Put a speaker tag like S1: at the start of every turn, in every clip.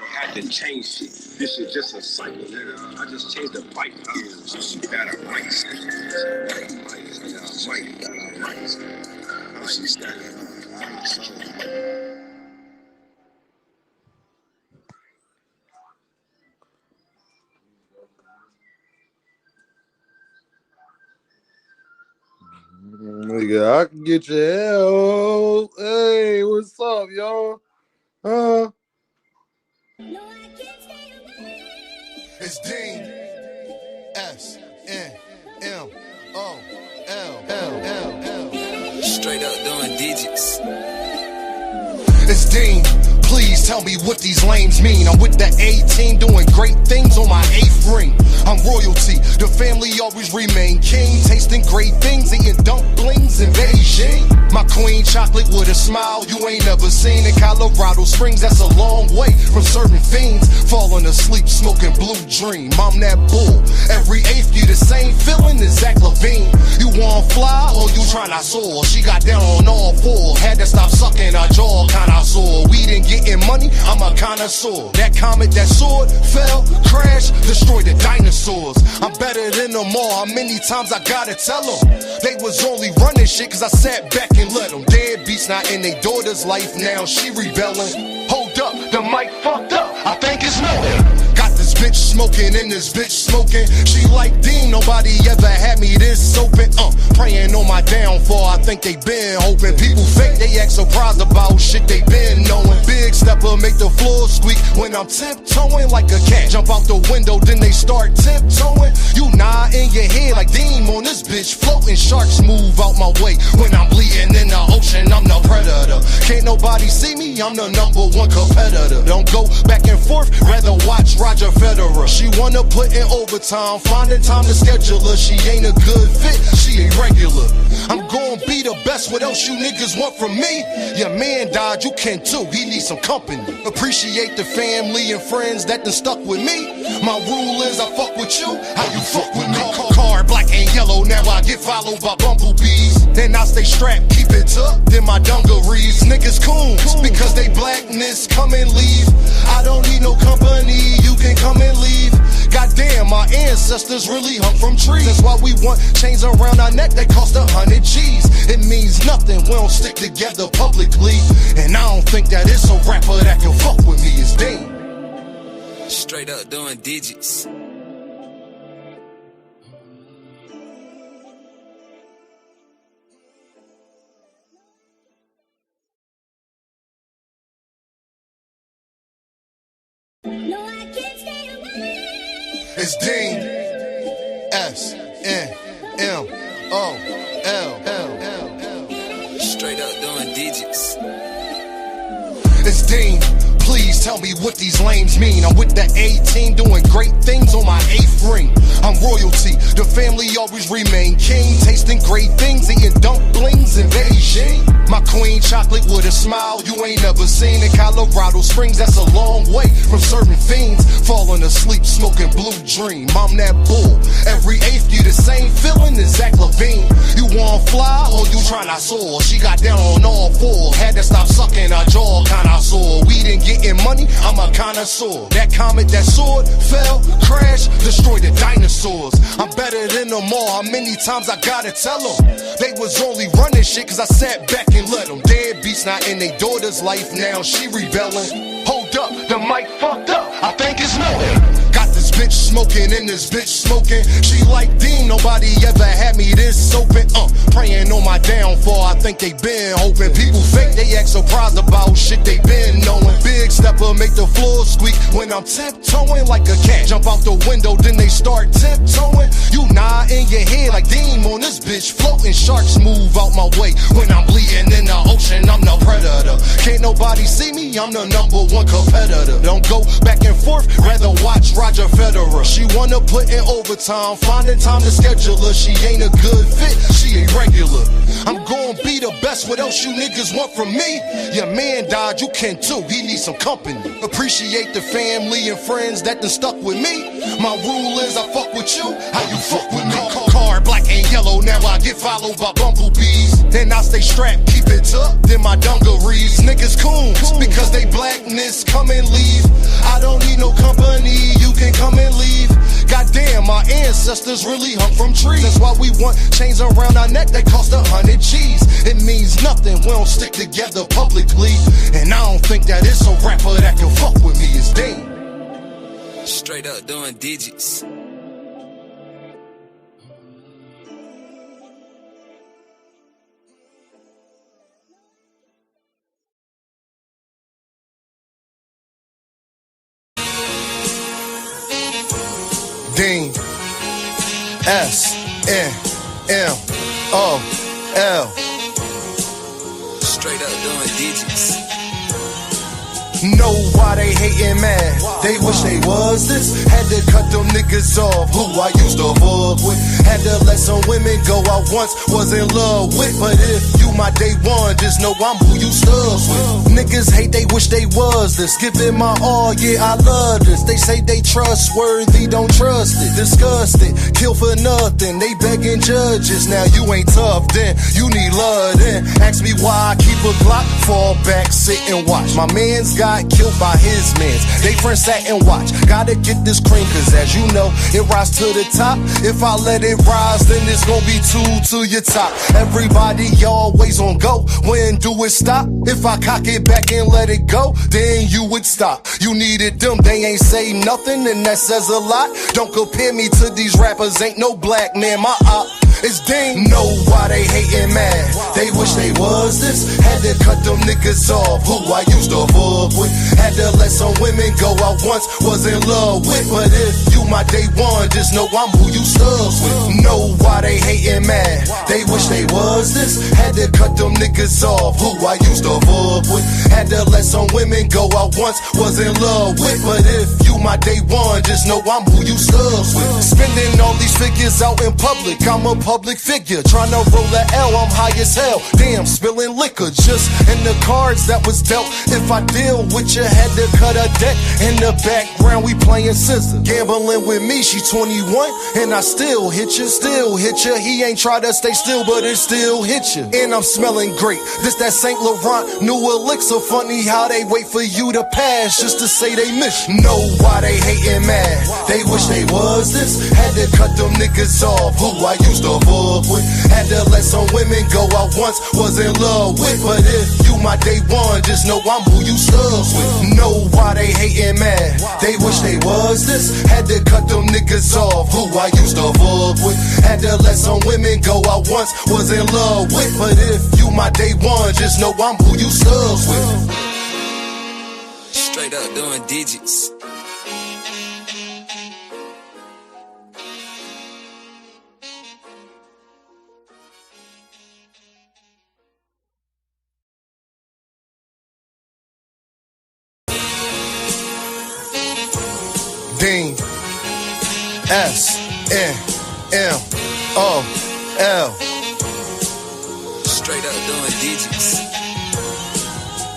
S1: Had to change shit. This is just a cycle, nigga. I just changed the bike. She got a mic. She started.
S2: Nigga, I can get your hell. Hey, what's up, y'all?
S3: It's Dean. S-N-M-O-L-L-L.
S4: Straight up doing digits.
S3: It's Dean. Please tell me what these lames mean. I'm with the A-team doing great things on my 8th ring. I'm royalty, the family always remain king. Tasting great things, eating dumplings in Beijing. My queen chocolate with a smile you ain't never seen. In Colorado Springs, that's a long way from serving fiends. Falling asleep, smoking blue dream. I'm that bull. Every 8th you the same feeling as Zach Levine. You want fly or you tryna soar? She got down on all fours. Had to stop sucking her jaw, kinda sore. We didn't getting money, I'm a connoisseur. That comet that soared, fell, crashed, destroyed the dinosaurs. I'm better than them all. How many times I gotta tell them? They was only running shit cause I sat back and let them. Deadbeats not in their daughter's life now, she rebelling. Hold up, the mic fucked up, I think it's melting. Got this bitch smoking and this bitch smoking. She like Dean, nobody ever had me this open. Praying on my downfall, I think they been hoping. People fake, they act surprised about shit they been knowing. Big stepper make the floor squeak when I'm tiptoeing like a cat. Jump out the window, then they start tiptoeing. You nod in your head like Dean on this bitch floating. Sharks move out my way when I'm bleeding in the ocean. I'm the predator. Can't nobody see me, I'm the #1 competitor. Don't go back and forth, rather watch Roger Federer. She wanna put in overtime, finding time to schedule her. She ain't a good fit, she irregular. I'm gon' be the best, what else you niggas want from me? Your man died, you can too, he needs some company. Appreciate the family and friends that done stuck with me. My rule is I fuck with you, how you fuck with me? Car black and yellow, now I get followed by bumblebees. Then I stay strapped, keep it tucked in my dungarees. Niggas coons, because they blackness come and leave. I don't need no company, you can come and leave. Goddamn, my ancestors really hung from trees. That's why we want chains around our neck that cost 100 G's. It means nothing, we don't stick together publicly. And I don't think that it's a rapper that can fuck with me, it's Dean.
S4: Straight up doing digits.
S3: It's Dean. S-N-M-O-L-L.
S4: Straight up doing digits.
S3: It's Dean. Please tell me what these lames mean. I'm with the A-team doing great things on my 8th ring. I'm royalty, the family always remain king. Tasting great things, eating dumplings in Beijing. My queen chocolate with a smile you ain't never seen. In Colorado Springs, that's a long way from serving fiends. Falling asleep, smoking blue dream. I'm that bull. Every 8th you the same feeling as Zach Levine. You want fly or you tryna soar? She got down on all fours. Had to stop sucking her jaw, kinda sore. We didn't getting money, I'm a connoisseur. That comet that soared, fell, crashed, destroyed the dinosaurs. I'm better than them all. How many times I gotta tell them? They was only running shit cause I sat back and let them. Deadbeats not in their daughter's life now, she rebelling. Hold up, the mic fucked up, I think it's melting. Got this bitch smoking and this bitch smoking. She like Dean, nobody ever had me this open. Praying on my downfall, I think they been hoping. People fake, they act surprised about shit they been knowing. Big stepper make the floor squeak when I'm tiptoeing like a cat. Jump out the window, then they start tiptoeing. You nod in your head like Dean on this bitch floating. Sharks move out my way when I'm bleeding in the ocean. I'm the predator. Can't nobody see me, I'm the #1 competitor. Don't go back and forth, rather watch Roger Federer. She wanna put in overtime, finding time to schedule her. She ain't a good fit, she irregular. I'm gon' be the best, what else you niggas want from me? Your man died, you can too, he needs some company. Appreciate the family and friends that done stuck with me. My rule is I fuck with you, how you fuck with me? Car black and yellow, now I get followed by bumblebees. Then I stay strapped, keep it tucked in my dungarees. Niggas coons, because just come and leave. I don't need no company, you can come and leave. Goddamn, my ancestors really hung from trees. That's why we want chains around our neck that cost 100 G's. It means nothing, we don't stick together publicly. And I don't think that it's a rapper that can fuck with me. It's Dean.
S4: Straight up doing digits.
S3: Dean, S-N-M-O-L.
S4: Straight up doing digits.
S3: Know why they hatin', man? They wish they was this. Had to cut them niggas off who I used to fuck with. Had to let some women go I once was in love with. But if you my day one, just know I'm who you stuck with. Niggas hate, they wish they was this. Give it my all, yeah, I love this. They say they trustworthy, don't trust it. Disgusted, kill for nothing. They begging judges, now you ain't tough then. You need love then. Ask me why I keep a Glock. Fall back, sit and watch. My man's got killed by his mans. They friends sat and watch. Gotta get this cream, cause as you know, it rise to the top. If I let it rise, then it's gonna be two to your top. Everybody always on go. When do it stop? If I cock it back and let it go, then you would stop. You needed them, they ain't say nothing, and that says a lot. Don't compare me to these rappers, ain't no black man. My op is Dean. Know why they hatin', man? They wish they was this. Had to cut them niggas off who I used to fuck with. Had to let some women go I once was in love with. But if you my day one, just know I'm who you stuck with. Know why they hatin', man? They wish they was this. Had to cut them niggas off who I used to fuck with. Had to let some women go I once was in love with. But if you my day one, just know I'm who you stuck with. Spending all these figures out in public, I'm a public figure. Tryna roll a L, I'm high as hell. Damn, spilling liquor just in the cards that was dealt. If I deal with you, had to cut a deck. In the background, we playing scissors. Gambling with me, she 21, and I still hit you, still hit you. He ain't try to stay still, but it still hit you. And I'm smelling great. This that St. Laurent new elixir. Funny how they wait for you to pass just to say they miss you. Know why they hatin', man? They wish they was this. Had to cut them niggas off who I used to fuck with. Had to let some women go I once was in love with. But if you my day one, just know I'm who you stuck with. Know why they hatin', man? They wish they was this. Had to cut them niggas off who I used to fuck with. Had to let some women go I once was in love with. But if you my day one, just know I'm who you stuck with.
S4: Straight up doing digits.
S3: Dean, S-N-M-O-L.
S4: Straight up doing digits.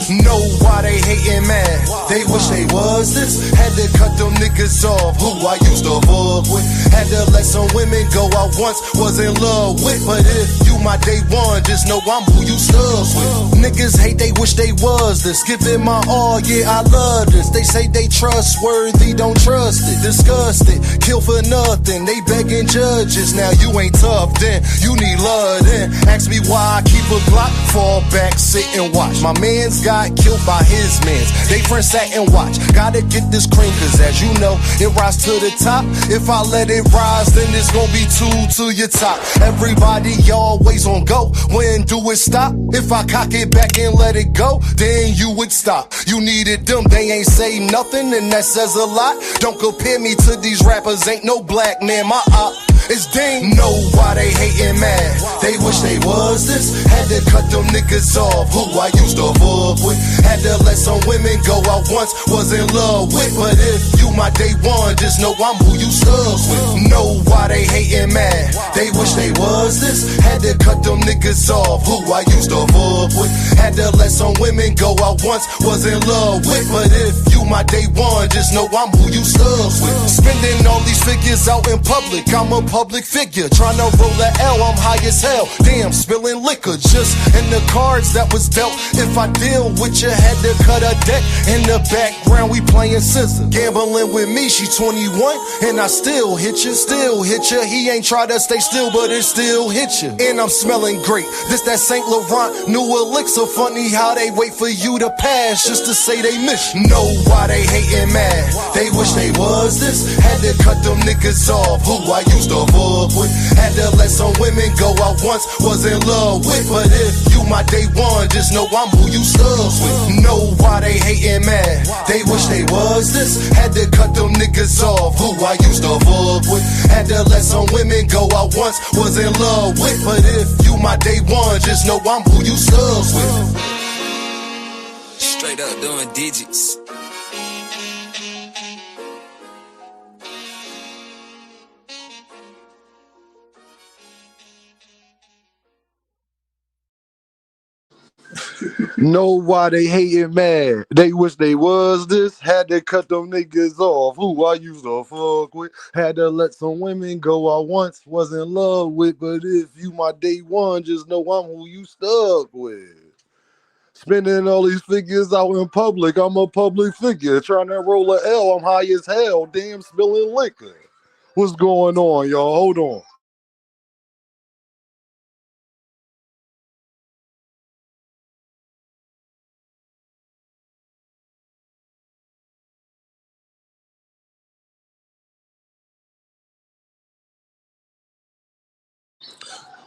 S3: Know why they hatin', man? They wish they was this. Had to cut them niggas off who I used to fuck with. Had to let some women go I once was in love with. But if you my day one, just know I'm who you stuck with. Niggas hate, they wish they was this. Give it my all, yeah, I love this. They say they trustworthy, don't trust it. Disgusted, kill for nothing. They begging judges, now you ain't tough then. You need love then. Ask me why I keep a Glock. Fall back, sit and watch. My man's got killed by his mans. They friends sat and watch. Gotta get this cream, cause as you know, it rise to the top. If I let it rise, then it's gonna be two to your top. Everybody always on go. When do it stop? If I cock it back and let it go, then you would stop. You needed them, they ain't say nothing, and that says a lot. Don't compare me to these rappers, ain't no black man. My op is Dean. Know why they hatin', man? They wish they was this. Had to cut them niggas off who I used to fuck with. Had to let some women go I once was in love with. But if you my day one, just know I'm who you stuck with. Know why they hatin', man? They wish they was this. Had to cut them niggas off who I used to fuck with. Had to let some women go I once was in love with. But if you my day one, just know I'm who you stuck with. Spending all these figures out in public, I'm a public figure. Tryna roll a L, I'm high as hell. Damn, spilling liquor just in the cards that was dealt. If I deal with you, had to cut a deck. In the background, we playing scissors. Gambling with me, she 21, and I still hit you, still hit you. He ain't try to stay still, but it still hit you. And I'm smelling great. This that St. Laurent new elixir. Funny how they wait for you to pass just to say they miss you. Know why they hating mad? They wish they was this. Had to cut them niggas off who I used to fuck with. Had to let some women go I once was in love with. But if you my day one, just know I'm who you stuck with. Know why they hating mad? They wish they was this. Had to cut them niggas off who I used to fuck with. Had to let some women go I once was in love with. But if you my day one, just know I'm who you stuck with.
S4: Straight up doing digits.
S2: Know why they hating mad? They wish they was this. Had to cut them niggas off who I used to fuck with. Had to let some women go I once was in love with. But if you my day one, just know I'm who you stuck with. Spending all these figures out in public. I'm a public figure. Trying to roll a L. I'm high as hell. Damn, spilling liquor. What's going on, y'all? Hold on.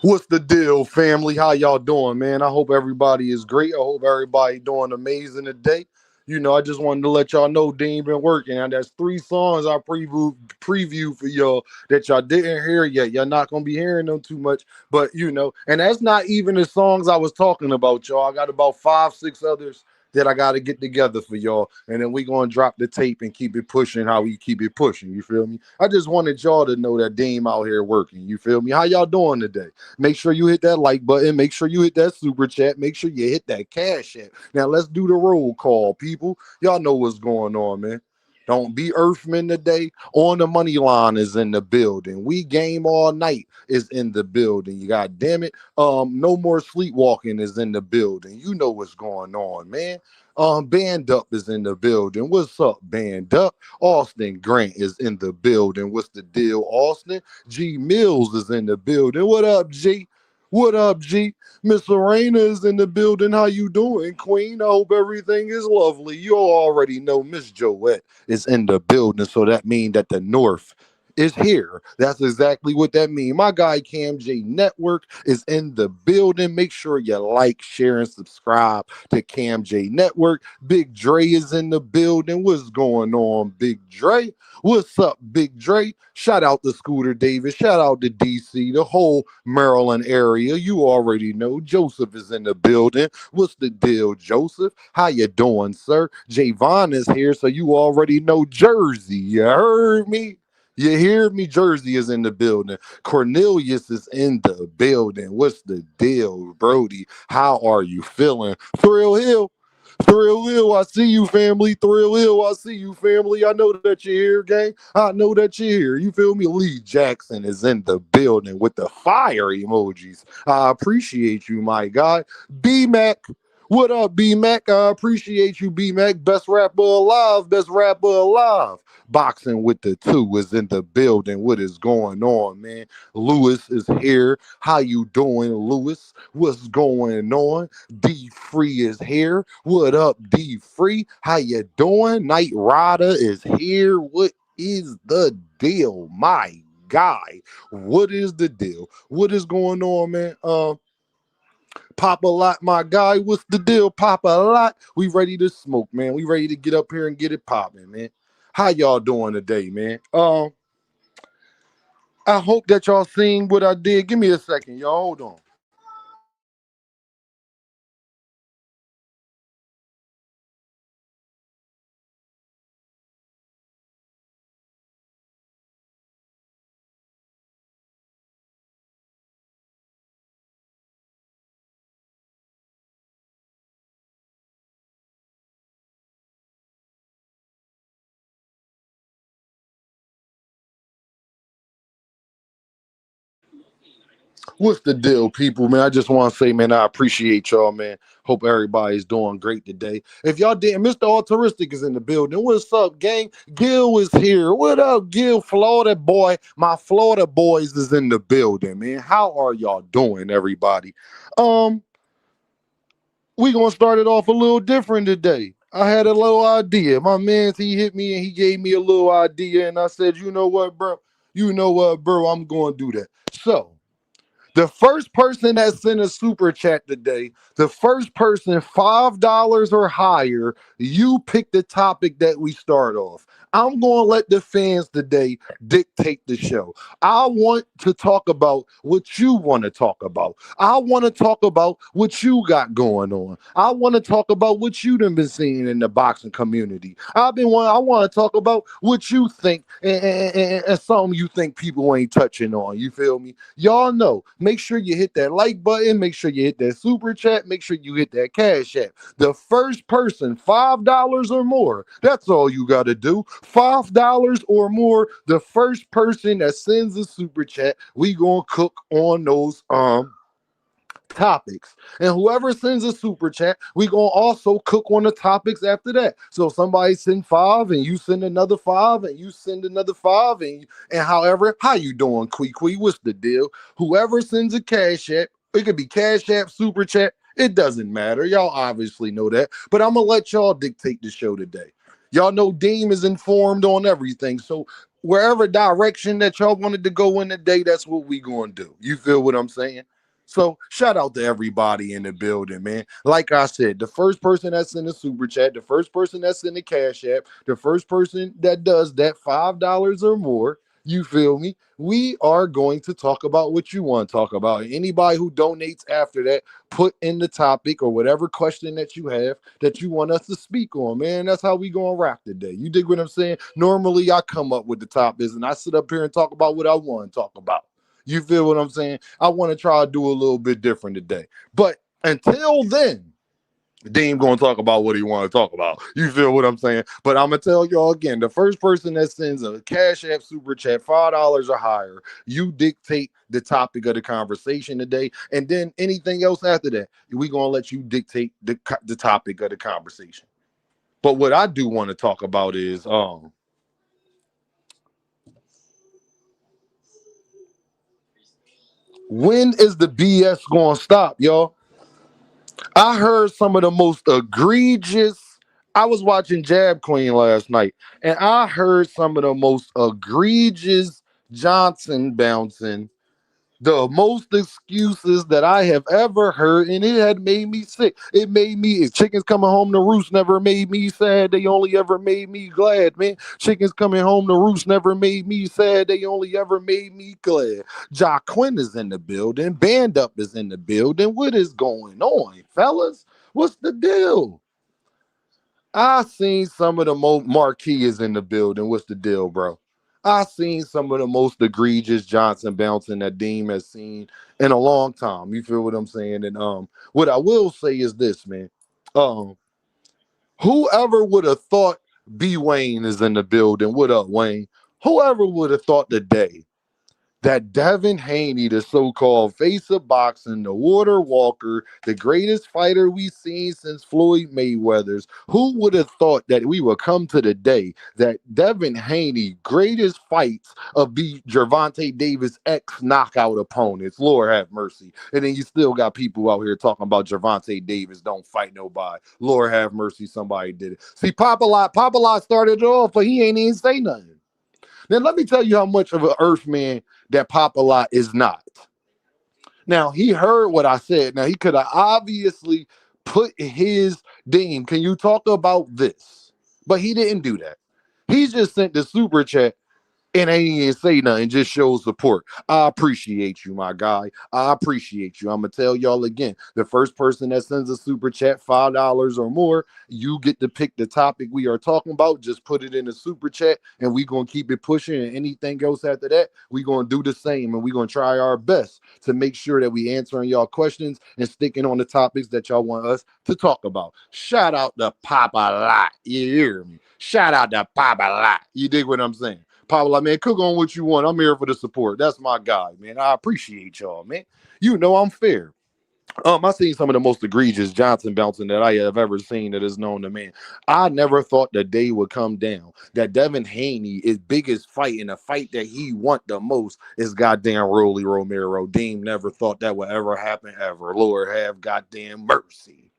S2: What's the deal, family? How y'all doing, man? I hope everybody is great. I hope everybody doing amazing today. You know, I just wanted to let y'all know Dean been working. And that's 3 songs I preview for y'all that y'all didn't hear yet. Y'all not gonna be hearing them too much, but you know, and that's not even the songs I was talking about, y'all. I got about 5, 6 others that I got to get together for y'all, and then we gonna drop the tape and keep it pushing how we keep it pushing. You feel me? I just wanted y'all to know that Dean out here working. You feel me? How y'all doing today? Make sure you hit that like button. Make sure you hit that super chat. Make sure you hit that cash app. Now let's do the roll call, people. Y'all know what's going on, man. Don't be Earthman today. On the money line is in the building. We game all night is in the building. You God damn it. No more sleepwalking is in the building. You know what's going on, man. Band Up is in the building. What's up, Band Up? Austin Grant is in the building. What's the deal, Austin? G Mills is in the building. What up, G? What up, G? Miss Lorena is in the building. How you doing, Queen? I hope everything is lovely. You already know Miss Joette is in the building, so that means that the North is here. That's exactly what that means. My guy Cam J Network is in the building. Make sure you like, share, and subscribe to Cam J Network. Big Dre is in the building. What's going on, Big Dre? What's up, Big Dre? Shout out to Scooter Davis. Shout out to DC, the whole Maryland area. You already know Joseph is in the building. What's the deal, Joseph? How you doing, sir? Javon is here, so you already know Jersey. You heard me? You hear me? Jersey is in the building. Cornelius is in the building. What's the deal, Brody? How are you feeling? Thrill Hill. Thrill Hill, I see you, family. Thrill Hill, I see you, family. I know that you're here, gang. I know that you're here. You feel me? Lee Jackson is in the building with the fire emojis. I appreciate you, my guy. B Mac. What up, B Mac? I appreciate you, B Mac. Best rapper alive. Best rapper alive. Boxing with the 2 is in the building. What is going on, man? Lewis is here. How you doing, Lewis? What's going on? D Free is here. What up, D Free? How you doing? Night Rider is here. What is the deal, my guy? What is the deal? What is going on, man? Pop a lot, my guy. What's the deal? Pop a lot. We ready to smoke, man. We ready to get up here and get it popping, man. How y'all doing today, man? I hope that y'all seen what I did. Give me a second, y'all. Hold on. What's the deal, people, man? I just want to say, man, I appreciate y'all, man. Hope everybody's doing great today. If y'all didn't, Mr. Altruistic is in the building. What's up, gang? Gil is here. What up, Gil? Florida boy. My Florida boys is in the building, man. How are y'all doing, everybody? Um, we gonna start it off a little different today. I had a little idea. My man, he hit me and he gave me a little idea, and I said, you know what, bro? You know what, bro? I'm gonna do that. So the first person that sent a super chat today, the first person $5 or higher, you pick the topic that we start off. I'm going to let the fans today dictate the show. I want to talk about what you want to talk about. I want to talk about what you got going on. I want to talk about what you done been seeing in the boxing community. I want to talk about what you think and something you think people ain't touching on. You feel me? Y'all know. Make sure you hit that like button. Make sure you hit that super chat. Make sure you hit that cash app. The first person, $5 or more. That's all you got to do. $5 or more. The first person that sends a super chat, we gonna cook on those topics. And whoever sends a super chat, we gonna also cook on the topics after that. So if somebody send 5 and you send another 5 and you send another 5 and however, how you doing, Quee? What's the deal? Whoever sends a cash app, it could be cash app, super chat, it doesn't matter. Y'all obviously know that. But I'm gonna let y'all dictate the show today. Y'all know Deem is informed on everything. So wherever direction that y'all wanted to go in today, that's what we gonna do. You feel what I'm saying? So shout out to everybody in the building, man. Like I said, the first person that's in the super chat, the first person that's in the cash app, the first person that does that $5 or more, you feel me? We are going to talk about what you want to talk about. Anybody who donates after that, put in the topic or whatever question that you have that you want us to speak on, man. That's how we gonna rock today. You dig what I'm saying? Normally I come up with the topics and I sit up here and talk about what I want to talk about. You feel what I'm saying? I want to try to do a little bit different today. But until then, Dean gonna talk about what he want to talk about. You feel what I'm saying? But I'm gonna tell y'all again: the first person that sends a cash app super chat $5 or higher, you dictate the topic of the conversation today, and then anything else after that, we gonna let you dictate the topic of the conversation. But what I do want to talk about is when is the BS gonna stop, y'all? I heard some of the most egregious. I was watching Jab Queen last night, and I heard some of the most egregious Johnson bouncing, the most excuses that I have ever heard, and it had made me sick. It made me, chickens coming home to roost never made me sad. They only ever made me glad, man. Chickens coming home to roost never made me sad. They only ever made me glad. Ja Quinn is in the building. Band Up is in the building. What is going on, fellas? What's the deal? I seen some of the most Marquee is in the building. What's the deal, bro? I seen some of the most egregious Johnson bouncing that Deem has seen in a long time. You feel what I'm saying? And what I will say is this, man. Um, whoever would have thought B Wayne is in the building? What up, Wayne? Whoever would have thought today that Devin Haney, the so-called face of boxing, the water walker, the greatest fighter we've seen since Floyd Mayweather's, who would have thought that we would come to the day that Devin Haney, greatest fights of beat Gervonta Davis ex knockout opponents, Lord have mercy. And then you still got people out here talking about Gervonta Davis don't fight nobody. Lord have mercy, somebody did it. See, Papa Lot started it off, but he ain't even say nothing. Now, let me tell you how much of an earthman that Papa Lot is not. Now, he heard what I said. Now, he could have obviously put his Deem, can you talk about this? But he didn't do that. He just sent the super chat and ain't even say nothing, just shows support. I appreciate you, my guy. I appreciate you. I'm gonna tell y'all again: the first person that sends a super chat $5 or more, you get to pick the topic we are talking about. Just put it in the super chat, and we gonna keep it pushing. And anything else after that, we gonna do the same, and we gonna try our best to make sure that we answering y'all questions and sticking on the topics that y'all want us to talk about. Shout out to Papa Lot. You hear me? Shout out to Papa Lot. You dig what I'm saying? Pablo, man, cook on what you want. I'm here for the support. That's my guy, man. I appreciate y'all, man. You know I'm fair. I seen some of the most egregious Johnson bouncing that I have ever seen that is known to man. I never thought the day would come down that Devin Haney, his biggest fight and the fight that he want the most is goddamn Rolly Romero. Dean never thought that would ever happen ever. Lord have goddamn mercy.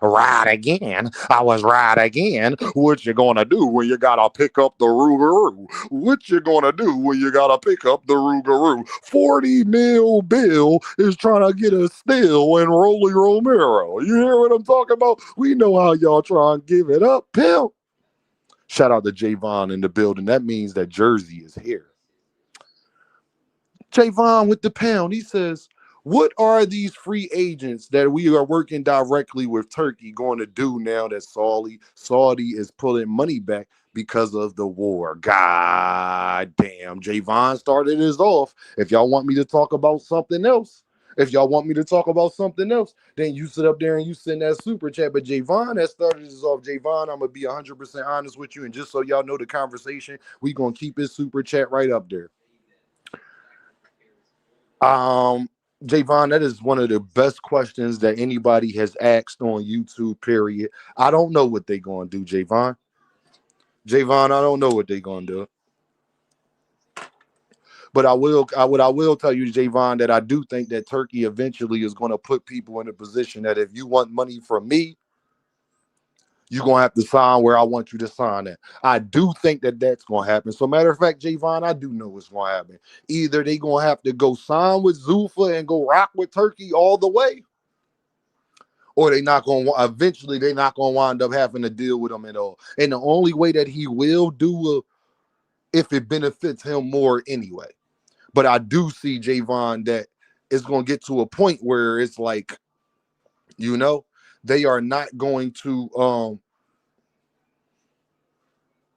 S2: Right again. I was right again. What you gonna do when you gotta pick up the Rougarou? What you gonna do when you gotta pick up the Rougarou? 40 mil Bill is trying to get a steal in Rolly Romero. You hear what I'm talking about? We know how y'all try and give it up, pimp. Shout out to Javon in the building. That means that Jersey is here. Javon with the pound. He says, what are these free agents that we are working directly with Turkey going to do now that Saudi is pulling money back because of the war? God damn. Javon started this off. If y'all want me to talk about something else, then you sit up there and you send that super chat. But Javon that started this off. Javon, I'm going to be 100% honest with you. And just so y'all know the conversation, we going to keep his super chat right up there. Javon, that is one of the best questions that anybody has asked on YouTube, period. I don't know what they're going to do, Javon. I don't know what they're going to do. But I will tell you, Javon, that I do think that Turkey eventually is going to put people in a position that if you want money from me, you're going to have to sign where I want you to sign at. I do think that that's going to happen. So matter of fact, Javon, I do know what's going to happen. Either they going to have to go sign with Zulfa and go rock with Turkey all the way, or they're not going to wind up having to deal with him at all. And the only way that he will do if it benefits him more anyway. But I do see, Javon, that it's going to get to a point where it's like, they are not going to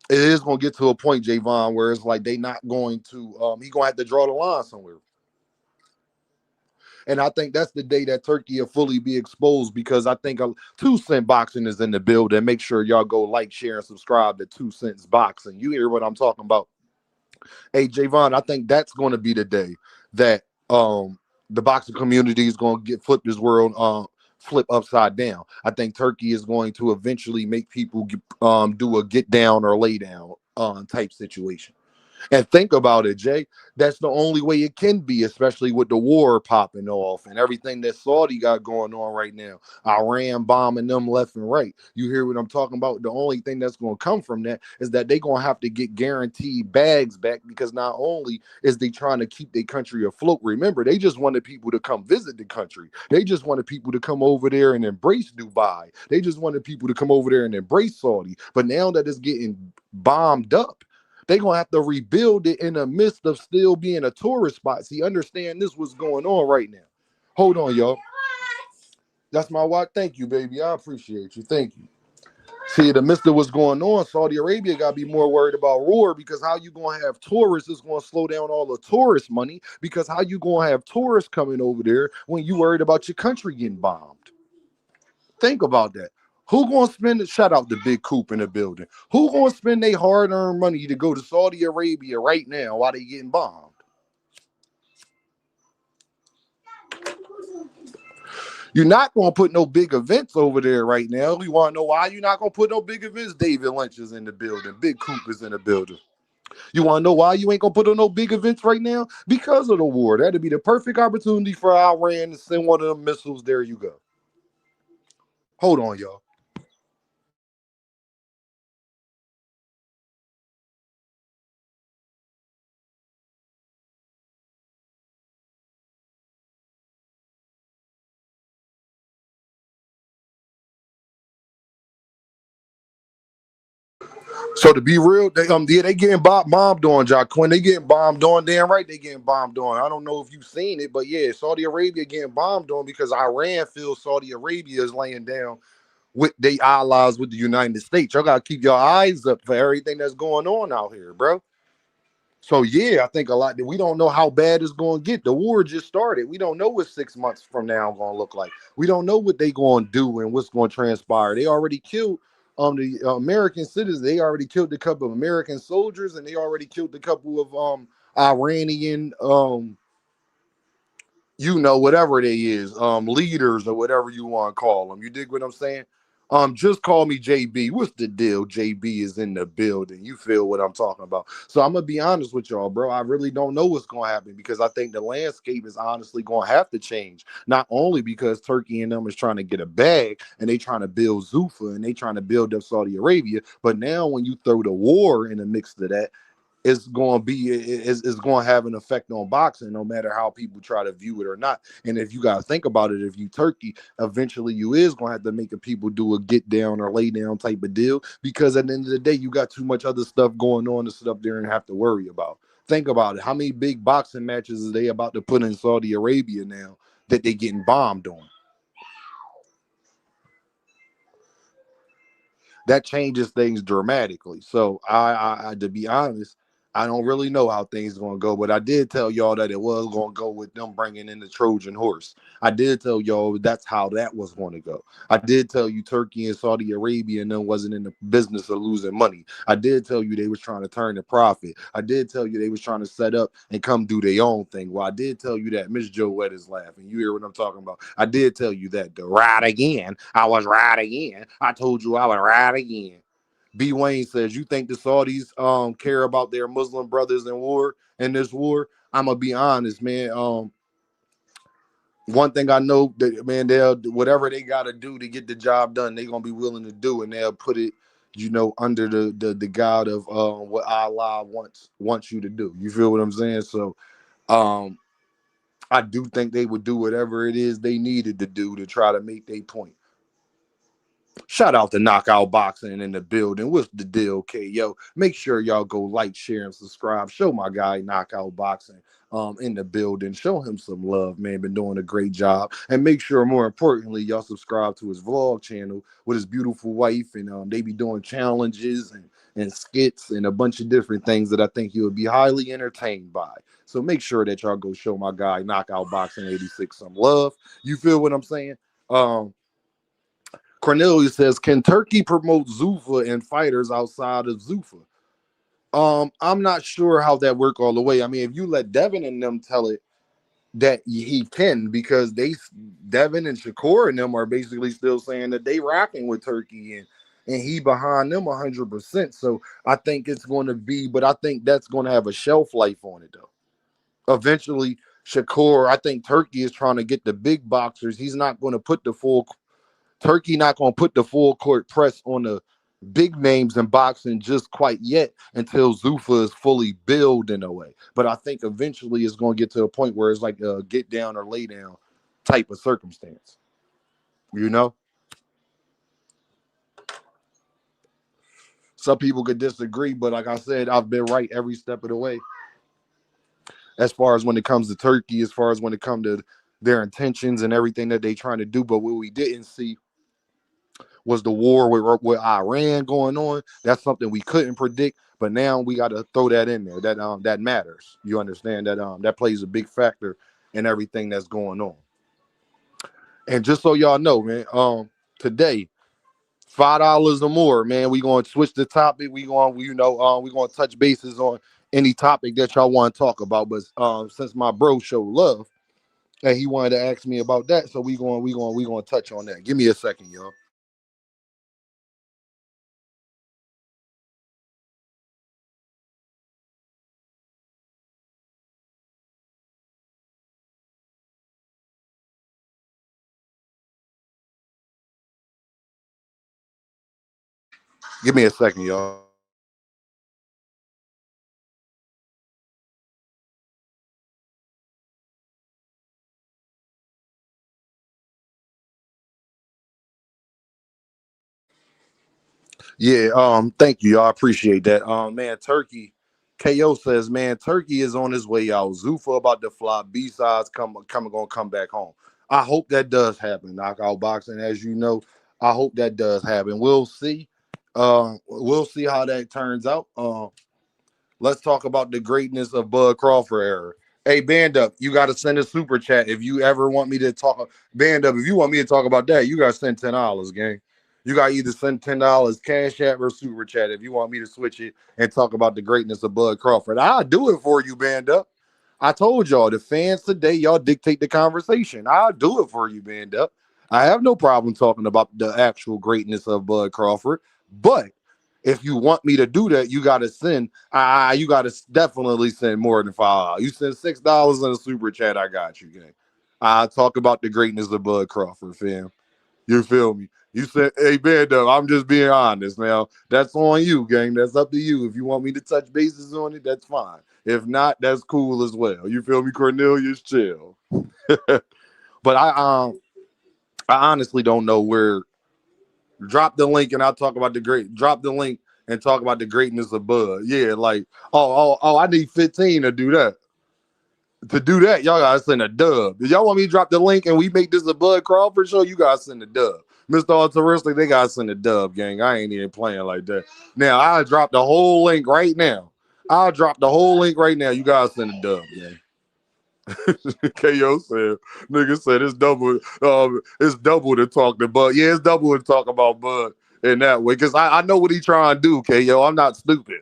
S2: it is going to get to a point, Javon, where it's like they not going to he's going to have to draw the line somewhere. And I think that's the day that Turkey will fully be exposed, because I think 2 Cent Boxing is in the building. Make sure y'all go like, share, and subscribe to 2 Cents Boxing. You hear what I'm talking about? Hey, Javon, I think that's going to be the day that the boxing community is going to flip this world flip upside down. I think Turkey is going to eventually make people do a get down or lay down type situation. And think about it, Jay. That's the only way it can be, especially with the war popping off and everything that Saudi got going on right now. Iran bombing them left and right. You hear what I'm talking about? The only thing that's going to come from that is that they're going to have to get guaranteed bags back, because not only is they trying to keep their country afloat, remember, they just wanted people to come visit the country. They just wanted people to come over there and embrace Dubai. They just wanted people to come over there and embrace Saudi. But now that it's getting bombed up, they're going to have to rebuild it in the midst of still being a tourist spot. See, understand this what's going on right now. Hold on, y'all. That's my watch. Thank you, baby. I appreciate you. Thank you. See, in the midst of what's going on, Saudi Arabia got to be more worried about war, because how you going to have tourists is going to slow down all the tourist money, because how you going to have tourists coming over there when you worried about your country getting bombed? Think about that. Who going to spend it? Shout out to Big Coop in the building. Who going to spend their hard-earned money to go to Saudi Arabia right now while they getting bombed? You're not going to put no big events over there right now. You want to know why you're not going to put no big events? David Lynch is in the building. Big Coop is in the building. You want to know why you ain't going to put on no big events right now? Because of the war. That'd be the perfect opportunity for Iran to send one of them missiles. There you go. Hold on, y'all. So to be real, they getting bombed on, Jacquin. They getting bombed on. Damn right, they getting bombed on. I don't know if you've seen it, but yeah, Saudi Arabia getting bombed on because Iran feels Saudi Arabia is laying down with their allies with the United States. Y'all gotta keep your eyes up for everything that's going on out here, bro. So yeah, I think a lot that we don't know how bad it's going to get. The war just started. We don't know what 6 months from now going to look like. We don't know what they going to do and what's going to transpire. They already killed the American citizens, they already killed a couple of American soldiers, and they already killed a couple of Iranian whatever they is, leaders or whatever you want to call them. You dig what I'm saying? Just call me JB. What's the deal? JB is in the building. You feel what I'm talking about? So I'm gonna be honest with y'all, bro. I really don't know what's gonna happen because I think the landscape is honestly gonna have to change. Not only because Turkey and them is trying to get a bag and they trying to build Zufa and they trying to build up Saudi Arabia, but now when you throw the war in the mix to that, it's going to have an effect on boxing no matter how people try to view it or not. And if you got to think about it, if you Turkey, eventually you is going to have to make people do a get down or lay down type of deal, because at the end of the day you got too much other stuff going on to sit up there and have to worry about. Think about it. How many big boxing matches is they about to put in Saudi Arabia now that they getting bombed on? That changes things dramatically. So I to be honest, I don't really know how things are going to go, but I did tell y'all that it was going to go with them bringing in the Trojan horse. I did tell y'all that's how that was going to go. I did tell you Turkey and Saudi Arabia and them wasn't in the business of losing money. I did tell you they was trying to turn the profit. I did tell you they was trying to set up and come do their own thing. Well, I did tell you that. Miss Joette is laughing. You hear what I'm talking about? I did tell you that. The ride again. I was right again. I told you I would ride again. B. Wayne says, you think the Saudis care about their Muslim brothers in this war? I'm gonna be honest, man. One thing I know that, man, they'll whatever they gotta do to get the job done, they're gonna be willing to do, and they'll put it, under the God of what Allah wants you to do. You feel what I'm saying? So I do think they would do whatever it is they needed to do to try to make their point. Shout out to Knockout Boxing in the building. What's the deal, KO? Make sure y'all go like, share, and subscribe. Show my guy Knockout Boxing in the building. Show him some love, man. Been doing a great job. And make sure, more importantly, y'all subscribe to his vlog channel with his beautiful wife. And they be doing challenges and skits and a bunch of different things that I think you'll be highly entertained by. So make sure that y'all go show my guy Knockout Boxing 86 some love. You feel what I'm saying? Cornelius says, can Turkey promote Zuffa and fighters outside of Zuffa? I'm not sure how that work all the way. I mean, if you let Devin and them tell it that he can, because Devin and Shakur and them are basically still saying that they rocking with Turkey and he behind them 100%. So I think it's going to be, but I think that's going to have a shelf life on it though. Eventually, Shakur, I think Turkey is trying to get the big boxers. He's not going to put Turkey not going to put the full court press on the big names in boxing just quite yet until Zuffa is fully built in a way. But I think eventually it's going to get to a point where it's like a get down or lay down type of circumstance. Some people could disagree, but like I said, I've been right every step of the way. As far as when it comes to Turkey, as far as when it comes to their intentions and everything that they trying to do. But what we didn't see was the war with Iran going on. That's something we couldn't predict, but now we got to throw that in there. That matters. You understand that plays a big factor in everything that's going on. And just so y'all know, man, today $5 or more, man. We gonna switch the topic. We gonna touch bases on any topic that y'all want to talk about. But since my bro showed love and he wanted to ask me about that, so we gonna touch on that. Give me a second, y'all. Give me a second, y'all. Yeah, thank you, y'all. I appreciate that. Man, Turkey, KO says, man, Turkey is on his way out. Zuffa about to fly. B-sides gonna come back home. I hope that does happen. Knockout boxing, as you know, I hope that does happen. We'll see. We'll see how that turns out. Let's talk about the greatness of Bud Crawford era. Hey, Band Up, you got to send a super chat if you ever want me to talk. Band Up, if you want me to talk about that, you got to send $10, gang. You got to either send $10 cash app or super chat if you want me to switch it and talk about the greatness of Bud Crawford. I'll do it for you, band up. I told y'all, the fans today, y'all dictate the conversation. I'll do it for you, band up. I have no problem talking about the actual greatness of Bud Crawford, but if you want me to do that, you got to send. You got to definitely send more than $5. You send $6 in a super chat, I got you, gang. I'll talk about the greatness of Bud Crawford, fam. You feel me? You said, hey, Bando, I'm just being honest now. That's on you, gang. That's up to you. If you want me to touch bases on it, that's fine. If not, that's cool as well. You feel me, Cornelius? Chill. But I honestly don't know where. Drop the link and I'll talk about the great. Drop the link and talk about the greatness of Bud. Yeah, like, I need 15 to do that. To do that, y'all gotta send a dub. If y'all want me to drop the link and we make this a Bud Crawford show, you gotta send a dub. Mr. Altruistic, they gotta send a dub, gang. I ain't even playing like that. Now, I'll drop the whole link right now. I'll drop the whole link right now. You gotta send a dub, gang. KO said, nigga said it's double to talk to Bud. Yeah, it's double to talk about Bud in that way. Cause I know what he trying to do, KO. I'm not stupid.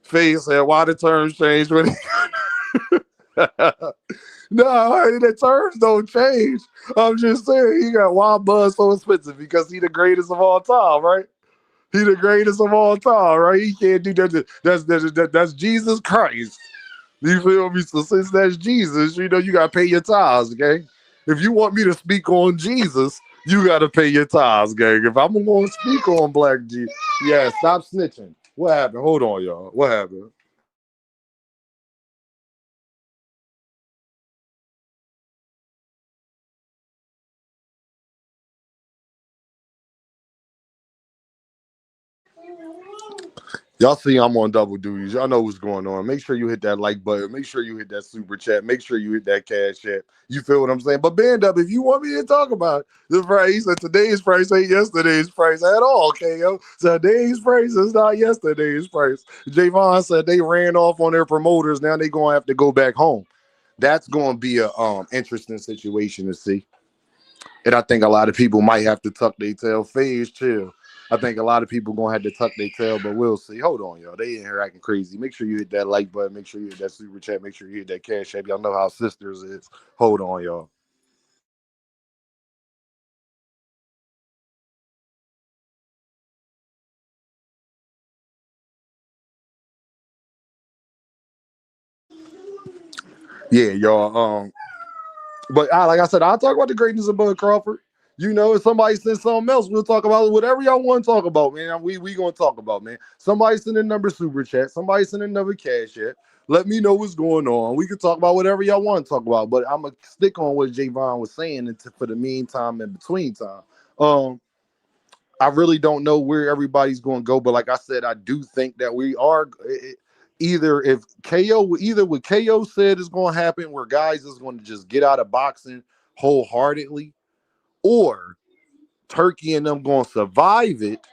S2: Faye said, why the terms change when no, the terms don't change. I'm just saying he got why Bud so expensive because he the greatest of all time, right? He the greatest of all time, right? He can't do that. That's Jesus Christ. You feel me? So since that's Jesus, you know you gotta pay your tithes, okay? If you want me to speak on Jesus, you gotta pay your tithes, gang. If I'm gonna speak on Black Jesus, yeah, stop snitching. What happened? Hold on, y'all. What happened? Y'all see I'm on double duties. Y'all know what's going on. Make sure you hit that like button. Make sure you hit that super chat. Make sure you hit that cash app. You feel what I'm saying? But band up, if you want me to talk about the price, and today's price ain't yesterday's price at all, KO. Today's price is not yesterday's price. Javon said they ran off on their promoters. Now they gonna have to go back home. That's gonna be a interesting situation to see. And I think a lot of people might have to tuck their tail. Phase chill. I think a lot of people gonna have to tuck their tail, but we'll see. Hold on, y'all. They in here acting crazy. Make sure you hit that like button. Make sure you hit that super chat. Make sure you hit that cash app. Y'all know how sisters is. Hold on, y'all. Yeah, y'all. But like I said, I'll talk about the greatness of Bud Crawford. You know, if somebody sends something else, we'll talk about whatever y'all want to talk about, man. We gonna talk about, man. Somebody send a number super chat. Somebody send another cash app. Let me know what's going on. We can talk about whatever y'all want to talk about. But I'm gonna stick on what Javon was saying for the meantime and between time. Um, I really don't know where everybody's going to go, but like I said, I do think that we are either if KO either what KO said is going to happen, where guys is going to just get out of boxing wholeheartedly, or Turkey and them going to survive it.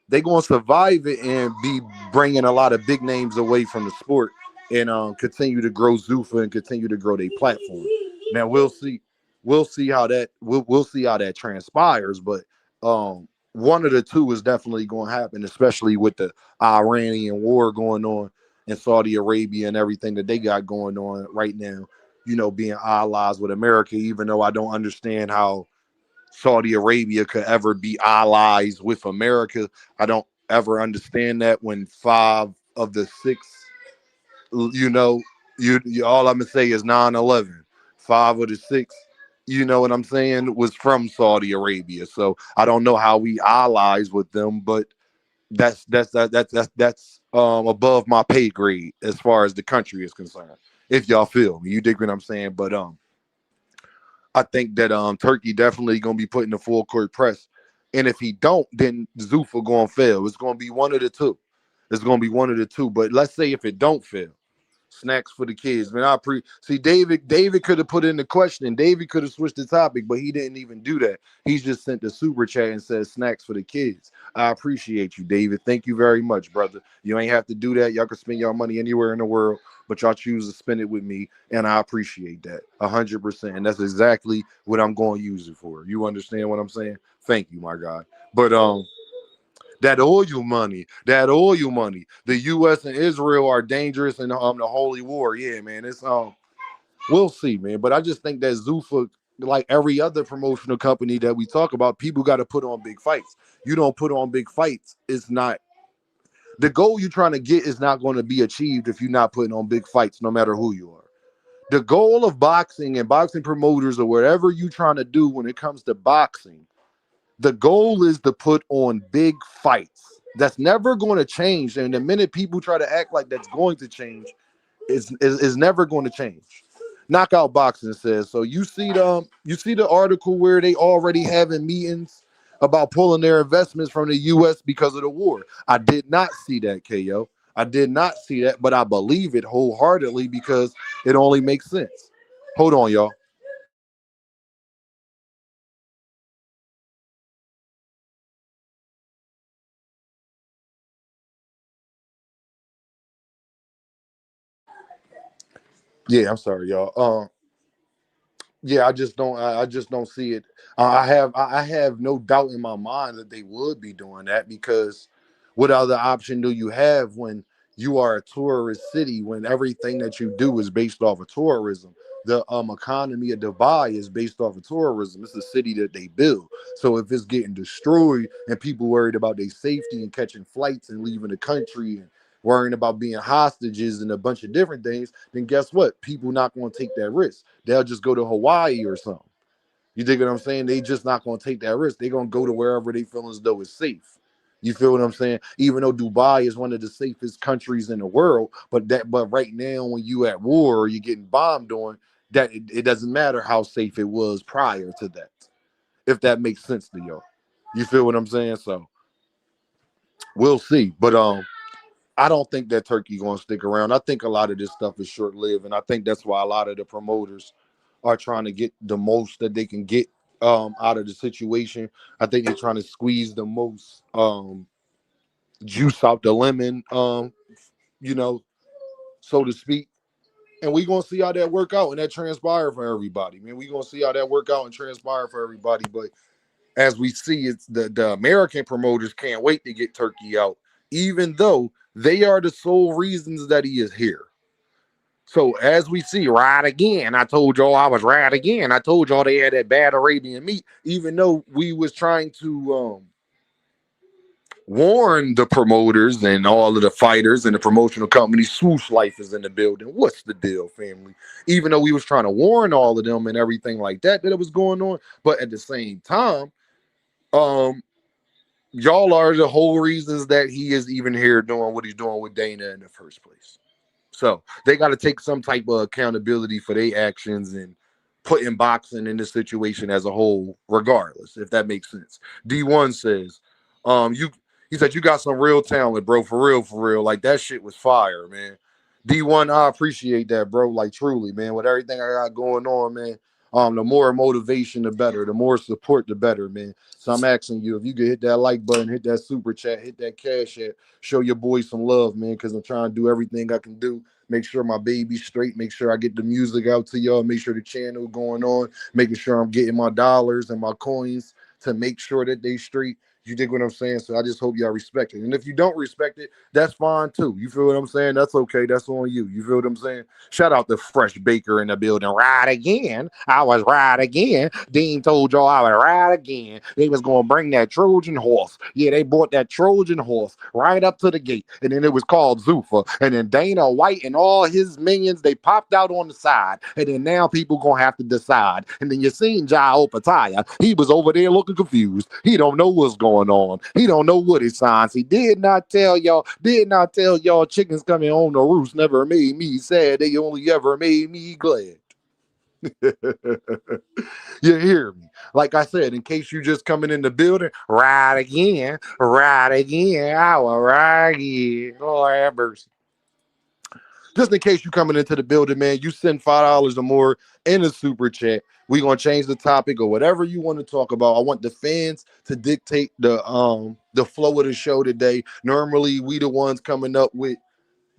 S2: They're going to survive it and be bringing a lot of big names away from the sport and continue to grow Zuffa and continue to grow their platform. Now we'll see. We'll see how that we'll see how that transpires, but one of the two is definitely going to happen, especially with the Iranian war going on in Saudi Arabia and everything that they got going on right now. You know, being allies with America, even though I don't understand how Saudi Arabia could ever be allies with America. I don't ever understand that when 5 of the 6, you know, you all I'm gonna say is 9/11. 5 of the 6, you know what I'm saying, was from Saudi Arabia. So I don't know how we allies with them, but that's above my pay grade as far as the country is concerned. If y'all feel me, you dig what I'm saying? But I think that Turkey definitely gonna be putting the full court press. And if he don't, then Zuffa gonna fail. It's gonna be one of the two. It's gonna be one of the two. But let's say if it don't fail, snacks for the kids. Man, see David could have put in the question. David could have switched the topic, but he didn't even do that. He just sent the super chat and said snacks for the kids. I appreciate you, David. Thank you very much, brother. You ain't have to do that. Y'all can spend your money anywhere in the world, but y'all choose to spend it with me, and I appreciate that 100%. And that's exactly what I'm going to use it for. You understand what I'm saying? Thank you, my guy. But that oil money. The U.S. and Israel are dangerous in the holy war. Yeah, man. It's we'll see, man. But I just think that Zuffa, like every other promotional company that we talk about, people got to put on big fights. You don't put on big fights, it's not the goal you're trying to get is not going to be achieved if you're not putting on big fights, no matter who you are. The goal of boxing and boxing promoters or whatever you're trying to do when it comes to boxing, the goal is to put on big fights. That's never going to change. And the minute people try to act like that's going to change, is never going to change. Knockout Boxing says so. You see the article where they already having meetings about pulling their investments from the U.S. because of the war. I did not see that, KO. I did not see that, but I believe it wholeheartedly because it only makes sense. Hold on, y'all. Yeah, I'm sorry, y'all. Yeah, I just don't see it. I have no doubt in my mind that they would be doing that because what other option do you have when you are a tourist city when everything that you do is based off of tourism? The economy of Dubai is based off of tourism. It's a city that they build. So if it's getting destroyed and people worried about their safety and catching flights and leaving the country and worrying about being hostages and a bunch of different things, then guess what? People not going to take that risk. They'll just go to Hawaii or something. You dig what I'm saying? They just not going to take that risk. They're going to go to wherever they feel as though it's safe. You feel what I'm saying? Even though Dubai is one of the safest countries in the world, but right now when you at war or you're getting bombed on, that it doesn't matter how safe it was prior to that. If that makes sense to you. You feel what I'm saying? So we'll see. But I don't think that Turkey going to stick around. I think a lot of this stuff is short lived, and I think that's why a lot of the promoters are trying to get the most that they can get out of the situation. I think they're trying to squeeze the most juice out the lemon, you know, so to speak. And we're gonna see how that work out and that transpire for everybody. Man, we're gonna see how that work out and transpire for everybody. But as we see, it's the American promoters can't wait to get Turkey out, even though they are the sole reasons that he is here. So as we see, right again, I told y'all I was right again. I told y'all they had that bad Arabian meat, even though we was trying to warn the promoters and all of the fighters and the promotional companies. Swoosh Life is in the building. What's the deal, family? Even though we was trying to warn all of them and everything like that it was going on, but at the same time, um, y'all are the whole reasons that he is even here doing what he's doing with Dana in the first place. So they got to take some type of accountability for their actions and putting boxing in this situation as a whole, regardless, if that makes sense. D1 says, you he said you got some real talent, bro. For real. Like that shit was fire, man. D1, I appreciate that, bro. Like truly, man. With everything I got going on, man. The more motivation, the better. The more support, the better, man. So I'm asking you if you could hit that like button, hit that super chat, hit that cash app, show your boy some love, man, because I'm trying to do everything I can do. Make sure my baby's straight. Make sure I get the music out to y'all. Make sure the channel going on. Making sure I'm getting my dollars and my coins to make sure that they straight. You dig what I'm saying? So I just hope y'all respect it. And if you don't respect it, that's fine too. You feel what I'm saying? That's okay. That's on you. You feel what I'm saying? Shout out to Fresh Baker in the building. Right again. I was right again. Dean told y'all I was right again. They was going to bring that Trojan horse. Yeah, they brought that Trojan horse right up to the gate. And then it was called Zuffa. And then Dana White and all his minions, they popped out on the side. And then now people going to have to decide. And then you seen Jai Opataya. He was over there looking confused. He don't know what's going on. He don't know what it signs. He did not tell y'all chickens coming home to roost never made me sad. They only ever made me glad. You hear me? Like I said, in case you just coming in the building, right again. I will right again. Lord have mercy. Just in case you coming into the building, man, you send $5 or more in a super chat. We're gonna change the topic or whatever you want to talk about. I want the fans to dictate the flow of the show today. Normally, we the ones coming up with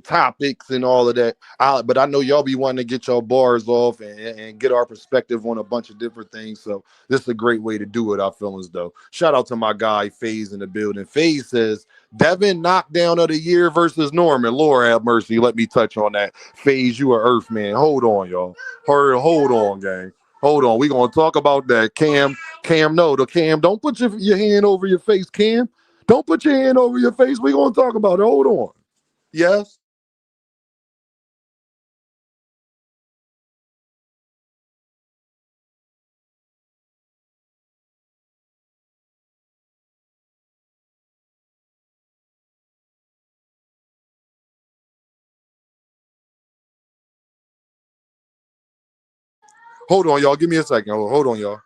S2: topics and all of that. But I know y'all be wanting to get your bars off and get our perspective on a bunch of different things. So this is a great way to do it, I feel as though. Shout out to my guy FaZe in the building. FaZe says, Devin knockdown of the year versus Norman. Lord have mercy. Let me touch on that. FaZe, you are Earthman. Hold on, y'all. Hold on, gang. Hold on. We're gonna talk about that. Cam, no, the Cam, don't put your hand over your face, Cam. Don't put your hand over your face. We're gonna talk about it. Hold on. Yes. Hold on, y'all. Give me a second. Hold on, y'all.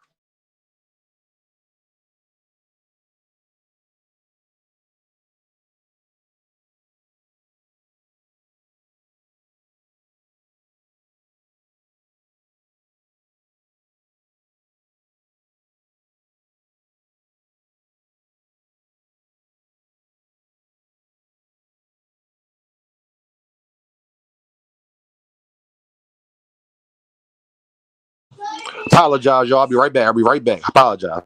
S2: Apologize, y'all. I'll be right back. I'll be right back. Apologize.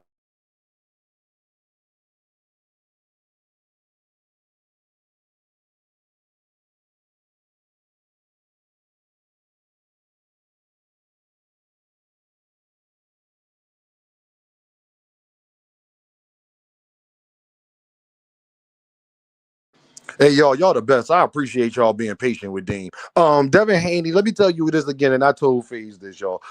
S2: Hey, y'all the best. I appreciate y'all being patient with Dean. Devin Haney, let me tell you this again, and I told FaZe this, y'all.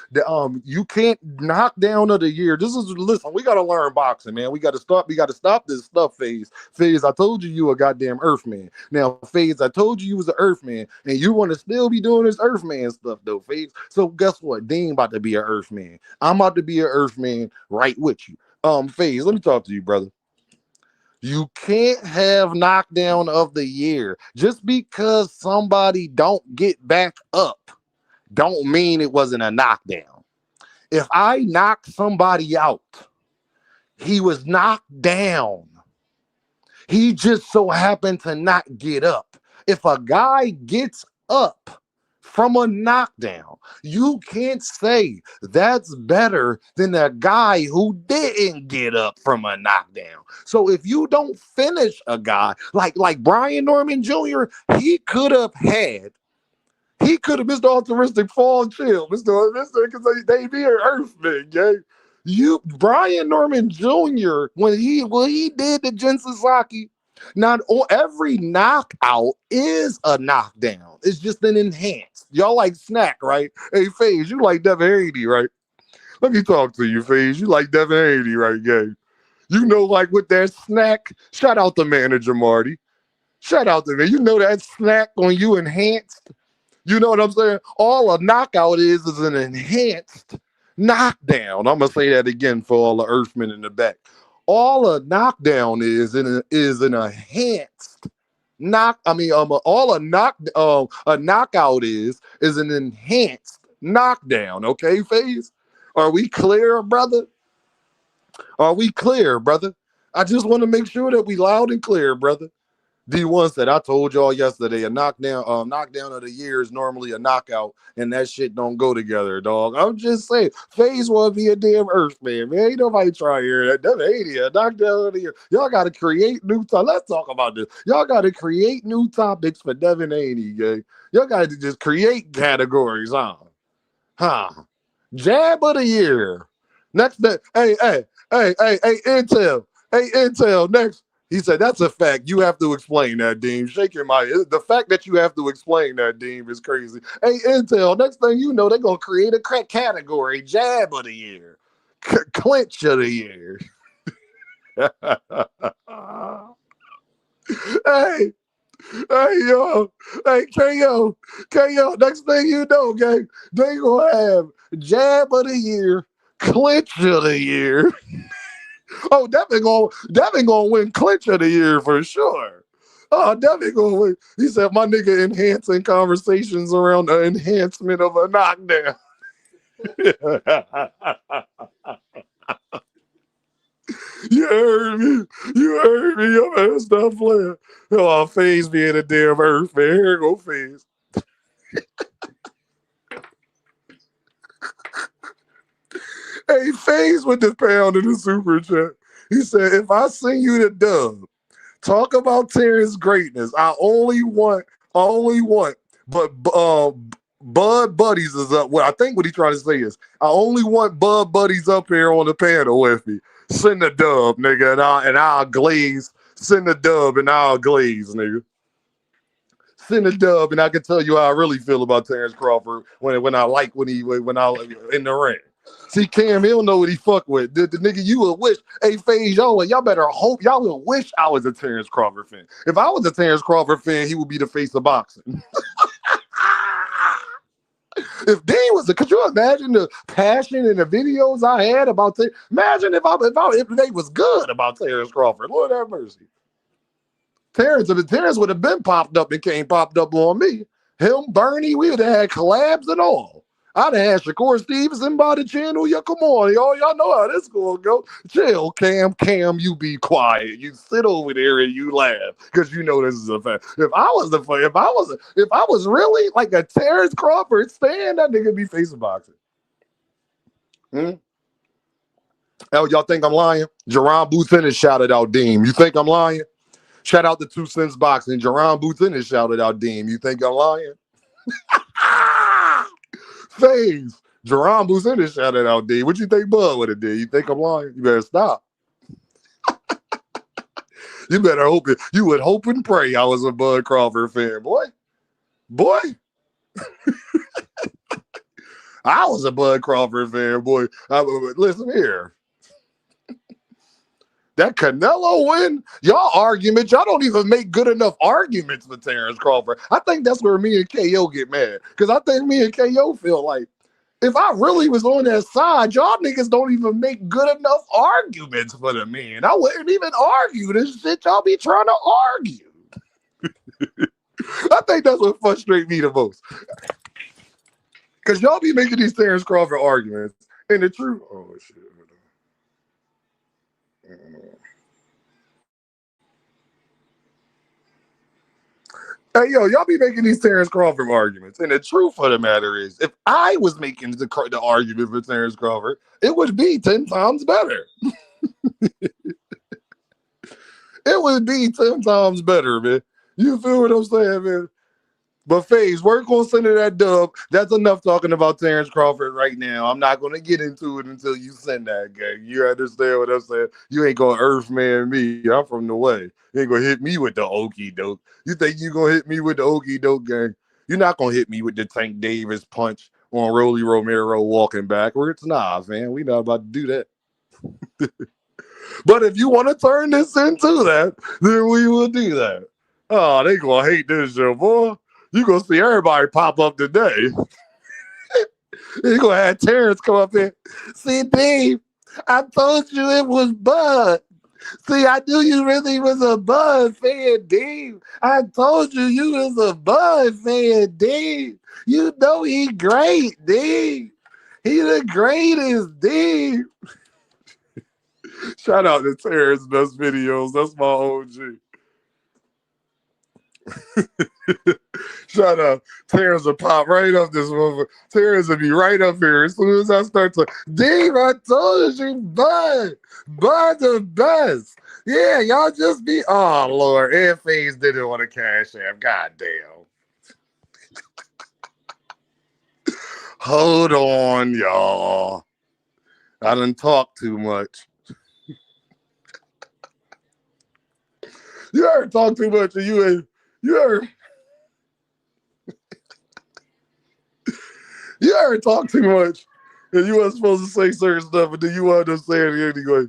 S2: You can't knock down of the year. Listen, we gotta learn boxing, man. We gotta stop this stuff, FaZe. FaZe, I told you a goddamn Earthman. Now, FaZe, I told you was an Earthman, and you want to still be doing this Earthman stuff, though, FaZe. So guess what? Dean about to be an Earthman. I'm about to be an Earthman right with you. FaZe, let me talk to you, brother. You can't have knockdown of the year. Just because somebody don't get back up don't mean it wasn't a knockdown. If I knock somebody out, he was knocked down. He just so happened to not get up. If a guy gets up from a knockdown, you can't say that's better than a guy who didn't get up from a knockdown. So if you don't finish a guy like Brian Norman Jr., he could have Mr. Altruistic fall and chill. Mr. Because they be an Earthman, gang. Brian Norman Jr., when he did the Jin Sasaki, not every knockout is a knockdown. It's just an enhanced. Y'all like snack, right? Hey, FaZe, you like Devin Haney, right? Let me talk to you, FaZe. You like Devin Haney, right, gang? You know, like with that snack, shout out to manager Marty. Shout out to me. You know that snack on you enhanced. You know what I'm saying? All a knockout is an enhanced knockdown. I'm gonna say that again for all the Earthmen in the back. All a knockdown is an enhanced knock. I mean, all a knockout is an enhanced knockdown. Okay, FaZe? Are we clear, brother? Are we clear, brother? I just want to make sure that we loud and clear, brother. D1 said, I told y'all yesterday, a knockdown of the year is normally a knockout, and that shit don't go together, dog. I'm just saying, FaZe want to be a damn Earthman, man. Ain't nobody try to hear that. That's 80, a knockdown of the year. Y'all got to create new topics. Let's talk about this. Y'all got to create new topics for Devin Haney, gang. Y'all got to just create categories, huh? Jab of the year. Next, hey, Intel. Hey, Intel, next. He said, that's a fact. You have to explain that, Dean. Shaking my head. The fact that you have to explain that, Dean, is crazy. Hey, Intel, next thing you know, they're going to create a crack category. Jab of the year. Clinch of the year. Hey, yo. Hey, KO. Next thing you know, gang, they going to have jab of the year, clinch of the year. Oh, Devin gonna win clinch of the year for sure. Oh, Devin gonna win. He said, my nigga enhancing conversations around the enhancement of a knockdown. You heard me. You heard me. I'm gonna stop playing. Oh, FaZe being a damn earth, man. Here go FaZe. Hey, FaZe with the pound in the super chat. He said, if I sing you the dub, talk about Terrence greatness. But Bud Buddies is up. Well, I think what he's trying to say is, I only want Bud Buddies up here on the panel with me. Send the dub, nigga, and I'll glaze. Send the dub and I'll glaze, nigga. Send a dub, and I can tell you how I really feel about Terence Crawford when I when I in the ring. See, Cam, he'll know what he fuck with. The nigga, you will wish. Hey, FaZe, y'all better hope. Y'all will wish I was a Terence Crawford fan. If I was a Terence Crawford fan, he would be the face of boxing. If Dean was could you imagine the passion in the videos I had about imagine if they was good about Terence Crawford. Lord have mercy. Terrence would have been popped up and came popped up on me. Him, Bernie, we would have had collabs and all. I'd have had Shakur Stevenson by the channel. Yeah, come on, y'all know how this gonna go. Chill, Cam, you be quiet. You sit over there and you laugh because you know this is a fact. If I was really like a Terrence Crawford fan, that nigga be facing boxing. Oh, y'all think I'm lying? Jerron Booth Ennis shouted out Deem. You think I'm lying? Shout out to 2 Cents Boxing. Jerron Booth Ennis shouted out Deem. You think I'm lying? FaZe. Jerron Booth Ennis shouted out Deem. What you think Bud would have did? You think I'm lying? You better stop. You better hope it. You would hope and pray I was a Bud Crawford fan, boy. Boy. I was a Bud Crawford fan, boy. Listen here. That Canelo win, y'all arguments, y'all don't even make good enough arguments for Terence Crawford. I think that's where me and KO get mad. Because I think me and KO feel like, if I really was on that side, y'all niggas don't even make good enough arguments for the man. I wouldn't even argue this shit y'all be trying to argue. I think that's what frustrates me the most. Because y'all be making these Terence Crawford arguments. And the truth, oh shit. Hey, yo, y'all be making these Terence Crawford arguments. And the truth of the matter is, if I was making the argument for Terence Crawford, it would be 10 times better. It would be 10 times better, man. You feel what I'm saying, man? But FaZe, work on sending that dub. That's enough talking about Terence Crawford right now. I'm not going to get into it until you send that, gang. You understand what I'm saying? You ain't going to earthman me. I'm from the way. You ain't going to hit me with the okie doke. You think you going to hit me with the okie doke, gang? You're not going to hit me with the Tank Davis punch on Rolly Romero walking backwards. Nah, man. We not about to do that. But if you want to turn this into that, then we will do that. Oh, they going to hate this show, boy. You gonna see everybody pop up today. You gonna have Terrence come up here. See, Dave, I told you it was Bud. See, I knew you really was a Bud fan, Dave. I told you was a Bud fan, Dave. You know he great, Dave. He the greatest, Dave. Shout out to Terrence Best Videos. That's my OG. Shut up. Terrence will pop right up this motherfucker. Terrence will be right up here as soon as I start to Dave, I told you, Bud the best. Yeah, y'all just be oh Lord. And FaZe didn't want to cash app. God damn. Hold on, y'all. I done talk too much. You ever talk too much and you ever talk too much and you weren't supposed to say certain stuff, and then you wound up saying it anyway.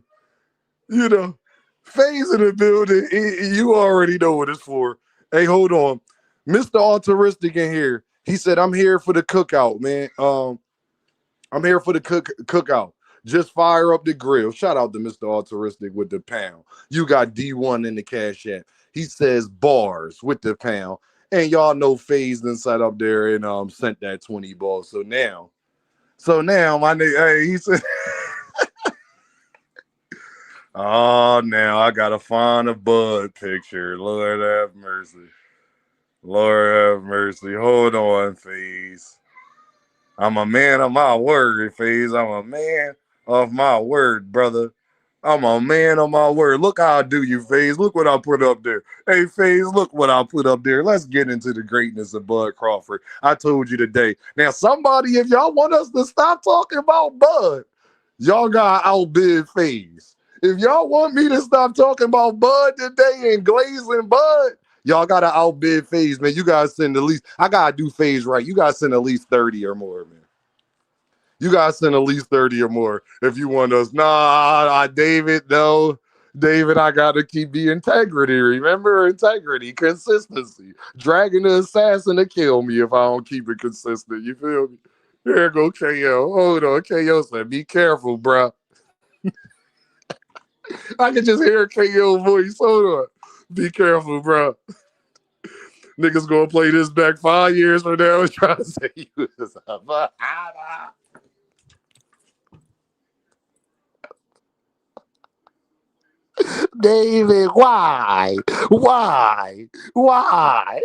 S2: You know, FaZe in the building, you already know what it's for. Hey, hold on. Mr. Altruistic in here. He said, I'm here for the cookout, man. I'm here for the cookout. Just fire up the grill. Shout out to Mr. Altruistic with the pound. You got D1 in the cash app. He says bars with the pound. And y'all know FaZe done sat up there and sent that 20 balls. So now my nigga, hey, he said, Oh, now I gotta find a Bud picture. Lord have mercy. Lord have mercy. Hold on, Fees. I'm a man of my word, Fees. I'm a man of my word, brother. I'm a man of my word. Look how I do you, FaZe. Look what I put up there. Hey, FaZe, look what I put up there. Let's get into the greatness of Bud Crawford. I told you today. Now, somebody, if y'all want us to stop talking about Bud, y'all got to outbid FaZe. If y'all want me to stop talking about Bud today and glazing Bud, y'all got to outbid FaZe, man. You guys send at least, I got to do FaZe right. You guys send at least 30 or more, man. You guys send at least 30 or more if you want us. Nah, David, no. David, I got to keep the integrity. Remember, integrity, consistency. Dragging the assassin to kill me if I don't keep it consistent. You feel me? Here go KO. Hold on. KO said, be careful, bro. I can just hear KO voice. Hold on. Be careful, bro. Niggas gonna play this back 5 years from now and try to say you was a David, why? Why? Why?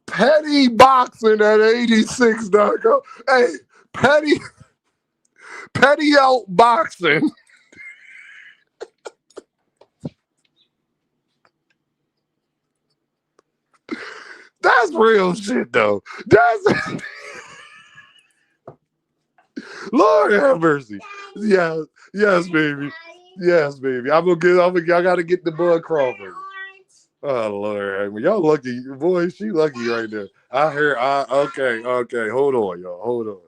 S2: Petty boxing at 86.com. Hey, petty out boxing. That's real shit, though. That's Lord have mercy. Yes, yes, baby. Yes, baby. I gotta get the Bud Crawford. Oh Lord, y'all lucky, boy. She lucky right there. I heard. Okay. Hold on, y'all. Hold on.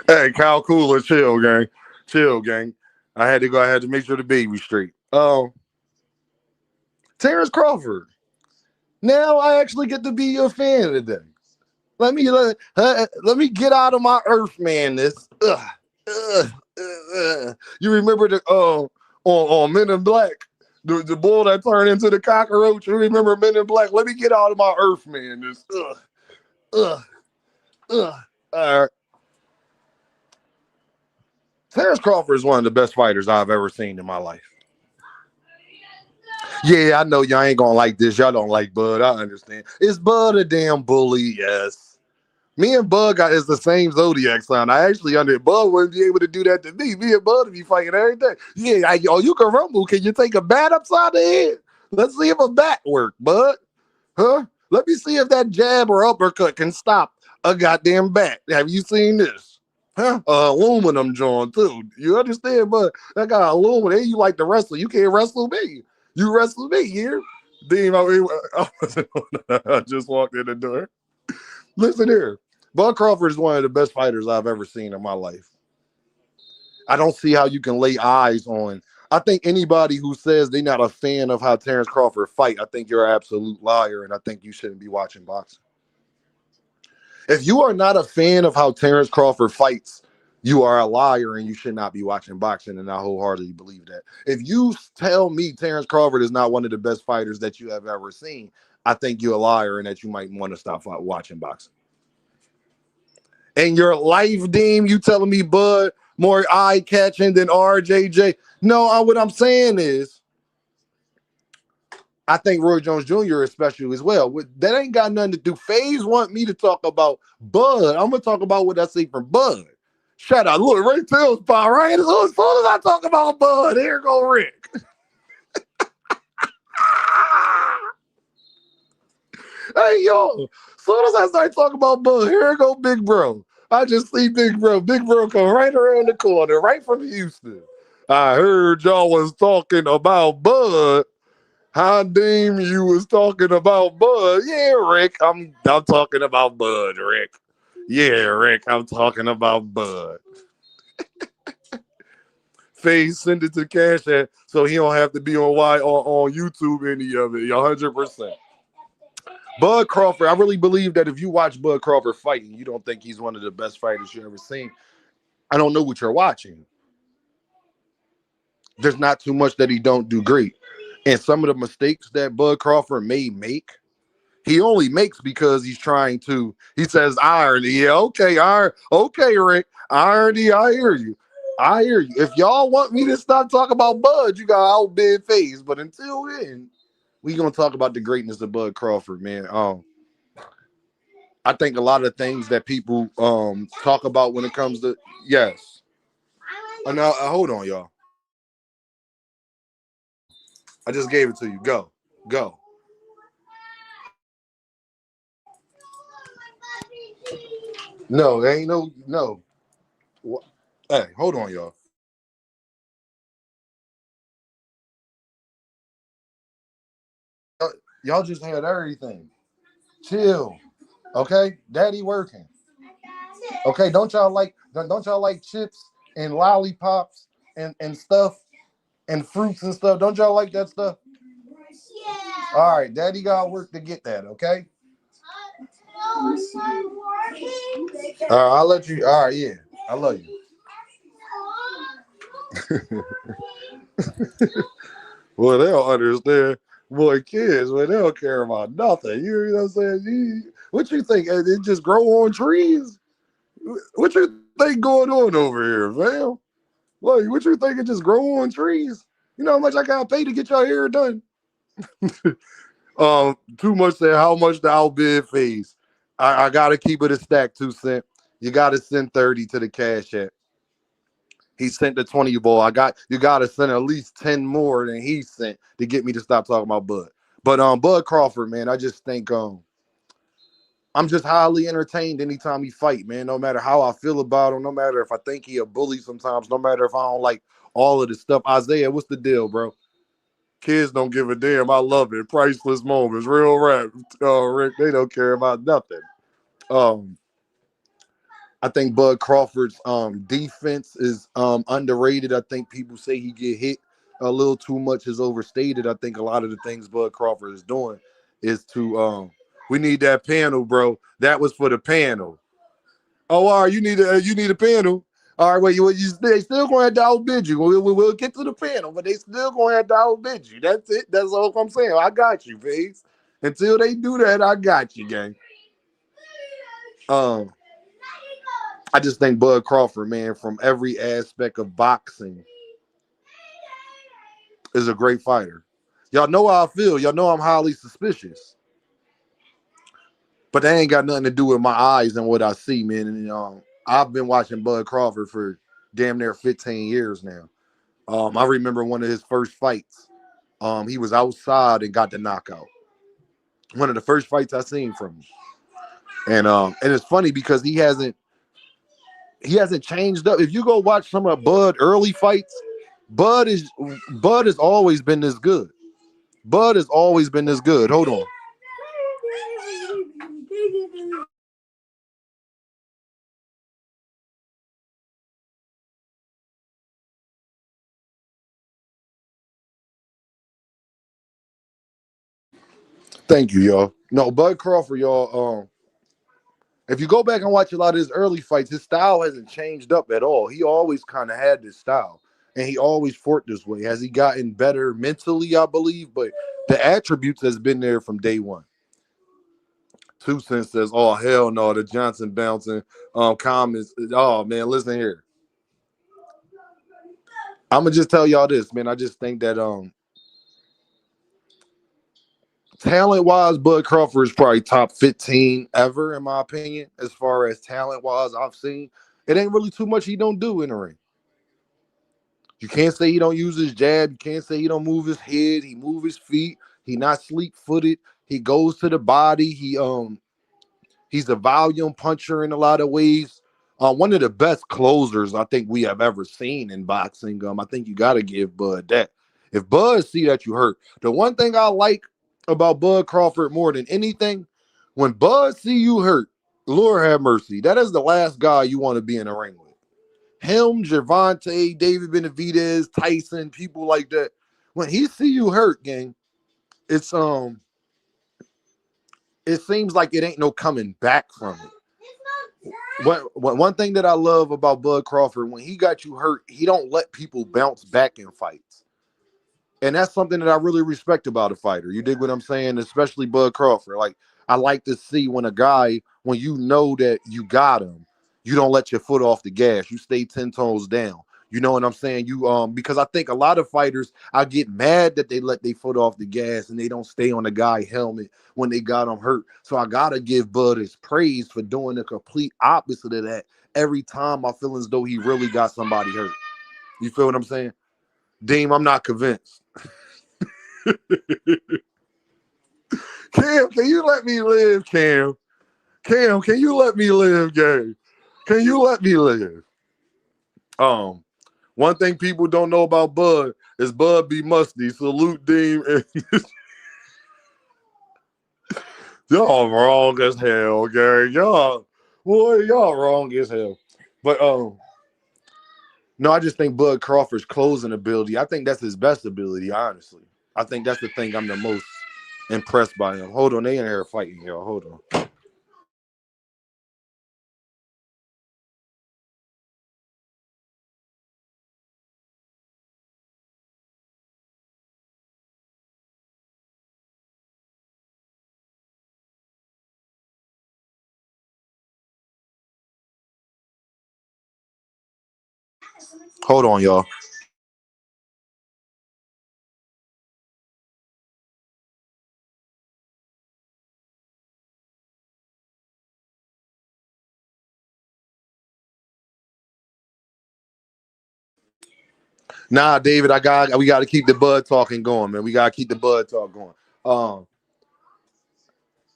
S2: Hey, Kyle Cooler, chill, gang. Chill, gang. I had to make sure the baby's straight. Terence Crawford. Now I actually get to be your fan today. Let me get out of my earth manness. You remember the on Men in Black, the bull that turned into the cockroach. You remember Men in Black? Let me get out of my earth manness. Ugh. All right. Terence Crawford is one of the best fighters I've ever seen in my life. Yeah, I know y'all ain't gonna like this. Y'all don't like Bud. I understand. Is Bud a damn bully? Yes. Me and Bud is the same zodiac sign. I actually Bud wouldn't be able to do that to me. Me and Bud would be fighting every day. Yeah, you can rumble. Can you take a bat upside the head? Let's see if a bat work, Bud. Huh? Let me see if that jab or uppercut can stop a goddamn bat. Have you seen this? Huh? Aluminum joint too. You understand, Bud? That got aluminum. Hey, you like to wrestle. You can't wrestle me. You wrestle me here. Dean, I just walked in the door. Listen here. Bud Crawford is one of the best fighters I've ever seen in my life. I don't see how you can lay eyes on. I think anybody who says they're not a fan of how Terence Crawford fight, I think you're an absolute liar, and I think you shouldn't be watching boxing. If you are not a fan of how Terence Crawford fights, you are a liar and you should not be watching boxing, and I wholeheartedly believe that. If you tell me Terence Crawford is not one of the best fighters that you have ever seen, I think you're a liar and that you might want to stop watching boxing. And your life, Deem, you telling me Bud more eye-catching than RJJ? No, what I'm saying is, I think Roy Jones Jr. is special as well. That ain't got nothing to do. FaZe want me to talk about Bud. I'm going to talk about what I see from Bud. Shout out. Look, Ray Till's spot, right? As soon as I talk about Bud, here go Rick. Hey, yo. As soon as I start talking about Bud, here go Big Bro. I just see Big Bro. Big Bro come right around the corner, right from Houston. I heard y'all was talking about Bud. How damn you was talking about Bud? Yeah, Rick. I'm talking about Bud, Rick. Yeah, Rick. I'm talking about Bud. Face, send it to Cash App so he don't have to be on YouTube any of it. 100%. Bud Crawford, I really believe that if you watch Bud Crawford fight and you don't think he's one of the best fighters you ever seen, I don't know what you're watching. There's not too much that he don't do great. And some of the mistakes that Bud Crawford may make, he only makes because he's trying to, he says irony. Yeah, okay, okay, Rick. Irony, I hear you. I hear you. If y'all want me to stop talking about Bud, you got to outbid FaZe. But until then, we gonna talk about the greatness of Bud Crawford, man. I think a lot of things that people talk about when it comes to yes. Now hold on, y'all. I just gave it to you. Go. No, there ain't no. Hey, hold on, y'all. Y'all just had everything. Chill. Okay? Daddy working. Okay, don't y'all like chips and lollipops and stuff and fruits and stuff? Don't y'all like that stuff? All right, Daddy got work to get that, okay? All right, I'll let you. All right, yeah. I love you. Well, they don't understand. Boy, kids, well, they don't care about nothing. You know what I'm saying? What you think? It just grow on trees? What you think going on over here, fam? Like, what you think it just grow on trees? You know how much I got paid to get your hair done? Too much said how much the outbid FaZe. I gotta keep it a stack, 2 cents. You gotta send 30 to the Cash App. He sent the 20 ball. You gotta send at least 10 more than he sent to get me to stop talking about Bud. But Bud Crawford, man, I just think I'm just highly entertained anytime he fight, man. No matter how I feel about him, no matter if I think he a bully sometimes, no matter if I don't like all of this stuff. Isaiah, what's the deal, bro? Kids don't give a damn. I love it. Priceless moments. Real rap. Rick, they don't care about nothing. I think Bud Crawford's defense is underrated. I think people say he get hit a little too much is overstated. I think a lot of the things Bud Crawford is doing is to we need that panel, bro. That was for the panel. Oh, all right, you need a panel. All right, well, they still going to have to outbid you. We'll get to the panel, but they still going to have to outbid you. That's it. That's all I'm saying. I got you, FaZe. Until they do that, I got you, gang. I just think Bud Crawford, man, from every aspect of boxing, is a great fighter. Y'all know how I feel. Y'all know I'm highly suspicious. But that ain't got nothing to do with my eyes and what I see, man. And I've been watching Bud Crawford for damn near 15 years now. I remember one of his first fights. He was outside and got the knockout. One of the first fights I seen from him. And it's funny because he hasn't changed up. If you go watch some of Bud early fights, Bud has always been this good. Bud has always been this good. Hold on. Thank you, y'all. No, Bud Crawford, y'all. If you go back and watch a lot of his early fights, his style hasn't changed up at all. He always kind of had this style, and he always fought this way. Has he gotten better mentally? I believe, but the attributes has been there from day one. 2 Cents says, "Oh hell no, the Johnson bouncing comments. Oh man, listen here. I'm gonna just tell y'all this, man. I just think that talent-wise, Bud Crawford is probably top 15 ever, in my opinion, as far as talent-wise I've seen. It ain't really too much he don't do in the ring. You can't say he don't use his jab. You can't say he don't move his head. He move his feet. He not sleek-footed. He goes to the body. He's a volume puncher in a lot of ways. One of the best closers I think we have ever seen in boxing. I think you got to give Bud that. If Bud see that you hurt, the one thing I like about Bud Crawford more than anything, when Bud see you hurt, Lord have mercy, that is the last guy you want to be in a ring with. Him, Gervonta, David Benavidez, Tyson, people like that. When he see you hurt, gang, it's it seems like it ain't no coming back from it. One thing that I love about Bud Crawford, when he got you hurt, he don't let people bounce back in fights. And that's something that I really respect about a fighter. You dig what I'm saying? Especially Bud Crawford. Like, I like to see when a guy, when you know that you got him, you don't let your foot off the gas. You stay 10 toes down. You know what I'm saying? Because I think a lot of fighters, I get mad that they let their foot off the gas and they don't stay on the guy helmet when they got him hurt. So I gotta give Bud his praise for doing the complete opposite of that. Every time I feel as though he really got somebody hurt. You feel what I'm saying? Deem, I'm not convinced. Cam, can you let me live, Cam? Cam, can you let me live, gang? Can you let me live? One thing people don't know about Bud is Bud be musty. Salute, Deem. Y'all wrong as hell, gang. Y'all wrong as hell. But no, I just think Bud Crawford's closing ability. I think that's his best ability, honestly. I think that's the thing I'm the most impressed by him. Hold on, they in here fighting, y'all. Hold on. Hold on, y'all. Nah, David, we got to keep the Bud talking going, man. We got to keep the Bud talk going.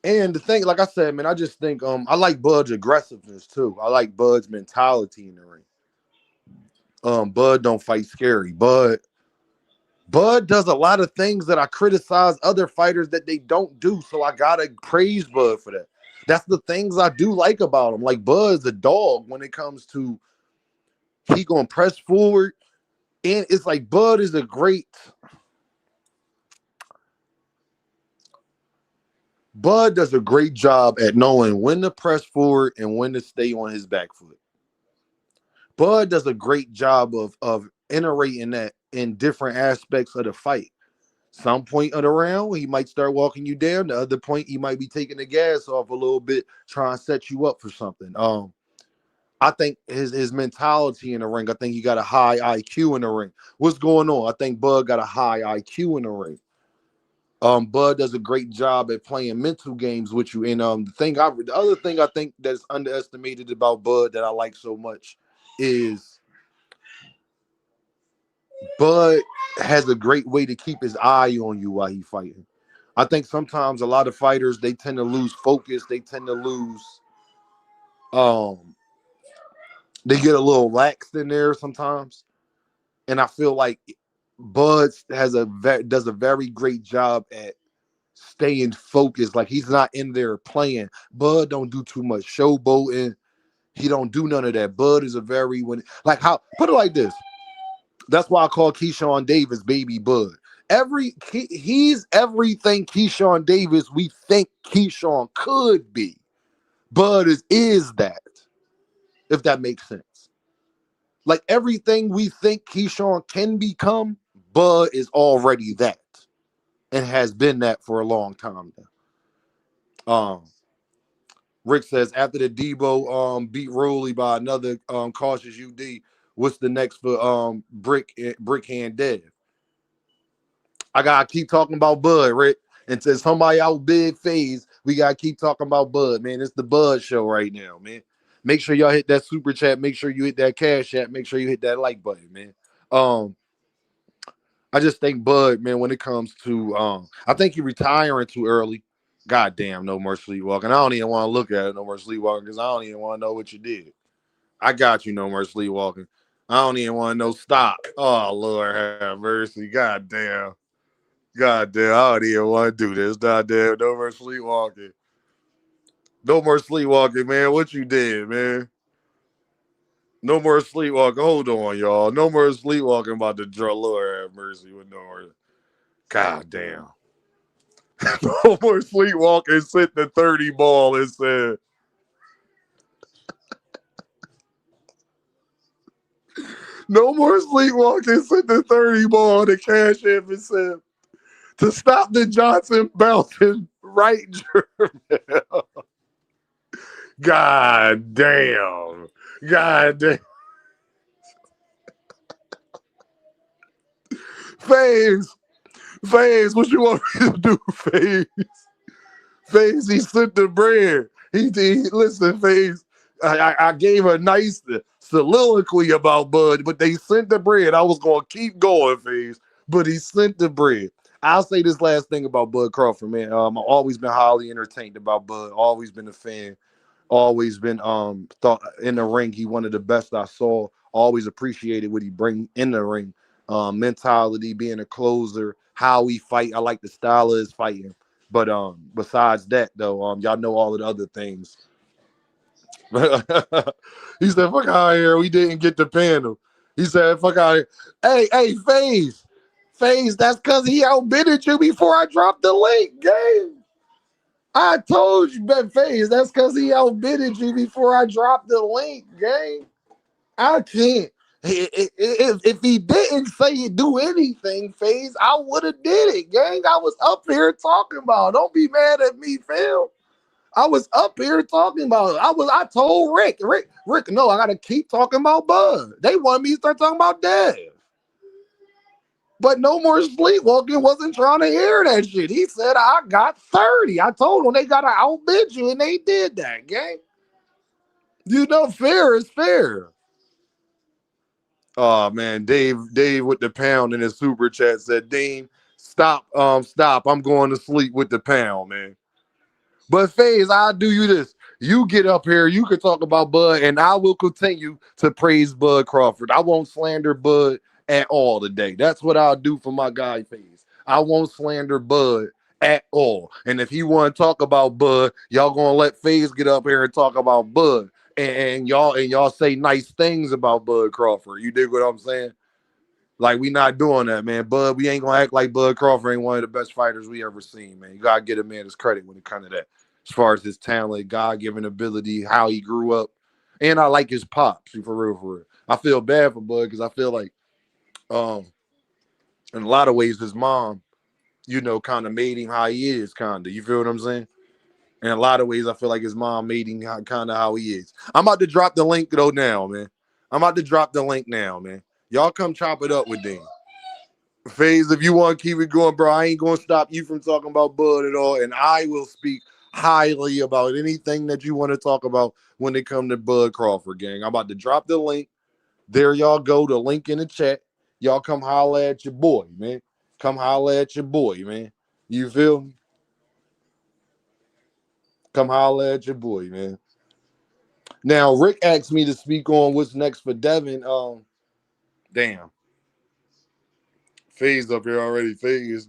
S2: And the thing, like I said, man, I just think I like Bud's aggressiveness too. I like Bud's mentality in the ring. Bud don't fight scary. Bud does a lot of things that I criticize other fighters that they don't do. So I gotta praise Bud for that. That's the things I do like about him. Like, Bud's a dog when it comes to he gonna press forward. And it's like Bud is a great Bud does a great job at knowing when to press forward and when to stay on his back foot. Bud does a great job of iterating that in different aspects of the fight. Some point of the round, he might start walking you down. The other point, he might be taking the gas off a little bit, trying to set you up for something. I think his mentality in the ring, I think he got a high IQ in the ring. What's going on? I think Bud got a high IQ in the ring. Bud does a great job at playing mental games with you. And the other thing I think that's underestimated about Bud that I like so much is Bud has a great way to keep his eye on you while he's fighting. I think sometimes a lot of fighters, they tend to lose focus. They tend to lose, they get a little lax in there sometimes. And I feel like Bud does a very great job at staying focused. Like, he's not in there playing. Bud don't do too much showboating. He don't do none of that. Bud is put it like this. That's why I call Keyshawn Davis Baby Bud. He's everything Keyshawn Davis we think Keyshawn could be. Bud is that, if that makes sense. Like, everything we think Keyshawn can become, Bud is already that and has been that for a long time now. Rick says, after the Debo beat Roley by another cautious UD, what's the next for Brickhand Dev? I gotta keep talking about Bud, Rick. Until somebody out big phase, we gotta keep talking about Bud, man. It's the Bud show right now, man. Make sure y'all hit that super chat. Make sure you hit that cash app. Make sure you hit that like button, man. I just think Bud, man, when it comes to I think you're retiring too early. God damn, no more sleepwalking. I don't even want to look at it, no more sleepwalking, because I don't even want to know what you did. I got you, no more sleepwalking. I don't even want to know stop. Oh, Lord have mercy. God damn. God damn, I don't even want to do this. God damn, no more sleepwalking. No more sleepwalking, man. What you did, man? No more sleepwalking. Hold on, y'all. No more sleepwalking about the draw. Lord have mercy with no more. God damn. No more sleepwalking. Sent the 30 ball and said, no more sleepwalking. Sent the 30 ball to Cash App and said, to stop the Johnson bouncing right German. God damn. God damn. Phase, what you want me to do, Phase? Phase, he sent the bread. Listen, Phase, I gave a nice soliloquy about Bud, but they sent the bread. I was going to keep going, Phase, but he sent the bread. I'll say this last thing about Bud Crawford, man. I've always been highly entertained about Bud. Always been a fan. Always been thought in the ring he one of the best I saw. Always appreciated what he bring in the ring. Mentality, being a closer, how he fight. I like the style of his fighting. But besides that though, y'all know all of the other things. He said, fuck out of here. We didn't get the panel. He said, fuck out of here. Hey, Phase, that's because he outbidded you before I dropped the link, gang. I told you, Bet Phase, that's because he outbidded you before I dropped the link, gang. I can't. If he didn't say do anything, Phase, I would have did it, gang. I was up here talking about it. Don't be mad at me, Phil. I was up here talking about it. I told Rick, no, I gotta keep talking about Bud. They wanted me to start talking about Dev. But no more sleepwalking wasn't trying to hear that shit. He said, I got 30. I told them they got to outbid you, and they did that, gang. You know, fair is fair. Oh, man, Dave with the pound in his super chat said, Dame, stop. I'm going to sleep with the pound, man. But Phase, I'll do you this. You get up here, you can talk about Bud, and I will continue to praise Bud Crawford. I won't slander Bud at all today. That's what I'll do for my guy Phase. I won't slander Bud at all. And if he want to talk about Bud, y'all gonna let Phase get up here and talk about Bud. And y'all say nice things about Bud Crawford. You dig what I'm saying? Like, we not doing that, man. Bud, we ain't gonna act like Bud Crawford ain't one of the best fighters we ever seen, man. You gotta get a man his credit when it comes to that. As far as his talent, God-given ability, how he grew up. And I like his pops, for real. I feel bad for Bud because I feel like in a lot of ways, his mom, kind of made him how he is, kind of. You feel what I'm saying? In a lot of ways, I feel like his mom made him kind of how he is. I'm about to drop the link, though, now, man. Y'all come chop it up with Dean. Phase, if you want to keep it going, bro, I ain't going to stop you from talking about Bud at all, and I will speak highly about anything that you want to talk about when it comes to Bud Crawford, gang. I'm about to drop the link. There y'all go, the link in the chat. Y'all come holler at your boy, man. You feel me? Come holler at your boy, man. Now, Rick asked me to speak on what's next for Devin. Damn. Phase up here already. Phase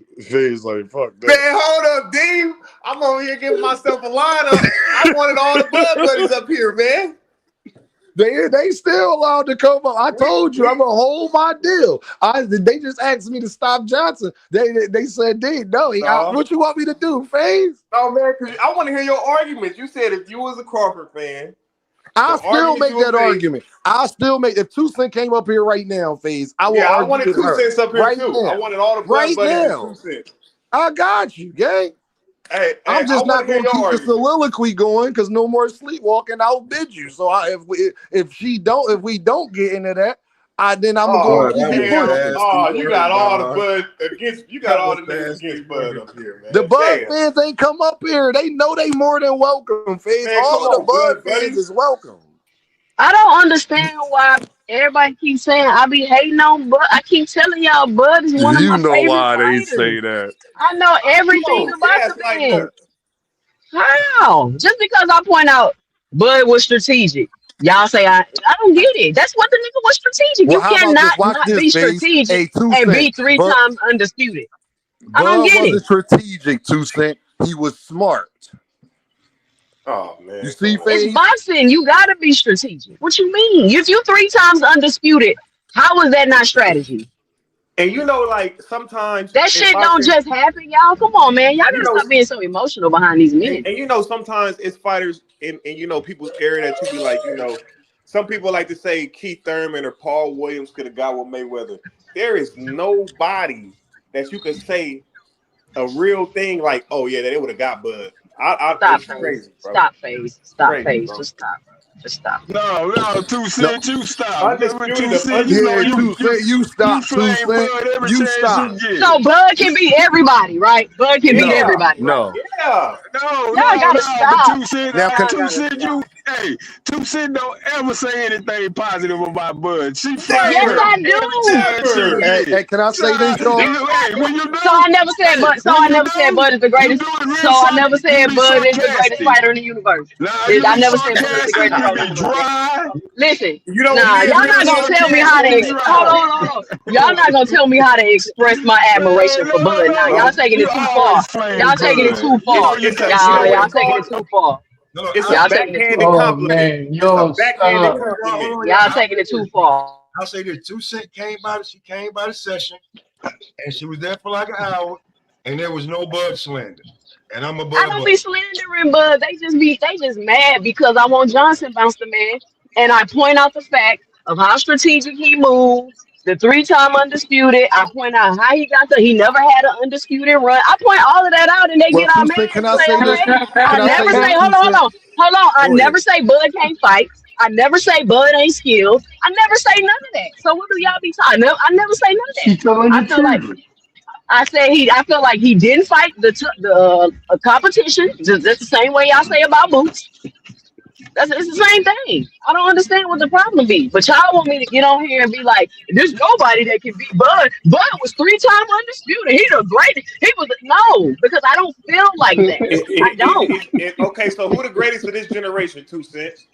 S2: like, fuck that.
S5: Man, hold up, Dean. I'm over here giving myself a lineup. I wanted all the Bud buddies up here, man.
S2: They still allowed to come up. I told you I'm gonna hold my deal. They just asked me to stop Johnson. They said, Dean, no, what you want me to do, Phase?
S5: Oh man, because I want to hear your arguments. You said if you was a Crawford fan,
S2: I'll still make that argument. If 2 Cent came up here right now, Phase, I will argue.
S5: I wanted 2 Cents up here too. Now. I wanted all the Bud buddies and 2 Cents.
S2: I got you, gang.
S5: Hey,
S2: I'm just not going to keep the soliloquy going because no more sleepwalking. I'll bid you. So if we don't get into that, then I'm going to keep it pushing.
S5: Oh, you got all the Bud against. You got all the niggas against Bud up here, man.
S2: The Bud fans ain't come up here. They know they more than welcome, Phase. All of the Bud fans is welcome.
S6: I don't understand why everybody keeps saying I be hating on Bud. I keep telling y'all Bud is one of my favorite fighters. You know why they say that. I know everything about the man. How? Just because I point out Bud was strategic. Y'all say I don't get it. That's what the nigga was strategic. Well, you cannot not be strategic and be 3 times undisputed. I don't get it.
S2: Bud wasn't strategic, 2 Cent. He was smart.
S5: Oh man,
S2: You see,
S6: It's
S2: FaZe?
S6: boxing. You gotta be strategic. What you mean? If you 3 times undisputed, how is that not strategy?
S5: and you know, like sometimes
S6: That
S5: in
S6: shit don't
S5: boxing,
S6: just happen, y'all. Come on, man. Y'all
S5: you
S6: gotta
S5: know,
S6: stop being so emotional behind these men.
S5: and you know, sometimes it's fighters in you know people's area that you be like, you know, some people like to say Keith Thurman or Paul Williams could have got with Mayweather. There is nobody that you could say a real thing like, oh yeah, that it would have got Bud.
S6: Stop,
S5: It's
S6: phase.
S5: crazy, bro.
S6: Stop, phase. Stop,
S5: Crazy,
S6: phase.
S5: bro.
S6: Just stop. Just stop.
S7: No, 2
S2: No.
S7: Cent, you stop. Give it
S5: Undisputed
S7: 2
S5: of
S7: Cent. You know
S2: Yeah,
S5: undisputed.
S2: 2 Cent. You
S7: you
S2: stop, 2
S7: flame
S2: Cent.
S7: Bud every
S2: You
S7: chance
S2: stop.
S7: you get.
S6: So Bud can beat everybody, right? Bud can beat
S5: Yeah,
S2: No,
S6: everybody, right?
S2: no.
S5: yeah.
S6: Y'all gotta
S7: But
S6: stop.
S7: 2 Cent,
S2: Now,
S6: Y'all
S7: two
S6: gotta
S7: Cent,
S6: stop.
S7: hey, 2 Cent don't ever say anything positive about Bud. She flame
S6: Yes,
S5: Never,
S7: him
S6: I
S7: every
S6: do.
S7: chance she
S5: never.
S7: get.
S2: can I
S7: So,
S2: say this, y'all?
S6: Yes, I
S7: hey,
S6: do.
S7: when you
S6: So
S7: do,
S6: I never said
S7: hey,
S6: Bud. So
S7: when
S6: I
S7: you
S6: never said
S7: do,
S6: Bud is the
S7: you
S6: greatest.
S7: do it
S6: So
S7: real
S6: I never
S7: you
S6: said
S7: be
S6: Bud is the greatest
S7: sarcastic.
S6: fighter in the universe.
S7: Nah, you
S6: I
S7: be
S6: never said Bud is the
S7: sarcastic,
S6: greatest
S7: you
S6: fighter in
S7: be
S6: the universe.
S7: dry,
S6: Listen,
S5: You know what
S6: nah,
S5: it is,
S6: y'all
S7: you
S6: not
S7: be
S5: Rant?
S6: gonna tell me
S7: sarcastic
S6: how to.
S7: and
S6: Hold
S7: dry.
S6: on, hold on. Y'all not gonna tell me how to express my admiration for Bud. Now y'all
S5: Um,
S6: taking
S7: You
S6: it too far.
S7: always flame
S6: Y'all taking it
S7: Bud.
S6: too
S7: You know
S6: far.
S7: you
S5: it's a,
S7: can't
S5: you
S7: say
S5: know what
S6: Y'all
S5: it's
S7: that.
S6: taking
S5: called?
S6: it too far.
S1: No,
S5: It's a
S6: Y'all taking it too
S5: backhanded
S6: far.
S1: oh
S5: compliment.
S1: man,
S5: It's a
S1: yo,
S5: backhanded
S1: stop.
S5: compliment.
S6: Y'all taking it too far.
S1: I'll say this: 2 Cent came by. She came by the session, and she was there for like an hour, and there was no Bud slander. And I'm a
S6: I
S1: Bud
S6: don't
S1: butt.
S6: be slandering, but they just mad because I want Johnson bounce the man, and I point out the fact of how strategic he moved. The 3 time undisputed. I point out how he got he never had an undisputed run. I point all of that out, and they
S2: Well,
S6: get all
S2: 2
S6: mad
S2: Cent, can
S6: and
S2: I
S6: say
S2: say
S6: I'm
S2: this?
S6: hating. I
S2: Can I say
S6: never say,
S2: this,
S6: hold
S2: 2
S6: on,
S2: Cent?
S6: hold on. I
S2: Go ahead.
S6: never say Bud can't fight. I never say Bud ain't skilled. I never say none of that. So what do y'all be talking? I never say none of that.
S8: She telling
S6: I
S8: the
S6: feel like
S8: truth.
S6: I feel like he didn't fight the competition. Just the same way y'all say about Boots. It's the same thing. I don't understand what the problem be. But y'all want me to get on here and be like, there's nobody that can beat Bud. Bud was 3 time undisputed. He the greatest. He was no, because I don't feel like that. I don't.
S5: Okay, so who the greatest of this generation? 2 Cents.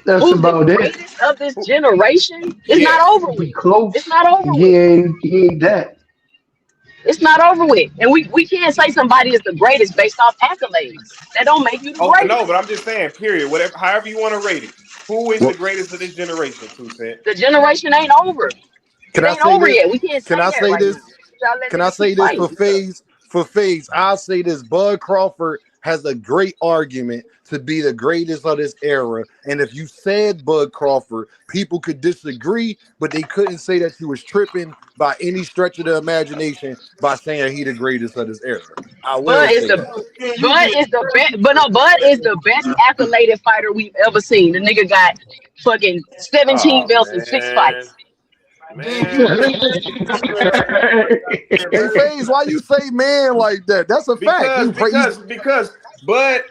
S8: That's
S6: Who's the
S8: about it.
S6: greatest of this generation? It's not
S5: Yes.
S6: over
S8: He
S6: with. It's
S8: close.
S6: not over with.
S8: He ain't that.
S6: It's not over with. And we can't say somebody is the greatest based off accolades. That don't make you the
S5: Oh no,
S6: greatest.
S5: but I'm just saying. Period. Whatever, however you want to rate it. Who is the
S2: Well,
S5: greatest of this generation? 2 Cents.
S6: The generation ain't over.
S2: can
S6: It
S2: I
S6: ain't
S2: say
S6: over
S2: this?
S6: yet. We can't
S2: Can
S6: say
S2: I
S6: that
S2: say
S6: right
S2: this?
S6: now. Y'all let
S2: Can I
S6: niggas keep
S2: say this
S6: fighting.
S2: for FaZe? For FaZe, I'll say this: Bud Crawford has a great argument to be the greatest of this era. And if you said Bud Crawford, people could disagree, but they couldn't say that you was tripping by any stretch of the imagination by saying he the greatest of this era. I
S6: Bud
S2: will
S6: is
S2: say
S6: the
S2: that.
S1: Yeah, you
S6: Bud
S1: did.
S6: is the best, but no, Bud is the best accoladed fighter we've ever seen. The nigga got fucking 17
S5: Oh
S6: belts in 6 fights.
S1: Then you
S5: man.
S2: Hey, FaZe, why you say man like that? That's a fact.
S5: Because
S2: You praise.
S5: because Bud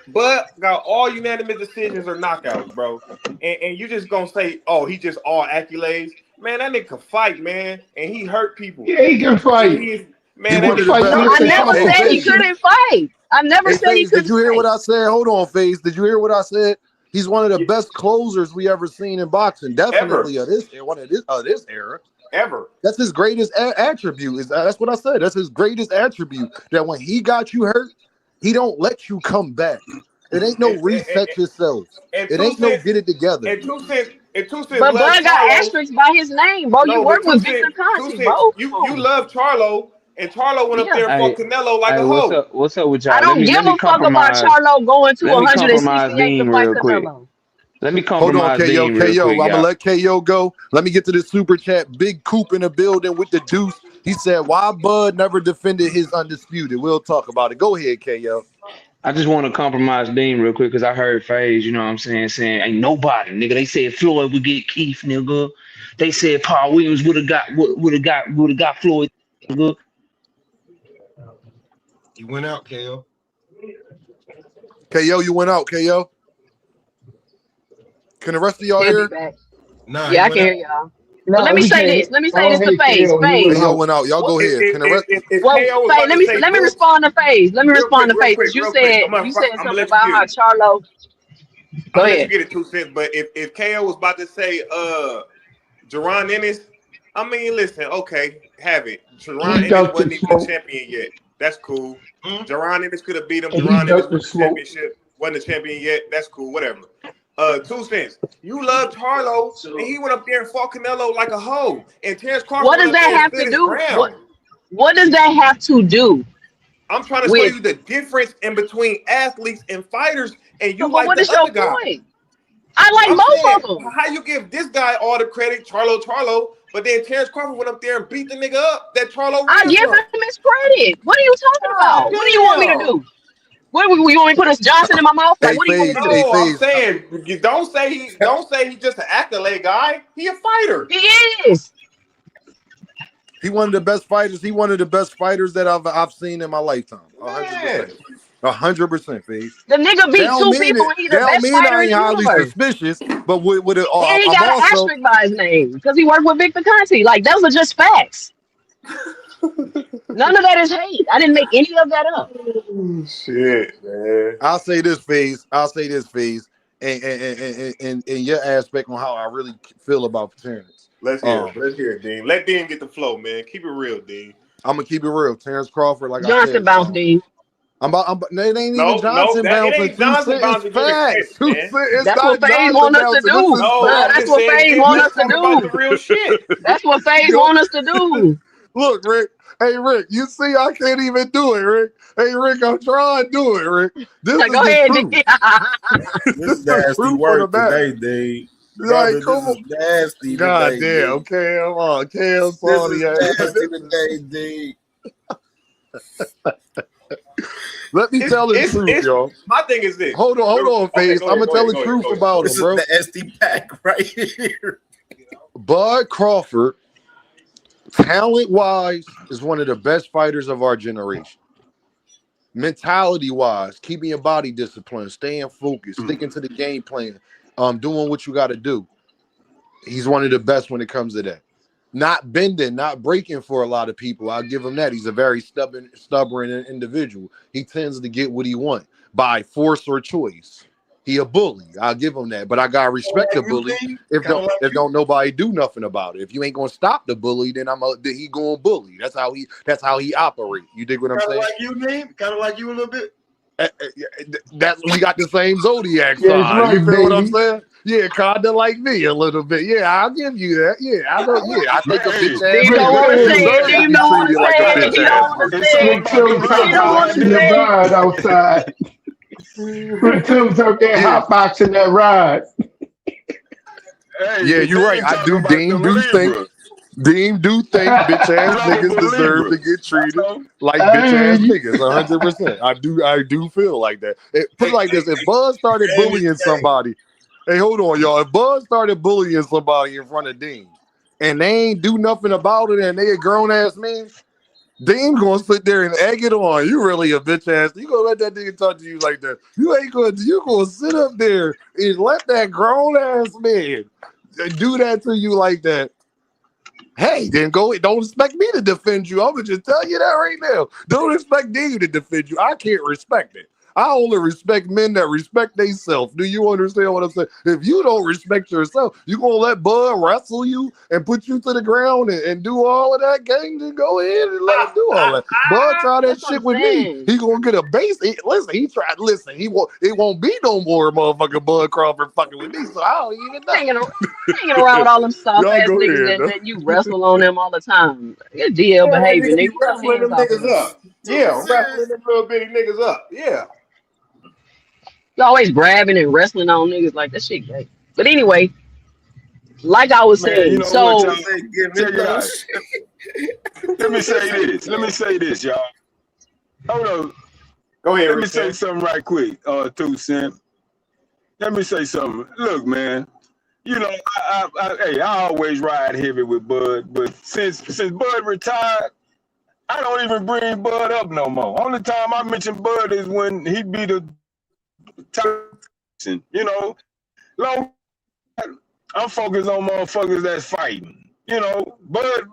S5: got all unanimous decisions or knockouts, bro. And you just gonna say, oh, he just all accolades. Man, that nigga can fight, man. And he hurt people.
S8: Yeah, he can fight.
S2: He
S5: Man, that
S8: He
S2: one of
S5: nigga
S2: the
S8: fight
S2: best.
S6: No,
S8: against
S6: I
S8: the
S6: never
S2: Hey,
S6: said he
S2: FaZe.
S8: competition.
S6: couldn't fight. I never
S2: Hey,
S6: said he
S2: FaZe, did
S6: couldn't
S2: you hear what
S6: fight.
S2: I said? Hold on, FaZe. Did you hear what I said? He's one of the
S5: yeah,
S2: best closers we ever seen in boxing.
S5: ever.
S2: Definitely of this one of this era.
S5: Ever.
S2: That's his greatest attribute. That's what I said. That's his greatest attribute. That when he got you hurt, he don't let you come back. It ain't no
S5: And,
S2: reset yourself.
S5: and
S2: It
S5: two
S2: ain't no
S5: cents
S2: get it together.
S5: and 2 Cents
S6: But
S5: love
S6: Bud got
S5: Charlo.
S6: asterisks by his name, bro. You
S5: No, but
S6: work
S5: two
S6: with Victor
S5: cent, two
S6: Conti,
S5: cent.
S6: bro. Come
S5: You
S6: on.
S5: love Charlo, and Charlo went up
S6: Yeah.
S5: there and fought
S9: Hey,
S5: Canelo like
S9: hey,
S5: a
S9: what's
S5: hoe.
S9: up? What's up with
S6: I
S9: y'all?
S6: don't give
S9: Let me
S6: a fuck about
S9: compromise.
S6: Charlo going to
S9: Let me compromise
S6: 168 to
S9: Dean
S6: fight
S9: real quick.
S6: Canelo.
S9: Let me
S2: Hold on,
S9: compromise
S2: KO,
S9: Dean real
S2: KO.
S9: quick,
S2: I'm gonna
S9: y'all.
S2: let KO go. Let me get to the super chat. Big Coop in the building with the deuce. He said, "Why Bud never defended his undisputed?" We'll talk about it. Go ahead, KO.
S9: I just want to compromise Dean real quick because I heard FaZe, you know what I'm saying ain't nobody, nigga. They said Floyd would get Keith, nigga. They said Paul Williams would have got Floyd, nigga.
S1: You went out, KO.
S2: KO, you went out. KO. Can the rest of y'all
S6: He'll be
S2: hear?
S6: back.
S1: Nah, he
S6: Yeah, I
S1: went
S6: can
S1: out.
S6: hear y'all. But
S8: No,
S6: let me
S8: we
S6: say
S8: can't.
S6: this. Let me say
S8: Oh,
S6: this to
S8: hey,
S6: Phase.
S8: KO, you went
S6: Phase.
S2: KO
S8: out.
S2: went out. Y'all go ahead. Can the rest?
S5: If
S6: Well,
S5: KO was
S6: Phase,
S5: about to say
S6: let me
S5: Boots,
S6: respond to Phase. Let me respond to
S5: real
S6: Phase
S5: quick,
S6: because you
S5: real quick.
S6: said
S5: I'm gonna
S6: something
S5: let you
S6: about
S5: get
S6: how
S5: it.
S6: Charlo.
S5: I'm
S6: Go
S5: gonna let you
S6: ahead.
S5: get it 2 cents. But if KO was about to say Jerron Ennis, I mean, listen, okay, have it. Jerron
S8: He
S5: Ennis
S8: ducked the
S5: wasn't even a
S8: smoke.
S5: champion yet. That's cool. Jerron Ennis could have beat him.
S8: And he
S5: Jerron Ennis
S8: ducked the
S5: won the
S8: smoke.
S5: championship. Wasn't a champion yet. That's cool. Whatever. 2 cents. You love Charlo, and he went up there and fought Canelo like a hoe. And Terence Crawford.
S6: What does that have to do? What does that have to do?
S5: I'm trying to show you the difference in between athletes and fighters, and you like the other guy.
S6: Point? I like both of them.
S5: How you give this guy all the credit, Charlo, but then Terence Crawford went up there and beat the nigga up that Charlo.
S6: I give him his credit. What are you talking about? What do you want me to do? What you want me to put a Johnson in my mouth? Like, what do you want me to do?
S5: No, I'm saying don't say he's just an accolade guy. He a fighter.
S6: He is.
S2: He one of the best fighters. He one of the best fighters that I've seen in my lifetime. 100%. 100%, Faze.
S6: The nigga beat 2 people and he's the best fighter in the
S2: highly
S6: universe.
S2: suspicious, but with it,
S6: and he got an asterisk by his name because he worked with Victor Conte. Like, those are just facts. None of that is hate. I didn't make any of that up.
S5: Shit, man.
S2: I'll say this, Faze. And your aspect on how I really feel about Terrence.
S5: Let's hear it, Dean. Let Dean get the flow, man. Keep it real, Dean.
S2: I'm gonna keep it real. Terrence Crawford, like
S6: Johnson
S2: I said,
S6: bounce, Dean.
S2: It ain't even Johnson bouncing.
S5: It ain't Johnson bouncing.
S2: Facts.
S6: That's what FaZe want us to do. That's what FaZe want us to do.
S5: Real shit.
S6: That's what FaZe want us to do.
S2: Look, Rick. Hey, Rick. You see, I can't even do it, Rick. Hey, Rick, I'm trying to do it, Rick. This is
S6: go ahead, Dick.
S10: This nasty work today, Dave.
S2: Like,
S10: this is nasty.
S2: God
S10: today,
S2: damn, Cam, Cam, sorry.
S10: Nasty today, Dave.
S2: Let me tell the truth, y'all.
S5: My thing is this.
S2: Hold on, FaZe. I'm gonna tell the truth about him, bro.
S10: This is the SD pack right here.
S2: Bud Crawford, talent-wise, is one of the best fighters of our generation. Mentality-wise, keeping your body disciplined, staying focused, sticking to the game plan, doing what you got to do. He's one of the best when it comes to that. Not bending, not breaking for a lot of people. I'll give him that. He's a very stubborn individual. He tends to get what he wants by force or choice. He a bully. I'll give him that. But I gotta respect the bully if don't nobody do nothing about it. If you ain't gonna stop the bully, then he gonna bully. That's how he operate. You dig what I'm saying?
S1: Like you, name, kind of like you a little bit.
S2: That's we got the same zodiac sign.
S8: Right,
S2: you feel
S8: baby.
S2: what I'm saying? Yeah, kinda like me a little bit. Yeah, I'll give you that. Yeah, I know. Yeah, I think a bitch ass.
S6: You don't want to say it. You don't want to say it. You don't want to say it. You don't want to say it.
S8: Ride outside. Put Tim's up there hotboxing that ride.
S2: Yeah, you're right. I do. Dean do think bitch ass niggas deserve to get treated like bitch ass niggas. 100%. I do feel like that. Put it like this: if Buzz started bullying somebody, hey, hold on, y'all. If Buzz started bullying somebody in front of Dean, and they ain't do nothing about it, and they a grown ass man, Dean gonna sit there and egg it on. You really a bitch ass. You gonna let that nigga talk to you like that? You gonna sit up there and let that grown ass man do that to you like that? Hey, then don't expect me to defend you. I'm gonna just tell you that right now. Don't expect Dean to defend you. I can't respect it. I only respect men that respect themselves. Do you understand what I'm saying? If you don't respect yourself, you gonna let Bud wrestle you and put you to the ground and do all of that, gang? Then go ahead and let him do all that. Bud try that shit with me. He gonna get a base. Listen. He won't. It won't be no more motherfucking Bud Crawford fucking with me. So I don't even know.
S6: Hanging around with all them soft ass niggas that you wrestle on them all the time. Your DL behavior, nigga.
S5: Wrestling them niggas up. Yeah, wrestling them little bitty niggas up. Yeah.
S6: You always grabbing and wrestling on niggas like that shit great. But anyway, like I was saying,
S7: you know let me say this, y'all. Hold on.
S5: Go ahead.
S7: Let me say something right quick, 2 Cent. Let me say something. Look, man. You know, I always ride heavy with Bud, but since Bud retired, I don't even bring Bud up no more. Only time I mention Bud is when he be the top, you know. Long I'm focused on motherfuckers that's fighting. You know, Bud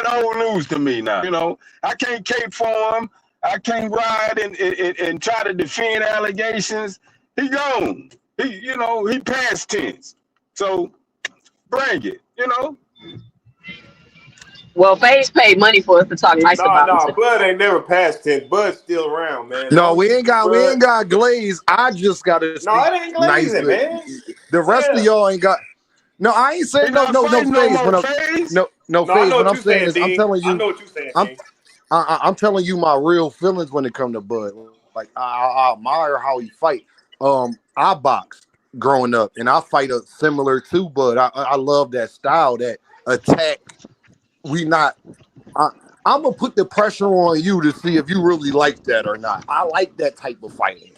S7: old news to me now. You know, I can't cape for him. I can't ride and try to defend allegations. He gone. He past tense. So bring it, you know.
S6: Well, FaZe paid money for us to talk nice about him
S5: Nah,
S6: today.
S5: Bud ain't never passed 10. Bud's still around, man. As
S2: No,
S5: long as
S2: we
S5: you
S2: ain't
S5: keep
S2: got
S5: Bud.
S2: glaze. I just gotta
S5: No,
S2: speak
S5: it ain't
S2: nice.
S5: glazing, man.
S2: The rest of
S5: Yeah.
S2: y'all ain't got. No, I ain't saying
S7: He
S2: no
S7: not fighting no
S2: phase.
S7: more phase.
S2: No
S5: No, I
S2: phase.
S5: know
S2: What
S5: what
S2: I'm
S5: you
S2: saying
S5: saying,
S2: is, I'm
S5: Dean.
S2: telling
S5: I
S2: you,
S5: know what you saying,
S2: I'm
S5: Dean.
S2: I'm telling you my real feelings when it come to Bud. Like I admire how he fight. I boxed growing up, and I fight a similar to Bud. I love that style, that attack. We not. I, I'm gonna put the pressure on you to see if you really like that or not. I like that type of fighting.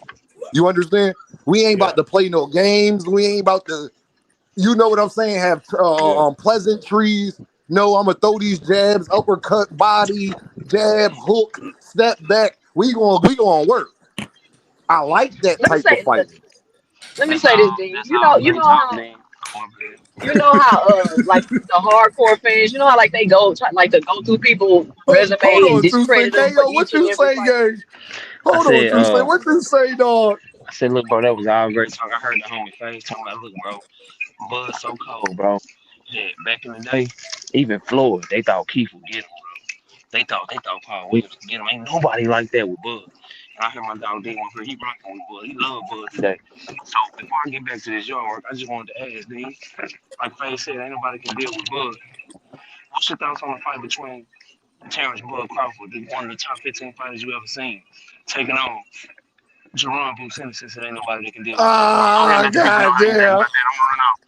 S2: You understand? We ain't
S5: Yeah.
S2: about to play no games. We ain't about to, you know what I'm saying? Have pleasantries. No, I'm gonna throw these jabs, uppercut, body, jab, hook, step back. We going work. I like that
S6: Let me
S2: type of
S6: say
S2: fighting.
S6: let me
S9: That's
S6: say
S9: all.
S6: this, Dean.
S9: That's all
S6: You
S9: great
S6: know
S9: talk,
S6: how
S9: man. My bad.
S6: like the hardcore fans, you know how like they like to go through people's resume
S2: Hold
S6: and
S2: on, Tuesday.
S6: discredit them for
S2: KO, what
S6: each and
S2: you
S6: every
S2: say,
S6: fight.
S2: gang?
S9: I
S2: Hold on,
S9: said,
S2: Tuesday. What you say, dog?
S9: look, bro, that was all great talk. I heard the homie face talking about, look, bro, Bud's so cold, bro. Yeah, back in the day, even Floyd, they thought Keith would get him. They thought Paul Williams could get him. Ain't nobody like that with Bud. And I heard my dog D one, he rocking with Bud. He love Bud today. So before I get back to this yard work, I just wanted to ask D, like Faye said, ain't nobody can deal with Bud. What's your thoughts on the fight between Terence Bud Crawford, one of the top 15 fighters you ever seen, taking on Jerome Boots Innocent? Ain't nobody that can deal with Bud. I'm gonna
S2: Ah,
S9: let the people know how you feel
S2: goddamn.
S9: about that. I'm gonna run off.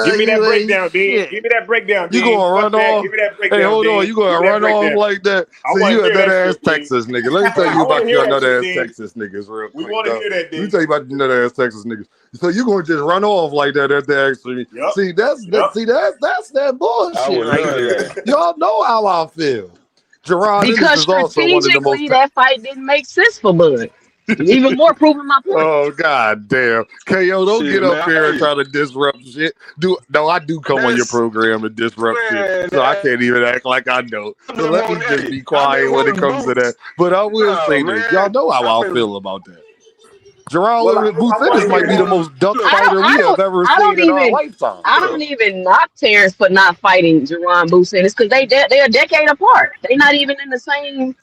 S5: Give me that
S2: You ain't
S5: breakdown, Dean.
S2: shit.
S5: Give me that breakdown,
S2: You
S5: Dean.
S2: gonna
S5: Fuck
S2: run
S5: that.
S2: off?
S5: Give me that
S2: Hey,
S5: breakdown,
S2: hold on.
S5: Dean.
S2: You
S5: Give
S2: gonna
S5: me that
S2: run off
S5: breakdown.
S2: like that?
S5: I
S2: See,
S5: want
S2: you
S5: to
S2: a
S5: hear
S2: nut
S5: that
S2: ass
S5: shit, Dean.
S2: Texas nigga. Let me tell
S5: I
S2: you
S5: want
S2: about
S5: to hear
S2: your
S5: that
S2: nut
S5: shit,
S2: ass
S5: Dean.
S2: Texas niggas real
S5: We
S2: quick,
S5: want to
S2: dog.
S5: hear that,
S2: Let me
S5: Dean.
S2: tell you about the nut ass Texas niggas. So you gonna just run off like that at the actually?
S5: Yep.
S2: See, that's
S5: Yep.
S2: that
S7: I
S2: bullshit
S7: would
S2: right
S7: love
S2: there.
S7: that.
S2: Y'all know how I feel. Gerard Ennis
S6: Because
S2: is also one of the most.
S6: strategically that fight didn't make sense for Bud. Even more proving my point.
S2: Oh god damn. KO, don't get
S7: Shit,
S2: up
S7: man.
S2: here and
S7: Hey,
S2: try to disrupt shit. I do come on your
S7: that's
S2: program and disrupt shit.
S7: man.
S2: So I can't even act like I know.
S7: I've
S2: So
S7: been
S2: let me
S7: wanting.
S2: just
S7: Hey,
S2: be
S7: I've been
S2: quiet when it
S7: wanting
S2: comes to that.
S7: boots.
S2: But I will
S7: No,
S2: say this. Y'all
S7: man.
S2: know how
S7: I've
S2: I
S7: been.
S2: feel about that. Gerard
S5: Well,
S2: Boots
S5: I want
S2: Ennis
S5: to hear
S2: might be
S7: Been
S2: the
S5: that.
S7: wanting.
S2: most duck
S7: Look,
S2: fighter we have ever
S6: I don't
S2: seen in our
S6: even
S2: lifetime.
S6: I don't
S7: look.
S6: even knock Terrence for not fighting Jerron Boots Ennis because they're a decade apart. They're not even in the same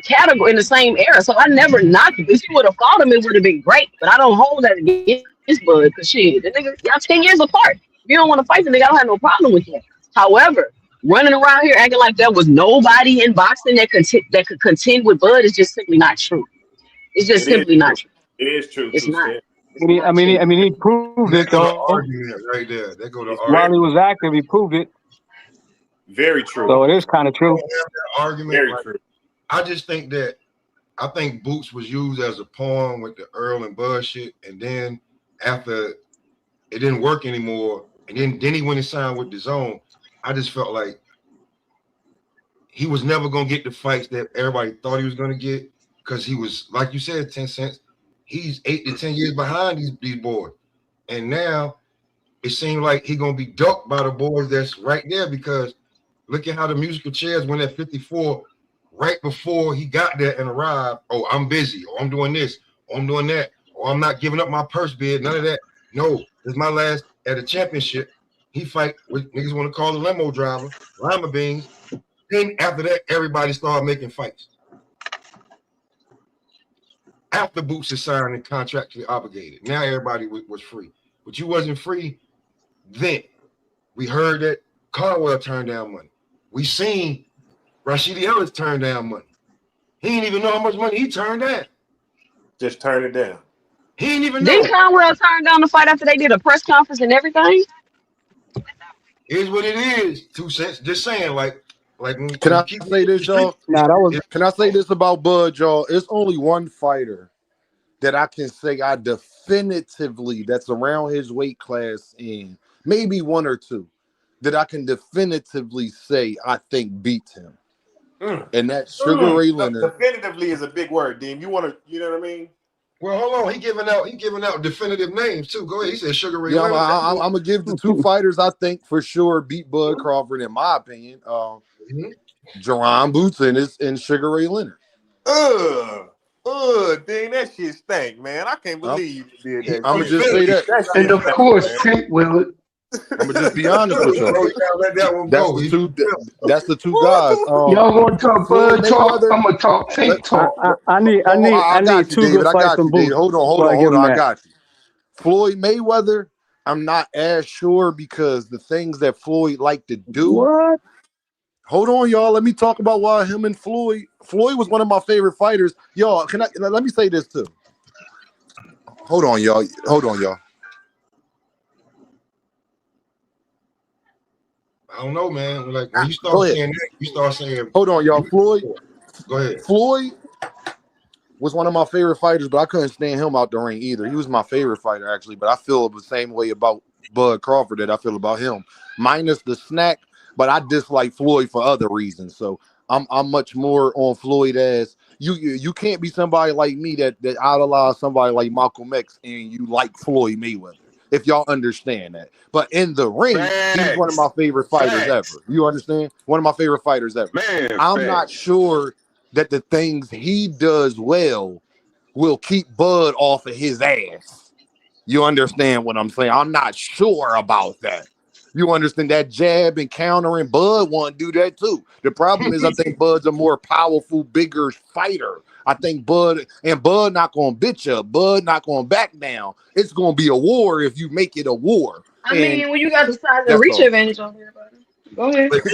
S6: category in the same era. So I never knocked him. If he would have fought him, it would have been great. But I don't hold that against Bud because shit, the nigga, y'all 10 years apart. If you don't want to fight the nigga, I don't have no problem with that. However, running around here acting like there was nobody in boxing that could contend with Bud is just simply not true. It's just
S5: It is
S6: simply not
S5: true.
S6: true.
S5: It is true,
S6: It's
S5: too,
S6: not.
S5: Stan.
S6: It's not true.
S8: He proved
S1: And
S8: it
S1: that go to
S8: though.
S1: argument right there. That go to
S5: It's
S8: While he
S1: argument.
S8: was active, he proved it.
S5: very true.
S8: So it is kind of
S1: I don't
S8: true.
S1: have that argument.
S5: Very
S1: Like,
S5: true.
S1: I just think that I think Boots was used as a pawn with the Earl and Bud shit, and then after it didn't work anymore, and then he went and signed with the Zone. I just felt like he was never gonna get the fights that everybody thought he was gonna get because he was, like you said, 10 cents. He's 8 to 10 years behind these boys, and now it seems like he's gonna be ducked by the boys that's right there because look at how the musical chairs went at 54 right before he got there and arrived. Oh, I'm busy, or I'm doing this, or I'm doing that, or I'm not giving up my purse bid. None of that. No, this is my last at a championship. He fight with niggas want to call the limo driver, lima beans. Then after that, everybody started making fights. After Boots is signed and contractually obligated, now everybody was free. But you wasn't free then. We heard that Conwell turned down money. We seen Rashidi Ellis turned down money. He didn't even know how much money he turned down.
S5: Just turn it down.
S1: He didn't even
S6: Didn't
S1: know.
S6: Conwell turn down the fight after they did a press conference and everything?
S1: It is what it is. 2 cents. Just saying, like when
S2: Can
S1: you
S2: I
S1: keep
S2: say this, y'all?
S8: Nah, that was
S2: Can I say this about Bud, y'all? It's only one fighter that I can say I definitively that's around his weight class and maybe one or two that I can definitively say I think beats him. And that's Sugar Ray Leonard.
S5: Definitively is a big word, Dean. You want to, you know what I mean?
S1: Well, hold on. He giving out definitive names too. Go ahead. He said Sugar Ray
S2: Yeah,
S1: Leonard.
S2: I'm gonna give the two fighters I think for sure beat Bud Crawford in my opinion. Jerron Boots and Sugar Ray Leonard.
S5: Dean, that shit stank, man. I can't believe you did that
S2: I'm gonna
S5: shit.
S2: just say that.
S5: That
S8: and
S5: shit
S8: of
S5: stank,
S8: course
S5: man.
S8: Tank will
S2: I'm gonna just be honest with y'all.
S1: Let that one
S2: That's
S1: go.
S2: the two. That's the two guys.
S8: Y'all gonna talk
S2: Floyd
S8: Bud talk?
S2: Mayweather.
S8: I'm gonna talk Tank talk.
S11: I need
S2: I got you,
S11: two
S2: David.
S11: good
S2: I
S11: fights
S2: got
S11: from
S2: you, David.
S11: Boots.
S2: Hold
S11: before I give
S2: on.
S11: him
S2: I
S11: that.
S2: got you. Floyd Mayweather. I'm not as sure because the things that Floyd like to do.
S11: What?
S2: Hold on, y'all. Let me talk about why him and Floyd. Floyd was one of my favorite fighters. Y'all, let me say this too. Hold on, y'all.
S1: I don't know, man. Like when you start saying that, you start saying.
S2: Hold on, y'all. Floyd.
S1: Go ahead.
S2: Floyd was one of my favorite fighters, but I couldn't stand him out the ring either. He was my favorite fighter, actually, but I feel the same way about Bud Crawford that I feel about him, minus the snack. But I dislike Floyd for other reasons. So I'm much more on Floyd as you can't be somebody like me that idolize somebody like Malcolm X and you like Floyd Mayweather. If y'all understand that. But in the ring, he's one of my favorite fighters ever. You understand? One of my favorite fighters ever. I'm not sure that the things he does well will keep Bud off of his ass. You understand what I'm saying? I'm not sure about that. You understand that jab and countering? Bud want to do that too. The problem is I think Bud's a more powerful, bigger fighter. I think Bud not going to bitch up. Bud not going to back down. It's going to be a war if you make it a war.
S6: I mean, when you got the size and reach advantage on everybody. Go ahead.
S1: Let me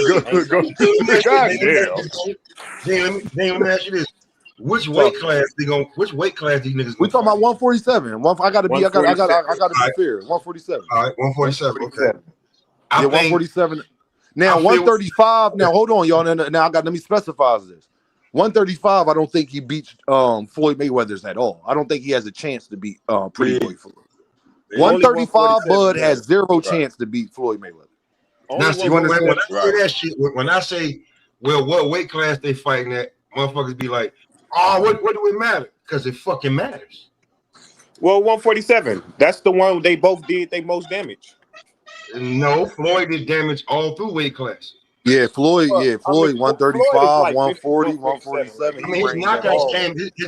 S1: ask you this: which weight class these niggas?
S2: We talking about 147. I got to be fair. 147.
S1: All right, 147. Okay.
S2: Yeah, 147. Now 135. Now hold on, y'all. Now let me specify this. 135. I don't think he beats Floyd Mayweather's at all. I don't think he has a chance to beat Pretty Boy Floyd. 135. Bud has zero chance to beat Floyd Mayweather.
S1: Now, see, when I say that shit, when I say, well, what weight class they fighting at, motherfuckers be like, oh, what do it matter? Because it fucking matters.
S5: Well, 147. That's the one they both did they most damage.
S1: No, Floyd did damage all through weight class.
S2: Yeah, Floyd. Floyd 135, 140, 147.
S1: I mean, his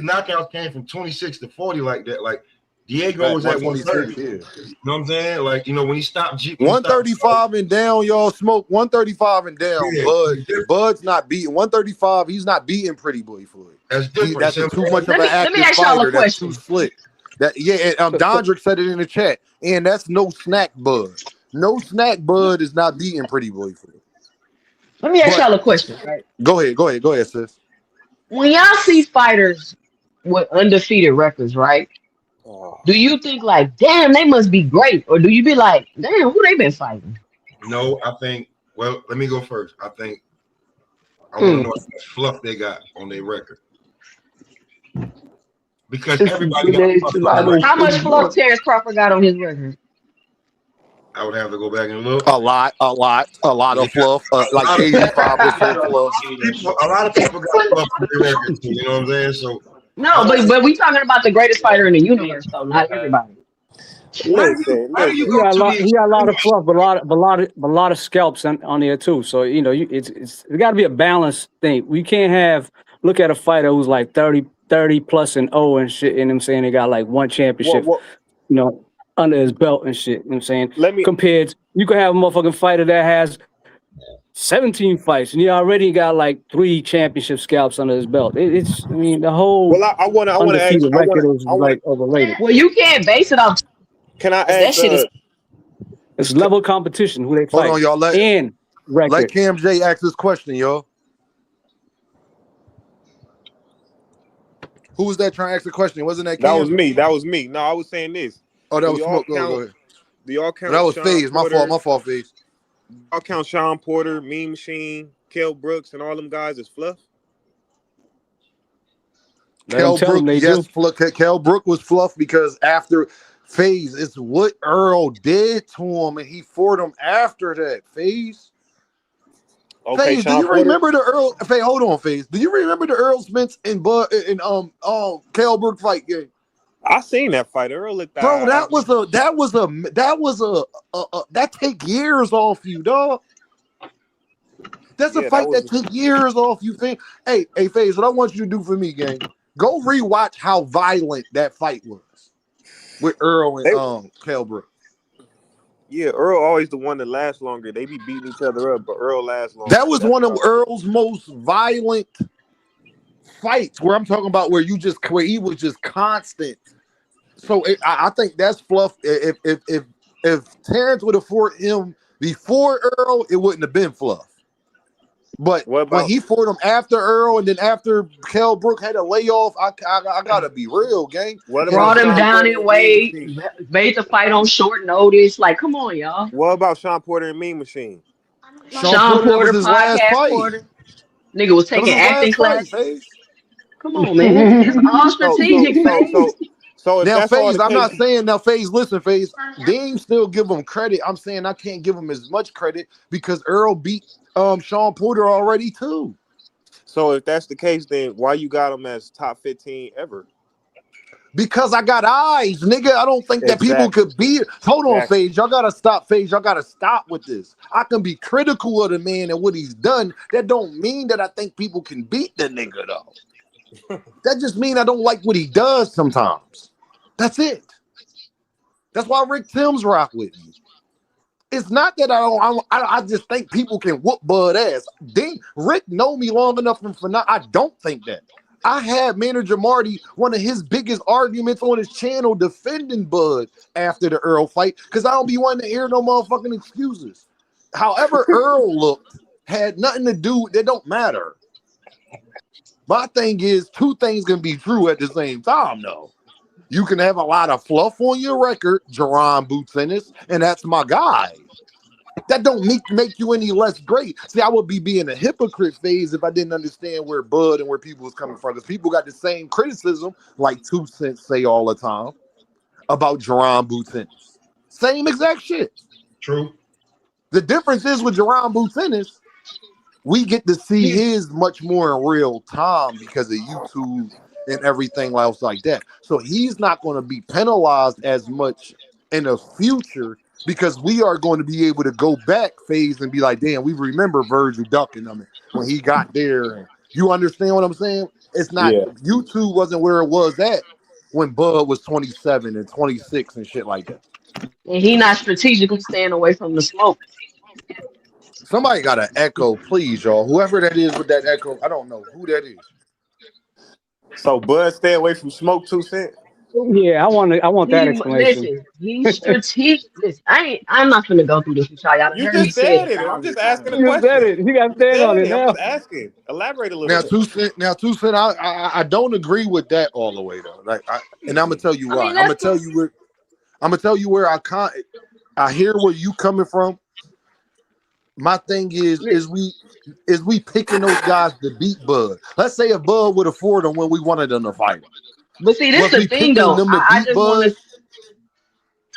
S1: knockouts came from 26 to 40 like that. Like Diego was at 130. Yeah. You know what I'm saying? Like, you know, when he stopped
S2: 135 and down, y'all smoke 135 and down. Yeah. Bud's not beating 135. He's not beating Pretty Boy Floyd.
S1: That's different.
S2: That's too much of an active fighter. That's too slick. Dondrick said it in the chat, and that's no snack Bud. No snack Bud is not beating Pretty Boy Floyd.
S6: Let me ask y'all a question. Right?
S2: Go ahead, sis.
S6: When y'all see fighters with undefeated records, right? Do you think like, damn, they must be great, or do you be like, damn, who they been fighting?
S1: No, I think. Well, let me go first. I want to know how much fluff they got on their record. Because everybody got
S6: how much fluff Terence Crawford got on his record?
S1: I would have to go back and look.
S2: A lot of fluff, like 85% fluff.
S1: A lot of people got fluff on their record, you know what I'm saying? So
S6: no, but we talking about the greatest fighter in the universe, though, not everybody.
S11: He got a lot of fluff, but a lot of scalps on there too. So you know, it's got to be a balanced thing. We can't look at a fighter who's like 30 plus and 0 and shit, and I'm saying they got like one championship, you know, under his belt and shit. You know what I'm saying? Compared, you could have a motherfucking fighter that has 17 fights and he already got like 3 championship scalps under his belt. The whole.
S5: Well, I want to ask.
S11: Record is like overrated.
S6: Well, you can't base it off.
S5: Can I ask?
S6: That shit is.
S11: It's level competition who they fight.
S2: Hold on, y'all. Let Cam J ask this question, y'all. Who was that trying to ask the question? Wasn't that Cam?
S5: That was me. No, I was saying this.
S2: Oh, that was Smoke. Go ahead.
S5: Do y'all count?
S2: That was FaZe. My fault, FaZe.
S5: I'll count Sean Porter, Mean Machine, Kell Brooks, and all them guys as fluff.
S2: Kell Brook was fluff because after FaZe, it's what Earl did to him, and he fought him after that. FaZe.
S5: Okay,
S2: FaZe, do you remember the Earl? Hold on, FaZe. Do you remember the Earl Spence and Kell Brook fight game?
S5: I seen that fight. Earl looked
S2: bro. That take years off you, dog. That's a fight that took years off you. Hey, FaZe, what I want you to do for me, gang, go rewatch how violent that fight was with Earl and Kell Brook.
S5: Yeah, Earl always the one that lasts longer. They be beating each other up, but Earl lasts longer.
S2: That was one of Earl's most violent fights. Where I'm talking about where he was just constant. So I think that's fluff. If Terrence would have fought him before Earl, it wouldn't have been fluff. But when he fought him after Earl and then after Kell Brook had a layoff, I gotta be real, gang.
S6: Brought him down in weight, made the fight on short notice. Like, come on, y'all.
S5: What about Sean Porter and Mean Machine?
S6: Sean Porter was his last fight. Nigga was taking acting classes. Come on, man. It's all strategic,
S5: So
S2: now, FaZe, I'm not saying now, FaZe, listen, FaZe, Dean still give him credit. I'm saying I can't give him as much credit because Earl beat Sean Porter already too.
S5: So if that's the case, then why you got him as top 15 ever?
S2: Because I got eyes, nigga. I don't think that people could beat it. Hold on, FaZe. Y'all gotta stop, FaZe. Y'all gotta stop with this. I can be critical of the man and what he's done. That don't mean that I think people can beat the nigga though. That just means I don't like what he does sometimes. That's it. That's why Rick Timms rock with me. It's not that I just think people can whoop Bud ass. Rick know me long enough for not. I don't think that. I had manager Marty, one of his biggest arguments on his channel defending Bud after the Earl fight because I don't be wanting to hear no motherfucking excuses. However Earl looked had nothing to do. It don't matter. My thing is two things can be true at the same time though. You can have a lot of fluff on your record, Jerron Boots Ennis, and that's my guy. That don't make you any less great. See, I would be being a hypocrite phase if I didn't understand where Bud and where people was coming from. Because people got the same criticism, like 2 Cents say all the time, about Jerron Boots Ennis. Same exact shit.
S1: True.
S2: The difference is with Jerron Boots Ennis, we get to see his much more in real time because of YouTube and everything else like that. So he's not going to be penalized as much in the future because we are going to be able to go back phase and be like, damn, we remember Virgil ducking him when he got there. And you understand what I'm saying? It's not, YouTube wasn't where it was at when Bud was 27 and 26 and shit like that.
S6: And he not strategically staying away from the smoke.
S2: Somebody got an echo, please, y'all. Whoever that is with that echo, I don't know who that is.
S5: So Bud stay away from smoke 2 Cents?
S11: Yeah, I want that explanation.
S6: Listen, he's strategic. Listen, I'm not gonna go through this with y'all.
S5: You just said it. I'm just asking a question.
S11: You said it. You got to stand on it now.
S5: I'm just asking. Elaborate a little bit.
S2: 2 Cent, I don't agree with that all the way though. Like, and I'm gonna tell you why. I'm gonna tell you where I hear where you coming from. My thing is we picking those guys to beat Bud. Let's say if Bud would afford them when we wanted them to fight him.
S6: But see, this is the thing though. I just want to.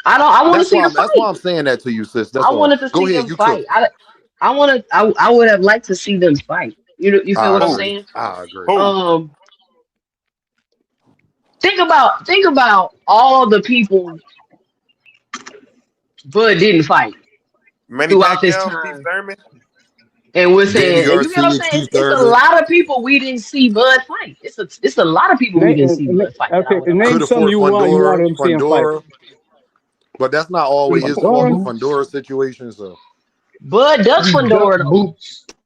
S6: I want to see the fight.
S2: That's why I'm saying that to you, sis.
S6: I wanted to see them fight. I would have liked to see them fight. You feel what I'm saying?
S2: I agree.
S6: Think about all the people Bud didn't fight throughout this time. And we're saying, you know what I'm saying? It's a lot of people we didn't see Bud fight. It's a lot of people we didn't see Bud fight.
S11: Okay, name some you want to see him fight.
S2: But that's not always his fault. Fundora situation, so.
S6: Bud ducked Fundora.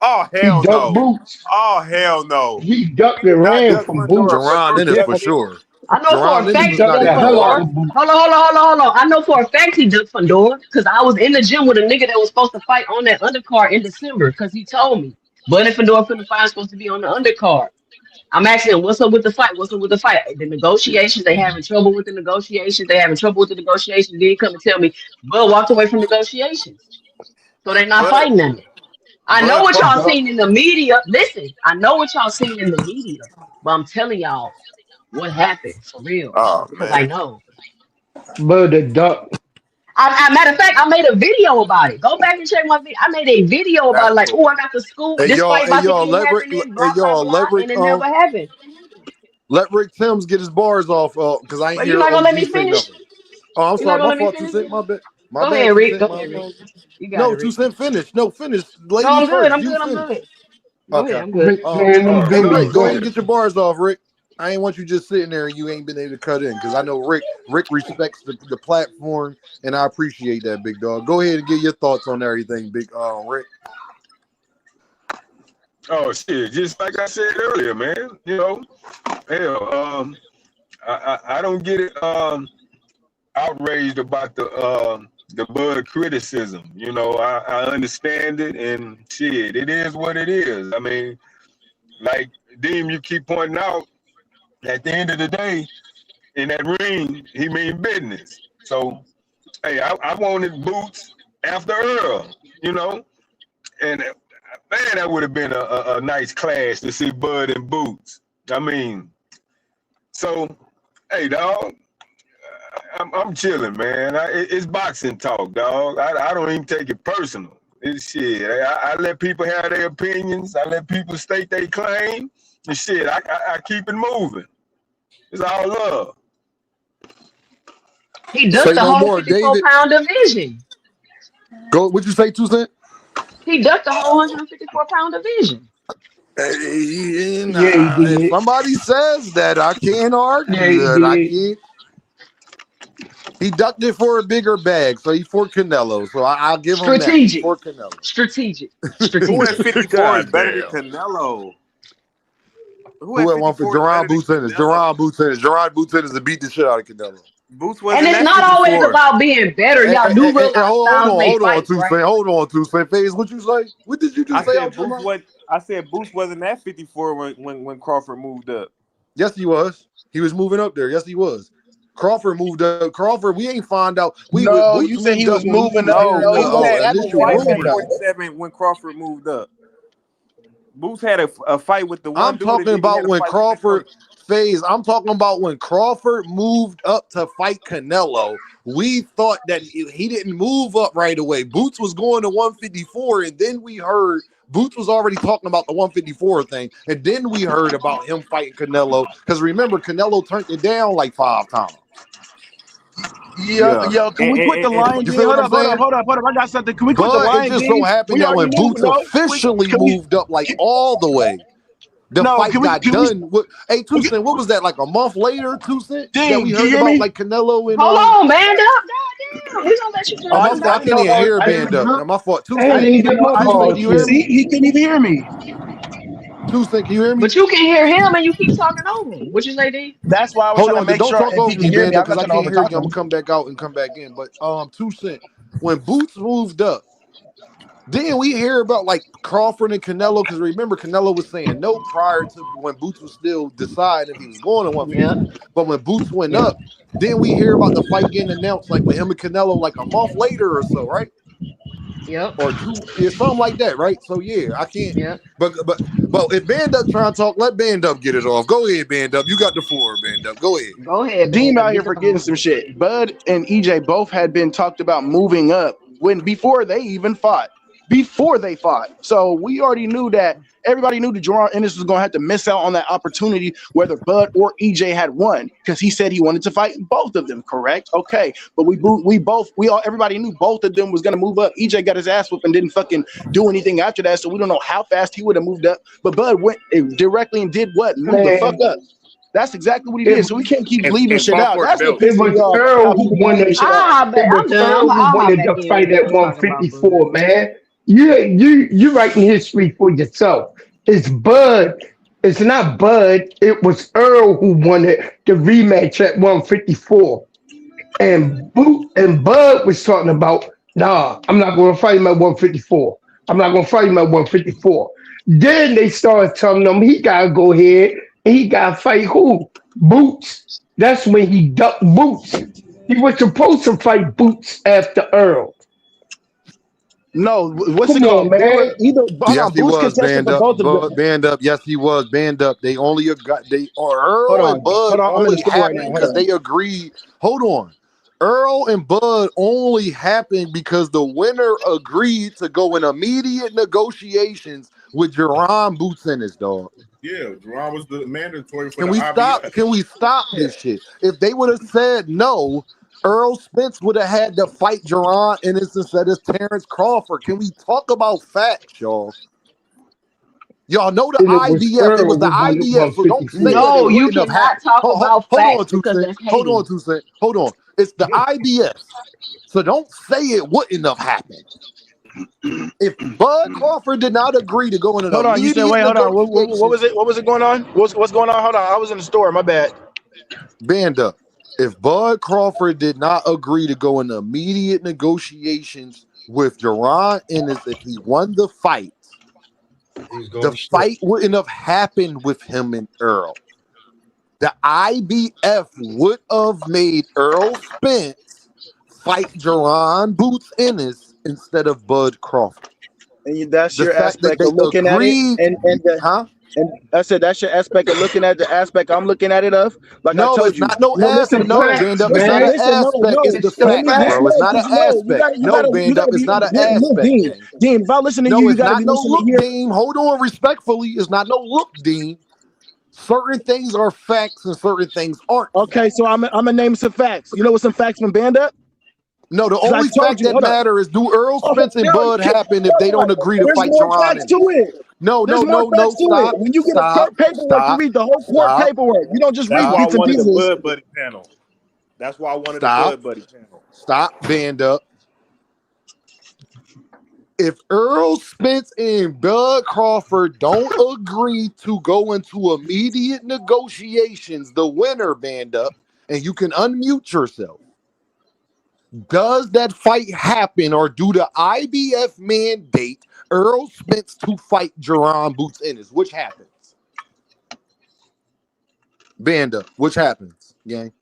S5: Oh hell no! Boots. Oh hell no!
S8: He ducked and ran from Boots.
S2: Jerron Ennis for sure.
S6: I know for a fact. Hold on. I know for a fact he ducked Fundora because I was in the gym with a nigga that was supposed to fight on that undercard in December because he told me. Bud and Fundora finna fight supposed to be on the undercard. I'm asking him, what's up with the fight? The negotiations, they having trouble with the negotiations. Then he come and tell me, Bud walked away from negotiations. So they're not fighting them. I know what y'all seen in the media. Listen, I know what y'all seen in the media, but I'm telling y'all what happened for real. Because I know.
S8: But the duck.
S6: Matter of fact, I made a video about it. Go back and check my video. I made a video about it, like, oh, I got the scoop. This fight about to keep happening. And it never happened.
S2: Let Rick Timms get his bars off, because I ain't
S6: hear. You not gonna let me finish?
S2: Oh, I'm sorry. My fault. 2 Cent. My bad.
S6: Go ahead, Rick. Go ahead, Rick.
S2: No, 2 Cent finish. No, finish.
S6: No, I'm good. Go ahead, I'm good.
S2: Go ahead and get your bars off, Rick. I ain't want you just sitting there and you ain't been able to cut in because I know Rick respects the platform and I appreciate that, big dog. Go ahead and get your thoughts on everything, big Rick.
S7: Oh shit! Just like I said earlier, man. You know, hell, I don't get it outraged about the Bud criticism. You know, I understand it, and shit, it is what it is. I mean, like Deem, you keep pointing out. At the end of the day, in that ring, he mean business. So, hey, I wanted Boots after Earl, you know, and man, that would have been a nice clash to see Bud and Boots. I mean, so, hey, dog, I'm chilling, man. It's boxing talk, dog. I don't even take it personal. It's shit. I let people have their opinions. I let people state their claim. And shit, I keep it moving. It's all love.
S6: He ducked the whole 54-pound division.
S2: Go. What'd you say, 2 Cent?
S6: He ducked the whole 154-pound division.
S2: If somebody says that, I can't argue that. I can't. He ducked it for a bigger bag, so he for Canelo. So I'll give him that. For Canelo.
S6: Strategic.
S5: Who at 54 is better than Canelo?
S2: Who had one for Jerron Boots Ennis? Jerron Boots Ennis to beat the shit out of Canelo.
S5: Boots
S6: and it's not always about being better. Y'all do realize
S2: hold on, 2 Cent. Hold on, 2 Cent. FaZe, what you say? What did you just say?
S5: I said Boots wasn't at 54 when Crawford moved up.
S2: Yes, he was. He was moving up there. Yes, he was. Crawford moved up. Crawford, we ain't find out.
S12: You said he was moving up.
S5: No, he had 47 when Crawford moved up. Boots had a fight with the one.
S2: I'm talking about when Crawford phase. I'm talking about when Crawford moved up to fight Canelo. We thought that he didn't move up right away. Boots was going to 154, and then we heard Boots was already talking about the 154 thing, and then we heard about him fighting Canelo. Because remember, Canelo turned it down like 5 times.
S12: Yo, can we quit the line? Hold up. I got something. Can we quit the line?
S2: It just so happened that when Boots officially moved up, like all the way, the fight got done. Hey, 2 Cent, what was that? Like a month later, 2 Cent? That we heard about like Canelo and.
S6: Hold on, band up. Goddamn, he's gonna let you do
S2: it. I can't even hear band up. My fault. 2 Cent.
S12: He couldn't even hear me.
S2: 2 Cent, can you hear me?
S6: But you can hear him and you keep talking over him. What you say, D?
S12: That's why I was trying to make sure.
S2: Don't talk over me, man, because I can't hear you. I'm gonna come back out and come back in. But 2 Cent, when Boots moved up, then we hear about like Crawford and Canelo, because remember Canelo was saying no prior to when Boots was still deciding if he was going to 150. But when Boots went up, then we hear about the fight getting announced like with him and Canelo like a month later or so, right?
S6: Yep.
S2: Or 2, something like that, right? So yeah, I can't. Yeah. But if Band Up trying to talk, let Band Up get it off. Go ahead, Band Up. You got the floor, Band Up. Go ahead.
S6: Go ahead.
S12: Deem out here forgetting some shit. Bud and EJ both had been talked about moving up before they even fought. So we already knew that. Everybody knew that Jerron Ennis was gonna have to miss out on that opportunity, whether Bud or EJ had won, because he said he wanted to fight both of them. Correct? Okay, but everybody knew both of them was gonna move up. EJ got his ass whooped and didn't fucking do anything after that, so we don't know how fast he would have moved up. But Bud went directly and did what? Moved the fuck up. That's exactly what he did. So we can't keep leaving shit out. That's what
S8: it was Earl who wanted to fight at 154, man. You writing history for yourself. It's Bud. It's not Bud. It was Earl who wanted the rematch at 154. And Bud was talking about, nah, I'm not going to fight him at 154. I'm not going to fight him at 154. Then they started telling him he got to go ahead and he got to fight who? Boots. That's when he ducked Boots. He was supposed to fight Boots after Earl.
S12: No, what's it called, man?
S2: Yes, he was Band Up. Band Up. Yes, he was Band Up. They only got Earl and Bud only happened because they agreed. Hold on, Earl and Bud only happened because the winner agreed to go in immediate negotiations with Jerron Boots Ennis, dog.
S10: Yeah, Jerron was the mandatory for
S2: Can we stop this shit? If they would have said no, Earl Spence would have had to fight Jerron Ennis instead of Terence Crawford. Can we talk about facts, y'all? Y'all know the
S8: And it was
S2: IBF. It was
S8: Earl
S2: the
S8: who won it
S2: IBF. So don't say
S8: 153.
S2: that it
S6: No, you
S2: wouldn't have
S6: cannot
S2: happened.
S6: talk about
S2: Hold on,
S6: facts because
S2: Tuesday.
S6: that's
S2: Hold on,
S6: hating.
S2: Tuesday. Hold on. It's the IBF. So don't say it wouldn't have happened. If Bud Crawford did not agree to go in an
S12: Hold on, you said
S2: immediate
S12: wait, hold on. What
S2: negotiation,
S12: was it? What was it going on? What's going on? Hold on, I was in the store. My bad.
S2: Banda, if Bud Crawford did not agree to go in immediate negotiations with Jerron Ennis, if he won the fight,
S1: He's going
S2: the
S1: to shit.
S2: fight wouldn't have happened with him and Earl. The IBF would have made Earl Spence fight Jerron Boots Ennis instead of Bud Crawford.
S12: And that's
S2: The
S12: your
S2: fact that
S12: aspect
S2: they
S12: of looking at it,
S2: agreed,
S12: and I said that's your aspect of looking at the aspect I'm looking at it of. Like I
S2: No,
S12: told
S2: it's
S12: you.
S2: not no
S12: No, listen,
S2: aspect.
S8: The
S12: no,
S2: No,
S8: facts,
S2: Band Up. It's not
S12: listen,
S2: an
S8: man.
S12: listen, no,
S2: aspect.
S12: no.
S2: It's the
S8: It's the
S12: Let me
S2: facts,
S12: just
S2: bro.
S12: no,
S2: It's
S8: facts.
S2: not an
S12: because no,
S2: aspect. No,
S12: you
S2: Band Up.
S12: gotta
S2: It's
S12: be
S2: not an
S12: look,
S2: aspect,
S12: Dean.
S2: gang.
S12: Dean, if I listen to you,
S2: No,
S12: you
S2: it's
S12: gotta
S2: not
S12: be
S2: no
S12: listening to
S2: look,
S12: hear.
S2: Dean. Hold on, respectfully. It's not no look, Dean. Certain things are facts and certain things aren't
S12: Okay,
S2: facts.
S12: so I'm gonna name some facts. You know what some facts from Band Up?
S2: No, the
S12: Because I
S2: only
S12: told
S2: fact
S12: you,
S2: that
S12: hold up.
S2: matter is do Earl
S12: Okay,
S2: Spence and
S12: now
S2: Bud happen if they
S12: hold
S2: don't
S12: on.
S2: agree to
S12: There's
S2: fight
S12: more
S2: Jerron
S12: facts to
S2: Ennis?
S12: it.
S2: No,
S12: There's
S2: no,
S12: more
S2: no, no.
S12: facts to it.
S2: Stop,
S12: When you get a
S2: stop,
S12: court paperwork, you
S2: stop,
S12: read the whole court
S2: stop,
S12: paperwork. You don't just
S5: That's
S12: read
S5: why I
S2: stop,
S12: bits and
S5: wanted the
S12: pieces.
S5: Bud Buddy panel. That's why I wanted the
S2: stop,
S5: Bud Buddy panel.
S2: stop, Band Up. If Earl Spence and Bud Crawford don't agree to go into immediate negotiations, the winner, Band Up, and you can unmute yourself. Does that fight happen, or do the IBF mandate Earl Spence to fight Jerron Boots Ennis? Which happens? Band Up, which happens, gang?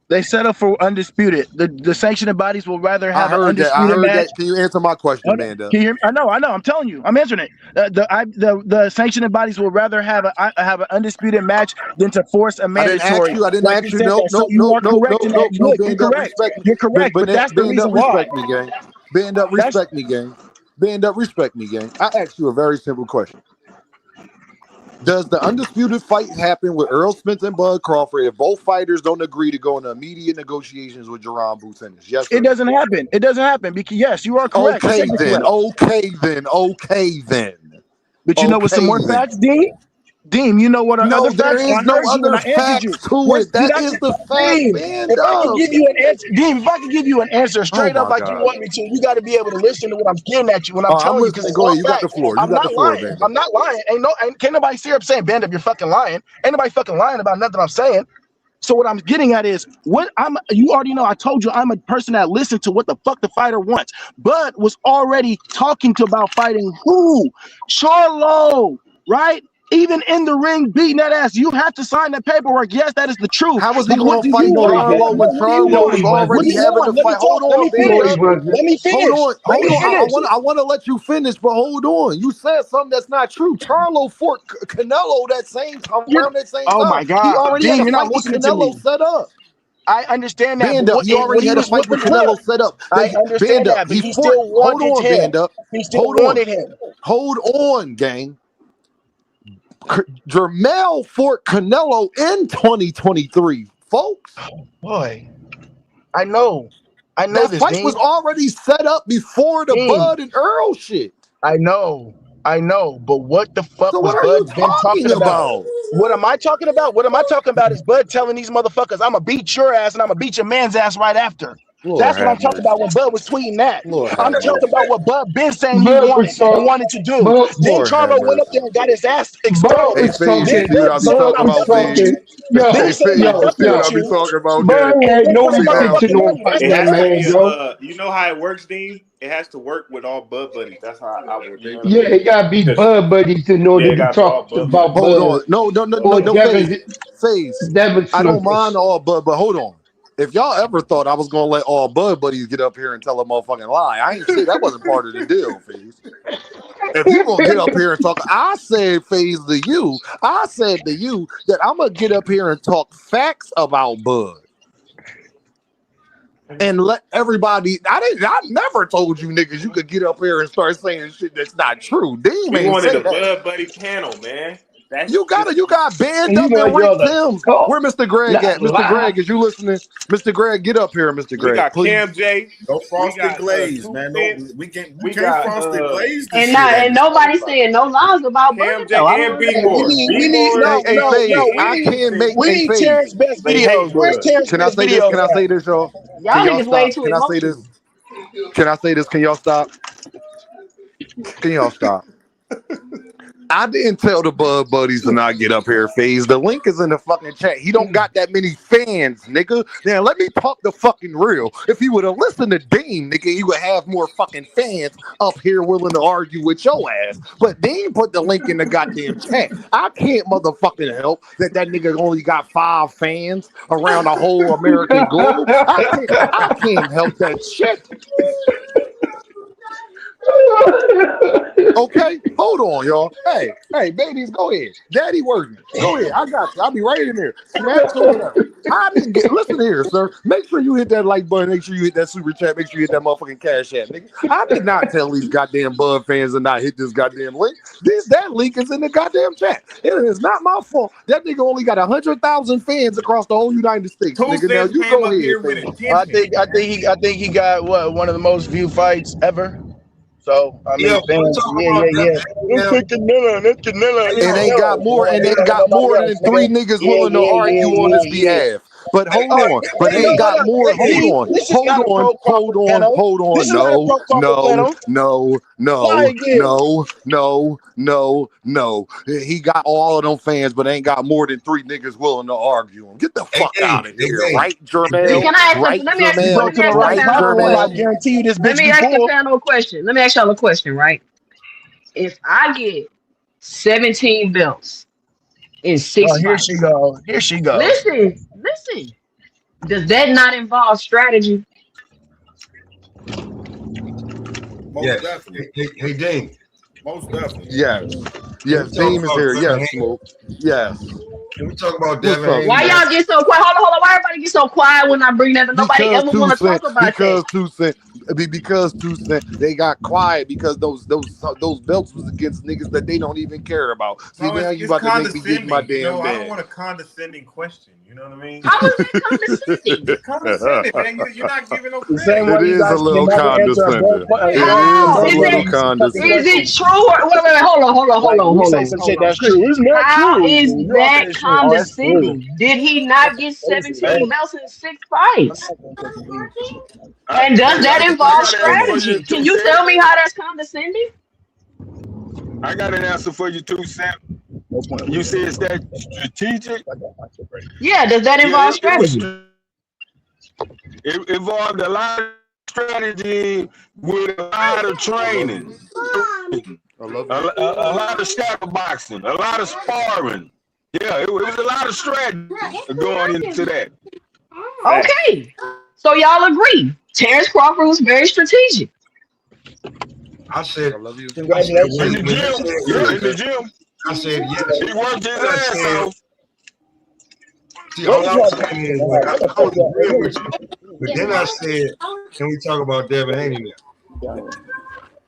S12: They settle for undisputed. The sanctioning bodies will rather
S2: I
S12: have an
S2: heard that. I
S12: undisputed
S2: heard
S12: match.
S2: that. Can you answer my question,
S12: Hold on.
S2: Band Up?
S12: Can you hear me? I know. I'm telling you. I'm answering it. The sanctioning bodies will rather have an undisputed match than to force a
S2: I didn't ask
S12: mandatory.
S2: you. I didn't
S12: Like you
S2: ask you.
S12: said
S2: No,
S12: that. So
S2: no,
S12: you
S2: no,
S12: are
S2: no, no,
S12: correct in that.
S2: no, no.
S12: Look, you're
S2: Band Up,
S12: correct.
S2: respect me.
S12: You're correct. But that's the
S2: Band Up,
S12: reason why.
S2: respect me, gang. Band Up,
S12: That's
S2: respect me, gang. Band Up, respect me, gang. I asked you a very simple question. Does the undisputed fight happen with Earl Spence and Bud Crawford if both fighters don't agree to go into immediate negotiations with Jerron Boots Ennis? Yes or
S12: it
S2: no?
S12: doesn't happen. It doesn't happen because yes, you are correct. You
S2: Okay
S12: said you're
S2: then.
S12: correct.
S2: Okay then.
S12: But you know what? Some
S2: Okay
S12: more
S2: then.
S12: facts, Dean. Dean, you know what are other
S2: No, there
S12: facts? I
S2: is no
S12: heard you when
S2: other
S12: I answered you.
S2: facts to
S12: Yes,
S2: it.
S12: did
S2: That
S12: I?
S2: is the fact,
S12: Dean,
S2: Band
S12: if I could
S2: Up.
S12: give you an answer, Dean, if I could give you an answer
S2: Oh
S12: straight up
S2: my
S12: like you
S2: God.
S12: want me to, you got to be able to listen to what I'm getting at you when I'm
S2: I'm
S12: telling you because
S2: listening.
S12: it's
S2: Go
S12: all
S2: ahead. You got the
S12: facts.
S2: floor. You
S12: I'm
S2: got the
S12: not
S2: floor,
S12: lying.
S2: Band Up.
S12: I'm not lying. Can't nobody sit up saying Band Up, you're fucking lying. Ain't nobody fucking lying about nothing I'm saying. So what I'm getting at is you already know I told you I'm a person that listens to what the fuck the fighter wants. Bud was already talking about fighting who? Charlo, right? Even in the ring beating that ass. You have to sign that paperwork. Yes, that is the truth.
S2: How was he
S12: But what
S2: going to
S12: do
S2: fight
S12: you
S8: No, he
S12: want?
S2: Charlo
S8: wasn't.
S2: when
S12: What do you
S2: Charlo
S8: No,
S2: was
S8: he
S12: want? What do
S2: already
S8: wasn't.
S12: you
S2: having
S12: want?
S2: the
S12: Let me
S2: fight?
S12: talk.
S2: Hold
S12: Let me
S2: on, Band
S8: No, he
S12: finish.
S2: Up.
S8: wasn't.
S12: Let me
S2: Hold
S12: finish.
S2: on.
S12: Let
S2: Hold
S12: me
S2: on.
S12: finish.
S2: I want to let you finish, but hold on. You said something that's not true. Charlo fought Canelo that same time, around that same
S12: Oh
S2: time.
S12: my
S2: He
S12: God.
S2: already had
S12: Dean,
S2: a
S12: you're not
S2: fight with
S12: listening to
S2: Canelo
S12: me.
S2: set up.
S12: I understand that, but
S2: Band Up. He
S12: when
S2: already
S12: he
S2: had a
S12: was
S2: fight with
S12: whooping, look,
S2: Canelo set up.
S12: I
S2: Band
S12: understand
S2: Up.
S12: that, but
S2: He
S12: he
S2: fought.
S12: still
S2: Hold
S12: wanted
S2: on,
S12: him.
S2: Band Up.
S12: He still
S2: Hold on.
S12: wanted him.
S2: Hold on, gang. Jermell fought Canelo in 2023, folks.
S12: Boy, I know
S2: That
S12: this,
S2: fight was
S12: Dean.
S2: already set up before the
S12: Dean,
S2: Bud and Earl shit.
S12: I know. But what the fuck
S2: So
S12: was
S2: what are you
S12: Bud been
S2: talking
S12: talking about?
S2: about?
S12: What am I talking about? What am I talking about is Bud telling these motherfuckers, I'm gonna beat your ass and I'm gonna beat your man's ass right after.
S2: Lord
S12: That's what I'm
S2: have
S12: talking
S2: mercy.
S12: about when Bud was tweeting that.
S2: Lord
S12: I'm
S2: have
S12: talking
S2: mercy.
S12: about what Bud been saying he
S8: Bud
S12: wanted
S8: was
S12: and
S8: talk.
S12: wanted to do.
S8: Bud,
S12: Then
S2: Lord have
S12: Charlo went up
S2: mercy.
S12: there and got his ass
S8: Bud
S12: exposed.
S2: Hey,
S8: was
S2: Faze, you
S12: Then
S8: talking.
S2: see what I
S12: Bud
S2: be
S12: said,
S8: Bud
S2: talking
S12: I'm
S8: was
S2: about,
S12: fucking with
S2: Faze?
S8: talking.
S12: you. Then he
S2: Hey,
S8: Yo,
S12: said, I'm
S2: Faze,
S12: not
S2: you
S8: yo,
S2: see
S12: fucking
S2: what
S12: with
S2: I
S8: yo.
S2: be
S12: you.
S2: talking about, gang?
S8: Bud had
S12: Then
S8: no
S12: when he
S2: See
S12: started
S2: now?
S8: intention
S12: fucking
S8: on
S12: money,
S5: It
S8: fighting
S12: that's
S8: that
S5: has to
S8: man,
S5: be
S8: yo.
S5: you know how it works, Dean? It has to work with all Bud buddies. That's how I work. You know what I
S8: Yeah,
S5: mean?
S8: it gotta be
S5: 'Cause,
S8: Bud buddies in
S5: yeah,
S8: order
S5: it
S8: to
S5: gotta be all
S8: talk
S5: Bud buddies.
S8: about
S2: Hold
S8: Bud
S2: on. No,
S8: or
S2: Faze.
S8: Devin
S2: Faze. I don't mind
S8: Slippers.
S2: all Bud, but hold on. If y'all ever thought I was gonna let all Bud buddies get up here and tell a motherfucking lie, I ain't say that wasn't part of the deal, Faze. If you gonna get up here and talk, I said, Faze, to you. I said to you that I'm gonna get up here and talk facts about Bud. And let everybody. I never told you niggas you could get up here and start saying shit that's not true. Dean
S5: We
S2: ain't
S5: wanted
S2: say
S5: a
S2: that.
S5: Bud buddy panel, man.
S2: You got banned
S8: You
S2: up
S8: know
S2: and
S8: you're
S2: ranked
S8: the
S2: him. Where Mr. Greg at? Mr. Greg, is you listening? Mr. Greg, get up here, Mr. Greg.
S5: We got
S2: please.
S5: Cam J.
S10: No frosted glaze,
S5: 2
S10: man. No,
S5: Cents.
S10: we can't
S5: got,
S10: frosted glaze this
S6: And
S10: shit.
S6: not and nobody saying no lies about
S5: Cam
S6: Bud
S5: J
S6: though. I
S5: and
S6: don't
S5: B
S12: Hey,
S5: More.
S12: we need
S5: B-More,
S2: Hey, Faze, I
S12: we
S2: can't make
S12: need
S2: Faze.
S12: Terrence best
S5: They
S12: videos.
S5: hate
S12: Where's
S5: Bud.
S12: Terrence
S2: Can I
S12: best
S2: say this?
S12: videos
S2: Can I say this, y'all?
S6: y'all
S2: Can y'all
S6: niggas way
S2: stop?
S6: too
S2: Can I say this?
S6: emotional.
S2: Can I say this? Can y'all stop? Can y'all stop? I didn't tell the Bud Buddies to not get up here, Faze. The link is in the fucking chat. He don't got that many fans, nigga. Now let me talk the fucking real. If he would have listened to Dean, nigga, he would have more fucking fans up here willing to argue with your ass. But Dean put the link in the goddamn chat. I can't motherfucking help that nigga only got 5 fans around the whole American globe. I can't help that shit. Okay, hold on, y'all. Hey, babies, go ahead. Daddy working. Go ahead. I got you. I'll be right in there. Snaps or whatever. I didn't get. Listen here, sir. Make sure you hit that like button. Make sure you hit that super chat. Make sure you hit that motherfucking cash app, nigga. I did not tell these goddamn Bud fans to not hit this goddamn link. That link is in the goddamn chat. It is not my fault. That nigga only got 100,000 fans across the whole United States, nigga. Now you go ahead.
S12: I think he got one of the most viewed fights ever. So I mean, fans, yeah.
S2: And ain't got more than 3 niggas willing to argue on his behalf. But hold on. But ain't got more. Hold on. No. He got all of them fans, but ain't got more than 3 niggas willing to argue him. Get the fuck out of here, right, Jermaine?
S6: Let me ask the panel a question. Let me ask y'all a question, right? If I get 17 belts in 6 fights.
S12: Here she goes.
S6: Listen. Does that not involve strategy?
S1: Yes. Hey, Dame.
S10: Most definitely.
S2: Yes. Dame is here. Yes, Smoke. Yes.
S1: Can we talk about Devin Haney?
S6: Why y'all get so quiet? Hold on. Why everybody get so quiet when I bring that up? Nobody ever want to talk about that.
S2: Because 2 Cent, they got quiet because those belts was against niggas that they don't even care about. See, now you about to make me get my damn
S5: I don't want a condescending question. You know what I mean?
S6: How is that condescending?
S5: Condescending, man. You're not giving no credit.
S2: It is a little condescending.
S6: Is it true? Wait, hold on.
S12: Say some shit that's true. It's not
S6: How
S12: true.
S6: is that condescending? Did he not get 17 belts in 6 fights? And does that involve strategy? Can you tell me how that's condescending?
S7: I got an answer for you too, Sam. You say it's that strategic?
S6: Yeah, does that involve strategy?
S7: It involved a lot of strategy with a lot of training. A lot of shadow boxing, a lot of sparring. Yeah, it was a lot of strategy going into that.
S6: Okay, so y'all agree. Terence Crawford was very strategic.
S1: I said, I love you.
S7: Congratulations. In the gym.
S1: I said, yes.
S7: He worked his ass off.
S1: See, all I was saying is, like, I was agreeing with you, but then I said, can we talk about Devin Haney now?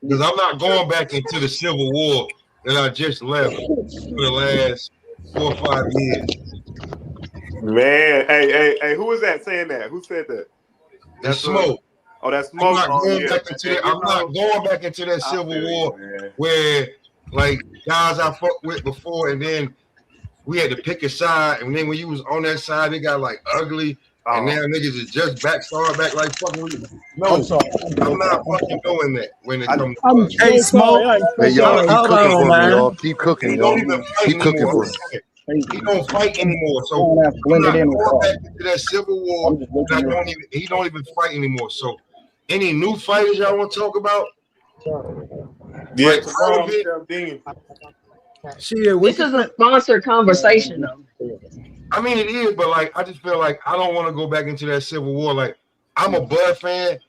S1: Because I'm not going back into the Civil War that I just left for the last 4 or 5 years.
S5: Man, hey, who was that saying that? Who said that?
S1: That's Smoke.
S5: Oh, that's Smoke.
S1: I'm not going back into that Civil War where, like, guys I fucked with before, and then we had to pick a side, and then when you was on that side, it got like ugly, and now niggas is just start back like fucking with you. No, I'm not fucking doing that when it comes to
S10: Hey, Smoke.
S2: Hey, y'all keep cooking for me, y'all. Keep cooking, y'all.
S1: Keep cooking for me. He don't fight anymore, so I'm not going back into that Civil War. He don't even fight anymore. So, any new fighters y'all want to talk about?
S5: Yeah,
S6: This is a sponsored conversation, though.
S1: I mean, it is, but like, I just feel like I don't want to go back into that Civil War. Like, I'm a Bud fan,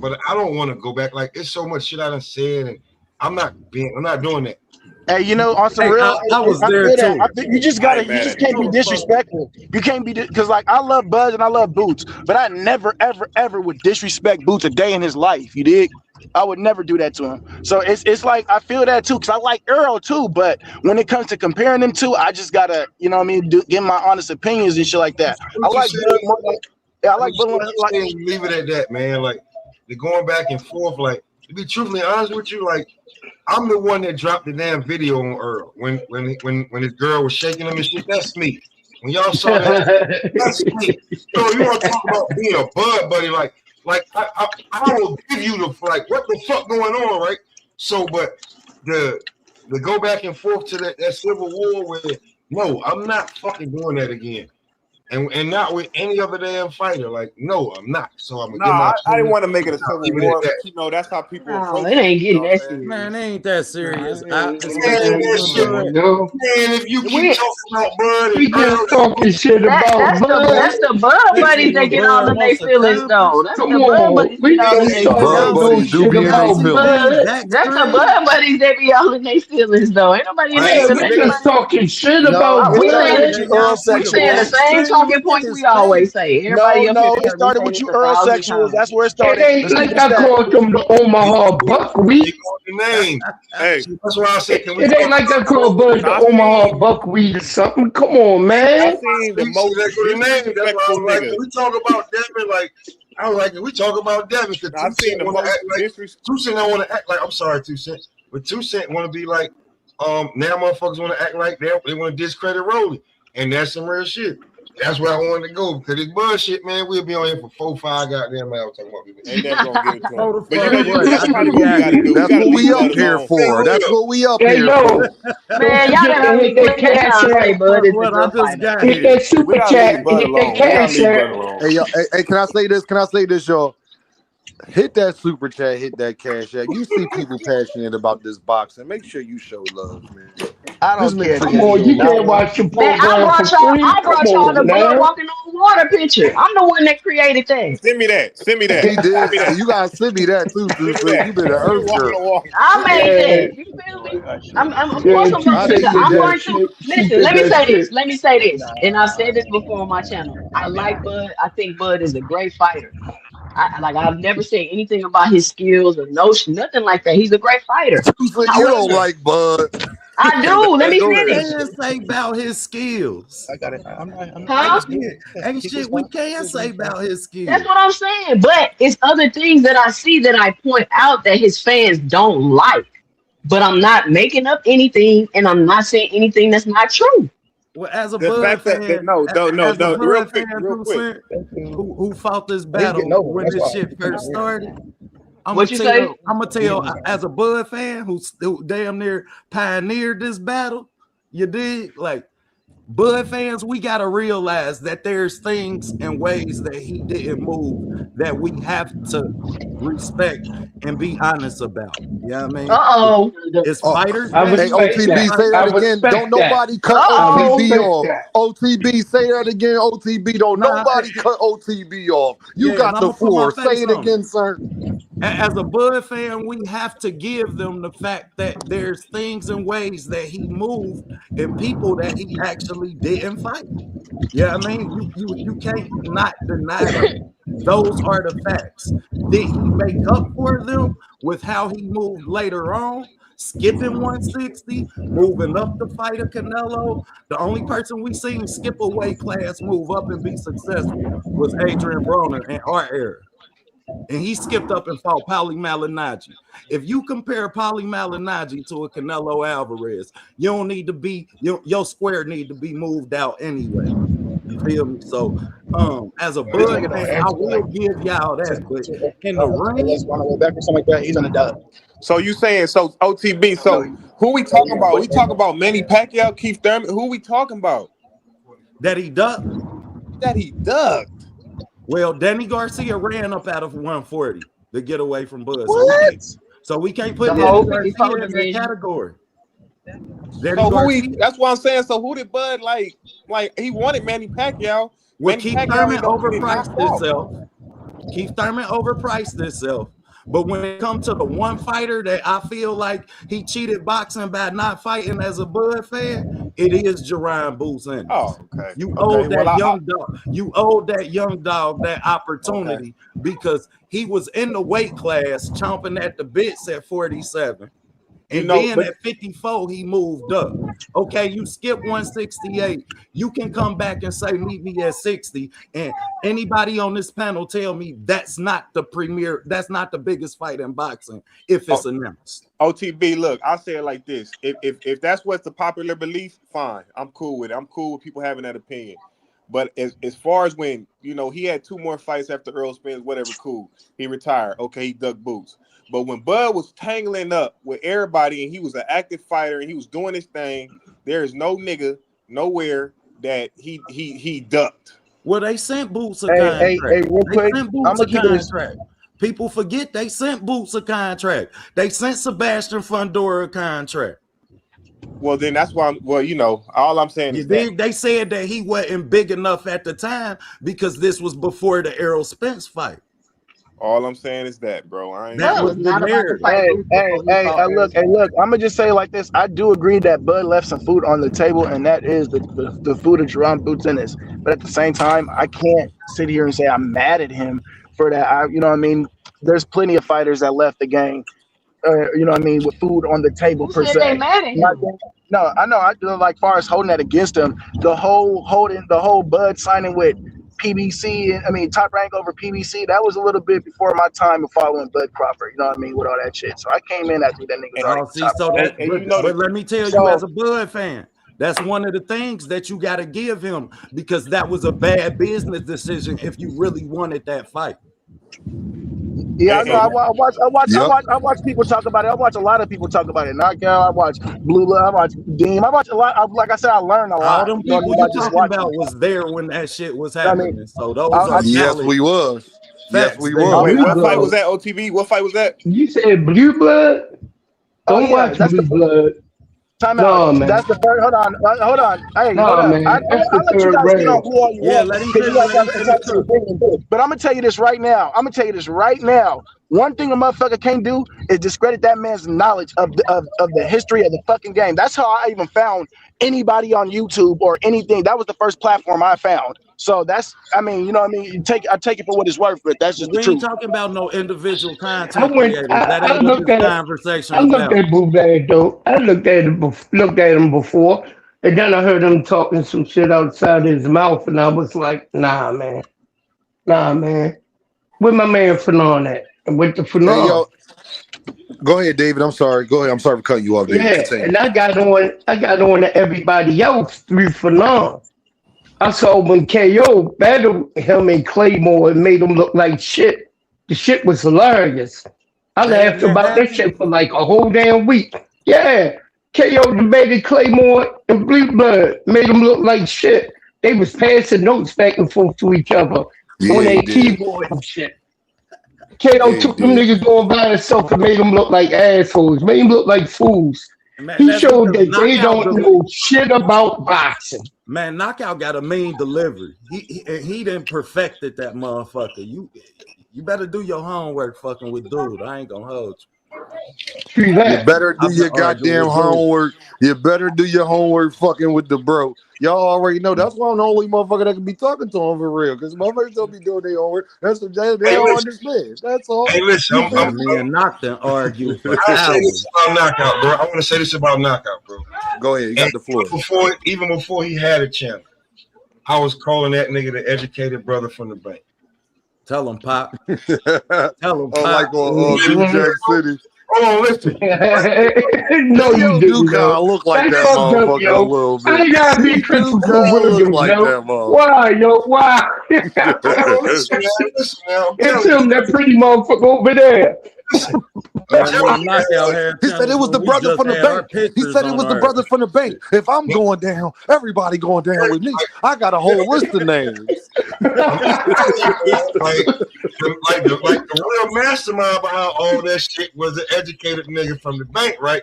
S1: but I don't want to go back. Like, it's so much shit I done said, and I'm not doing that.
S12: Hey, you know, on some real,
S10: I was there too.
S12: You just can't be disrespectful. You can't be, because like I love Buzz and I love Boots, but I never, ever would disrespect Boots a day in his life. You dig? I would never do that to him. So it's like I feel that too, because I like Earl too. But when it comes to comparing them two, I just gotta, you know what I mean, give my honest opinions and shit like that. I like Bud more like, I like Bud like
S1: leave it at that, man. Like they're going back and forth. Like to be truthfully honest with you, like I'm the one that dropped the damn video on Earl when his girl was shaking him and shit. That's me. When y'all saw that, that's me. So you want to talk about being a Bud buddy? Like I will give you the like what the fuck going on, right? So, but the go back and forth to that civil war where no, I'm not fucking doing that again. And not with any other damn fighter. Like, no, I'm not. So I'm gonna
S5: I didn't want to make it a civil war, but you know, that's how people approach
S6: it. Ain't getting that serious.
S10: Man, it ain't that serious.
S1: Man, if you keep talking about Bud,
S8: we just talking shit about Bud.
S6: That's the Bud buddies that get all in their feelings, though. That's the Bud buddies
S8: we
S6: get all in their feelings. That's the Bud buddies that be all in their feelings, though. Ain't nobody in their feelings.
S8: We just talking shit about
S6: we saying the same talking points we always say. Everybody
S12: no, it started with you Earl-sexuals. That's where it started.
S8: It ain't like I called them the Omaha Buckwheat.
S1: Name. Hey, that's what I said.
S8: It ain't like I called Bud the Omaha Buckwheat or something. Come on, man.
S5: I seen the most disrespectful nigga.
S1: We talk about Devin like I was like we talk about Devin because
S5: I seen the most disrespectful.
S1: 2 Cent don't want to act like I'm sorry 2 Cent, but 2 Cent want to be like now motherfuckers want to act like they want to discredit Rolly, and that's some real shit. That's where I wanted to go because it's bullshit, man. We'll be on here for 4-5 goddamn hours talking about people.
S5: Ain't never gonna give it to him.
S7: That's what we up here for. That's what we up here for.
S6: Man, y'all gotta hit that cash out, Bud.
S8: Hit that super chat. Hit that cash out.
S2: Hey, can I say this? Can I say this, y'all? Hit that super chat, hit that cash app. You see people passionate about this boxing. Make sure you show love, man.
S12: I don't care.
S8: Come on, you can't watch your program.
S6: I brought y'all the Bud walking on water picture. I'm the one that created that.
S5: Send me that.
S2: He did. You gotta send me that too, dude. You been an earth girl.
S6: I made that. You feel me? I'm going to listen. Let me say this. And I've said this before on my channel. I like Bud. I think Bud is a great fighter. I've never said anything about his skills or nothing like that. He's a great fighter.
S2: You don't like Bud.
S6: I do. Let me finish.
S10: We can't say about his skills.
S12: I got it.
S10: Ain't shit we can't say about his skills.
S6: That's what I'm saying. But it's other things that I see that I point out that his fans don't like. But I'm not making up anything, and I'm not saying anything that's not true.
S10: Well, as a Bud fan, real quick. Who fought this battle when this shit first started? I'm gonna tell you, as a Bud fan who damn near pioneered this battle, you dig? Like Bud fans, we gotta realize that there's things and ways that he didn't move that we have to respect and be honest about. You know what I mean? It's fighters.
S2: Hey, OTB, say that again. Don't nobody cut OTB off. OTB, say that again. OTB, don't nobody cut OTB off. You got the floor. Say it again, sir.
S10: As a Bud fan, we have to give them the fact that there's things and ways that he moved and people that he actually didn't fight. Yeah, I mean, you can't not deny them. Those are the facts. Did he make up for them with how he moved later on? Skipping 160, moving up to fight a Canelo. The only person we seen skip a weight class, move up and be successful was Adrian Broner in our era. And he skipped up and fought Paulie Malignaggi. If you compare Paulie Malignaggi to a Canelo Alvarez, you don't need to be your square need to be moved out anyway. You feel me? So, as a Bud fan, I will give y'all that. But in the ring,
S12: back or something like that, he's on the dub.
S5: So you saying OTB? So who we talking about? We talking about Manny Pacquiao, Keith Thurman. Who we talking about?
S10: That he ducked. Well, Danny Garcia ran up out of 140 to get away from Bud. So we can't put Danny Garcia in that category.
S5: That's what I'm saying. So who did Bud like? Like he wanted Manny Pacquiao.
S10: Well, Keith Thurman overpriced himself. Keith Thurman overpriced himself. But when it comes to the one fighter that I feel like he cheated boxing by not fighting as a Bud fan, it is Jerron Boots Ennis.
S5: Oh, okay.
S10: You owe that young dog. You owe that young dog that opportunity because he was in the weight class chomping at the bits at 47. And then at 54, he moved up. Okay, you skip 168. You can come back and say, meet me at 60. And anybody on this panel tell me that's not the biggest fight in boxing if it's announced.
S5: OTB, look, I'll say it like this. If that's what's the popular belief, fine. I'm cool with it. I'm cool with people having that opinion. But as far as when, he had 2 more fights after Earl Spence, whatever, cool. He retired. Okay, he dug boots. But when Bud was tangling up with everybody and he was an active fighter and he was doing his thing, there is no nigga nowhere that he ducked.
S10: Well, they sent Boots a contract.
S12: Hey, real quick,
S10: I'm gonna keep contract. People forget they sent Boots a contract. They sent Sebastian Fundora a contract.
S5: Well, then that's why all I'm saying is
S10: they said that he wasn't big enough at the time because this was before the Errol Spence fight.
S5: All I'm saying is that, bro.
S12: That was not about to fight. Look. I'm gonna just say like this. I do agree that Bud left some food on the table, and that is the food of Jerron Boots Ennis. But at the same time, I can't sit here and say I'm mad at him for that. There's plenty of fighters that left the game. With food on the table per se.
S6: They mad at him?
S12: No, I know. I do like far as holding that against him. The whole Bud signing with PBC, Top Rank over PBC, that was a little bit before my time of following Bud Crawford, with all that shit. So I came in after that nigga.
S10: But let me tell you, as a Bud fan, that's one of the things that you got to give him because that was a bad business decision if you really wanted that fight.
S12: Yeah, I know. I watch people talk about it. I watch a lot of people talk about it. Knockout. I watch Blue Love. I watch Deem. I watch a lot. Like I said, I learned a lot.
S10: All them people you talking about was there when that shit was happening. So those are
S2: yes, we was. Yes, we was.
S5: Wait, what fight was that? OTB? What fight was that?
S8: You said Blue Blood? Don't watch Blue Blood.
S12: Time out. Man. That's the first. Hold on. Hey, hold on.
S8: Man.
S12: I'll let you guys get on who all you want. But I'm gonna tell you this right now. One thing a motherfucker can't do is discredit that man's knowledge of the history of the fucking game. That's how I even found anybody on YouTube or anything. That was the first platform I found. So that's, I take it for what it's worth, but that's just the truth.
S10: We ain't talking about no individual content creators. That ain't what this conversation
S8: is about. I looked at Boubad, though. I looked at him before, and then I heard him talking some shit outside his mouth, and I was like, nah, man. Where my man Fanon at? And with the Fanon.
S2: Hey, go ahead, David. I'm sorry. Go ahead. I'm sorry for cutting you off, David.
S8: Yeah,
S2: continue.
S8: And I got on to everybody else through Fanon. I saw when KO battled him and Claymore and made him look like shit. The shit was hilarious. I laughed about that shit for like a whole damn week. Yeah. KO debated Claymore and Blue Blood, made them look like shit. They was passing notes back and forth to each other on their keyboard and shit. KO took them niggas going by himself and made them look like assholes, made them look like fools. Man, he showed that they don't know shit about boxing.
S10: Man, Knockout got a mean delivery. He didn't perfected that motherfucker. You better do your homework fucking with dude. I ain't gonna hold you.
S2: You better do your goddamn homework. You better do your homework fucking with the bro. Y'all already know that's why I'm the only motherfucker that can be talking to him for real. Because motherfuckers don't be doing their homework. That's what they don't understand. That's all.
S1: Hey, listen,
S10: me and Knockdown argue for
S1: hours. I want to say this about Knockout, bro.
S2: Go ahead, you got the floor.
S1: Even before he had a channel, I was calling that nigga the educated brother from the bank.
S10: Tell him, Pop. Tell him, Pop.
S2: Like on New Jack City.
S1: Oh, listen.
S8: No, you do
S2: kind of look like that motherfucker a little bit.
S8: I gotta be Christopher Williams,
S2: like
S8: Why, yo? Why?
S1: Listen,
S8: it's him, that pretty motherfucker over there.
S2: He said it was the brother from the bank. He said it was the brother from the bank. If I'm going down, everybody going down with me. I got a whole list of names.
S1: like the real mastermind behind all that shit was the educated nigga from the bank, right?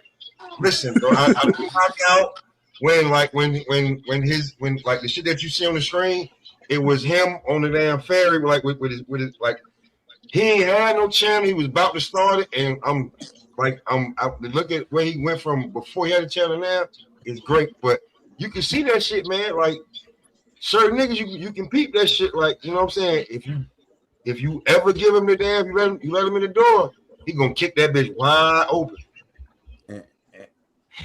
S1: Listen, bro, I knock out when the shit that you see on the screen, it was him on the damn ferry, like with his like he ain't had no channel. He was about to start it, and I look at where he went from before he had a channel now. It's great, but you can see that shit, man. Like certain niggas, you can peep that shit. Like you know what I'm saying. If you ever give him the damn, you let him in the door, he gonna kick that bitch wide open.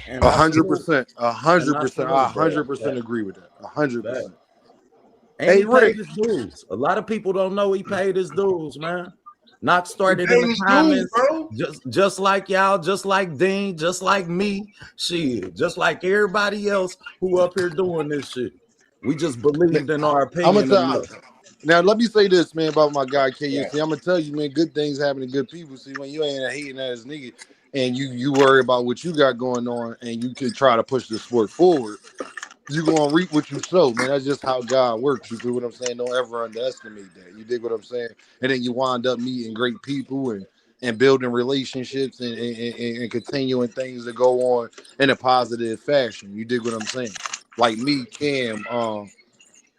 S2: 100%, 100%, I 100% agree with that. 100%.
S10: And he paid his dues. A lot of people don't know he paid his dues, man. Not started in the comments, just like y'all, just like Dean, just like me, shit, just like everybody else who up here doing this shit. We just believed in our opinion.
S2: Now, let me say this, man, about my guy KUC. I'm gonna tell you, man, good things happen to good people. See, when you ain't hating ass nigga and you worry about what you got going on and you can try to push the sport forward, you're gonna reap what you sow, man. That's just how God works. You feel what I'm saying? Don't ever underestimate that. You dig what I'm saying? And then you wind up meeting great people and building relationships and continuing things that go on in a positive fashion. You dig what I'm saying? Like me, Cam,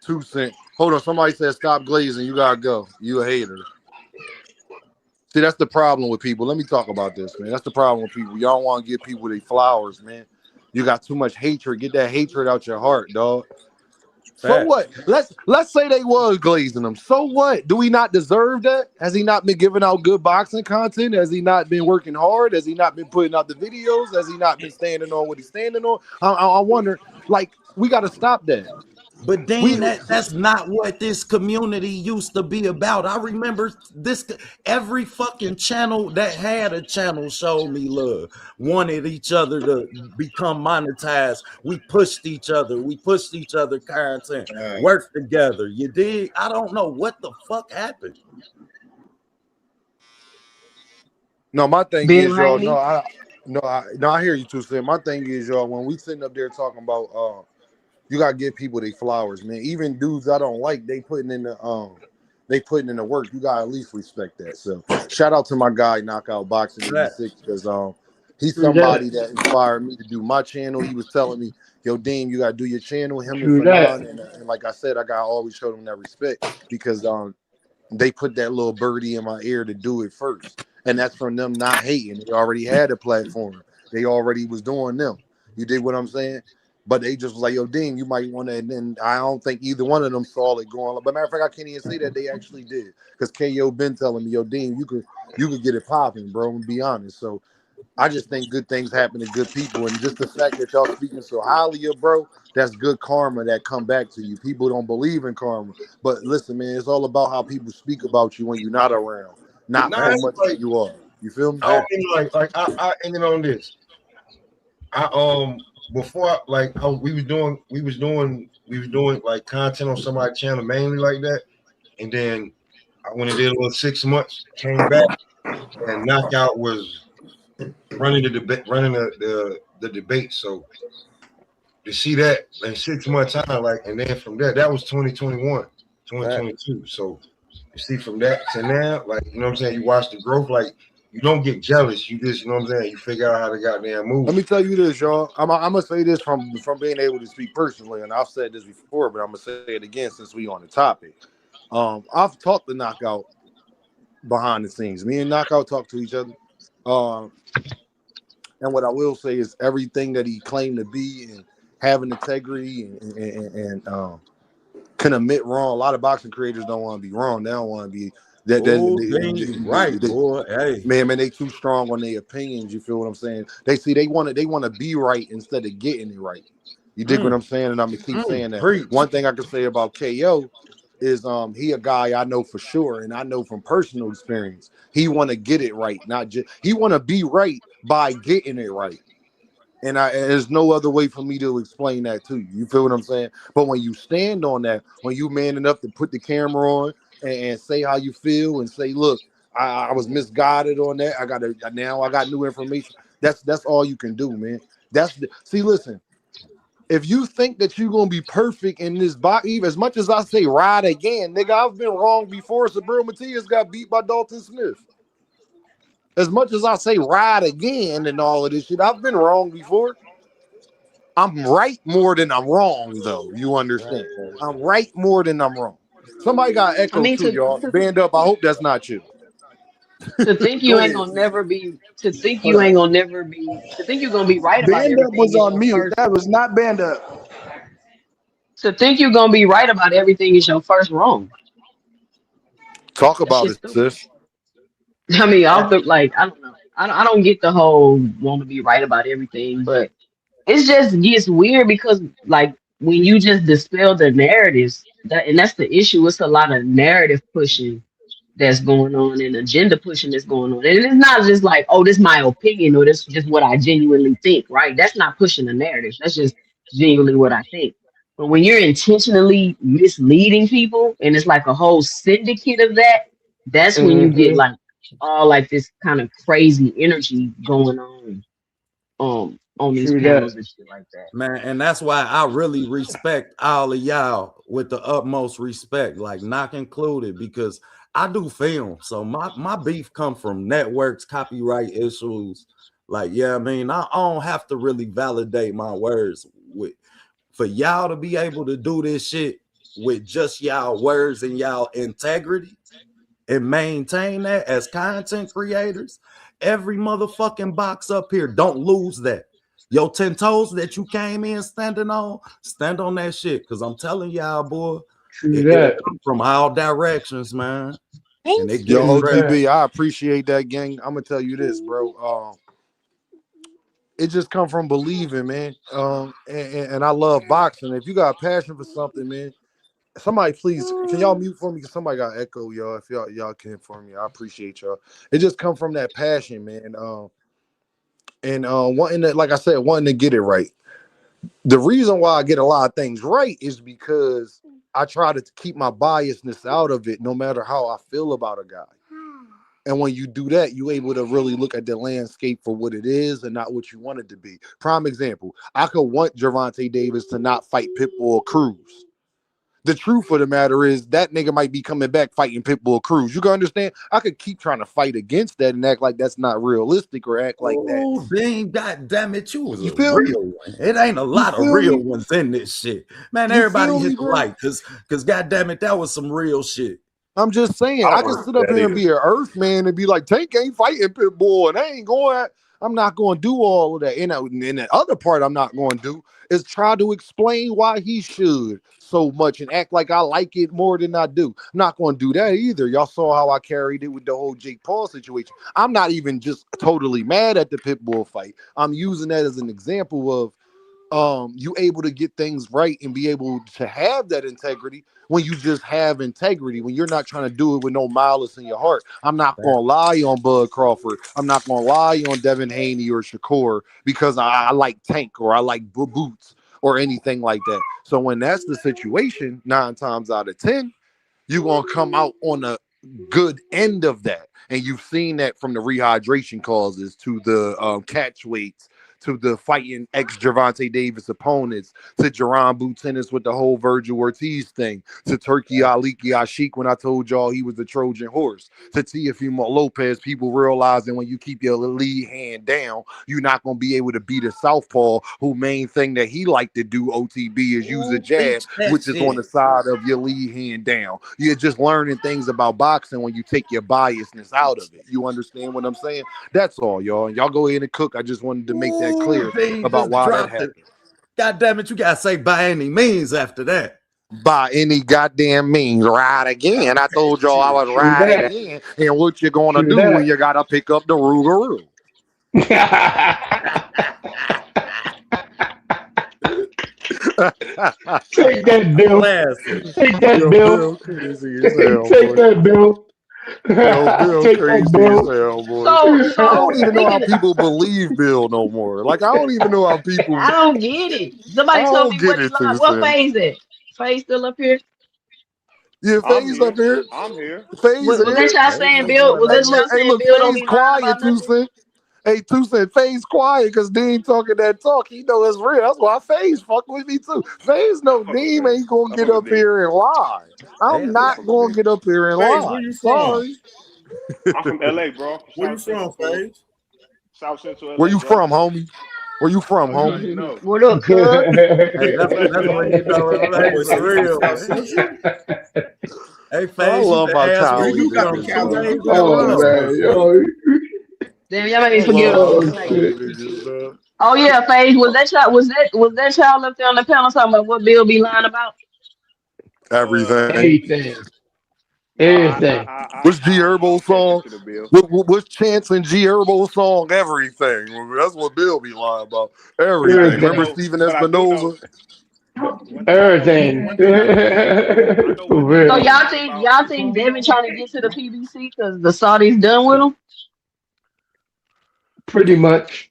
S2: 2 Cent. Hold on, somebody said stop glazing. You gotta go. You a hater. See, that's the problem with people. Let me talk about this, man. That's the problem with people. Y'all want to give people their flowers, man. You got too much hatred. Get that hatred out your heart, dog. So what? Let's say they was glazing them. So what? Do we not deserve that? Has he not been giving out good boxing content? Has he not been working hard? Has he not been putting out the videos? Has he not been standing on what he's standing on? I wonder, like, we got to stop that.
S10: But Dean, that's not what this community used to be about. I remember this. Every fucking channel that had a channel showed me love, wanted each other to become monetized. We pushed each other. We pushed each other content. Worked together. You dig? I don't know what the fuck happened.
S2: No, my thing is, y'all. I hear you too, Slim. My thing is, y'all, when we sitting up there talking about you gotta give people their flowers, man. Even dudes I don't like, they putting in the work. You gotta at least respect that. So shout out to my guy Knockout Boxing 86 because he's somebody that inspired me to do my channel. He was telling me, yo, Dean, you gotta do your channel. Him and Fanon, and like I said, I gotta always show them that respect because they put that little birdie in my ear to do it first. And that's from them not hating. They already had a platform. They already was doing them. You dig what I'm saying? But they just was like, yo, Dean, you might want to. And then I don't think either one of them saw it going. But matter of fact, I can't even say that they actually did. Because KO been telling me, yo, Dean, you could get it popping, bro, and be honest. So I just think good things happen to good people. And just the fact that y'all speaking so highly of bro, that's good karma that come back to you. People don't believe in karma. But listen, man, it's all about how people speak about you when you're not around. Not so much like you are. You feel me?
S1: I ended on this. Before we was doing like content on somebody's channel mainly like that, and then I went and did a little 6 months, came back, and Knockout was running the debate. So to see that in 6 months time, and then from there, that was 2021, 2022. So you see from that to now, you know what I'm saying, you watch the growth, you don't get jealous. You just, you know what I'm saying, you figure out how to goddamn move.
S2: Let me tell you this, y'all. I'm gonna say this from being able to speak personally, and I've said this before, but I'm gonna say it again since we on the topic. I've talked to Knockout behind the scenes. Me and Knockout talk to each other. And what I will say is everything that he claimed to be and having integrity and can admit wrong. A lot of boxing creators don't want to be wrong. They don't want to be right, boy. Hey, man, they too strong on their opinions. You feel what I'm saying? They want to be right instead of getting it right. You dig what I'm saying? And I'm gonna keep saying that. One thing I can say about KO is he a guy I know for sure, and I know from personal experience. He want to get it right, not just he want to be right by getting it right. And there's no other way for me to explain that to you. You feel what I'm saying? But when you stand on that, when you man enough to put the camera on and say how you feel and say, look, I was misguided on that. I got new information. That's all you can do, man. See, listen, if you think that you're gonna be perfect in this box, even as much as I say ride again, nigga, I've been wrong before. Sabril Matias got beat by Dalton Smith. As much as I say ride again and all of this shit, I've been wrong before. I'm right more than I'm wrong, though. You understand? I'm right more than I'm wrong. Somebody got echo too, y'all. Band up. I hope that's not you.
S6: To think you
S5: Go
S6: ain't
S5: ahead.
S6: gonna never be. To think you ain't gonna never be. To think you're gonna be right about
S12: Band Up
S6: everything
S12: was
S6: is
S12: on
S6: your
S12: mute.
S6: first.
S12: That was not Band Up.
S6: To think you're gonna be right about everything is your first wrong.
S2: Talk
S6: That
S2: about
S6: shit's
S2: it,
S6: stupid.
S2: sis.
S6: I mean, off the like, I don't know. I don't get the whole want to be right about everything, but it just gets weird because like when you just dispel the narratives, and that's the issue. It's a lot of narrative pushing that's going on and agenda pushing that's going on. And it's not just like, oh, this is my opinion or this is just what I genuinely think, right? That's not pushing the narrative. That's just genuinely what I think. But when you're intentionally misleading people and it's like a whole syndicate of that, that's when you get
S8: Mm-hmm.
S6: like all like this kind of crazy energy going on these
S8: True that.
S6: panels and shit like that.
S10: Man, and that's why I really respect all of y'all with the utmost respect, like not included, because I do film. So my beef come from networks, copyright issues. Like, yeah, I mean, I don't have to really validate my words with for y'all to be able to do this shit with just y'all words and y'all integrity and maintain that as content creators. Every motherfucking box up here, don't lose that. Your 10 toes that you came in standing on, stand on that shit. Cause I'm telling y'all, boy,
S8: True
S10: it'll
S8: that.
S10: come from all directions, man. And it
S2: Yo,
S10: gets
S8: True
S10: crazy.
S8: that.
S2: OTB, I appreciate that, gang. I'm gonna tell you this, bro. It just come from believing, man. And I love boxing. If you got a passion for something, man, somebody please can y'all mute for me? Cause somebody got echo, y'all. If y'all can for me, I appreciate y'all. It just come from that passion, man. And wanting to, like I said, wanting to get it right. The reason why I get a lot of things right is because I try to keep my biasness out of it, no matter how I feel about a guy. And when you do that, you're able to really look at the landscape for what it is and not what you want it to be. Prime example, I could want Gervonta Davis to not fight Pitbull Cruz. The truth of the matter is that nigga might be coming back fighting Pitbull Cruz. You can understand? I could keep trying to fight against that and act like that's not realistic or act like that.
S10: Oh, dang, god damn it, you was
S2: You
S10: a
S2: feel me?
S10: real one. It ain't a
S2: You
S10: lot of
S2: feel
S10: real
S2: me?
S10: ones in this shit. Man,
S2: You
S10: everybody
S2: feel
S10: hit
S2: me,
S10: the
S2: bro?
S10: light, cause god damn it, that was some real shit.
S2: I'm just saying,
S5: I
S2: I
S5: don't
S2: can
S5: know
S2: sit
S5: who
S2: up
S5: that
S2: here and
S5: is.
S2: be an Earth man and be like, Tank ain't fighting Pitbull, and I ain't going. I'm not going to do all of that. And the other part I'm not going to do is try to explain why he should so much and act like I like it more than I do. I'm not going to do that either. Y'all saw how I carried it with the whole Jake Paul situation. I'm not even just totally mad at the Pitbull fight. I'm using that as an example of you able to get things right and be able to have that integrity when you just have integrity, when you're not trying to do it with no malice in your heart. I'm not gonna lie on Bud Crawford. I'm not gonna lie on Devin Haney or Shakur because I like Tank or I like Boots or anything like that. So when that's the situation, 9 times out of 10, you're gonna come out on a good end of that. And you've seen that from the rehydration causes to the catch weights to the fighting ex Gervonta Davis opponents to Jerron Boutinnis with the whole Virgil Ortiz thing to Turkey Aliki Ashik when I told y'all he was the Trojan horse to Teofimo Lopez. People realizing when you keep your lead hand down, you're not going to be able to beat a southpaw who main thing that he like to do OTB is use a jab, which is on the side of your lead hand down. You're just learning things about boxing when you take your biasness out of it. You understand what I'm saying? That's all, y'all. And y'all go ahead and cook. I just wanted to make that clear about why that happened.
S10: God damn it, you gotta say by any means after that.
S2: By any goddamn means, right again. I told y'all I was
S8: True
S2: right
S8: that.
S2: again. And what you gonna
S8: True
S2: do when
S8: that.
S2: you gotta pick up the Rougarou?
S8: Take that, Bill.
S10: Classic.
S8: Take that,
S2: Yo,
S8: Bill.
S2: Bill crazy as hell,
S8: Take
S2: boy.
S8: that, Bill.
S2: Yo, Bill
S8: Take that,
S2: crazy as
S8: Bill.
S2: hell, boy.
S6: So
S2: I
S6: so
S2: don't even know how
S6: speaking,
S2: people believe Bill no more. Like, I don't even know how people.
S6: I don't get it.
S2: I
S6: Somebody told
S2: don't
S6: me
S2: get
S6: what he
S2: it,
S6: lied. What
S2: Tucson.
S6: phase it? Phase still up here?
S2: Yeah,
S5: I'm
S2: Faye's up
S5: here.
S2: here.
S5: I'm here.
S2: Faye's
S6: Was
S2: here.
S6: that y'all
S10: Hey,
S6: saying
S10: what's
S6: Bill?
S10: going
S6: Was
S2: Hey,
S6: that
S10: on?
S2: look,
S6: y'all
S2: hey,
S6: saying
S2: look,
S6: Bill don't
S2: Faye's
S6: be lying
S2: quiet,
S6: about nothing?
S2: Tucson. Hey, Tucson, Faye's quiet because Dean talking that talk. He know it's real. That's why Faye's fuck with me too. Faye's no
S5: Fuck with
S2: Dean
S5: Faye.
S2: ain't gonna
S5: I
S2: get
S5: fuck with
S2: up
S5: D.
S2: here and lie. I'm
S10: Hell
S5: I
S10: yeah.
S2: not
S5: fuck with
S2: gonna
S5: D.
S2: get up here and
S5: FaZe,
S2: lie.
S5: where you from?
S2: Sorry.
S5: I'm from LA, bro.
S10: Where you
S5: South
S10: from,
S5: Central, fool.
S10: FaZe?
S5: South Central
S2: Where
S5: LA,
S2: you
S5: brother.
S2: from, homie? Where you from,
S5: Oh, you
S2: homie?
S5: already know.
S6: What up, cuz?
S10: Hey,
S5: What's up,
S10: that's when
S5: G?
S10: you know
S5: That boy
S10: it's
S5: said he from
S10: real,
S5: South
S10: man.
S5: Central.
S10: Hey,
S2: I
S10: Faze used
S2: love
S10: to
S2: my
S10: ask where
S2: Cali
S10: you
S2: niggas,
S10: from 2 days
S2: dog.
S10: in a
S8: Oh
S10: row.
S8: man, yo,
S6: Damn, y'all made
S2: I
S6: me forget
S2: love
S6: what I
S2: my
S6: was
S8: oh
S6: saying.
S2: Cali
S8: shit.
S2: niggas, dog.
S6: Oh yeah, Paige, was that y'all up there on the panel talking about what Bill be lying about?
S2: Everything.
S8: Everything,
S5: No,
S8: everything.
S2: What's G
S5: I
S2: Herbo
S5: don't pay
S2: song?
S5: attention to Bill.
S2: What's Chance and G Herbo song? Everything. That's what Bill be lying about.
S5: But I
S2: Everything.
S5: do
S2: Remember
S8: Everything,
S5: know.
S2: Stephen
S5: But I do know.
S2: Espinoza?
S5: One thing I know.
S8: everything.
S5: One thing I know. I know
S8: For
S5: one thing
S6: So
S5: for
S8: real.
S6: y'all
S5: sure
S6: think
S5: about.
S6: y'all think Devin trying to get to the PBC because the Saudis done with him?
S8: Pretty much.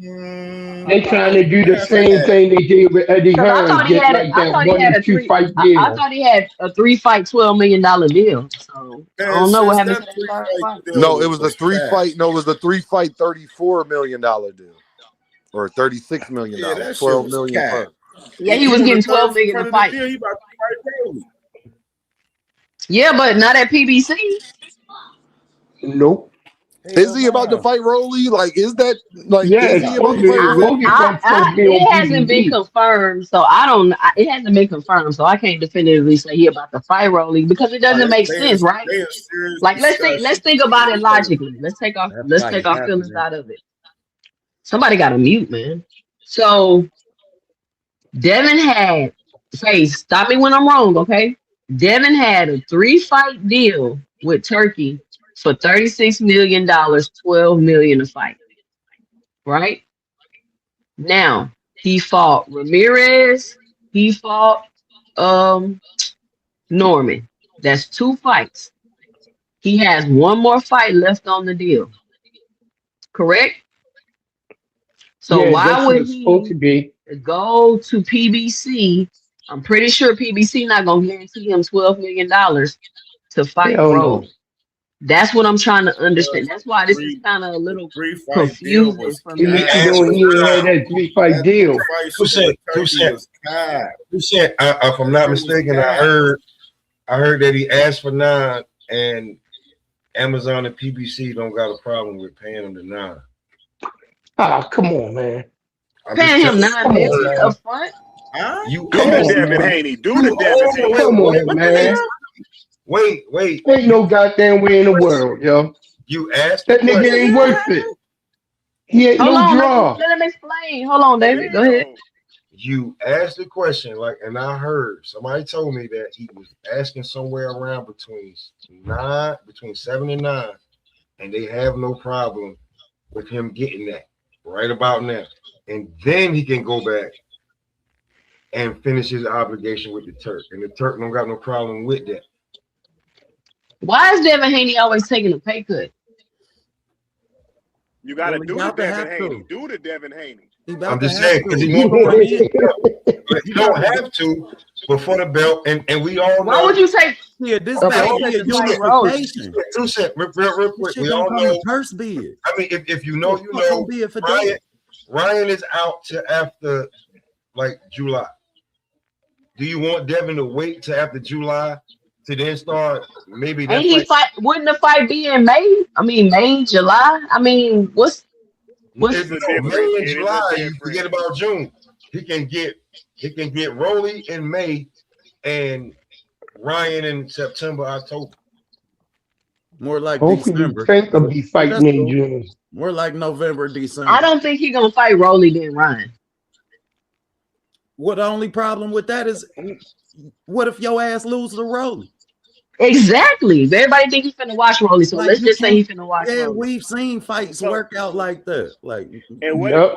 S8: They trying to do
S5: I
S8: the
S5: have to
S8: same
S5: ask.
S8: thing they did with Eddie
S6: Because I
S8: Hearn,
S6: thought he
S8: get
S6: had
S8: like
S6: I
S8: that
S6: thought he
S8: one
S6: had
S8: or
S6: a
S8: two
S6: three
S8: fight
S6: I
S8: deal.
S6: thought he had a 3-fight $12 million deal. So I
S7: Man,
S6: don't know what
S7: since
S6: happened
S7: that
S6: to that
S7: three
S6: third
S7: fight
S6: fight.
S7: deal
S2: No, it was a
S7: was
S2: three
S7: bad.
S2: fight. No, it was a $3-fight $34 million deal. Or $36 million.
S7: Yeah, that shit
S2: 12
S7: was
S2: million
S7: cat.
S2: per.
S6: Yeah, he
S7: He
S6: was
S7: on the
S6: getting
S7: third
S6: 12 million a
S7: part of the
S6: fight.
S7: deal. He about to fight Rolly.
S6: Yeah, but not at PBC.
S8: Nope.
S2: Is
S7: Hell
S2: he about to
S7: nah.
S2: fight Rolly? Like,
S8: Yeah,
S2: is
S8: it's
S2: he
S7: Nah.
S2: about to
S8: supposed
S2: fight
S8: to
S2: Rolly?
S8: Rogan fight supposed to be on
S6: It hasn't been
S8: PBC.
S6: confirmed, so I don't. It hasn't been confirmed, so I can't definitively say he about to fight Rolly because it
S7: Nah,
S6: doesn't make sense, right?
S7: they in serious
S6: Like let's
S7: discussion.
S6: think about it logically.
S10: That
S6: Let's
S10: fight
S6: take our feelings
S10: happening.
S6: out of it. Somebody got to mute, man. So Devin had. Say, stop me when I'm wrong, okay? Devin had a 3-fight deal with Turkey for $36 million, 12 million a fight, right? Now he fought Ramirez. He fought um Norman. That's 2 fights. He has one more fight left on the deal. Correct? So
S8: Yeah,
S6: why
S8: that's what
S6: would
S8: it's supposed
S6: he
S8: to be.
S6: go to PBC? I'm pretty sure PBC not gonna guarantee him $12 million to fight
S8: Hell no.
S6: Rolly. That's what I'm trying to
S7: Because
S6: understand. That's why this is kind of a
S7: the
S6: little
S7: three fight deal
S6: confusing
S7: was
S6: for
S8: He
S6: me.
S7: cat.
S1: Ask for
S8: ain't had
S1: nine.
S8: that 3-fight
S7: That three
S8: deal.
S7: fight
S1: Who
S7: shit
S1: said?
S7: with
S1: Who
S7: Turkey
S1: said?
S7: was cat.
S1: Who said? If I'm
S7: That
S1: not
S7: shit was
S1: mistaken,
S7: cat.
S1: I heard that he asked for 9, and Amazon and PBC don't got a problem with paying him the 9.
S8: Ah, come on, man.
S1: I'm just
S6: Paying him
S1: telling you,
S6: 9
S8: Come on,
S6: million
S8: man.
S6: up front.
S7: Huh?
S1: you
S5: Do
S8: Come
S5: the
S1: asked.
S8: on,
S5: Devin
S8: man.
S5: Haney. Do the
S1: You
S5: Devin
S1: oh
S5: Haney.
S8: Come on,
S7: What the
S8: man.
S7: hell?
S1: wait.
S8: Ain't no goddamn way in the world, yo.
S1: You asked the
S8: That
S7: What
S8: nigga
S7: the
S8: ain't
S1: question.
S7: hell
S8: worth it.
S7: happened?
S8: He ain't
S6: Hold
S8: no
S6: on,
S8: draw.
S6: let him explain. Hold on, David. Go ahead.
S5: Damn.
S1: You asked the question, like, and I heard somebody told me that he was asking somewhere around between 7 and 9, and they have no problem with him getting that right about now. And then he can go back and finish his obligation with the Turk. And the Turk don't got no problem with that.
S6: Why is Devin Haney always taking a pay cut?
S5: You got to
S10: Well, he
S5: do the
S10: about to
S5: Devin
S10: have
S5: Haney.
S10: to.
S5: Do the Devin Haney.
S10: He
S1: I'm
S10: about to
S1: just
S10: have
S1: saying because
S10: to.
S1: he
S10: He
S1: won't
S10: going in.
S1: but he don't have to before the belt. And we all
S6: Why would
S1: know
S6: you take
S10: Yeah, this
S6: a
S1: we
S10: about
S6: pay
S10: to
S1: all
S6: cut
S10: be a
S6: to fight Rolly?
S10: unification.
S1: 2 cents, real
S10: This
S1: quick.
S10: shit
S1: We
S10: gonna
S1: all
S10: come to
S1: know.
S10: purse bid.
S1: I mean, if you
S10: Who
S1: know,
S10: the
S1: you
S10: fuck gonna
S1: know,
S10: be it for
S1: Ryan,
S10: Devin?
S1: Ryan is out to after like July. Do you want Devin to wait till after July to then start? Maybe
S6: Ain't
S1: that's
S6: he
S1: like
S6: fight? Wouldn't the fight be in May? I mean, May, July. I mean, what's
S5: It's a
S1: no,
S5: difference.
S1: May and
S5: It is a
S1: July. You forget
S5: difference.
S1: about June. He can get Rolly in May and Ryan in September, October.
S10: More like
S8: Hopefully,
S10: December.
S8: Tank will be
S10: But
S8: fighting
S10: that's
S8: in
S10: cool.
S8: June.
S10: More like November,
S6: I
S10: December.
S6: don't think he gonna fight Rolly then Ryan.
S10: What the only problem with that is, what if your ass lose the Rolly?
S6: Exactly. Everybody think he finna watch Rolly, so
S10: Like
S6: let's
S10: you
S6: just say
S10: can't.
S6: he finna watch
S10: Yeah,
S6: Rolly.
S10: we've seen fights
S5: So,
S10: work out like that. Like
S5: and what if
S8: Yep.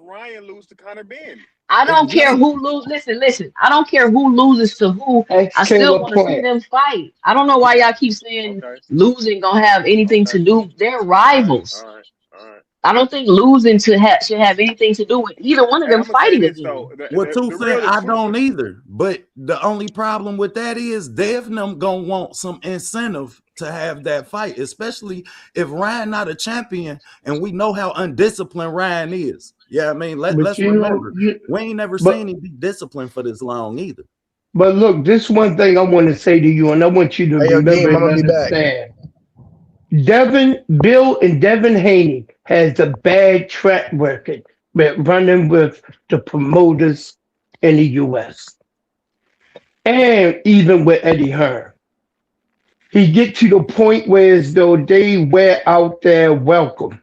S5: Ryan lose to Connor Ben?
S6: I don't care
S10: exactly.
S6: who lose. Listen. I don't care who loses to who.
S8: Ex
S6: I still
S8: Caleb
S6: want to see
S8: Plant.
S6: them fight. I don't know why y'all keep saying
S5: Okay.
S6: losing gonna have anything
S5: Okay.
S6: to do. They're
S5: All right.
S6: rivals.
S5: All right. All right.
S6: I don't think losing should have anything to do with either one of
S5: Hey,
S6: them
S5: I'm gonna say
S6: fighting
S5: this though.
S6: again.
S10: Well,
S5: The
S10: 2 cent,
S5: real, the
S10: I
S5: truth.
S10: don't either. But the only problem with that is Devin gonna want some incentive to have that fight, especially if Ryan not a champion, and we know how undisciplined Ryan is. Yeah, I mean,
S8: But
S10: let's
S8: you know,
S10: remember, we ain't never seen
S8: but
S10: him be disciplined for this long either.
S8: but look, this one thing I want to say to you, and I want you to
S12: Hey, yo,
S8: remember
S12: Deem, I'm
S8: and
S12: gonna be back.
S8: understand. Bill and Devin Haney has a bad track record with running with the promoters in the U.S. and even with Eddie Hearn. he get to the point where as though they wear out their welcome.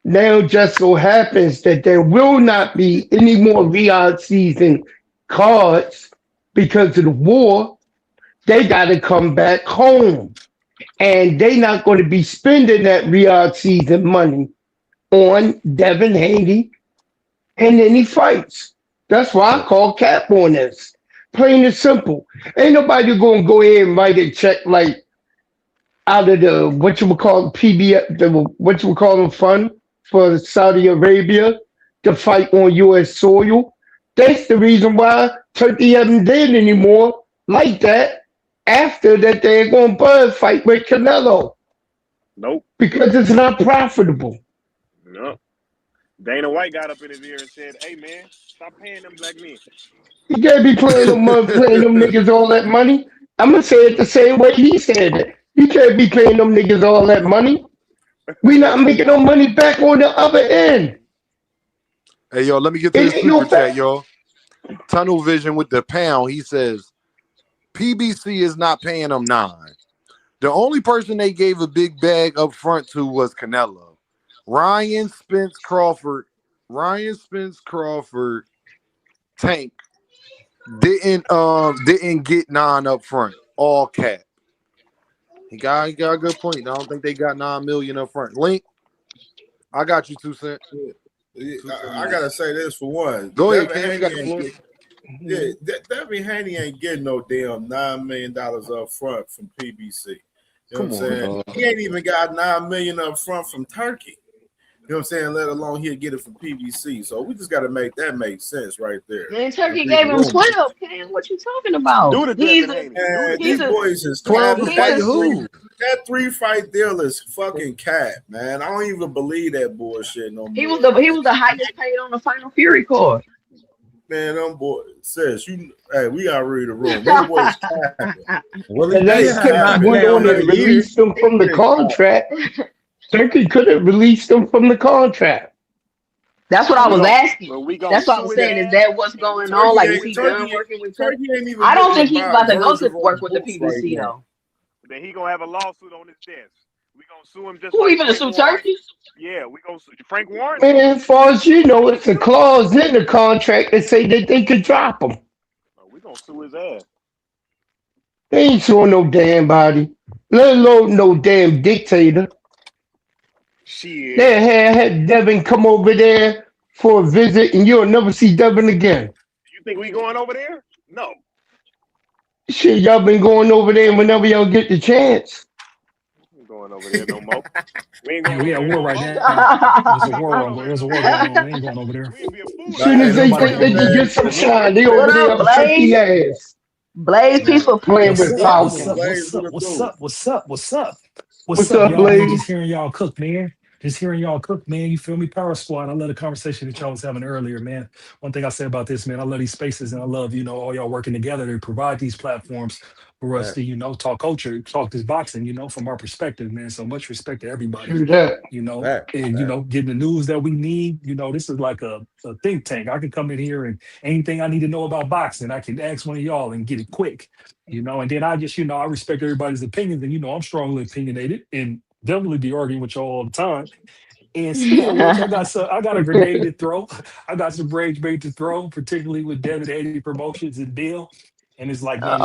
S8: Now just so happens that there will not be any more Riyadh season cards because of the war. They got to come back home, and they not going to be spending that Riyadh season money on Devin Haney and any fights. That's why I call cap on this. Plain and simple. Ain't nobody going to go ahead and write a check like out of the what you would call PB, the what you would call the fund for Saudi Arabia to fight on U.S. soil. That's the reason why Turkey haven't did anymore like that after that they're going to Bud fight with Canelo.
S5: Nope.
S8: Because it's not profitable.
S5: No. Dana White got up in his ear and said, "Hey man, stop paying them black men."
S8: You can't be paying paying them niggas all that money. I'm gonna say it the same way he said it. You can't be paying them niggas all that money. We not making no money back on the other end.
S2: Hey, yo, let me get to the super chat, y'all. Tunnel Vision with the pound. He says, PBC is not paying them $9. The only person they gave a big bag up front to was Canelo. Ryan Spence Crawford, Tank didn't get 9 up front. All cap. He got a good point. I don't think they got 9 million up front. Link, I got you 2 cents.
S13: I gotta say this for one.
S2: Go ahead,
S13: Devin
S2: Cam. You got the
S13: Haney
S2: floor.
S13: Devin Haney ain't getting no damn $9 million up front from PBC. You know what I'm saying? He ain't even got $9 million up front from Turkey. You know what I'm saying? Let alone he'll get it from PBC. So we just got to make that make sense right there.
S6: Man, Turkey gave him 12. Ken, what you talking about?
S5: Do the Devin Haney.
S13: These boys is
S2: 12 to fight who?
S13: That 3-fight deal is fucking cap, man. I don't even believe that bullshit no more.
S6: He was the highest paid on the Final Fury card.
S13: Man, them boys says hey, we gotta read the room. Them boys
S8: Well, they went on and released them from the contract. Turkey couldn't release them from the contract.
S6: That's what I was asking. That's what I was saying. Is that what's going on? Like, is he done working with Turkey? I don't think he's about to go to work with the PBC though.
S5: Then he gonna have a lawsuit on his desk. We gonna sue him just.
S6: Who even sue Turkey?
S5: Yeah, we gonna sue Frank Warren.
S8: Man, as far as you know, it's a clause in the contract that say that they could drop him.
S5: We gonna sue his ass.
S8: They ain't suing no damn body, let alone no damn dictator.
S5: Shit.
S8: They had Devin come over there for a visit, and you'll never see Devin again.
S5: You think we going over there? No.
S8: Shit, y'all been going over there whenever y'all get the chance.
S5: We ain't going over there no more. We ain't going
S14: we at war right now. There's a war going on. We ain't going over there.
S8: As soon as they think they can get some shine, they over there on Turkey ass.
S6: Blaze, peaceful playing with power.
S14: What's up,
S8: y'all?
S14: Blaze? Just hearing y'all cook, man. You feel me? Power Squad. I love the conversation that y'all was having earlier, man. One thing I say about this, man, I love these spaces and I love, all y'all working together to provide these platforms for us to, talk culture, talk this boxing, from our perspective, man. So much respect to everybody. And getting the news that we need, this is like a think tank. I can come in here and anything I need to know about boxing, I can ask one of y'all and get it quick, and then I just, I respect everybody's opinions and, I'm strongly opinionated and definitely be arguing with y'all all the time. And speaking of which, I got a grenade to throw. I got some rage bait to throw, particularly with Devin Haney Promotions and Bill. And it's like, man,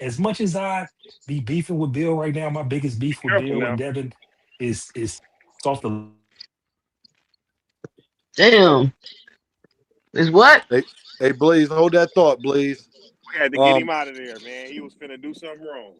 S14: as much as I be beefing with Bill right now, my biggest beef with Bill and Devin is off the.
S6: Damn. Is what?
S2: Hey, Blaze, hold that thought, Blaze.
S5: We had to get him out of there, man. He was finna do something wrong.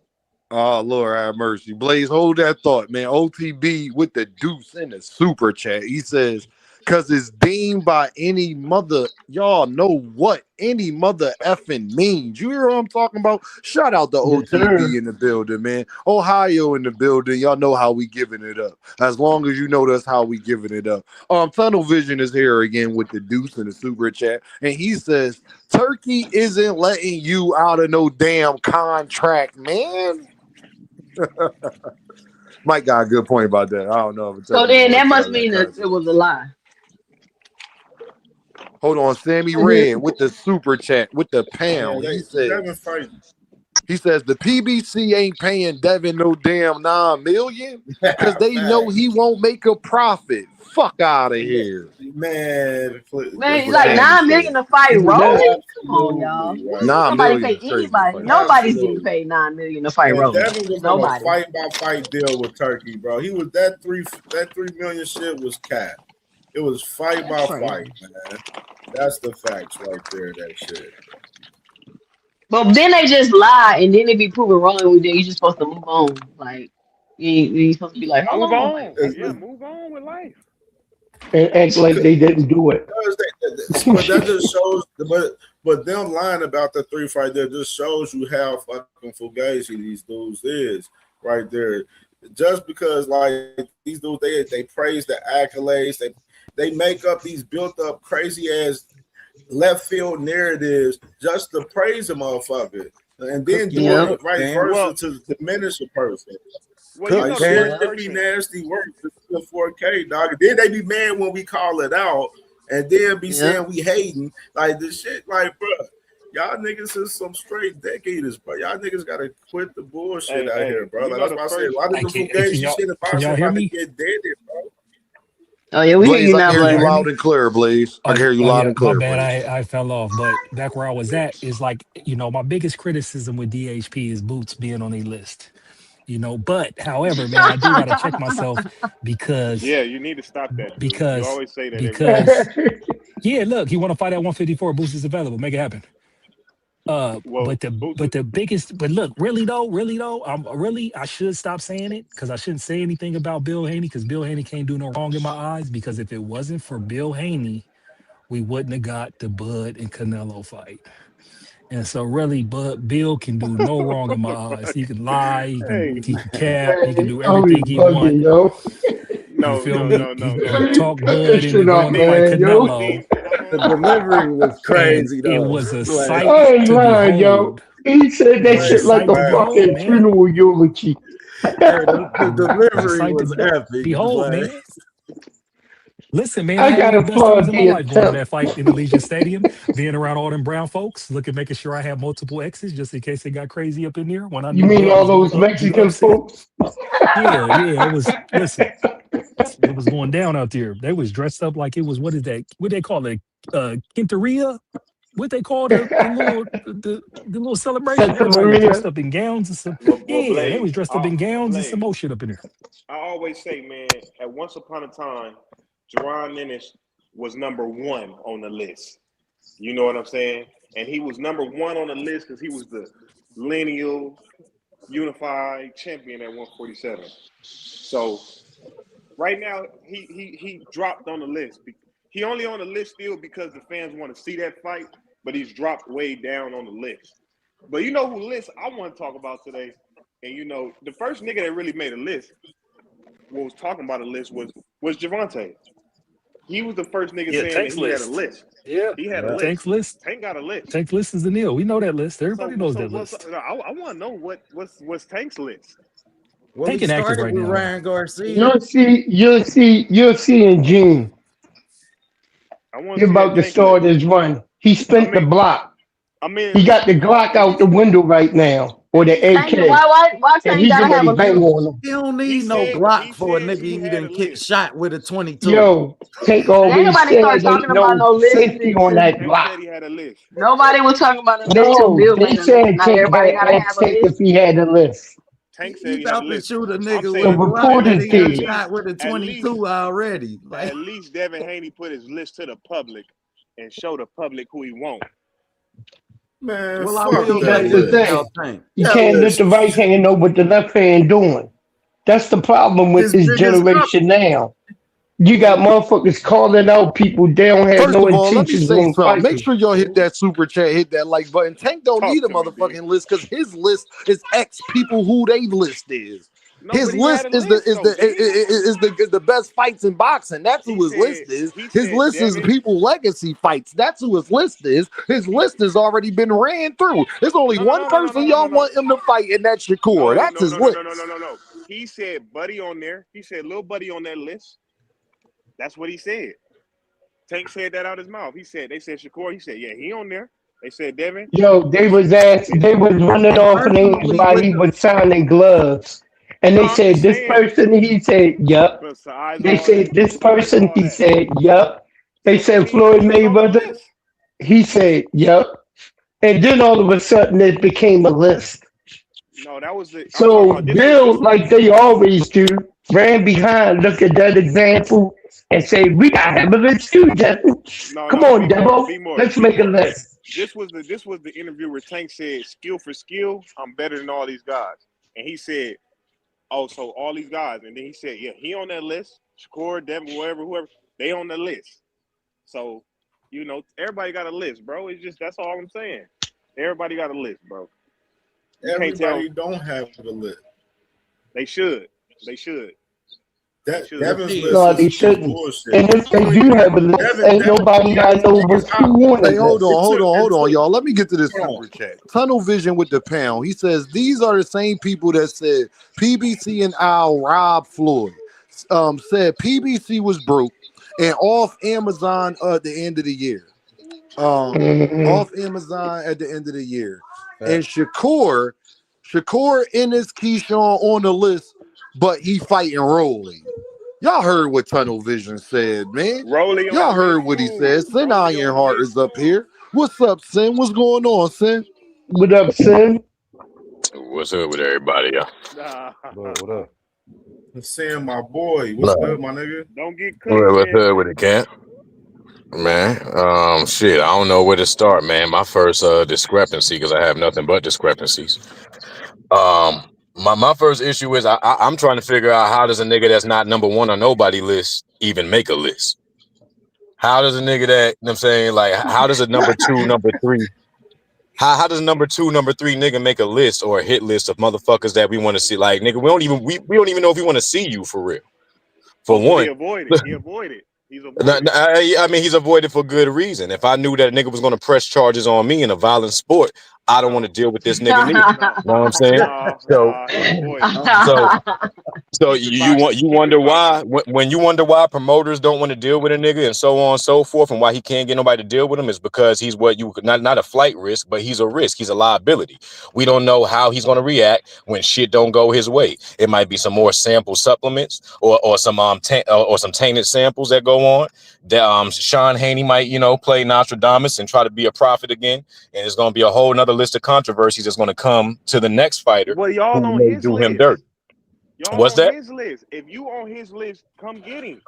S2: Oh, Lord have mercy. Blaze, hold that thought, man. OTB with the deuce in the super chat. He says, because it's deemed by any mother, y'all know what any mother effing means. You hear what I'm talking about? Shout out to OTB in the building, man. Ohio in the building. Y'all know how we giving it up. As long as you know that's how we giving it up. Tunnel Vision is here again with the deuce in the super chat. And he says, Turkey isn't letting you out of no damn contract, man. Mike got a good point about that. I don't know if it's
S6: so then that must mean that it was a lie.
S2: Hold on, Sammy Red with the super chat with the pound. He said, He says the PBC ain't paying Devin no damn $9 million because they know he won't make a profit. Fuck out of here,
S13: man.
S6: Man,
S2: what
S6: like
S2: Sandy
S6: 9 million
S2: said.
S6: to fight Rolly? Come on, y'all.
S13: Absolutely right.
S2: $9
S6: Nobody
S2: million
S6: pay
S2: is crazy.
S6: anybody. Nobody's getting
S13: Absolutely.
S6: paid 9 million to fight
S13: And
S6: Rolly.
S13: Devin was on a
S6: Nobody.
S13: fight by fight deal with Turkey, bro. He was that 3 million shit was cap. It was fight by fight, man. That's the facts right there. That shit.
S6: But then they just lie, and then they be proven wrong with it. You just supposed to move on. Like you supposed to be like, hold
S5: Move
S6: on, like
S5: on. Yeah, move on with life.
S8: And act like they didn't do it.
S13: But that just shows. But them lying about the 3 fight there just shows you how fucking fugazi these dudes is right there. Just because like these dudes, they praise the accolades, they make up these built up crazy ass left field narratives just to praise a motherfucker, and then do it right versa to diminish a person.
S5: Well,
S13: like shit, it be nasty work. The 4K dog. And then they be mad when we call it out, and then be saying we hating like this shit. Like, bro, y'all niggas is some straight decaders, bro. Y'all niggas gotta quit the bullshit out here, bro. Like, that's why I said a lot of the fugazi shit in boxing about to get dead, bro.
S6: Oh yeah, we hear
S2: Blaze,
S6: you
S2: I
S6: now,
S2: can hear you
S6: Blaze.
S2: loud and clear, Blaze. I can hear you loud
S14: Yeah,
S2: and
S14: my
S2: clear,
S14: bad.
S2: Blaze.
S14: I fell off, but back where I was at is like, my biggest criticism with DHP is Boots being on a list. But however, man, I do got to check myself because
S5: Yeah, you need to stop that, dude. You
S14: because
S5: always say that every time.
S14: because yeah, look, he want to fight at 154. Boots is available. Make it happen.
S5: Well,
S14: But the biggest, but look, really though, I should stop saying it because I shouldn't say anything about Bill Haney because Bill Haney can't do no wrong in my eyes. Because if it wasn't for Bill Haney, we wouldn't have got the Bud and Canelo fight. And so really, Bill can do no wrong in my eyes. He can lie, he can cap, he can do everything he want.
S8: Bugging, yo.
S14: You feel me? He
S5: No.
S14: talk
S8: Cut that
S14: Bud into
S8: shit off,
S14: going to fight
S8: man, yo.
S14: Canelo.
S10: The delivery was
S14: And
S10: crazy
S14: it
S10: though.
S14: was a
S10: Like,
S14: sight
S8: I ain't
S14: to
S8: lying, yo.
S14: behold.
S8: He said
S14: It
S8: that
S14: was a
S8: shit like
S14: sight
S8: a
S14: to behold,
S8: fucking
S14: man.
S8: funeral eulogy.
S10: hey, the
S14: It was a
S10: delivery
S14: sight to
S10: was epic.
S14: behold,
S10: Like,
S14: man. Listen, man, I
S8: I
S14: had one
S8: gotta
S14: of the best times
S8: applaud
S14: in my
S8: the
S14: life going to
S8: attempt.
S14: that fight in Allegiant Stadium, being around all them brown folks, making sure I had multiple exes just in case it got crazy up in there when I
S8: You
S14: knew
S8: mean
S14: Bud
S8: all
S14: was going
S8: those
S14: to get
S8: Mexican
S14: upset.
S8: folks?
S14: Yeah, it was, listen, it was going down out there. They was dressed up like it was, what is that? What they call it? Quinteria? What they call the little celebration?
S8: Santa
S14: Everybody was dressed
S8: Maria.
S14: up in gowns and some,
S5: Well,
S14: yeah, they was
S5: Blaze,
S14: dressed up in gowns and some
S5: Blaze.
S14: more shit up in there.
S5: I always say, man, at once upon a time, Jerron Ennis was number 1 on the list. You know what I'm saying? And he was number 1 on the list because he was the lineal unified champion at 147. So right now, he dropped on the list. He only on the list still because the fans want to see that fight, but he's dropped way down on the list. But you know who list I want to talk about today? And the first nigga that really made a list, was talking about a list was Javante. He was the first nigga
S14: Yeah,
S5: saying that
S14: Tank's
S5: he had a
S14: list.
S5: list.
S14: Yeah,
S5: He had a list.
S14: Tank's list.
S5: Tank got a list.
S14: Tank's list is the Neil. We know that list. Everybody knows that
S5: What's,
S14: list.
S5: I want to know what's Tank's list.
S10: well,
S14: Tank
S10: he
S14: inactive
S10: started
S14: right
S10: with
S14: now, though.
S10: Ryan Garcia.
S8: You'll see in June.
S5: I want to
S8: He's
S5: see that
S8: about to
S5: Tank
S8: start
S5: list.
S8: his run. He spent the block.
S5: I mean,
S8: He got the Glock out the window right now, or the
S6: Tank,
S8: AK,
S6: why
S8: and
S6: Tank
S8: he
S6: gotta
S8: get
S6: have
S8: ready
S6: a
S8: to bang
S6: list?
S8: on him.
S10: He don't
S5: he
S10: need no
S5: said
S10: Glock for a
S5: he
S10: nigga he
S5: had a
S10: didn't get
S5: list.
S10: shot with a 22.
S8: Yo, Tank
S6: Ain't
S8: always
S6: nobody
S8: said
S6: start
S8: ain't
S6: talking about
S8: no
S6: no list
S8: safety on
S6: until
S8: that
S5: Tank
S8: block.
S5: said he had a list.
S6: nobody was talking about a list till
S8: No,
S6: Bill
S8: they
S6: made a list.
S8: said
S6: Now
S8: Tank
S6: everybody
S8: had
S6: gotta have
S8: asked
S6: a
S8: Tank
S6: list.
S8: if he had a list.
S5: Tank said
S10: He
S5: he had a
S10: about to
S5: list.
S10: shoot a
S5: I'm
S10: nigga with
S8: The
S10: a
S5: saying
S10: Glock that
S8: reporters
S10: he done
S8: did.
S10: shot with a
S5: at least
S10: 22 already. Like,
S5: at least Devin Haney put his list to the public and show the public who he wants.
S13: Man,
S10: well, I
S8: But
S13: fuck
S8: see,
S10: will
S13: that
S10: tell
S8: that's
S10: you
S8: the
S10: this
S13: list.
S8: thing.
S10: about Tank.
S8: You
S13: That
S8: can't let
S13: list
S8: the
S13: is
S8: right
S13: shit.
S8: hand know what the left hand doing. That's the problem with
S10: His
S8: this
S10: biggest
S8: generation now. You got motherfuckers calling out people they don't have
S2: First
S8: no
S2: of all, let me
S8: intentions
S2: say
S8: on
S2: something. Make
S8: fighting.
S2: sure y'all hit that super chat, hit that like button. Tank don't need
S5: Talk
S2: a
S5: to me, D.
S2: motherfucking list because his list is X people who they list is.
S5: No,
S2: His
S5: but he had
S2: list
S5: a
S2: is the
S5: list though, D.
S2: is the best fights in boxing. That's
S5: He
S2: who his
S5: said
S2: list is.
S5: he
S2: His
S5: said
S2: list is
S5: Devin.
S2: people legacy fights. That's who his list is. His list has already been ran through. There's only one person y'all want him to fight, and that's Shakur. That's his list.
S5: No. He said Buddy on there. He said little Buddy on that list. That's what he said. Tank said that out his mouth. They said Shakur. He said, yeah, he on there. They said Devin.
S8: Yo, they was running off names
S10: Personally,
S8: while
S10: with
S8: he
S10: the
S8: was signing gloves. And they
S5: No, I'm
S8: said
S5: just
S8: this
S5: saying.
S8: person, he said, yup.
S5: But besides
S8: They
S5: all that,
S8: said this
S5: besides
S8: person,
S5: all
S8: he
S5: that.
S8: said, yup. They
S5: So that
S8: said
S5: means
S8: Floyd
S5: he was on the
S8: Mayweather,
S5: list.
S8: he said, yup. And then all of a sudden it became a list.
S5: No, that was the. I'm talking
S8: So
S5: about. This was
S8: Bill,
S5: this.
S8: like they always do, ran behind, look at that example, and say, we gotta have a list too, Justin. Come
S5: No.
S8: on, Debo. Let's
S5: Be
S8: make a
S5: more.
S8: list.
S5: This was the interview where Tank said, "Skill for skill, I'm better than all these guys." And he said, "Oh, so all these guys." And then he said, "Yeah, he on that list. Shakur, Devin, whoever, they on the list." So, everybody got a list, bro. It's just that's all I'm saying. Everybody got a list, bro. You can't tell.
S13: Everybody don't have a list.
S5: They should. They should.
S13: Devin's list
S8: No, they
S13: is
S8: shouldn't.
S13: bullshit.
S8: And if they do have a list, ain't nobody I know but Q on
S2: Hey,
S8: it.
S2: hold on, y'all. Let me get to this super chat. Tunnel Vision with the pound. He says these are the same people that said PBC and Al robbed Floyd. Said PBC was broke and off Amazon at the end of the year. Off Amazon at the end of the year. And Shakur in his Keyshawn on the list, but he fighting Rolly. Y'all heard what Tunnel Vision said, man.
S5: Rolly
S2: Y'all heard what he said. Sin Ironheart is up here. What's up, Sin? What's going on, Sin?
S8: What up, Sin?
S15: What's up with everybody, y'all?
S13: What up? Saying my boy, what's good, my nigga?
S5: Don't get
S15: What's up with it, Camp? Man, shit, I don't know where to start, man. My first discrepancy, because I have nothing but discrepancies. My first issue is I'm trying to figure out how does a nigga that's not number one on nobody list even make a list? How does a nigga that, you know what I'm saying, like, how does a number two, number three, how does number two, number three nigga make a list or a hit list of motherfuckers that we want to see? Like, nigga, we don't even know if we want to see you for real. For one,
S5: he avoided. He avoided. He's
S15: avoided. I mean, he's avoided for good reason. If I knew that a nigga was going to press charges on me in a violent sport, I don't want to deal with this nigga neither. You know what I'm saying? So you wonder why when you wonder why promoters don't want to deal with a nigga and so on and so forth, and why he can't get nobody to deal with him is because he's what you not a flight risk, but he's a risk. He's a liability. We don't know how he's going to react when shit don't go his way. It might be some more sample supplements or some tainted samples that go on. That Sean Haney might play Nostradamus and try to be a prophet again, and it's going to be a whole nother list of controversies that's going to come to the next fighter.
S5: Well, y'all
S15: who
S5: on
S15: may
S5: his
S15: do
S5: list.
S15: him dirty.
S5: Y'all
S15: What's
S5: on
S15: that?
S5: his list. If you on his list, come get him.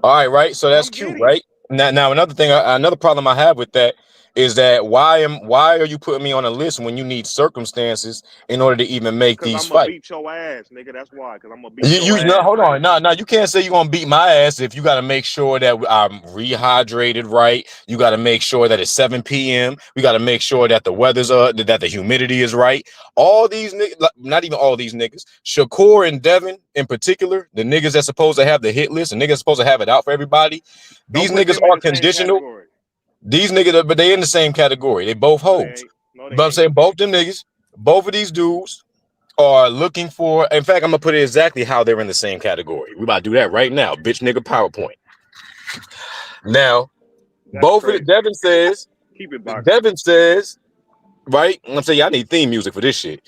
S15: All right, right. So that's cute, right? Now another thing, another problem I have with that is that why are you putting me on a list when you need circumstances in order to even make these
S5: I'm gonna
S15: fights?
S5: beat your ass, nigga. That's why. Because I'm gonna beat your ass.
S15: No, hold on. No, you can't say you're gonna beat my ass if you got to make sure that I'm rehydrated right. You got to make sure that it's 7 p.m. We got to make sure that the weather's that the humidity is right. All these niggas, not even all these niggas, Shakur and Devin in particular, the niggas that's supposed to have the hit list and niggas supposed to have it out for everybody. These niggas are conditional. These niggas, but they in the same category. They both hoes. But I'm saying both them niggas, both of these dudes are looking for. In fact, I'm gonna put it exactly how they're in the same category. We about to do that right now. Bitch nigga PowerPoint. Now, both of the Devin says, right? I'm saying y'all need theme music for this shit.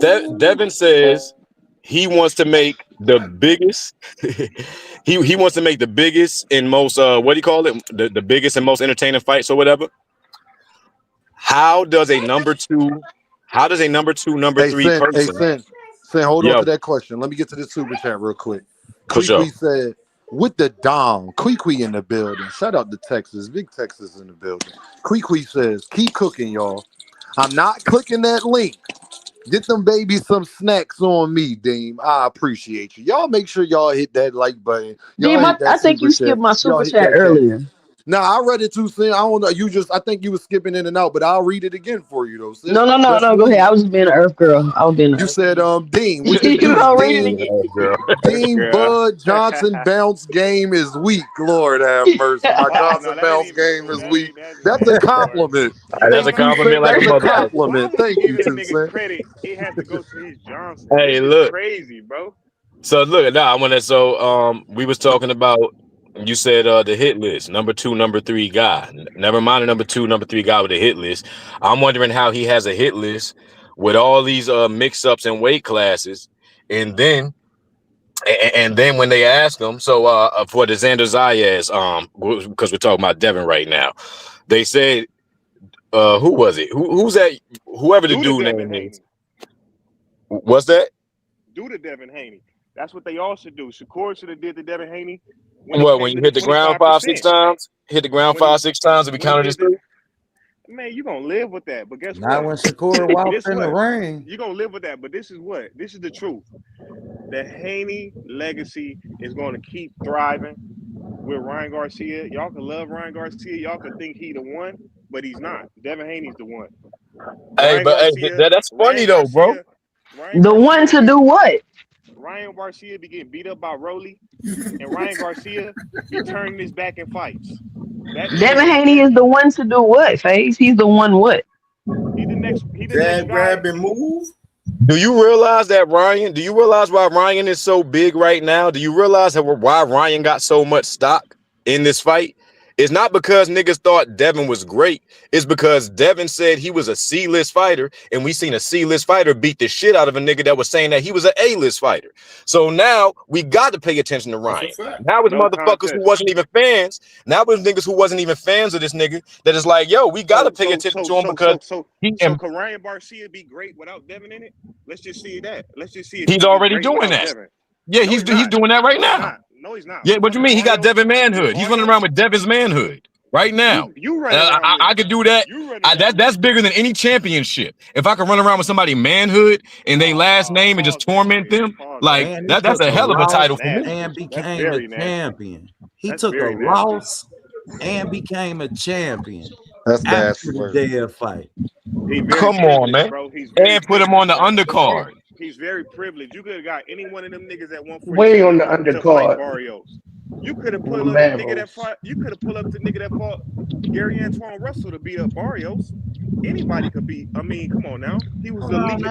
S15: Devin says he wants to make the biggest. he wants to make the biggest and most what do you call it? The biggest and most entertaining fights or whatever. How does a number two, number three person?
S2: Say, hold on to that question. Let me get to this super chat real quick. Kwee said, with the Dom, Kwee in the building. Shout out to Texas. Big Texas in the building. Kwee says, keep cooking, y'all. I'm not clicking that link. Get them babies some snacks on me, Deem. I appreciate you. Y'all make sure y'all hit that like button.
S6: Deem, I think you skipped my super chat earlier.
S2: No, I read it too soon. I don't know. I think you were skipping in and out, but I'll read it again for you though. Sis.
S6: No. Go ahead. I was being an Earth girl.
S2: You said, Dean. What
S6: you gonna read it
S2: again? Dean Bud Johnson bounce game is weak. Lord have mercy. My Johnson bounce game is weak. That's a compliment.
S15: That's a compliment, like a motherfucker.
S2: Compliment. Thank you,
S5: nigga credit. It has to go to his Johnson.
S15: Hey, look,
S5: crazy, bro.
S15: So look, we was talking about You said the hit list, number 2, number 3 guy. Never mind the number 2, number 3 guy with the hit list. I'm wondering how he has a hit list with all these mix-ups and weight classes, and then when they ask him, so for the Xander Zayas, because we're talking about Devin right now, they said, who was it? Who's that? Whoever the dude name is. What's that?
S5: Do the Devin Haney. That's what they all should do. Shakur should have did the Devin Haney.
S15: When you hit the ground 5-6 times, hit the ground 5-6 times, and we counted as 3.
S5: Man, you're gonna live with that. But guess
S10: Not
S5: what?
S10: when Shakur walks in the ring.
S5: You're gonna live with that. But this is the truth. The Haney legacy is gonna keep thriving with Ryan Garcia. Y'all can love Ryan Garcia. Y'all can think he the one, but he's not. Devin Haney's the one.
S15: Hey, that's funny though, bro.
S6: The one to do what?
S5: Ryan Garcia be getting beat up by Rolly, and Ryan Garcia be turning his back in fights.
S6: Devin Haney is the one to do what, FaZe? He's the one what?
S5: He the next
S13: grab and move.
S15: Do you realize that Ryan? Do you realize why Ryan is so big right now? Do you realize why Ryan got so much stock in this fight? It's not because niggas thought Devin was great. It's because Devin said he was a C-list fighter, and we seen a C-list fighter beat the shit out of a nigga that was saying that he was an A-list fighter. So now we got to pay attention to Ryan. Now it's motherfuckers who wasn't even fans. Now it's niggas who wasn't even fans of this nigga that is like, yo, we got to pay attention to him because
S5: can Ryan Garcia be great without Devin in it? Let's just see that. Let's just see if
S15: he's already doing that.
S5: Devin.
S15: Yeah, he's doing that right now.
S5: No, he's not.
S15: Yeah, what you mean? He got Devin manhood. He's running around with Devin's manhood right now.
S5: You run around
S15: I could do that. That's bigger than any championship. If I could run around with somebody manhood and they last name and just torment them, like that's a hell of a title for me.
S10: And became a champion. He took a loss and became a champion.
S2: That's
S10: after the dead fight.
S15: Come on, man. And put him on the undercard.
S5: He's very privileged. You could have got any one of them niggas at 140
S8: way on the undercard.
S5: You could have pulled up the nigga that fought. You could have pulled up the nigga that fought Gary Antoine Russell to beat up Barrios. Anybody could beat. I mean, come on now. He was the league.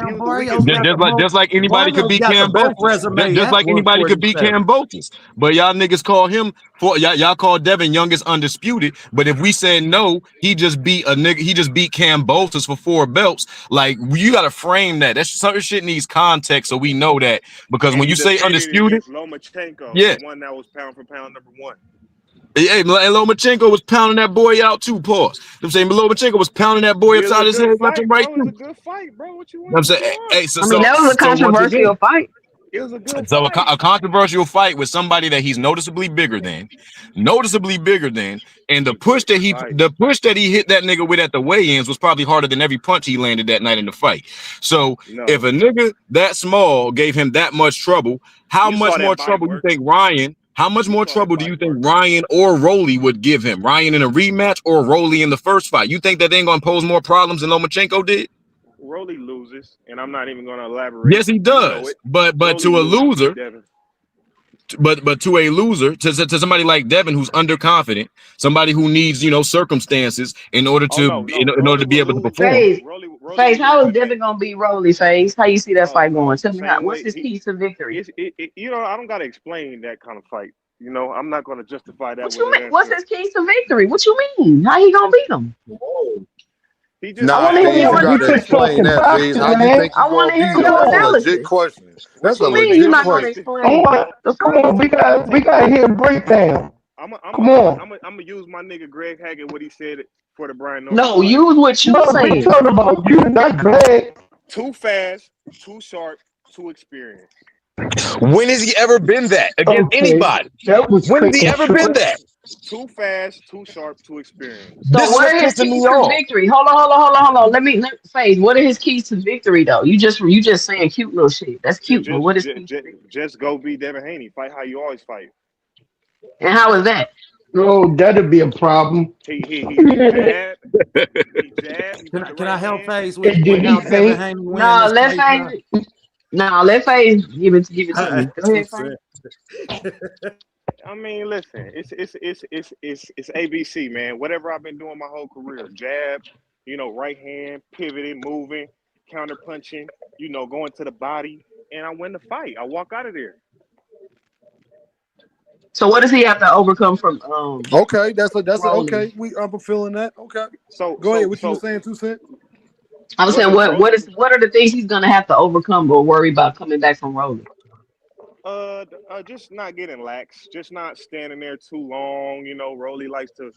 S15: Just like anybody could beat Cam Bothus. Just like anybody could beat Cam Bothus. But y'all niggas call him y'all call Devin youngest undisputed. But if we said no, he just beat a nigga. He just beat Cam Bothus for 4 belts. Like you got to frame that. That certain shit needs context so we know that. Because when you say undisputed,
S5: Lomachenko, the one that was pound for pound number 1.
S15: Hey, Lomachenko was pounding that boy out too. Pause. I'm saying Lomachenko was pounding that boy upside his head, left and right through.
S5: It was a good fight, bro. What you want?
S15: I'm saying, hey,
S6: that was a controversial fight.
S5: It was a good
S15: so
S5: fight.
S15: a controversial fight with somebody that he's noticeably bigger than, and the push that he hit that nigga with at the weigh-ins was probably harder than every punch he landed that night in the fight. So if a nigga that small gave him that much trouble, how much more trouble you think Ryan? How much more trouble do you think Ryan or Rolly would give him? Ryan in a rematch or Rolly in the first fight? You think that they ain't gonna pose more problems than Lomachenko did?
S5: Rolly loses, and I'm not even gonna elaborate.
S15: Yes, he does. But to a loser, but to a loser, to somebody like Devin who's underconfident, somebody who needs circumstances in order to in order to be able to perform.
S6: FaZe, how is Devin gonna beat Rolly? FaZe, how you see that fight going? Tell me what's his key to victory?
S5: I don't gotta explain that kind of fight. I'm not gonna justify that.
S6: What you mean? What's his keys to victory? What you mean? How he gonna beat him?
S5: He just,
S2: I want to hear your
S6: analysis.
S2: Legit question. That's a
S6: legit
S2: question.
S8: Come on, we got to hear a breakdown.
S5: I'm gonna use my nigga Greg Haggard what he said for the Brian.
S6: No, use what you saying.
S8: We talking about you, not Greg.
S5: Too fast, too sharp, too experienced.
S15: When has he ever been that against anybody? When has he ever been that?
S5: Too fast, too sharp, too experienced.
S6: So what are his keys to victory? Hold on. Let me FaZe. What are his keys to victory though? You just saying cute little shit. That's cute. But what is
S5: just go beat Devin Haney. Fight how you always fight.
S6: And how is that?
S8: Oh, that'd be a problem.
S5: He jab.
S10: Can I help FaZe with how Devin Haney wins?
S6: Let FaZe give it to me. Go ahead, FaZe.
S5: I mean, listen, it's ABC, man. Whatever I've been doing my whole career, jab, right hand, pivoting, moving, counter punching, going to the body, and I win the fight. I walk out of there.
S6: So what does he have to overcome from
S2: Okay, that's
S6: Rolly?
S2: okay. I'm feeling that. Okay,
S5: So
S2: go ahead. What you were
S5: so
S2: saying, 2 Cent?
S6: I was saying
S5: Rolly.
S6: what are the things he's gonna have to overcome or worry about coming back from Rolly?
S5: Just not getting lax, just not standing there too long. You know, Rolly likes to,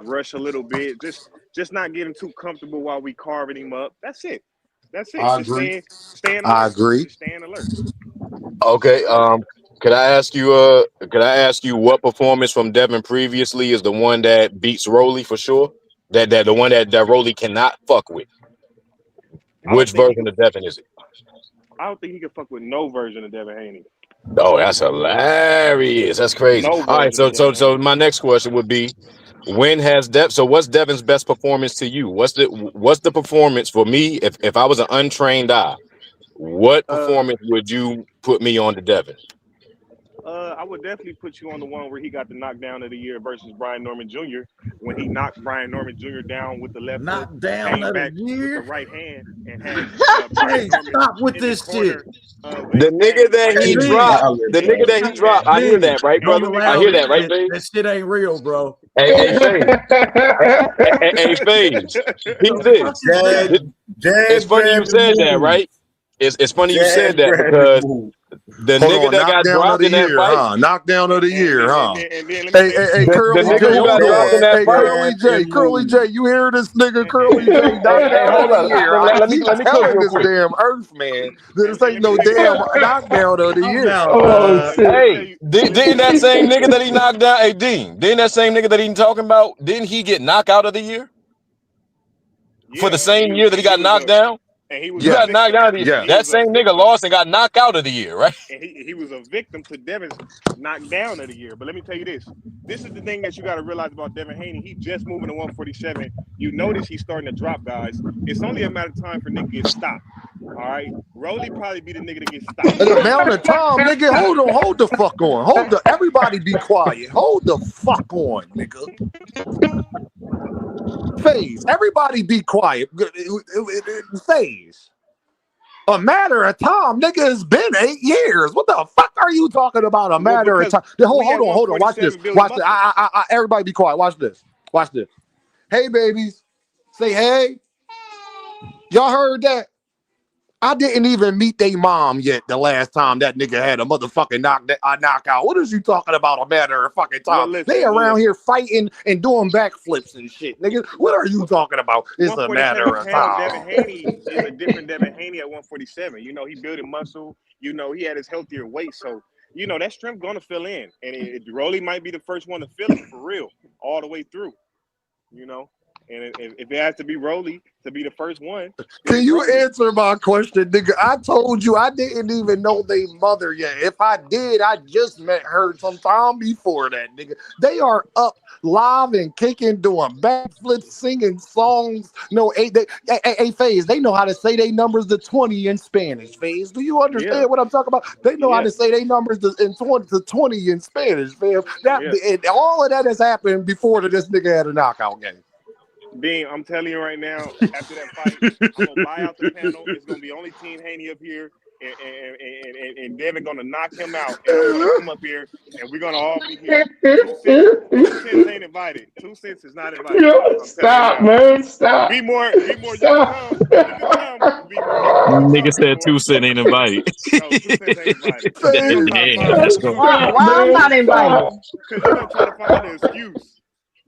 S5: rush a little bit. Just not getting too comfortable while we carving him up. That's it. That's it.
S2: I
S5: Just
S2: agree.
S5: staying
S2: I
S5: alert.
S2: agree.
S5: Just staying alert.
S15: Okay. Could I ask you what performance from Devin previously is the one that beats Rolly for sure? That the one that Rolly cannot fuck with. Which version of Devin is it?
S5: I don't think he can fuck with no version of Devin Haney.
S15: Oh, that's hilarious. That's crazy.
S5: No
S15: All right,
S5: version of Devin
S15: so
S5: Haney.
S15: my next question would be, what's Devin's best performance to you? What's the performance for me if I was an untrained eye? What performance would you put me on to Devin?
S5: I would definitely put you on the one where he got the knockdown of the year versus Brian Norman Jr. when he knocked Brian Norman Jr. down with the left hook,
S10: Knockdown
S5: came
S10: of the
S5: back with
S10: year.
S5: the right hand, and had Brian
S10: Hey,
S5: Norman
S10: stop with
S5: in the
S10: this
S5: corner
S10: shit.
S5: with
S15: The
S5: his
S15: nigga
S5: bag
S15: that
S5: right
S15: he
S5: there.
S15: dropped, I hear
S10: Big,
S15: that, right,
S10: don't
S15: brother? I
S10: allow
S15: hear
S10: this
S15: that, right,
S10: shit.
S15: Faze?
S10: That shit ain't real, bro.
S15: Hey, Faze. Hey, Faze. Peep
S10: The fuck
S15: this.
S10: is that?
S15: It's
S13: Jag
S15: funny you
S13: grabbing
S15: said that,
S13: move.
S15: right? It's funny you said
S13: Jag
S15: that
S13: grabbing
S15: because
S13: move.
S15: the
S2: Hold
S15: nigga
S2: on,
S15: that got
S2: knockdown of
S15: dropped
S2: the
S15: in that
S2: year,
S15: fight,
S2: huh? Knockdown of the year, huh?
S5: And then let me
S2: Hey,
S5: say this
S2: hey,
S5: too.
S15: the
S2: Curly
S15: nigga
S2: J,
S15: who
S2: hold
S15: got dropped in
S2: on.
S15: that
S2: Hey,
S15: fight.
S2: Curly J, Curly J, you hear this nigga, Curly J,
S15: Hey,
S2: knockdown of
S15: hold
S2: the
S15: on.
S2: year. I
S15: Let me
S2: keep
S15: cook
S2: telling
S15: real
S2: this
S15: quick.
S2: damn Earth man that this
S5: And
S2: ain't
S5: let me
S2: no
S5: say this
S2: damn
S5: too.
S2: knockdown of the
S10: I'm
S2: year.
S10: down,
S8: Oh
S10: dog.
S5: Let me
S8: shit.
S5: tell
S15: Hey,
S5: you.
S15: didn't that same nigga that he knocked down? Hey, didn't that same nigga that he talking about? Didn't he get knockout of the year for
S5: Yeah,
S15: the same year that he
S5: and he
S15: got
S5: was
S15: knocked down? You
S5: a
S15: got
S2: Yes,
S15: knocked
S5: victim,
S15: down.
S5: and he
S2: yes.
S15: That
S5: was a
S15: same nigga
S5: victim,
S15: lost and got knocked out of the year, right?
S5: and he was a victim to Devin's knockdown of the year. But let me tell you this: this is the thing that you got to realize about Devin Haney. He just moving to 147. You notice he's starting to drop guys. It's only a matter of time for nigga to get stopped. All right, Rolly probably be the nigga to get stopped.
S2: The amount of time, nigga, hold the fuck on. Everybody be quiet. Hold the fuck on, nigga. Phase. Everybody be quiet. Phase. A matter of time, nigga. It's been 8 years. What the fuck are you talking about? A
S5: Well,
S2: matter of
S5: because
S2: time.
S5: we at
S2: Hold on. Watch this.
S5: 147 building
S2: Watch this.
S5: muscle.
S2: Everybody be quiet. Watch this. Watch this. Hey, babies. Say hey. Y'all heard that? I didn't even meet they mom yet the last time that nigga had a motherfucking knockout. What is you talking about? A matter of fucking time. They around here fighting and doing backflips and shit, nigga. What are you talking about? It's a
S5: 147
S2: matter of
S5: pounds. Devin
S2: time.
S5: Haney is a different Devin Haney at 147. You know, he building muscle. You know, he had his healthier weight. So, you know, that strength going to fill in. And Rolly might be the first one to feel it for real all the way through, you know. And if it has to be Rolly to be the first one,
S2: Can you answer my question, nigga? I told you I didn't even know they mother yet. If I did, I just met her sometime before that, nigga. They are up live and kicking, doing backflips, singing songs. No, Phase, they know how to say they numbers to 20 in Spanish, Phase. Do you understand what I'm talking about? They know how to say they numbers to 20 in Spanish, fam. And all of that has happened before this nigga had a knockout game.
S5: Dean, I'm telling you right now, after that fight, I'm gonna buy out the panel. It's gonna be only Team Haney up here, and Devin gonna knock him out, and I'm gonna come up here, and we're gonna all be here. 2 cents ain't invited. 2 cents is not invited.
S8: Yo, stop, man. Stop.
S5: Be more.
S8: Stop.
S5: You can come. Be more.
S15: Nigga said 2 cent ain't invited.
S5: No, 2 cents ain't invited.
S15: Yeah, let's go.
S8: Stop,
S6: Why I'm
S8: man.
S6: not invited?
S8: Stop.
S5: Because you're gonna try to find an excuse.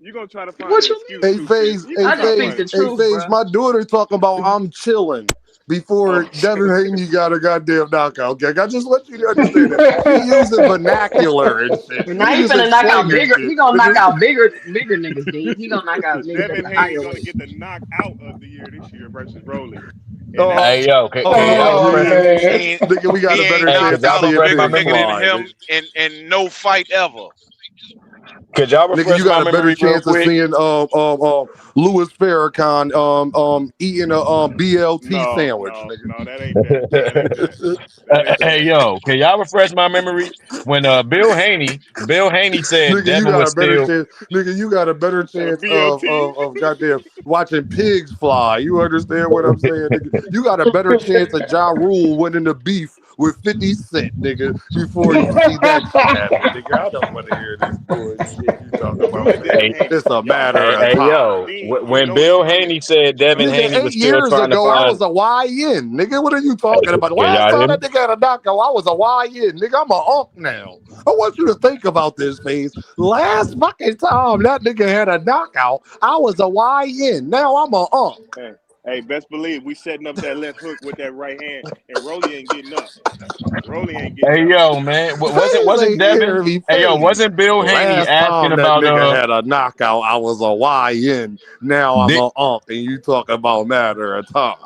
S5: You're gonna try to find an excuse.
S2: Hey, Phase, my daughter talking about I'm chilling before Devin Haney got a goddamn knockout. Okay, I just want you to understand that. She using vernacular and shit.
S6: Now he finna knock out bigger. He gonna knock out bigger niggas, Dean. He gonna knock out niggas
S5: Devin
S6: at the higher
S5: Haney's gonna
S6: weight.
S5: get the knockout of the year this year versus Rolly.
S15: Hey, yo, can y'all
S8: man.
S2: Nigga, we got a better chance
S15: y'all
S2: of
S15: be
S2: seeing
S15: pressing my
S2: things
S15: memory?
S2: live.
S16: and no fight ever.
S15: Could y'all
S2: Nigga,
S15: refresh
S2: you
S15: my
S2: got a better
S15: memory real
S2: chance of
S15: quick?
S2: seeing Louis Farrakhan eating a BLT sandwich, nigga.
S5: No, that ain't that. That ain't that. That ain't
S15: Hey
S5: that.
S15: yo, can y'all refresh my memory when Bill Haney said
S2: Nigga, you
S15: Devin
S2: got a
S15: was
S2: better
S15: still
S2: chance. Nigga, you got a better
S5: Got a
S2: chance
S5: BLT.
S2: of goddamn watching pigs fly. You understand what I'm saying, nigga? You got a better chance of Ja Rule winning the beef with 50 Cent, nigga, before you see that shit happen, nigga. I don't want to hear this bullshit you talking
S5: Do
S2: about,
S5: the Devin
S2: nigga.
S15: hey,
S5: Haney.
S2: It's a
S5: Y'all know
S2: matter
S15: hey,
S5: it's
S2: of
S15: hey
S5: coming.
S2: time.
S15: yo,
S5: Dean, you
S15: when
S5: know it's
S15: Bill
S5: coming.
S15: Haney said Devin
S2: Nigga,
S15: Haney was
S2: 8
S15: still
S2: years
S15: trying to
S2: ago, I
S15: find
S2: was a YN. Nigga, what are you
S15: hey,
S2: talking about? The
S15: can
S2: last
S15: y'all hear
S2: time that
S15: me?
S2: nigga had a knockout, I was a YN. Nigga, I'm a unk now. I want you to think about this, phase. Last fucking time that nigga had a knockout, I was a YN. Now I'm a unk.
S5: Hey, best believe we setting up that left hook with that right hand, and Rolly ain't getting up. Rolly ain't getting
S15: Hey
S5: up.
S15: yo, man,
S2: Phase
S15: wasn't
S2: ain't
S15: Devin?
S2: hear me,
S15: Hey yo,
S2: phase.
S15: wasn't Bill Haney
S2: Last
S15: asking
S2: time that
S15: about
S2: nigga had a knockout, I was a YN. Now I'm
S15: Did,
S2: a unk, and you talking about matter of time.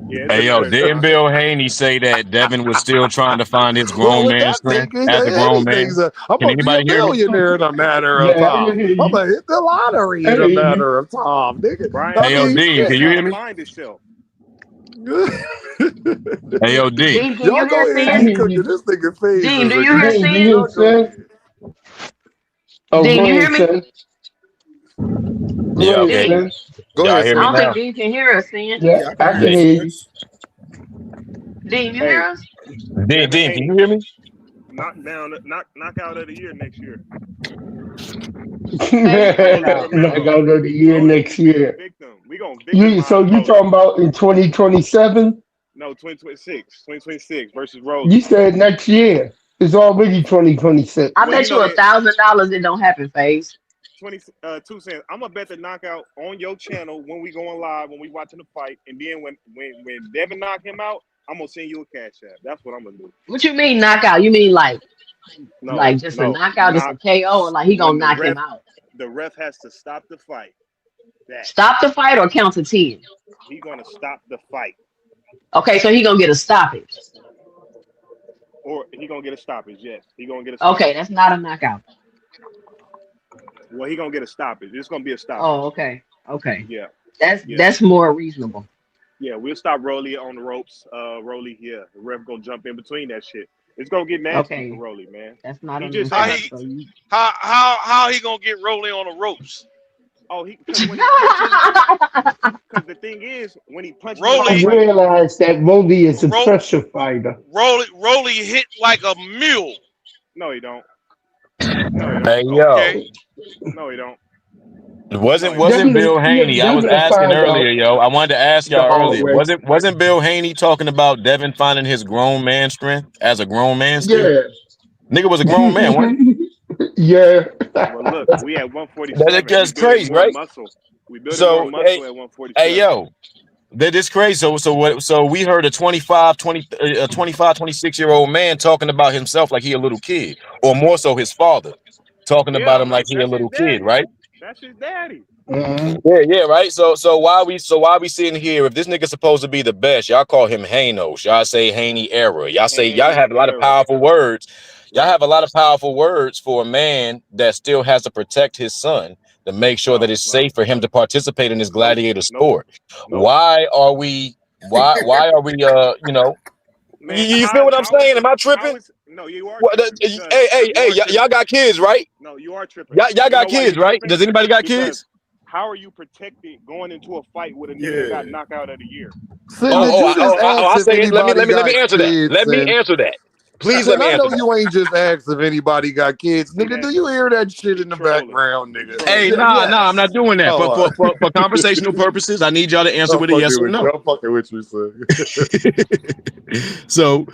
S5: Yeah, it's a
S15: hey yo,
S5: matter of
S15: didn't
S5: time.
S15: Bill Haney say that Devin was still trying to find his
S2: Well,
S15: grown
S2: with
S15: man
S2: that
S15: strength
S2: thinking,
S15: as a grown man?
S2: anything's I'm
S15: Can
S2: gonna be a
S15: anybody hear me?
S2: millionaire in a matter of
S8: Yeah, I
S2: time.
S8: can hear
S2: I'm
S8: you.
S2: gonna hit the lottery
S8: I
S2: in a
S8: hear you.
S2: matter of time, nigga.
S5: Brian,
S2: I
S15: Hey yo,
S2: mean,
S5: he's
S15: Dean,
S5: still
S15: can you
S5: trying
S15: hear
S5: to
S15: me?
S5: find himself.
S15: Hey yo, D.
S6: Dean, can you
S2: y'all
S6: hear
S2: go
S6: us,
S2: ahead and
S8: I
S6: Sin?
S2: get
S8: hear
S2: cooking.
S8: you.
S2: This nigga phases
S6: Dean, do you
S2: again.
S6: hear
S8: Dean, do
S6: Sin?
S8: you hear
S2: Y'all go
S8: son?
S2: ahead.
S8: Oh,
S6: Dean,
S8: go
S6: you hear
S8: ahead,
S6: me?
S8: son. Go
S15: Yeah,
S8: ahead,
S15: okay.
S6: Dean.
S8: son.
S2: Go
S15: Y'all
S2: ahead,
S15: hear
S6: I
S15: me
S6: don't
S2: Sin.
S6: think
S15: now?
S6: Dean can hear us, Sin.
S8: Yeah,
S13: Yeah, I can
S8: I
S13: hear
S8: can
S13: you,
S15: Dean,
S8: hear you.
S13: Spence.
S6: Dean, you hear
S5: Hey,
S6: us?
S5: Devin
S15: Can
S5: Haney,
S15: you hear me?
S5: knockout of the year next year.
S6: Phase, you cut it
S5: Rolly
S6: out.
S8: Knock
S5: remember.
S8: out of the year
S5: Rolly,
S8: next year.
S5: we gonna
S8: You
S5: victimize
S8: so you
S5: Rolly.
S8: talking about in 2027?
S5: No, 2026 versus Rolly.
S8: You said next year. It's already 2026.
S6: I
S5: Well, you
S6: bet
S5: know
S6: you
S5: that
S6: $1,000 it don't happen, Phase.
S5: 2 cents. I'm gonna bet the knockout on your channel when we going live, when we watching the fight, and then when Devin knock him out, I'm gonna send you a cash app. That's what I'm gonna do.
S6: What you mean knockout? You mean like just a
S5: No,
S6: knockout, just a
S5: knock
S6: KO, or like he
S5: when
S6: gonna knock him out?
S5: the ref has to stop the fight. That
S6: Stop the fight or count to 10?
S5: he gonna stop the fight,
S6: Okay, so he gonna get a stoppage.
S5: or he gonna get a stoppage. Yes, he gonna get a
S6: Okay,
S5: stoppage.
S6: that's not a knockout.
S5: Well, he gonna get a stoppage. It's gonna be a
S6: Oh,
S5: stoppage.
S6: okay. Okay.
S5: Yeah, yeah,
S6: That's more reasonable.
S5: yeah. We'll stop Rolly on the ropes. Rolly, yeah. The ref gonna jump in between that shit. It's gonna get nasty for
S6: Okay.
S5: Rolly, man.
S6: That's not
S5: He
S6: a
S5: just
S16: How
S5: ain't.
S6: knockout.
S16: he
S6: So you
S16: how he gonna get rolling on the ropes?
S5: Oh, because when he punching, because the thing is, when he punching him
S8: I
S5: out
S16: Rolly
S5: like,
S8: realize that Moby is a
S16: ro,
S8: pressure fighter.
S16: Rolly hit like a mule.
S5: no, he don't. No, he don't.
S15: Hey yo,
S16: Okay.
S5: No, he don't. No,
S15: wasn't
S5: he don't.
S15: wasn't
S8: Definitely,
S15: Bill
S8: yeah,
S15: Haney? I was
S8: definitely
S15: asking
S8: find
S15: earlier,
S8: out
S15: yo. I wanted to ask
S8: the
S15: y'all
S8: hard
S15: earlier.
S8: way.
S15: Wasn't Bill Haney talking about Devin finding his grown man strength as a grown man still?
S8: Yeah.
S15: Nigga was a grown man, wasn't
S8: Yeah.
S5: Well, look, we at
S15: he?
S5: 147. We
S15: That's
S5: building
S15: crazy,
S5: more
S15: right?
S5: muscle. We building more
S15: So,
S5: muscle at
S15: hey
S5: 147.
S15: yo, that is crazy. So we heard a 26-year-old man talking about himself like he a little kid, or more so his father talking about
S5: Yeah,
S15: him like he a
S5: that's his
S15: little kid,
S5: daddy.
S15: right?
S5: That's his daddy.
S8: Mhm.
S15: Yeah, right. So why we sitting here? If this nigga supposed to be the best, y'all call him Hanos. Y'all say Haney era. Y'all
S5: Haney
S15: have a lot of
S5: era.
S15: powerful words. Y'all
S5: Right.
S15: have a lot of powerful words for a man that still has to protect his son to make sure that
S5: No,
S15: it's
S5: no.
S15: safe for him to participate in this
S5: Nope.
S15: gladiator
S5: Nope.
S15: sport.
S5: Nope.
S15: Why are we? Why are we?
S5: Man,
S15: You feel what I'm
S5: how is
S15: saying?
S5: it?
S15: Am I
S5: How
S15: tripping?
S5: is no? You are
S15: What?
S5: tripping because
S15: Hey!
S5: you are
S15: Y'all
S5: tripping.
S15: got kids, right?
S5: No, you are tripping.
S15: Y'all
S5: You
S15: got
S5: know why you're
S15: kids, right?
S5: tripping?
S15: Does anybody got
S5: Because
S15: kids?
S5: how are you protected going into a fight with a nigga that got
S13: Yeah.
S5: knockout of the year?
S2: Sin,
S15: Oh,
S2: did
S15: oh,
S2: you
S15: I,
S2: just
S15: oh, I, oh,
S2: ask
S15: I
S2: if
S15: say it.
S2: anybody
S15: Let me
S2: got
S15: answer that.
S2: kids,
S15: Let me
S2: Sin?
S15: answer that. Please let
S2: Sin,
S15: me
S2: I
S15: answer
S2: know
S15: that.
S2: you ain't just asked if anybody got kids.
S5: See
S2: Nigga,
S5: that?
S2: do you hear that shit
S5: He
S2: in the
S5: trolling.
S2: background,
S5: He
S2: nigga?
S15: Hey,
S5: trolling.
S15: nah, I'm not
S2: Yes.
S15: doing that.
S2: Oh, all right.
S15: For conversational purposes, I need y'all to answer
S2: I'm
S15: with a yes
S2: fucking
S15: or
S2: with you.
S15: no.
S2: I'm fucking with you, son.
S15: so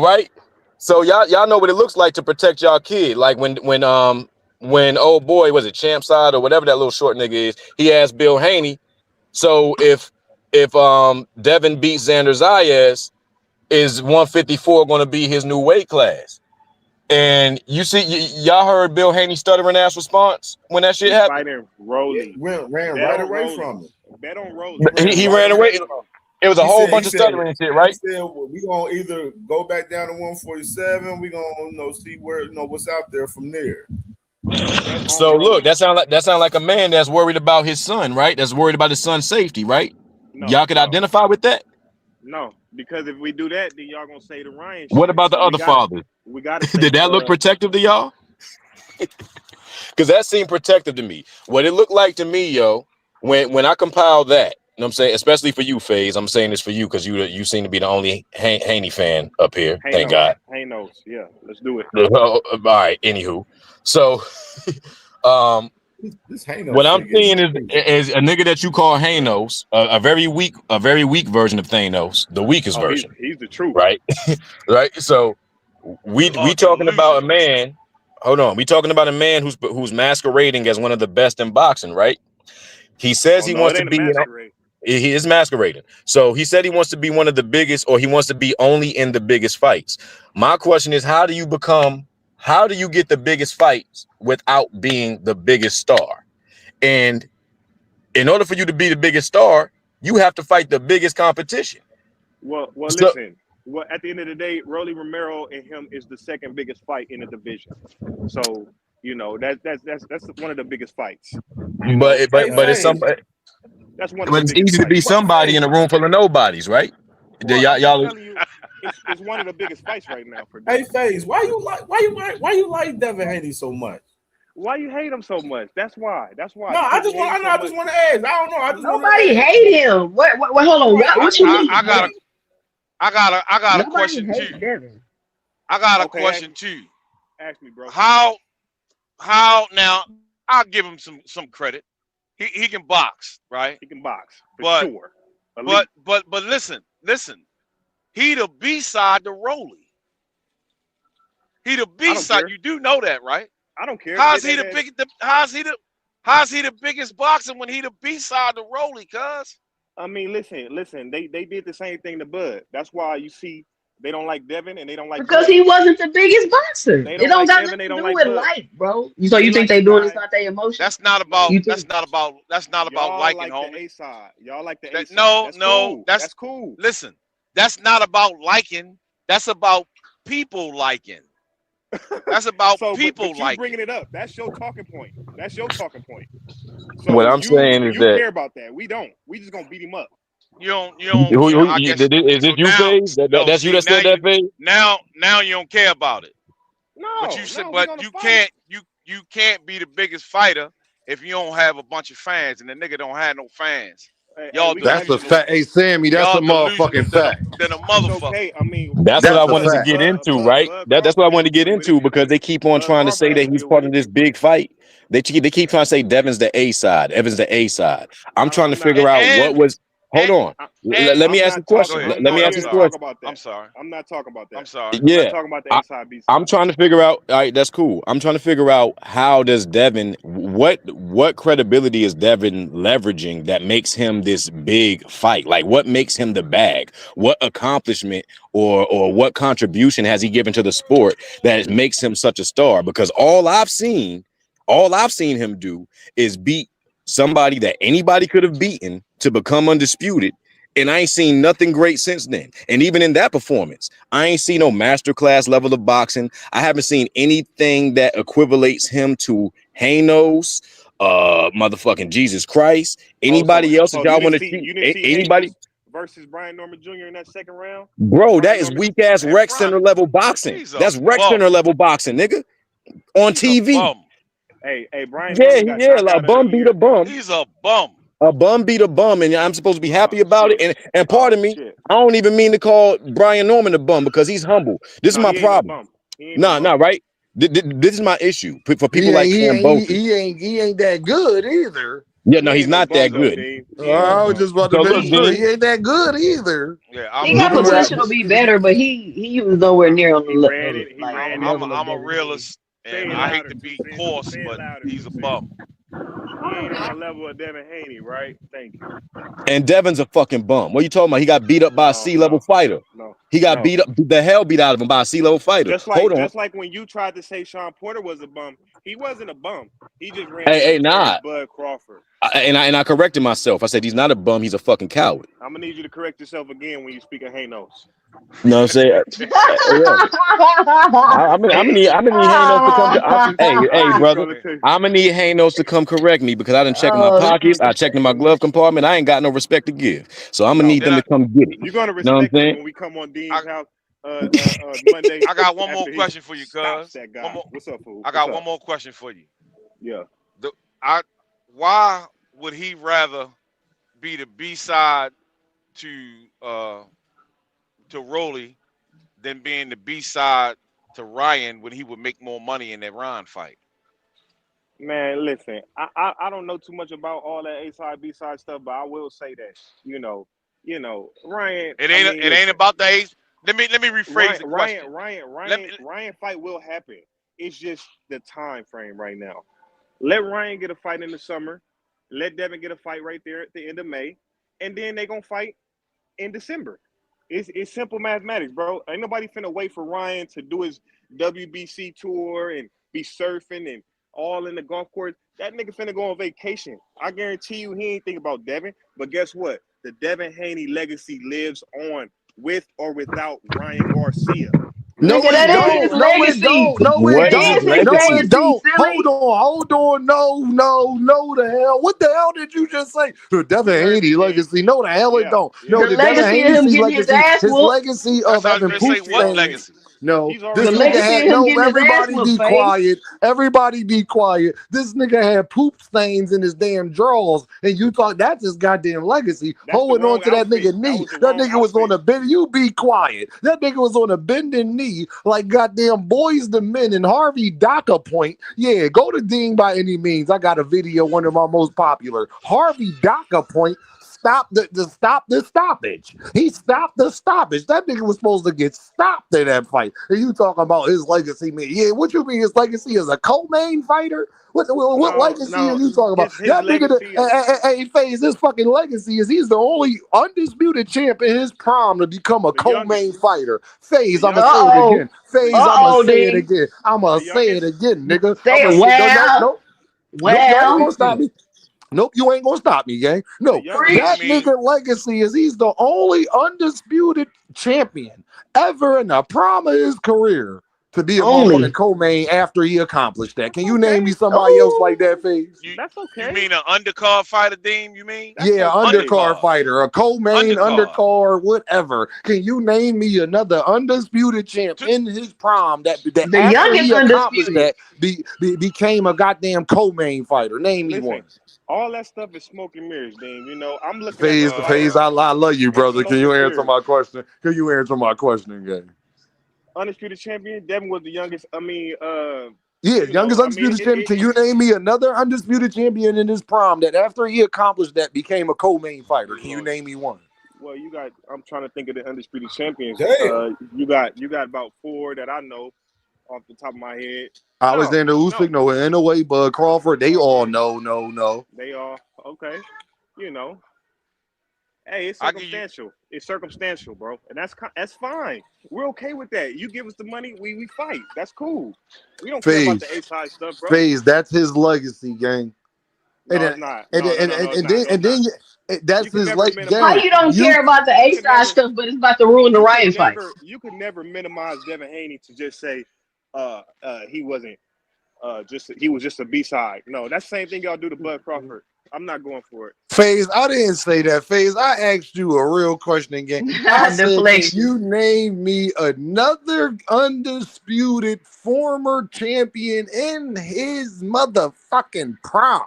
S15: right. So y'all know what it looks like to protect y'all kid. Like when old boy was it Champside or whatever that little short nigga is, he asked Bill Haney. So if Devin beats Xander Zayas, is 154 going to be his new weight class? And you see, y'all heard Bill Haney stuttering ass response when that shit
S5: He
S15: happened.
S5: fighting Rolly.
S13: Ran
S5: Bet
S13: right
S5: on
S13: away
S5: Rolly.
S13: from it.
S5: Bet on
S13: He
S5: Rolly.
S13: ran
S15: He
S13: right
S15: ran
S13: away
S15: away.
S13: from it.
S15: It was a
S13: He
S15: whole
S13: said, he
S15: bunch of
S13: said,
S15: stuttering and shit,
S13: he
S15: right?
S13: said, well, we gonna either go back down to 147. We gonna see where what's out there from there.
S15: So look, that sound like a man that's worried about his son, right? That's worried about his son's safety, right? Y'all could identify with that.
S5: No, because if we do that, then y'all gonna say the Ryan.
S15: What
S5: shit.
S15: about the other fathers?
S5: We gotta say
S15: Did that look protective to y'all? Because that seemed protective to me. What it looked like to me, yo, when I compiled that, you know what I'm saying, especially for you, FaZe, I'm saying this for you because you seem to be the only Haney fan up here. Thank God.
S5: Haney knows. Yeah, let's do it.
S15: All right. Anywho, so what I'm seeing is a nigga that you call Hanos, a very weak version of Thanos, the weakest version.
S5: He's the truth,
S15: right? Right. So we talking about a man. Hold on, we talking about a man who's masquerading as one of the best in boxing, right? He says he wants to be. He is masquerading. So he said he wants to be one of the biggest, or he wants to be only in the biggest fights. My question is, how do you get the biggest fights without being the biggest star? And in order for you to be the biggest star, you have to fight the biggest competition.
S5: Well, listen. Well, at the end of the day, Rolly Romero and him is the second biggest fight in the division. So, you know, that's one of the biggest fights.
S15: But it's somebody.
S5: That's one.
S15: But it's easy to be somebody in a room full of nobodies, right?
S5: Well, y'all. It's one of the biggest fights right now for.
S13: Hey, FaZe, why you like Devin Haney so much?
S5: Why you hate him so much? That's why. No,
S13: I just want to ask. I don't know.
S6: Nobody hate him. What? Hold on. What you mean?
S16: I got a question too.
S6: Devin.
S16: I got a question too.
S5: Ask me, bro.
S16: How now? I'll give him some credit. He can box, right?
S5: He can box,
S16: but
S5: sure.
S16: But listen. He the B side to Rolly. He the B side. You do know that, right?
S5: I don't care.
S16: How's he the biggest boxer when he the B side to Rolly, cuz?
S5: I mean, listen. They did the same thing to Bud. That's why you see they don't like Devin and they don't like
S6: because
S5: Bud.
S6: He wasn't the biggest boxer. It don't got nothing to do with like, bro. So you think they doing this not their emotion?
S16: That's not about liking,
S5: homie.
S16: The
S5: A side. Y'all like the A side.
S16: No,
S5: that's cool.
S16: Listen, that's not about liking. That's about people liking. That's about people
S5: but
S16: liking.
S5: Bringing it up. That's your talking point. So
S15: what I'm saying is that
S5: you care about that. We don't. We just gonna beat him up.
S16: You don't.
S15: Is it you, FaZe? That's you that said that, FaZe?
S16: Now you don't care about it.
S5: No.
S16: But you can't be the biggest fighter if you don't have a bunch of fans, and the nigga don't have no fans.
S2: That's a fact. Hey, Sammy, that's a motherfucking fact.
S16: Then a motherfucker.
S5: Okay, I mean,
S15: that's what I wanted to get into, right? That's what I wanted to get into because they keep on trying to say that he's part of this big fight. They keep trying to say Devin's the A side. Evan's the A side. I'm trying to figure out what was. Hold on. Let me ask you a question. Let me ask you a question.
S5: I'm sorry. I'm not talking about that.
S16: I'm sorry.
S15: Yeah.
S5: I'm not talking about the A side, B side.
S15: I'm trying to figure out. All right, that's cool. I'm trying to figure out how does Devin, what credibility is Devin leveraging that makes him this big fight? Like, what makes him the bag? What accomplishment or what contribution has he given to the sport that makes him such a star? Because all I've seen him do is beat somebody that anybody could have beaten to become undisputed, and I ain't seen nothing great since then. And even in that performance, I ain't seen no masterclass level of boxing. I haven't seen anything that equivalates him to Hanos, motherfucking Jesus Christ. Anybody else that y'all want to see? Anybody
S5: versus Brian Norman Jr. in that second round?
S15: Bro, that is weak ass rec center level boxing. That's rec center level boxing, nigga, on TV.
S5: Hey, Brian.
S15: Yeah, like bum beat a bum.
S16: He's a bum.
S15: A bum beat a bum, and I'm supposed to be happy about it. And pardon me, I don't even mean to call Brian Norman a bum because he's humble. This is my problem. Nah, right? This is my issue for people like Cam Bofi.
S2: He ain't that good either.
S15: Yeah, no, he's not that good.
S2: I was just about to make sure he ain't that good either.
S16: Yeah,
S6: he got potential to be better, but he was nowhere near on the level.
S16: I'm a realist, and I hate to be coarse, but he's a bum.
S5: He ain't on the level of Devin Haney, right? Thank you.
S15: And Devin's a fucking bum. What are you talking about? He got beat up by a C-level fighter.
S5: No.
S15: He got beat up, the hell beat out of him by a CeeLo fighter.
S5: Just like when you tried to say Sean Porter was a bum, he wasn't a bum. He just ran Bud Crawford.
S15: And I corrected myself. I said he's not a bum. He's a fucking coward.
S5: I'm gonna need you to correct yourself again when you speak of Hanos.
S15: You know what I'm saying? I'm gonna need Hanos to come. Hey, brother, I'm gonna need Hanos to come correct me because I done checked my pockets. I checked in my glove compartment. I ain't got no respect to give, so I'm gonna need them to come get it.
S5: You're gonna respect them when we come on Dean's house Monday.
S16: I got one more question for you, cuz.
S5: What's up, fool?
S16: I got one more question for you.
S5: Yeah.
S16: Why would he rather be the B-side to Rolly than being the B-side to Ryan when he would make more money in that Ryan fight?
S5: Man, listen, I don't know too much about all that A-side, B-side stuff, but I will say that, you know, Ryan.
S16: It ain't about the A. Let me rephrase the question.
S5: Ryan fight will happen. It's just the time frame right now. Let Ryan get a fight in the summer. Let Devin get a fight right there at the end of May, and then they gonna fight in December. It's simple mathematics, bro. Ain't nobody finna wait for Ryan to do his WBC tour and be surfing and all in the golf course. That nigga finna go on vacation. I guarantee you he ain't think about Devin. But guess what? The Devin Haney legacy lives on with or without Ryan Garcia.
S2: No, it don't. No, it don't. No, it don't. No, it don't. Hold on. No, the hell. What the hell did you just say? The Devin Haney legacy. No, the hell it don't. No, the Devin Haney legacy. His legacy of having poop stains. No, this nigga had everybody be quiet. Everybody be quiet. This nigga had poop stains in his damn drawers, and you thought that's his goddamn legacy. Holding on to that nigga knee. That nigga was on a bend. You be quiet. That nigga was on a bending knee like goddamn Boys the Men and Harvey Daca point. Yeah, go to Dean by any means. I got a video, one of my most popular. Harvey Daca point. Stop the stoppage. He stopped the stoppage. That nigga was supposed to get stopped in that fight. And you talking about his legacy, man? Yeah, what you mean his legacy as a co-main fighter? What legacy are you talking about? That nigga, hey, FaZe, his fucking legacy is he's the only undisputed champ in his prime to become a co-main fighter. FaZe, I'm gonna say it again. FaZe, I'm gonna say it again. I'm gonna say it again, nigga.
S6: Say it well.
S2: You ain't gonna stop me. Nope, you ain't gonna stop me, gang. No, that nigga legacy is he's the only undisputed champion ever in the prime of his career to be a motherfucking co-main after he accomplished that. Can you name me somebody else like that, FaZe?
S5: That's okay.
S16: You mean an undercard fighter, Dean? You mean?
S2: Yeah, undercard fighter, a co-main, undercard, whatever. Can you name me another undisputed champ in his prime that
S6: the after he accomplished that
S2: became a goddamn co-main fighter? Name me one.
S5: All that stuff is smoke and mirrors, Dean. You know, I'm looking
S2: at FaZe, I love you, brother. Can you answer my question? Can you answer my question, gang?
S5: Undisputed champion. Devin was the youngest.
S2: Youngest undisputed champion. Can you name me another undisputed champion in his prime that after he accomplished that became a co-main fighter? Can you name me one?
S5: Well, I'm trying to think of the undisputed champions. You got about 4 that I know off the top of my head.
S2: Alexander Usyk, no, in a way, Bud Crawford, they all no.
S5: They all okay. You know, hey, it's circumstantial. It's circumstantial, bro, and that's fine. We're okay with that. You give us the money, we fight. That's cool. We don't care about the A-side stuff, bro.
S2: FaZe, that's his legacy, gang.
S5: No, it's not.
S2: And then that's his legacy.
S6: How you don't care about the A-side stuff, but it's about to ruin the Ryan fight?
S5: You could never minimize Devin Haney to just say he wasn't he was just a B-side. No, that's the same thing y'all do to Bud Crawford. I'm not going for it.
S2: FaZe, I didn't say that. FaZe, I asked you a real question again. I said, can you name me another undisputed former champion in his motherfucking prime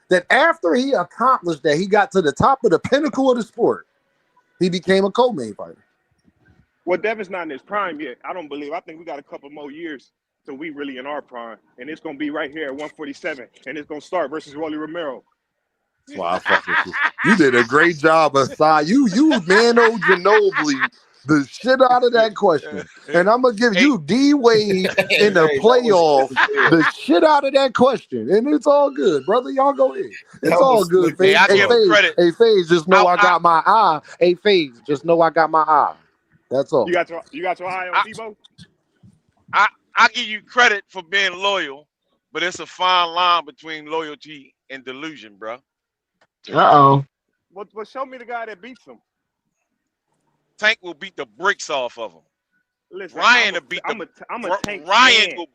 S2: that after he accomplished that, he got to the top of the pinnacle of the sport, he became a co-main fighter?
S5: Well, Devin's not in his prime yet. I don't believe. I think we got a couple more years till we really in our prime, and it's gonna be right here at 147, and it's gonna start versus Rolly Romero.
S2: That's why I fuck with you. You did a great job, aside. You Mano Ginobili the shit out of that question, and I'm gonna give you D-Wade in the playoff the shit out of that question, and it's all good, brother. Y'all go ahead. It's all good.
S16: Hey, I give him credit.
S2: Hey, FaZe, just know I got my eye. Hey, FaZe, just know I got my eye. That's all.
S5: You got your eye on Debo?
S16: I give you credit for being loyal, but it's a fine line between loyalty and delusion, bro.
S6: Uh-oh.
S5: Well, show me the guy that beats him.
S16: Tank will beat the bricks off of him.
S5: Listen,
S16: Ryan will beat
S5: I'm a Tank
S16: Ryan
S5: fan.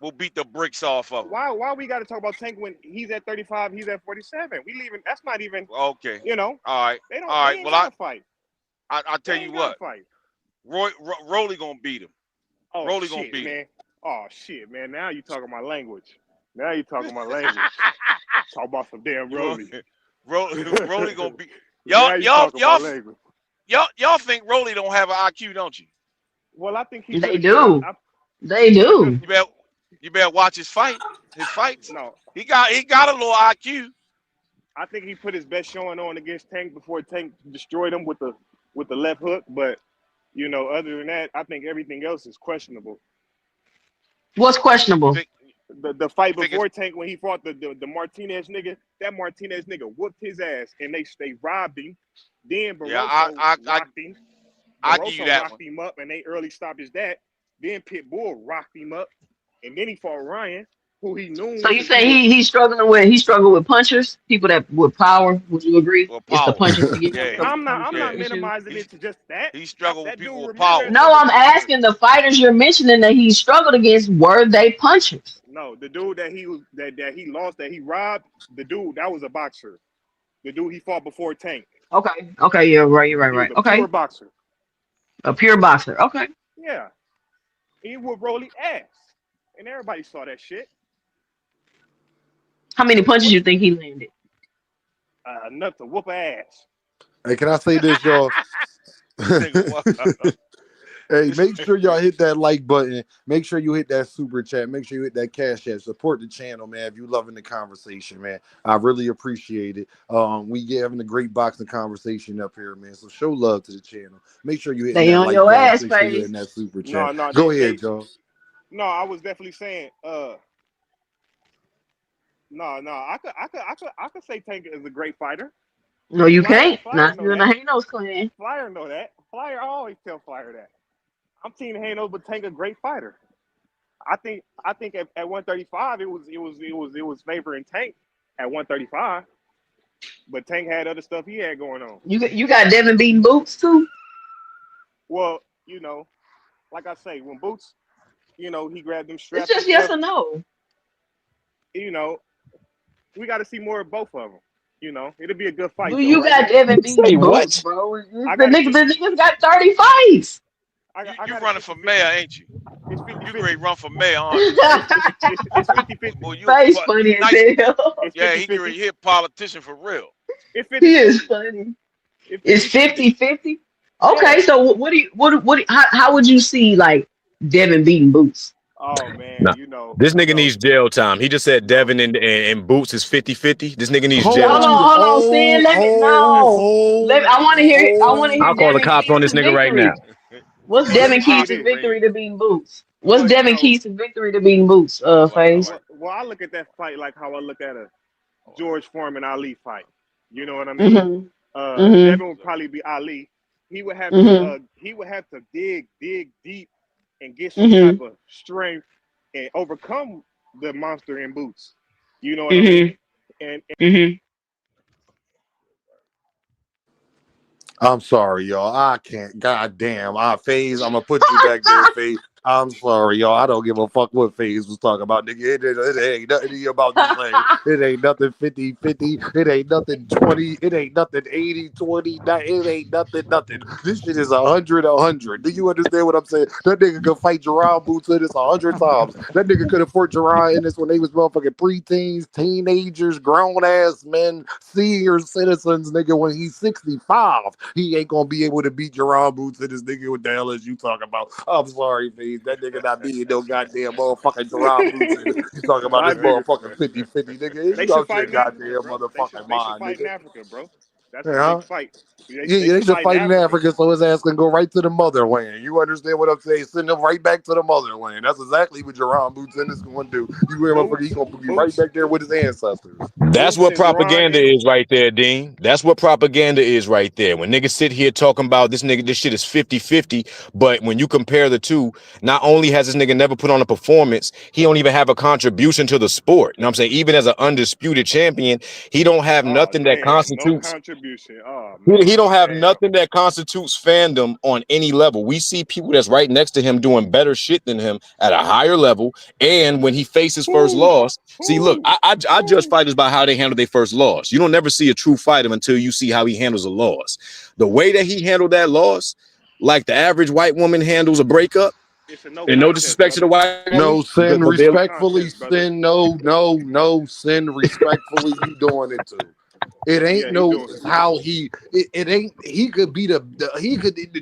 S16: will beat the bricks off of him.
S5: Why we got to talk about Tank when he's at 35, he's at 47? We leaving. That's not even.
S16: Okay.
S5: You know.
S16: All right.
S5: They don't.
S16: All right.
S5: They ain't
S16: Well,
S5: gotta fight.
S16: I tell you what. Rolly gonna beat him.
S5: Oh,
S16: Rolly
S5: shit,
S16: gonna beat
S5: man.
S16: him.
S5: Oh shit, man. Now you talking my language. Talk about some damn Rolly.
S16: Rolly gonna beat
S5: y'all
S16: think Rolly don't have an IQ, don't you?
S5: Well, I think he.
S6: They do. They do.
S16: You better watch his fights.
S5: No,
S16: he got a little IQ.
S5: I think he put his best showing on against Tank before Tank destroyed him with the left hook. But you know, other than that, I think everything else is questionable.
S6: What's questionable?
S5: The fight before Tank when he fought the Martinez nigga, that Martinez nigga whooped his ass and they robbed him. Then Barroso rocked him.
S16: I give you that
S5: rocked him up and they early stopped his that. Then Pitbull rocked him up, and then he fought Ryan, who he knew.
S6: So you say he struggled with punchers, people that with power. Would you agree? It's the punches to get.
S5: I'm not minimizing it to just that.
S16: He struggled with people with power.
S6: No, I'm asking the fighters you're mentioning that he struggled against. Were they punchers?
S5: No, the dude that he lost, that he robbed, the dude that was a boxer. The dude he fought before Tank.
S6: Okay, you're right. Okay,
S5: pure boxer.
S6: A pure boxer. Okay.
S5: Yeah, he would Rolly ass, and everybody saw that shit.
S6: How many punches you think he landed?
S5: Enough to whoop ass.
S2: Hey, can I say this, y'all? Hey, make sure y'all hit that like button. Make sure you hit that super chat. Make sure you hit that cash app. Support the channel, man. If you loving the conversation, man, I really appreciate it. We having a great boxing conversation up here, man. So show love to the channel. Make sure you hit that like button. Make sure you hit that super chat. Go ahead, Joe.
S5: No, I was definitely saying. No, I could say Tank is a great fighter.
S6: No, you can't. Not you in the Hanos clan.
S5: Flyer know that. Flyer, I always tell Flyer that. I'm Team Hanos, but Tank a great fighter. I think at 135 it was favoring Tank at 135, but Tank had other stuff he had going on.
S6: You got Devin beating Boots too.
S5: Well, you know, like I say, when Boots, you know, he grabbed them straps.
S6: It's just yes or no.
S5: You know, we got to see more of both of them. You know, it'll be a good fight.
S6: You got Devin beating Boots, bro. The niggas got 30 fights.
S16: You running for mayor, ain't you?
S5: It's 50-50.
S16: You great run for mayor, aren't you?
S5: It's 50-50.
S6: Face funny as hell.
S16: Yeah, he can hit politician for real.
S6: He is funny. It's 50-50. Okay, so how would you see like Devin beating Boots?
S5: Oh man, you know.
S15: This nigga needs jail time. He just said Devin and Boots is 50-50. This nigga needs jail time.
S6: Hold on, Sin. Let me know. I want to hear it.
S15: I'll call the cops on this nigga right now.
S6: What's Devin Keith's victory to beating Boots? What's Devin Keith's victory to beating Boots, Faze?
S5: Well, I look at that fight like how I look at a George Foreman Ali fight. You know what I mean? Devin would probably be Ali. He would have to dig deep and get some type of strength and overcome the monster in Boots. You know what I mean? And
S2: I'm sorry, y'all. I can't. God damn. FaZe, I'm gonna put you back there, FaZe. I'm sorry, y'all. I don't give a fuck what FaZe was talking about, nigga. It ain't nothing about this lane. It ain't nothing 50-50. It ain't nothing 20. It ain't nothing 80-20. It ain't nothing. This shit is 100-100. Do you understand what I'm saying? That nigga could fight Jerron Boots in this 100 times. That nigga could have fought Jerron in this when they was motherfucking preteens, teenagers, grown ass men, senior citizens, nigga. When he's 65, he ain't gonna be able to beat Jerron Boots in this nigga. What the hell is you talking about? I'm sorry, FaZe. That nigga not being no goddamn motherfucking Jerron Boots. You talking about this motherfucking 50-50, nigga?
S5: They
S2: You
S5: should
S2: out
S5: fight
S2: your
S5: in Africa,
S2: goddamn
S5: bro.
S2: motherfucking mind,
S5: fight in
S2: nigga.
S5: Africa, bro. That's a big fight.
S2: They should fight in Africa so his ass can go right to the motherland. You understand what I'm saying? Send him right back to the motherland. That's exactly what Jerron Boots is going to do. You remember he's going to be right back there with his ancestors.
S15: That's what propaganda is right there, Dean. That's what propaganda is right there. When niggas sit here talking about this shit is 50-50, but when you compare the two, not only has this nigga never put on a performance, he don't even have a contribution to the sport. You know what I'm saying? Even as an undisputed champion, he don't have nothing that constitutes
S5: no contribution. Oh, man.
S15: He don't have nothing that constitutes fandom on any level. We see people that's right next to him doing better shit than him at a higher level. And when he faces first loss, see, look, I judge fighters by how they handle their first loss. You don't never see a true fighter until you see how he handles a loss. The way that he handled that loss, like the average white woman handles a breakup, and no disrespect to the white woman.
S2: No, Sin, respectfully, Sin, no, Sin, respectfully, you doing it too. It ain't how he ain't he could be the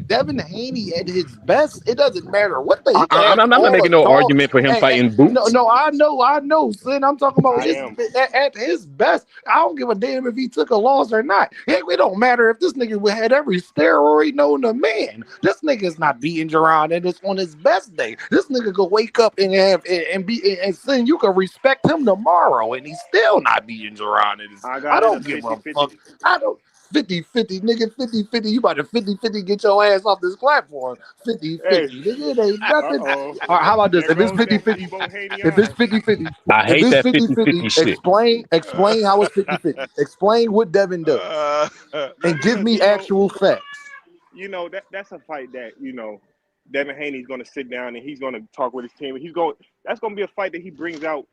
S2: Devin Haney at his best. It doesn't matter what they.
S15: I'm not making no argument for him fighting Boots.
S2: No, I know, Sin. I'm talking about at his best. I don't give a damn if he took a loss or not. It don't matter if this nigga had every steroid known to man. This nigga's not beating Jerron, and it's on his best day. This nigga could wake up and Sin. You can respect him tomorrow, and he's still not beating Jerron. I don't give a fuck. I don't 50-50, nigga, 50-50. You about to 50-50 get your ass off this platform. 50-50. Nigga, it ain't nothing. All right, how about this? If it's 50-50,
S15: I hate that 50-50 shit.
S2: Explain how it's 50-50. Explain what Devin does. And give me actual facts.
S5: You know, that's a fight that, you know, Devin Haney's gonna sit down and he's gonna talk with his team. That's gonna be a fight that he brings out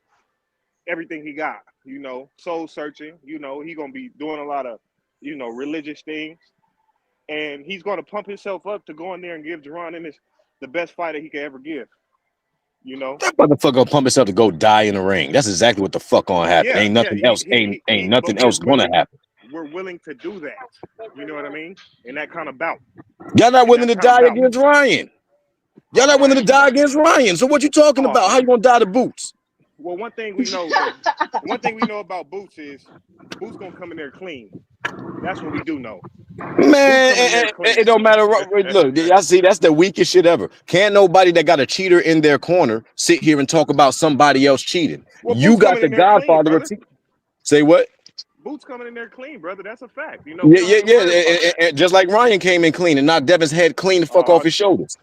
S5: everything he got, you know, soul searching, you know, he's gonna be doing a lot of, you know, religious things, and he's gonna pump himself up to go in there and give Jerron Ennis the best fight that he could ever give, you know.
S15: That motherfucker gonna pump himself to go die in the ring. That's exactly what the fuck gonna happen. Ain't nothing else. Ain't nothing else gonna happen.
S5: We're willing to do that, you know what I mean? In that kind of bout.
S15: Y'all not willing to die against Ryan. Y'all not willing to die against Ryan. So what you talking about? How you gonna die to Boots?
S5: Well, one thing we know about Boots is Boots gonna come in there clean. That's what we do know.
S15: Man, it don't matter. Look, y'all see, that's the weakest shit ever. Can't nobody that got a cheater in their corner sit here and talk about somebody else cheating. Well, you got the Godfather of say what?
S5: Boots coming in there clean, brother. That's a fact. You know.
S15: Yeah. And just like Ryan came in clean and knocked Devin's head clean the fuck off his shoulders.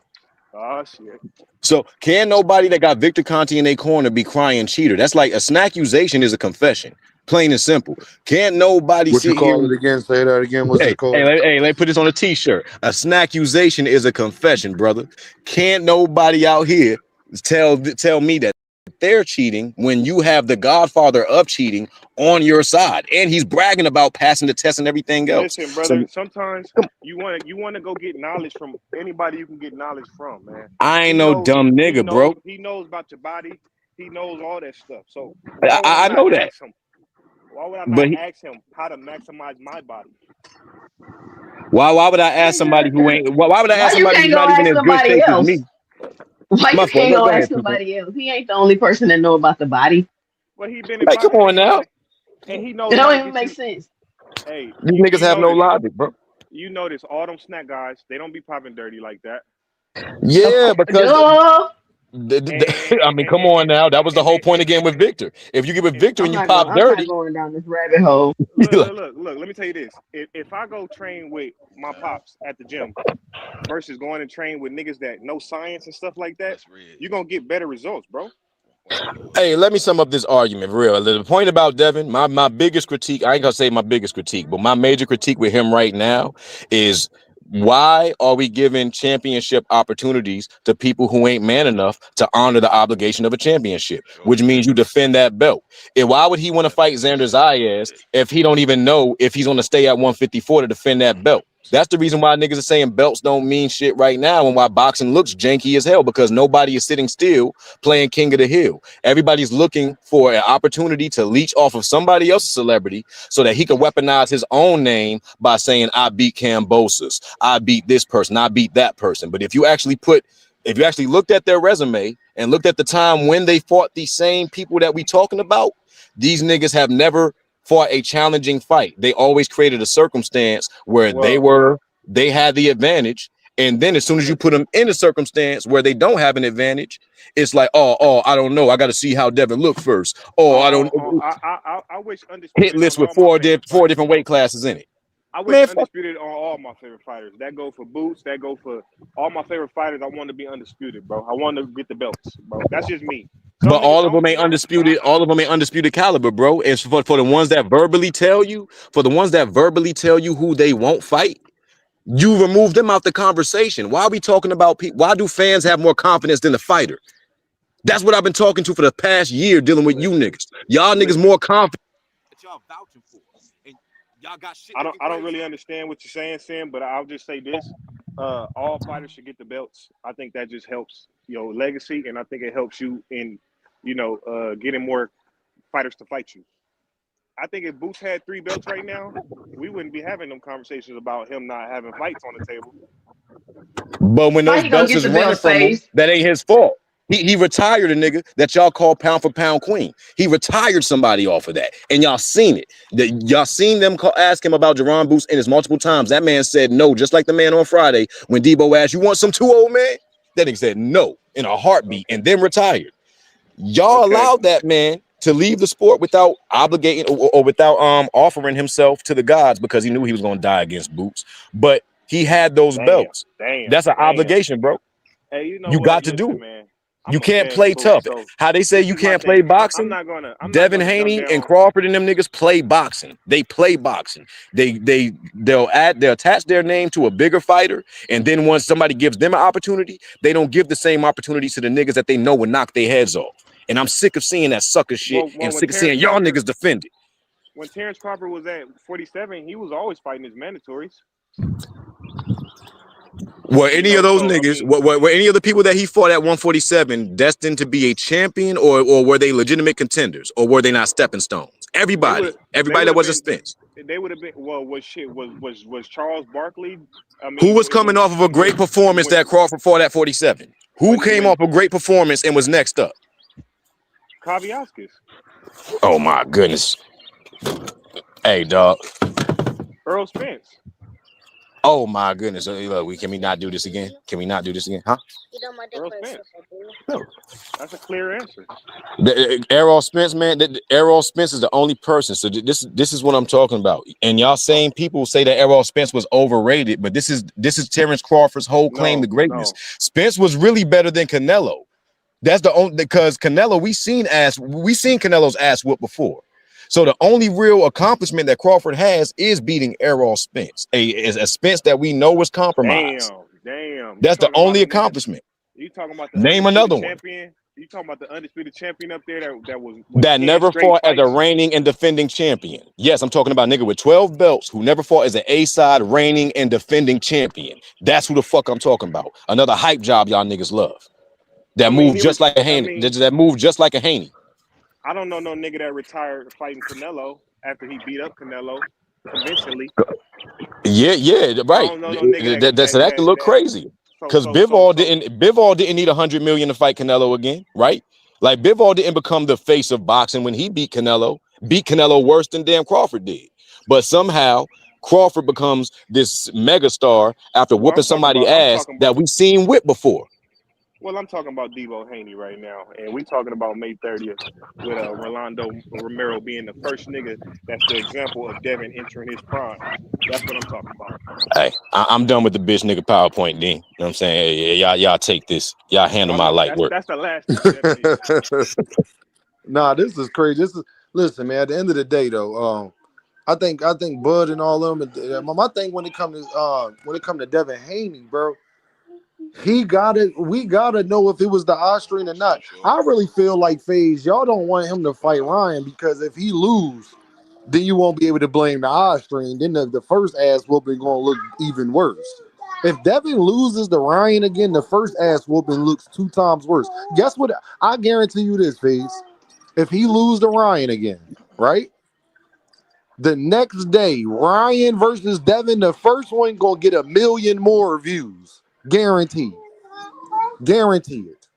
S5: Oh shit.
S15: So can nobody that got Victor Conte in their corner be crying cheater? That's like a snaccusation is a confession. Plain and simple. Can't nobody
S2: what you call it again? Say that again. What's it called?
S15: Hey, let me put this on a t-shirt. A snaccusation is a confession, brother. Can't nobody out here tell me that they're cheating when you have the Godfather of cheating on your side, and he's bragging about passing the test and everything else.
S5: Listen, brother. Sometimes you want to go get knowledge from anybody you can get knowledge from, man.
S15: I ain't no dumb nigga, bro.
S5: He knows about your body. He knows all that stuff. So
S15: I know that.
S5: Why would I not ask him how to maximize my body?
S15: Why would I ask somebody who ain't? Why would I ask somebody who's not even as good shape as me?
S6: Why you can't go ask somebody else? He ain't the only person that know about the body.
S5: Well, he been in
S15: come on now.
S5: And he knows.
S6: It don't even make sense.
S5: Hey,
S15: these niggas have no logic, bro.
S5: You notice all them snack guys, they don't be popping dirty like that.
S15: Yeah, because I mean, come on now. That was the whole point again with Victor. If you give it Victor and you pop dirty,
S6: I'm not going down this rabbit hole.
S5: Look. Let me tell you this: if I go train with my pops at the gym versus going and train with niggas that know science and stuff like that, you're gonna get better results, bro.
S15: Hey, let me sum up this argument for real. The point about Devin, my biggest critique, I ain't gonna say my biggest critique, but my major critique with him right now is why are we giving championship opportunities to people who ain't man enough to honor the obligation of a championship, which means you defend that belt. And why would he want to fight Xander Zayas if he don't even know if he's going to stay at 154 to defend that belt? That's the reason why niggas are saying belts don't mean shit right now and why boxing looks janky as hell, because nobody is sitting still playing King of the Hill. Everybody's looking for an opportunity to leech off of somebody else's celebrity so that he can weaponize his own name by saying, I beat Kambosos, I beat this person, I beat that person. But if you actually looked at their resume and looked at the time when they fought these same people that we talking about, these niggas have never fought a challenging fight. They always created a circumstance where they had the advantage. And then as soon as you put them in a circumstance where they don't have an advantage, it's like, oh, I don't know. I got to see how Devin look first. I don't
S5: I wish
S15: hit
S5: Undisputed on
S15: list with
S5: all my
S15: four
S5: favorite fighters.
S15: different weight classes in it.
S5: I wish Undisputed on all my favorite fighters. That go for Boots. That go for all my favorite fighters. I want to be undisputed, bro. I want to get the belts, bro. That's just me.
S15: But all of them ain't undisputed. All of them ain't undisputed caliber, bro. And for the ones that verbally tell you, who they won't fight, you remove them out the conversation. Why are we talking about people? Why do fans have more confidence than the fighter? That's what I've been talking to for the past year, dealing with you niggas. Y'all niggas more confident. Y'all vouching for. And y'all got shit.
S5: I don't really understand what you're saying, Sam, but I'll just say this: all fighters should get the belts. I think that just helps your legacy, and I think it helps you in, getting more fighters to fight you. I think if Boots had 3 belts right now, we wouldn't be having them conversations about him not having fights on the table.
S15: But when those belts is running from him, that ain't his fault. He retired a nigga that y'all call pound for pound queen. He retired somebody off of that, and y'all seen it. Y'all seen them ask him about Jerron Boots, and it's multiple times. That man said no, just like the man on Friday when Debo asked, "You want some too, old man?" That nigga said no in a heartbeat, and then retired. Y'all allowed that man to leave the sport without obligating or without offering himself to the gods because he knew he was going to die against Boots. But he had those belts. That's an obligation, bro.
S5: Hey,
S15: you got to do it. Man. You can't play tough. How they say you can't play boxing? Devin Haney and Crawford and them niggas play boxing. They play boxing. They'll attach their name to a bigger fighter, and then once somebody gives them an opportunity, they don't give the same opportunity to the niggas that they know will knock their heads off. And I'm sick of seeing that sucker shit and sick of seeing y'all niggas defend it.
S5: When Terence Crawford was at 47, he was always fighting his mandatories.
S15: Were any of those niggas, were any of the people that he fought at 147 destined to be a champion, or were they legitimate contenders, or were they not stepping stones? Everybody that was a Spence.
S5: They would have been. Well, was Charles Barkley?
S15: Who was coming off of a great performance that Crawford fought at 47? Who came off a great performance and was next up?
S5: Kaviaskis.
S15: Oh my goodness. Hey, dog.
S5: Earl Spence.
S15: Oh my goodness! Look, can we not do this again? Can we not do this again? Huh?
S5: Earl Spence. No, that's a clear answer.
S15: Errol Spence, man. Errol Spence is the only person. So this is what I'm talking about. And y'all saying people say that Errol Spence was overrated, but this is Terence Crawford's whole claim to greatness. No. Spence was really better than Canelo. That's the only because Canelo we seen Canelo's ass whoop before. So the only real accomplishment that Crawford has is beating Errol Spence, a Spence that we know was compromised.
S5: Damn.
S15: That's the only accomplishment.
S5: You talking about the
S15: name another
S5: champion? You talking about the undisputed champion up there that
S15: never fought as a reigning and defending champion? Yes, I'm talking about nigga with 12 belts who never fought as an A-side reigning and defending champion. That's who the fuck I'm talking about. Another hype job y'all niggas love. That moved just like a Haney. That moved just like a Haney.
S5: I don't know no nigga that retired fighting Canelo after he beat up Canelo conventionally.
S15: Yeah, right. That can look crazy. Because Bivol didn't need $100 million to fight Canelo again, right? Like Bivol didn't become the face of boxing when he beat Canelo worse than damn Crawford did. But somehow Crawford becomes this megastar after whooping somebody's ass that we've seen whip before.
S5: Well, I'm talking about Devin Haney right now, and we talking about May 30th with Rolando Romero being the first nigga that's the example of Devin entering his prime. That's what I'm talking about.
S15: Hey, I'm done with the bitch nigga PowerPoint, D. You know what I'm saying? Hey, y'all take this. Y'all handle my light work.
S5: That's the last thing.
S2: Nah, this is crazy. Listen, man. At the end of the day, though, I think Bud and all of them. My thing when it come to Devin Haney, bro. We gotta know if it was the Austrian or not. I really feel like FaZe, y'all don't want him to fight Ryan because if he lose, then you won't be able to blame the Austrian. Then the first ass whooping gonna look even worse. If Devin loses to Ryan again, the first ass whooping looks 2 times worse. Guess what? I guarantee you this, FaZe. If he loses to Ryan again, right? The next day, Ryan versus Devin, the first one gonna get 1 million more views. Guaranteed. Guarantee it.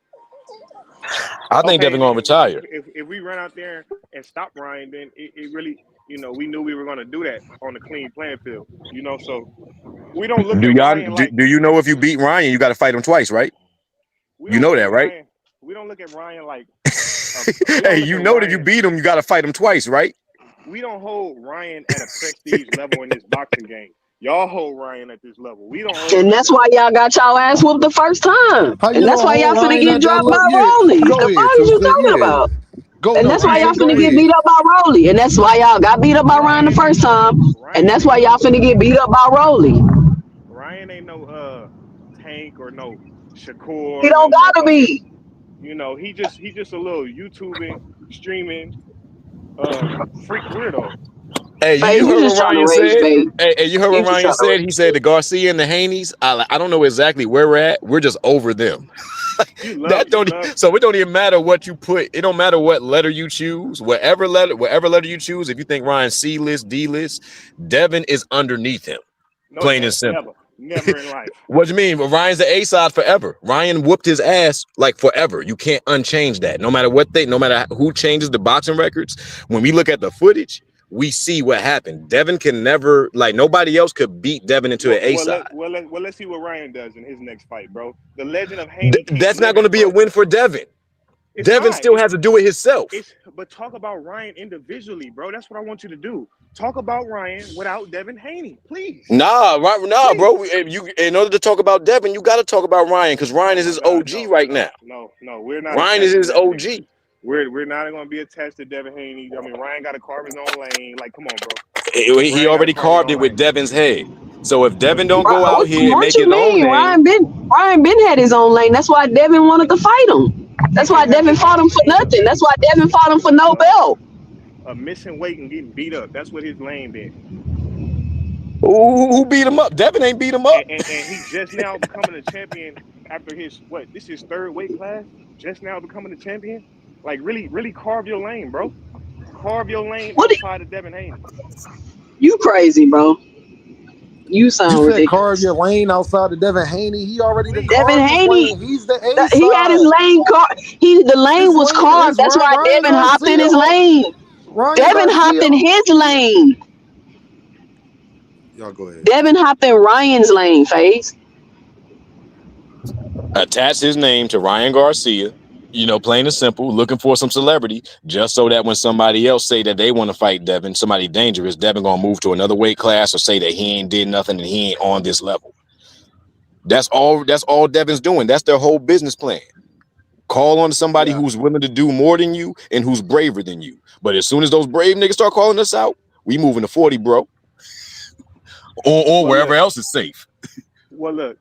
S15: I think Devin gonna retire.
S5: If we run out there and stop Ryan, then it really, you know, we knew we were gonna do that on a clean playing field. You know, so we don't look
S15: Do
S5: at
S15: y'all
S5: Ryan like
S15: do you know if you beat Ryan, you got to fight him twice, right?
S5: we
S15: You
S5: don't
S15: know
S5: look
S15: that,
S5: at
S15: right?
S5: Ryan. We don't look at Ryan like we
S15: Hey,
S5: don't look
S15: you
S5: at
S15: know that you
S5: Ryan.
S15: beat him, you got to fight him twice, right?
S5: We don't hold Ryan at a prestige level in this boxing game. Y'all hold Ryan at this level. We don't hold him
S6: And
S5: at
S6: that's
S5: that
S6: why
S5: level.
S6: y'all got y'all ass whooped the first time.
S2: How
S6: And
S2: you
S6: that's
S2: gonna
S6: why y'all
S2: hold
S6: finna
S2: Ryan
S6: get
S2: at that
S6: dropped by
S2: level? Yeah,
S6: Rolly. The
S2: go
S6: fuck
S2: ahead,
S6: is you
S2: Tusa.
S6: talking
S2: Yeah,
S6: about?
S2: go.
S6: And
S2: No,
S6: that's why y'all
S2: Ryan, go
S6: finna get
S2: ahead.
S6: beat up by Rolly. And that's why y'all got beat up by Ryan the
S5: Ryan
S6: first
S5: ain't no
S6: time. And
S5: Ryan
S6: that's
S5: ain't
S6: why y'all
S5: no
S6: finna get beat up by Rolly.
S5: Ryan ain't no Tank or no
S6: He
S5: Shakur,
S6: don't
S5: no
S6: gotta
S5: motherfucking,
S6: be.
S5: you know, he just a little YouTubing, streaming, freak weirdo.
S15: Hey, you
S6: Faze, you
S15: heard what
S6: just trying to
S15: Ryan
S6: raise
S15: said?
S6: bait.
S15: Hey, you heard
S6: You
S15: what
S6: just
S15: Ryan
S6: trying to
S15: said? He
S6: raise
S15: said the Garcia and the Haneys, I don't know exactly where we're at. We're just over them.
S5: You
S15: That
S5: love
S15: so it don't even matter what you put. It don't matter what letter you choose. Whatever letter you choose, if you think Ryan's C list, D list, Devin is underneath him.
S5: no
S15: Plain and simple.
S5: never in life.
S15: What do you mean? Well, Ryan's the A side forever. Ryan whooped his ass like forever. You can't unchange that. No matter who changes the boxing records, when we look at the footage, we see what happened. Devin can never, like, nobody else could beat Devin into an A side.
S5: Let's see what Ryan does in his next fight, bro. The legend of Haney keeps
S15: That's not going to
S5: living,
S15: be a
S5: bro.
S15: win for Devin.
S5: It's
S15: Devin
S5: not.
S15: still has to do it himself.
S5: But talk about Ryan individually, bro. That's what I want you to do. Talk about Ryan without Devin Haney, please.
S15: Nah,
S5: please.
S15: bro. In order to talk about Devin, you got to talk about Ryan because Ryan is his OG right now.
S5: No, we're not
S15: Ryan is
S5: attached to
S15: his
S5: that
S15: OG.
S5: nigga. We're not going to be attached to Devin Haney. I mean, Ryan got to carve his own lane. Like, come on, bro.
S15: He already carved it with Devin's head. So if Devin don't go out here and
S6: What
S15: make
S6: you
S15: his own
S6: mean?
S15: name,
S6: Ryan been had his own lane. That's why Devin wanted to fight him. That's why Devin fought him for nothing. That's why Devin fought him for no belt.
S5: Missing weight and getting beat up. That's what his lane been.
S15: who beat him up? Devin ain't beat him up.
S5: And he just now becoming a champion after his this is third weight class. Just now becoming a champion. Like really carve your lane, bro. Carve your lane outside of Devin Haney.
S6: You crazy, bro. You
S2: You
S6: sound
S2: said carve
S6: ridiculous.
S2: your lane outside of Devin Haney. He already done
S6: Devin
S2: carved his
S6: Haney,
S2: lane. He's the A
S6: he had his
S2: side.
S6: lane carved. The lane
S2: His
S6: was
S2: lane
S6: carved.
S2: is
S6: That's why
S2: Ryan
S6: Devin hopped in
S2: Garcia.
S6: his lane.
S2: Ryan
S6: Devin hopped
S2: Garcia.
S6: in his lane.
S1: Y'all go ahead.
S6: Devin hopped in Ryan's lane, Faze.
S15: Attach his name to Ryan Garcia, plain and simple, looking for some celebrity, just so that when somebody else say that they want to fight Devin, somebody dangerous, Devin gonna move to another weight class or say that he ain't did nothing and he ain't on this level. That's all Devin's doing. That's their whole business plan. Call on somebody who's willing to do more than you and who's braver than you. But as soon as those brave niggas start calling us out, we moving to 40, bro. Or wherever else is safe.
S5: Well, look,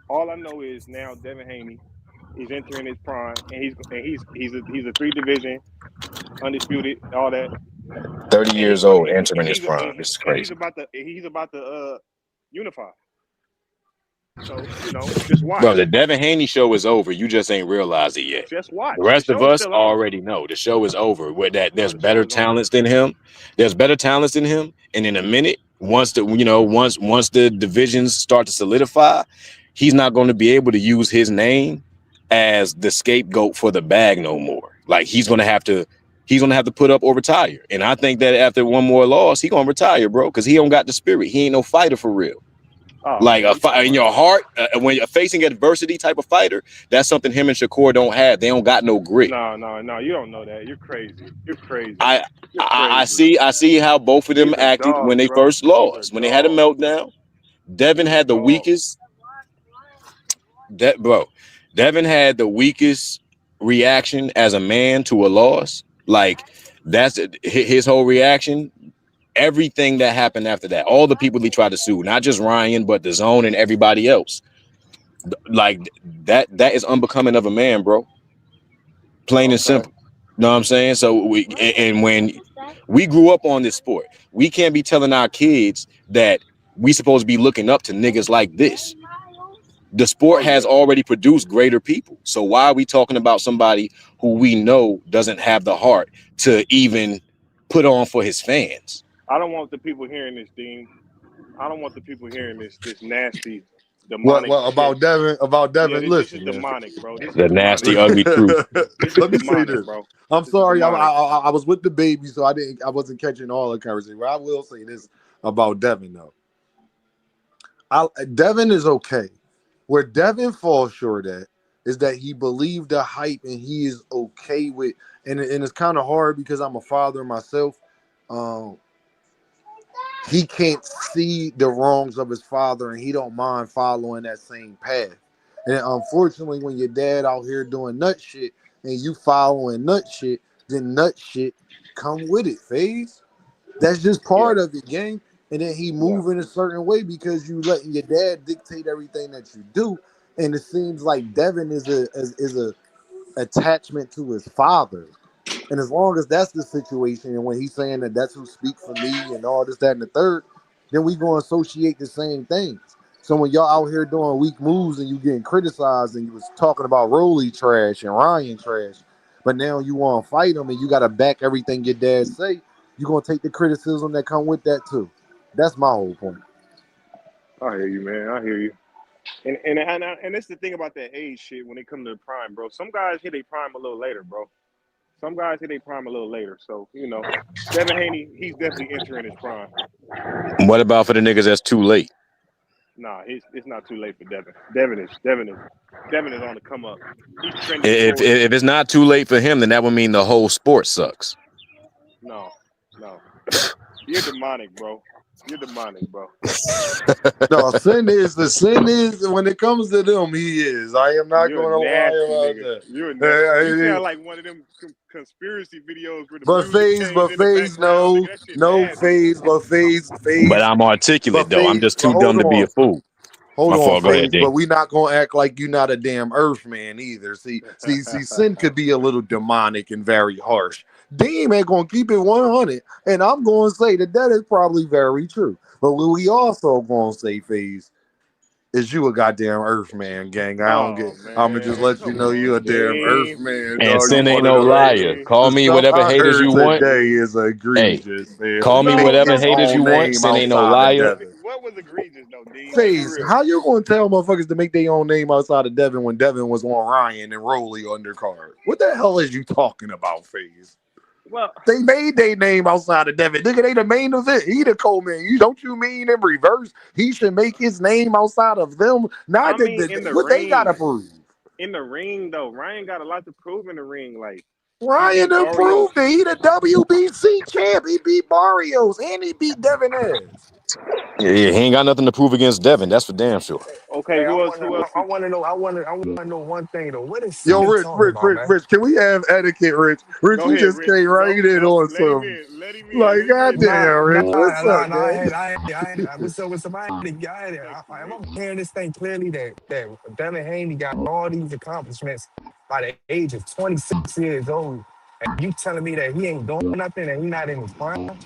S5: all I know is now Devin Haney is entering his prime, and he's a 3 division undisputed, all that.
S15: 30 years old, entering his prime. This is crazy.
S5: He's about to unify. So just watch.
S15: Bro, the Devin Haney show is over. You just ain't realized it yet.
S5: Just watch.
S15: The rest
S5: The
S15: of
S5: show is
S15: us
S5: still on.
S15: already know the show is over. With that, there's
S5: The show
S15: better
S5: is on.
S15: talents than him. There's better talents than him. And in a minute, once the divisions start to solidify, he's not going to be able to use his name as the scapegoat for the bag no more. Like he's gonna have to put up or retire. And I think that after one more loss, he gonna retire, bro, because he don't got the spirit. He ain't no fighter for real.
S5: Oh,
S15: like
S5: man,
S15: a fight in your heart, when you're facing adversity type of fighter, that's something him and Shakur don't have. They don't got no grit.
S5: No, you don't know that. You're crazy.
S15: I see how both of them
S5: These are
S15: acted
S5: dogs,
S15: when they
S5: bro.
S15: first
S5: These are
S15: lost. When they had a
S5: dogs.
S15: meltdown, Devin had the weakest. Devin had the weakest reaction as a man to a loss. Like that's his whole reaction. Everything that happened after that, all the people he tried to sue, not just Ryan, but the Zone and everybody else. Like that is unbecoming of a man, bro. Plain and simple. Know what I'm saying? So when we grew up on this sport, we can't be telling our kids that we supposed to be looking up to niggas like this. The sport has already produced greater people. So why are we talking about somebody who we know doesn't have the heart to even put on for his fans?
S5: I don't want the people hearing this, Dean. I don't want the people hearing this nasty Demonic
S2: What
S5: shit.
S2: about Devin? About
S5: Yeah,
S2: Devin?
S5: this is
S2: Listen, man.
S5: demonic, bro. This is
S15: The
S5: demonic.
S15: nasty, ugly truth.
S5: This is
S2: Let me say
S5: demonic,
S2: this.
S5: bro.
S2: I'm
S5: This is
S2: sorry,
S5: demonic.
S2: I was with the baby, so I wasn't catching all the conversation. But I will say this about Devin though. Devin is okay. Where Devin falls short at is that he believed the hype and he is okay with, and it's kind of hard because I'm a father myself. He can't see the wrongs of his father and he don't mind following that same path. And unfortunately, when your dad out here doing nut shit and you following nut shit, then nut shit come with it, FaZe. That's just part of it, gang. And then he move in a certain way because you letting your dad dictate everything that you do. And it seems like Devin is a attachment to his father. And as long as that's the situation, and when he's saying that that's who speak for me and all this, that, and the third, then we gonna associate the same things. So when y'all out here doing weak moves and you getting criticized and you was talking about Rolly trash and Ryan trash, but now you want to fight him and you got to back everything your dad say, you gonna take the criticism that come with that too. That's my whole point.
S5: I hear you, man. I hear you. And that's the thing about that age shit when it comes to the prime, bro. Some guys hit their prime a little later, bro. Some guys hit their prime a little later. So, Devin Haney, he's definitely entering his prime.
S15: What about for the niggas that's too late?
S5: Nah, it's not too late for Devin. Devin is on the come up. He's trending
S15: If it's not too late for him, then that would mean the whole sport sucks.
S5: No. You're demonic, bro. You're demonic, bro.
S2: No, sin is when it comes to them, he is. I am not going to lie about that.
S5: You're nasty. You sound like one of them conspiracy videos where the
S2: FaZe, no,
S15: But I'm articulate though. I'm just too dumb to be a fool.
S2: Hold on,
S15: go ahead,
S2: FaZe, but we not gonna act like you're not a damn Earth man either. See, sin could be a little demonic and very harsh. Deem ain't gonna keep it 100, and I'm gonna say that is probably very true. But what we also gonna say, FaZe, is you a goddamn Earth man, gang. I'm gonna just let you know you a damn Earth man,
S15: and
S2: dog.
S15: sin ain't no liar. Call me whatever haters you want.
S2: Today is egregious, man.
S15: Call me whatever haters you want. Sin ain't no liar.
S5: What was egregious though, D?
S2: FaZe, how you gonna tell motherfuckers to make their own name outside of Devin when Devin was on Ryan and Rolly undercard? What the hell is you talking about, FaZe?
S5: Well,
S2: they made their name outside of Devin. Nigga, they the main event. He the co-man. Don't you mean in reverse? He should make his name outside of them. Not what they gotta prove.
S5: In the ring, though, Ryan got a lot to prove in the ring. Like
S2: Ryan done proved it. He the WBC champ. He beat Barrios and he beat Devin Ass.
S15: Yeah, he ain't got nothing to prove against Devin. That's for damn sure.
S5: Okay,
S17: hey, I want to know one thing though. What is
S2: Rich, can we have etiquette, Rich? Rich, you just came right in on some. Like, goddamn, Rich. What's up, man?
S17: What's up with somebody? I'm hearing this thing clearly that Devin Haney got all these accomplishments by the age of 26 years old, and you telling me that he ain't doing nothing and he not in his prime?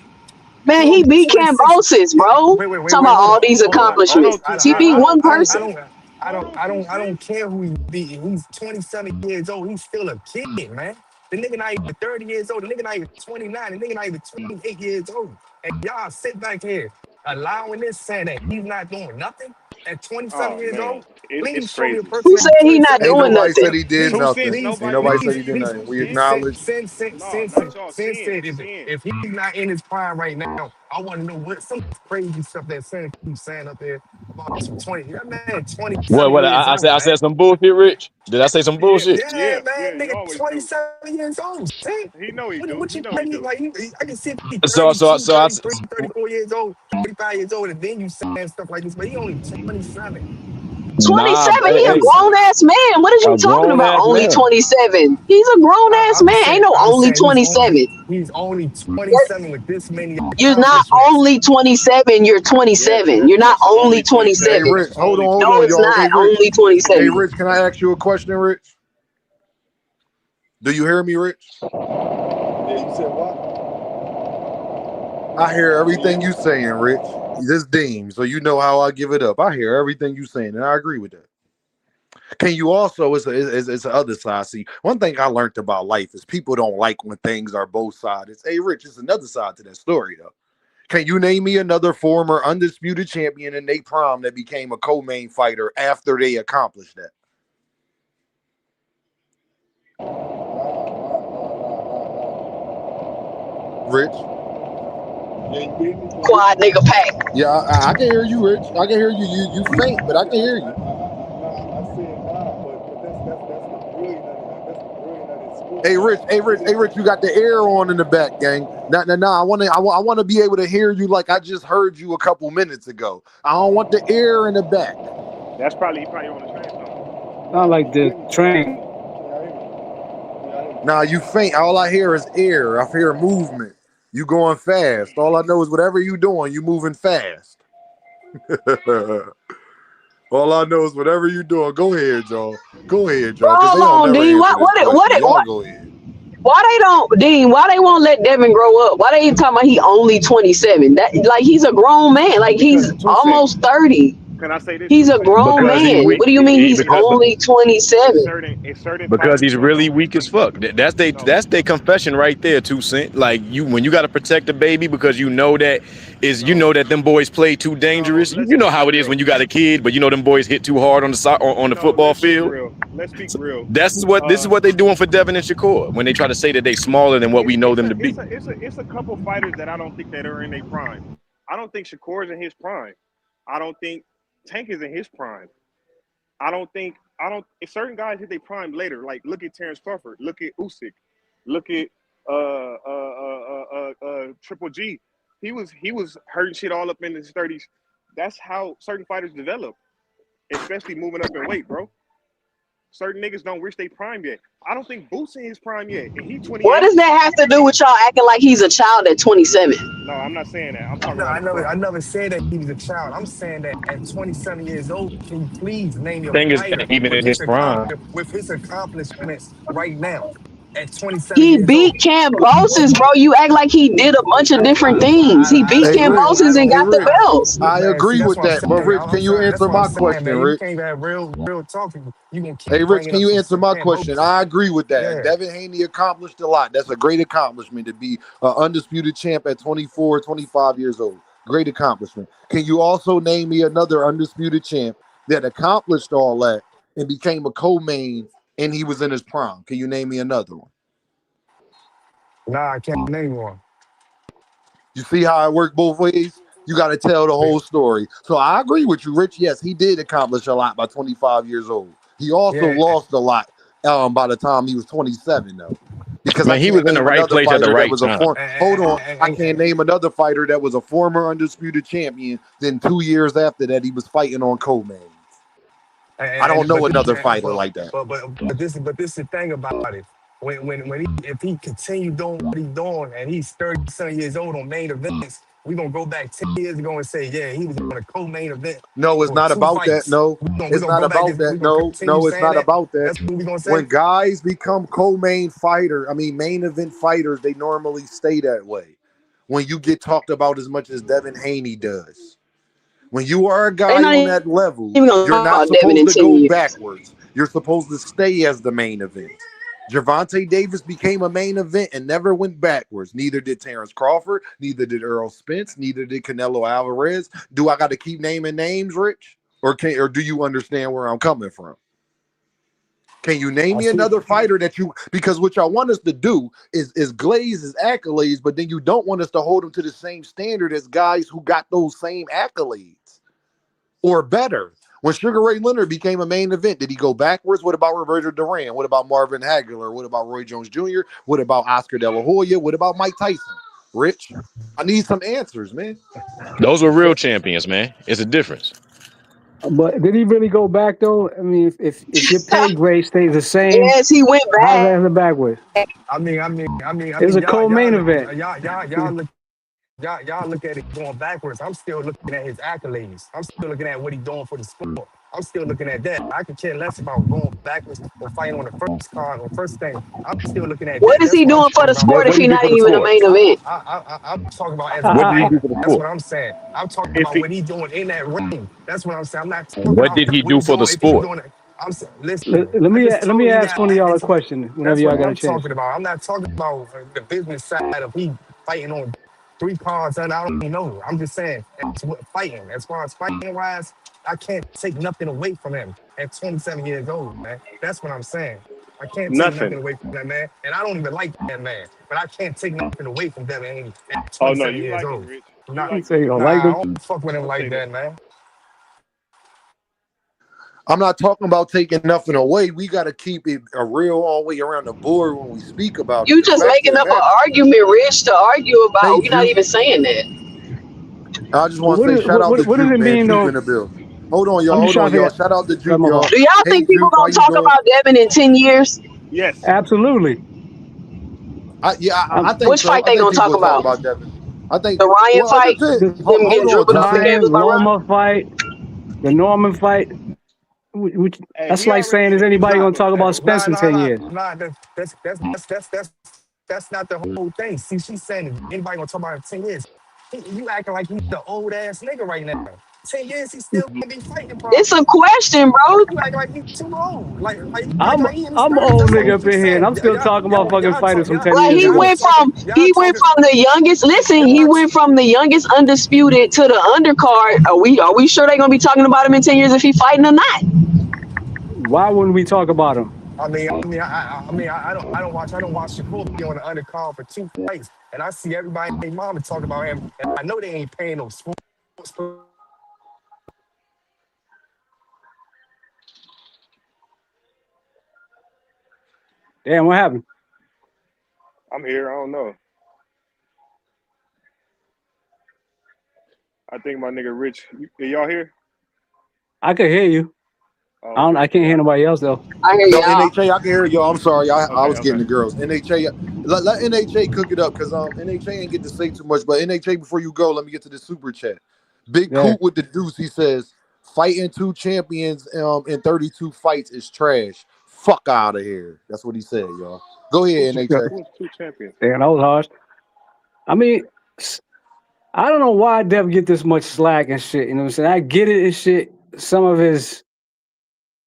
S6: Man, he beat Cambosis, bro. Talking about all these accomplishments. He beat one person.
S17: I don't care who he beat. He's 27 years old. He's still a kid, man. The nigga not even 30 years old. The nigga not even 29. The nigga not even 28 years old. And y'all sit back here allowing this, saying that he's not doing nothing at 27 years old. Please show me a person.
S6: Who said he not doing nothing?
S2: Said he did nothing. Ain't nobody said he did nothing. We acknowledge.
S17: Sin said if he's not in his prime right now, I want to know what some crazy stuff that Sin keeps saying up there about 20. That man 27
S15: What?
S17: years old.
S15: I said some bullshit, Rich. Did I say some bullshit?
S17: Yeah, man, nigga, 27 years old. See?
S5: He know he do.
S17: What you think? Like, I can see if he's 34 years old, 35 years old, and then you saying stuff like this, but he only 27.
S6: 27, he a grown ass man. What is you talking about? Only 27. He's a grown ass man. Ain't no only 27.
S17: He's only 27 with this many.
S6: You're not only 27. You're 27. You're not only 27.
S2: Hey, Rich, hold on,
S6: no, it's
S2: y'all.
S6: not
S2: Hey,
S6: only 27.
S2: Hey, Rich, can I ask you a question, Rich? Do you hear me, Rich?
S17: Yeah, you said what?
S2: I hear everything you saying, Rich. This Deem, so you know how I give it up. I hear everything you saying, and I agree with that. Can you also, it's the other side. See, one thing I learned about life is people don't like when things are both sides. Hey, Rich, it's another side to that story, though. Can you name me another former undisputed champion in their prime that became a co-main fighter after they accomplished that? Rich?
S6: Quad nigga pack.
S2: Yeah, I can hear you, Rich. I can hear you. You faint, but I can hear you. Hey, Rich, you got the air on in the back, gang. Nah. I want to be able to hear you like I just heard you a couple minutes ago. I don't want the air in the back.
S18: That's probably on the train.
S11: Not like the train.
S2: Nah, you faint. All I hear is air. I hear movement. You going fast. All I know is whatever you doing, you moving fast. All I know is whatever you doing. Go ahead, y'all. Go ahead, y'all.
S6: Hold on, Dean. Why they don't, Dean? Why they won't let Devin grow up? Why they talking about he only 27? That like he's a grown man. Like he's almost 30.
S18: Can I say this?
S6: He's a grown man. What do you mean he's only 27?
S15: Because he's really weak as fuck. That's their confession right there, 2 Cent. Like when you got to protect the baby because you know that them boys play too dangerous. You know how it is when you got a kid, but you know them boys hit too hard on the football field.
S18: Let's be real.
S15: This is what they're doing for Devin and Shakur when they try to say that they smaller than what we know them to be.
S18: It's a couple fighters that I don't think that are in their prime. I don't think Shakur's in his prime. I don't think Tank is in his prime. If certain guys hit their prime later, like look at Terence Crawford, look at Usyk, look at Triple G. He was hurting shit all up in his 30s. That's how certain fighters develop, especially moving up in weight, bro. Certain niggas don't reach their prime yet. I don't think Boots in his prime yet, and he's 28.
S6: What does that have to do with y'all acting like he's a child at 27?
S18: No, I'm not saying that. I'm talking
S17: I never said that he was a child. I'm saying that at 27 years old, can you please name your
S15: Thing is,
S17: fighter
S15: even in his prime,
S17: with his accomplishments right now? At 27
S6: he
S17: years
S6: beat
S17: old.
S6: Cambosis, bro. You act like he did a bunch of different things. He beat Cambosis and got the belts.
S2: I agree with that, but Rich, can you answer my question, Rich?
S17: You can't have real talk. You gonna keep
S2: Hey, Rich, can you answer my
S17: Cambosis.
S2: question? I agree with that.
S17: Yeah.
S2: Devin Haney accomplished a lot. That's a great accomplishment to be an undisputed champ at 24, 25 years old. Great accomplishment. Can you also name me another undisputed champ that accomplished all that and became a co-main and he was in his prime? Can you name me another one?
S17: Nah, I can't name one.
S2: You see how it worked both ways? You got to tell the whole story. So I agree with you, Rich. Yes, he did accomplish a lot by 25 years old. He also lost a lot by the time he was 27, though. Because
S15: he was in the right place at the right time.
S2: Hold on. I can't name another fighter that was a former undisputed champion. Then 2 years after that, he was fighting on co-mains. I don't know another fighter like that.
S17: But this is the thing about it. If he continue doing what he's doing and he's 37 years old on main events, we're gonna go back 10 years ago and say, yeah, he was on a co-main event.
S2: No, it's not about that. No, it's not about that. No, it's not about that.
S17: That's what we're gonna say.
S2: When guys become main event fighters, they normally stay that way. When you get talked about as much as Devin Haney does. When you are a guy on that level, you're not supposed to go backwards. You're supposed to stay as the main event. Gervonta Davis became a main event and never went backwards. Neither did Terence Crawford. Neither did Errol Spence. Neither did Canelo Alvarez. Do I got to keep naming names, Rich? Or do you understand where I'm coming from? Can you name me another fighter that you... Because what y'all want us to do is glaze his accolades, but then you don't want us to hold him to the same standard as guys who got those same accolades. Or better. When Sugar Ray Leonard became a main event, did he go backwards? What about Roberto Duran? What about Marvin Hagler? What about Roy Jones Jr.? What about Oscar De La Hoya? What about Mike Tyson? Rich, I need some answers, man.
S15: Those were real champions, man. It's a difference.
S11: But did he really go back though? I mean, if your pay grade stays the same,
S6: yes, he went back.
S11: How's that backwards?
S17: I mean,
S11: it was a co-main event.
S17: Y'all look at it going backwards. I'm still looking at his accolades. I'm still looking at what he's doing for the sport. I'm still looking at that. I could care less about going backwards or fighting on the first card or first thing. I'm still looking at
S6: what is he doing for the sport if he's not even a main event?
S17: I'm talking about as a fighter. That's what I'm saying. I'm talking about what he's doing in that ring. That's what I'm saying. I'm not talking
S15: what did he do for the sport?
S17: Listen,
S11: let me ask one of y'all a question whenever y'all got a chance.
S17: I'm not talking about the business side of he fighting on 3 pounds, and I don't know. I'm just saying, fighting. As far as fighting wise, I can't take nothing away from him at 27 years old, man. That's what I'm saying. I can't take nothing
S18: Nothing.
S17: away from that man, and I don't even like that man. But I can't take nothing away from Devin Haney at
S18: Oh no,
S17: 27
S18: you
S17: years
S18: like him,
S17: old.
S18: Rich. You
S17: Nah,
S11: You
S18: like
S11: say
S18: him.
S11: you don't like
S17: nah, I
S11: him?
S17: don't fuck with him
S18: Don't
S17: like
S18: say that.
S17: that, man.
S2: I'm not talking about taking nothing away. We got to keep it a real all the way around the board when we speak about it.
S6: You
S2: The
S6: just
S2: fact of
S6: making
S2: the
S6: up an
S2: matter,
S6: argument, Rich, to argue
S2: hey
S6: about. We're not
S2: Juke,
S6: even saying that.
S2: I just want to
S11: What
S2: say
S11: is
S2: shout out to
S11: what does
S2: Juke,
S11: it
S2: man.
S11: mean
S2: Juke
S11: though?
S2: in the building. Hold on, y'all.
S11: I'm just
S2: Hold
S11: trying
S2: on,
S11: to
S2: y'all.
S11: figure.
S2: Shout out to
S11: Go ahead,
S2: Juke,
S11: my fault.
S2: y'all.
S6: Do y'all
S2: Hey
S6: think people
S2: Juke, how
S6: gonna
S2: you
S6: talk
S2: doing?
S6: about Devin in 10 years?
S18: Yes.
S11: Absolutely.
S2: I think
S6: Which
S2: so.
S6: fight
S2: I
S6: they
S2: think
S6: gonna
S2: people
S6: talk
S2: will talk
S6: about?
S2: about Devin. I think.
S6: The Ryan
S2: Well, it
S6: fight?
S2: depends.
S11: The
S6: Them
S2: Hold
S6: getting
S2: on,
S6: dribbled up and
S2: Juicy.
S11: Ryan
S6: games by Ryan?
S11: Loma fight, the Norman fight.
S18: Hey,
S11: That's
S18: he
S11: like
S18: already
S11: saying, is
S18: said he was
S11: anybody
S17: Nah,
S11: going to
S18: gonna
S11: talk about
S18: fight.
S11: Spence in 10 years?
S17: That's not the whole thing. See, she's saying if anybody gonna talk about it in 10 years. You acting like he's the old ass nigga right now. 10 years, he still gonna be fighting
S6: It's
S17: probably.
S6: a question, bro.
S17: You acting like he's too old. Like you acting
S11: I'm
S17: like he in his
S11: I'm an
S17: 30s.
S11: old
S17: That's all
S11: nigga
S17: we
S11: up
S17: keep
S11: in here, and
S17: saying.
S11: I'm still talking about fucking fighters from 10
S6: Like
S11: years
S6: he
S11: ago.
S6: went from the youngest. Listen, he went from the youngest undisputed to the undercard. Are we sure they gonna be talking about him in 10 years if he fighting or not?
S11: Why wouldn't we talk about him?
S17: I don't watch Shakur be on the undercard for 2 fights, and I see everybody and their mama talking about him, and I know they ain't paying no sports.
S11: Damn, what happened?
S18: I'm here. I don't know. I think my nigga Rich. Y'all here?
S11: I could hear you.
S18: Oh, okay.
S11: I can't hear
S18: Yeah.
S11: nobody else though.
S6: I hear
S2: Yo,
S6: y'all.
S2: NHA, I can hear y'all. I'm sorry. I
S18: Okay.
S2: was getting
S18: Okay.
S2: the girls. NHA, let NHA cook it up because NHA ain't get to say too much. But NHA, before you go, let me get to the super chat. Big
S11: Yeah.
S2: Coot with the deuce. He says, fighting 2 champions in 32 fights is trash. Fuck out of here. That's what he said, y'all. Go ahead, NHA.
S18: Who's 2 champions?
S11: Damn, that was harsh. I mean, I don't know why Dev get this much slack and shit. You know what I'm saying? I get it and shit. Some of his,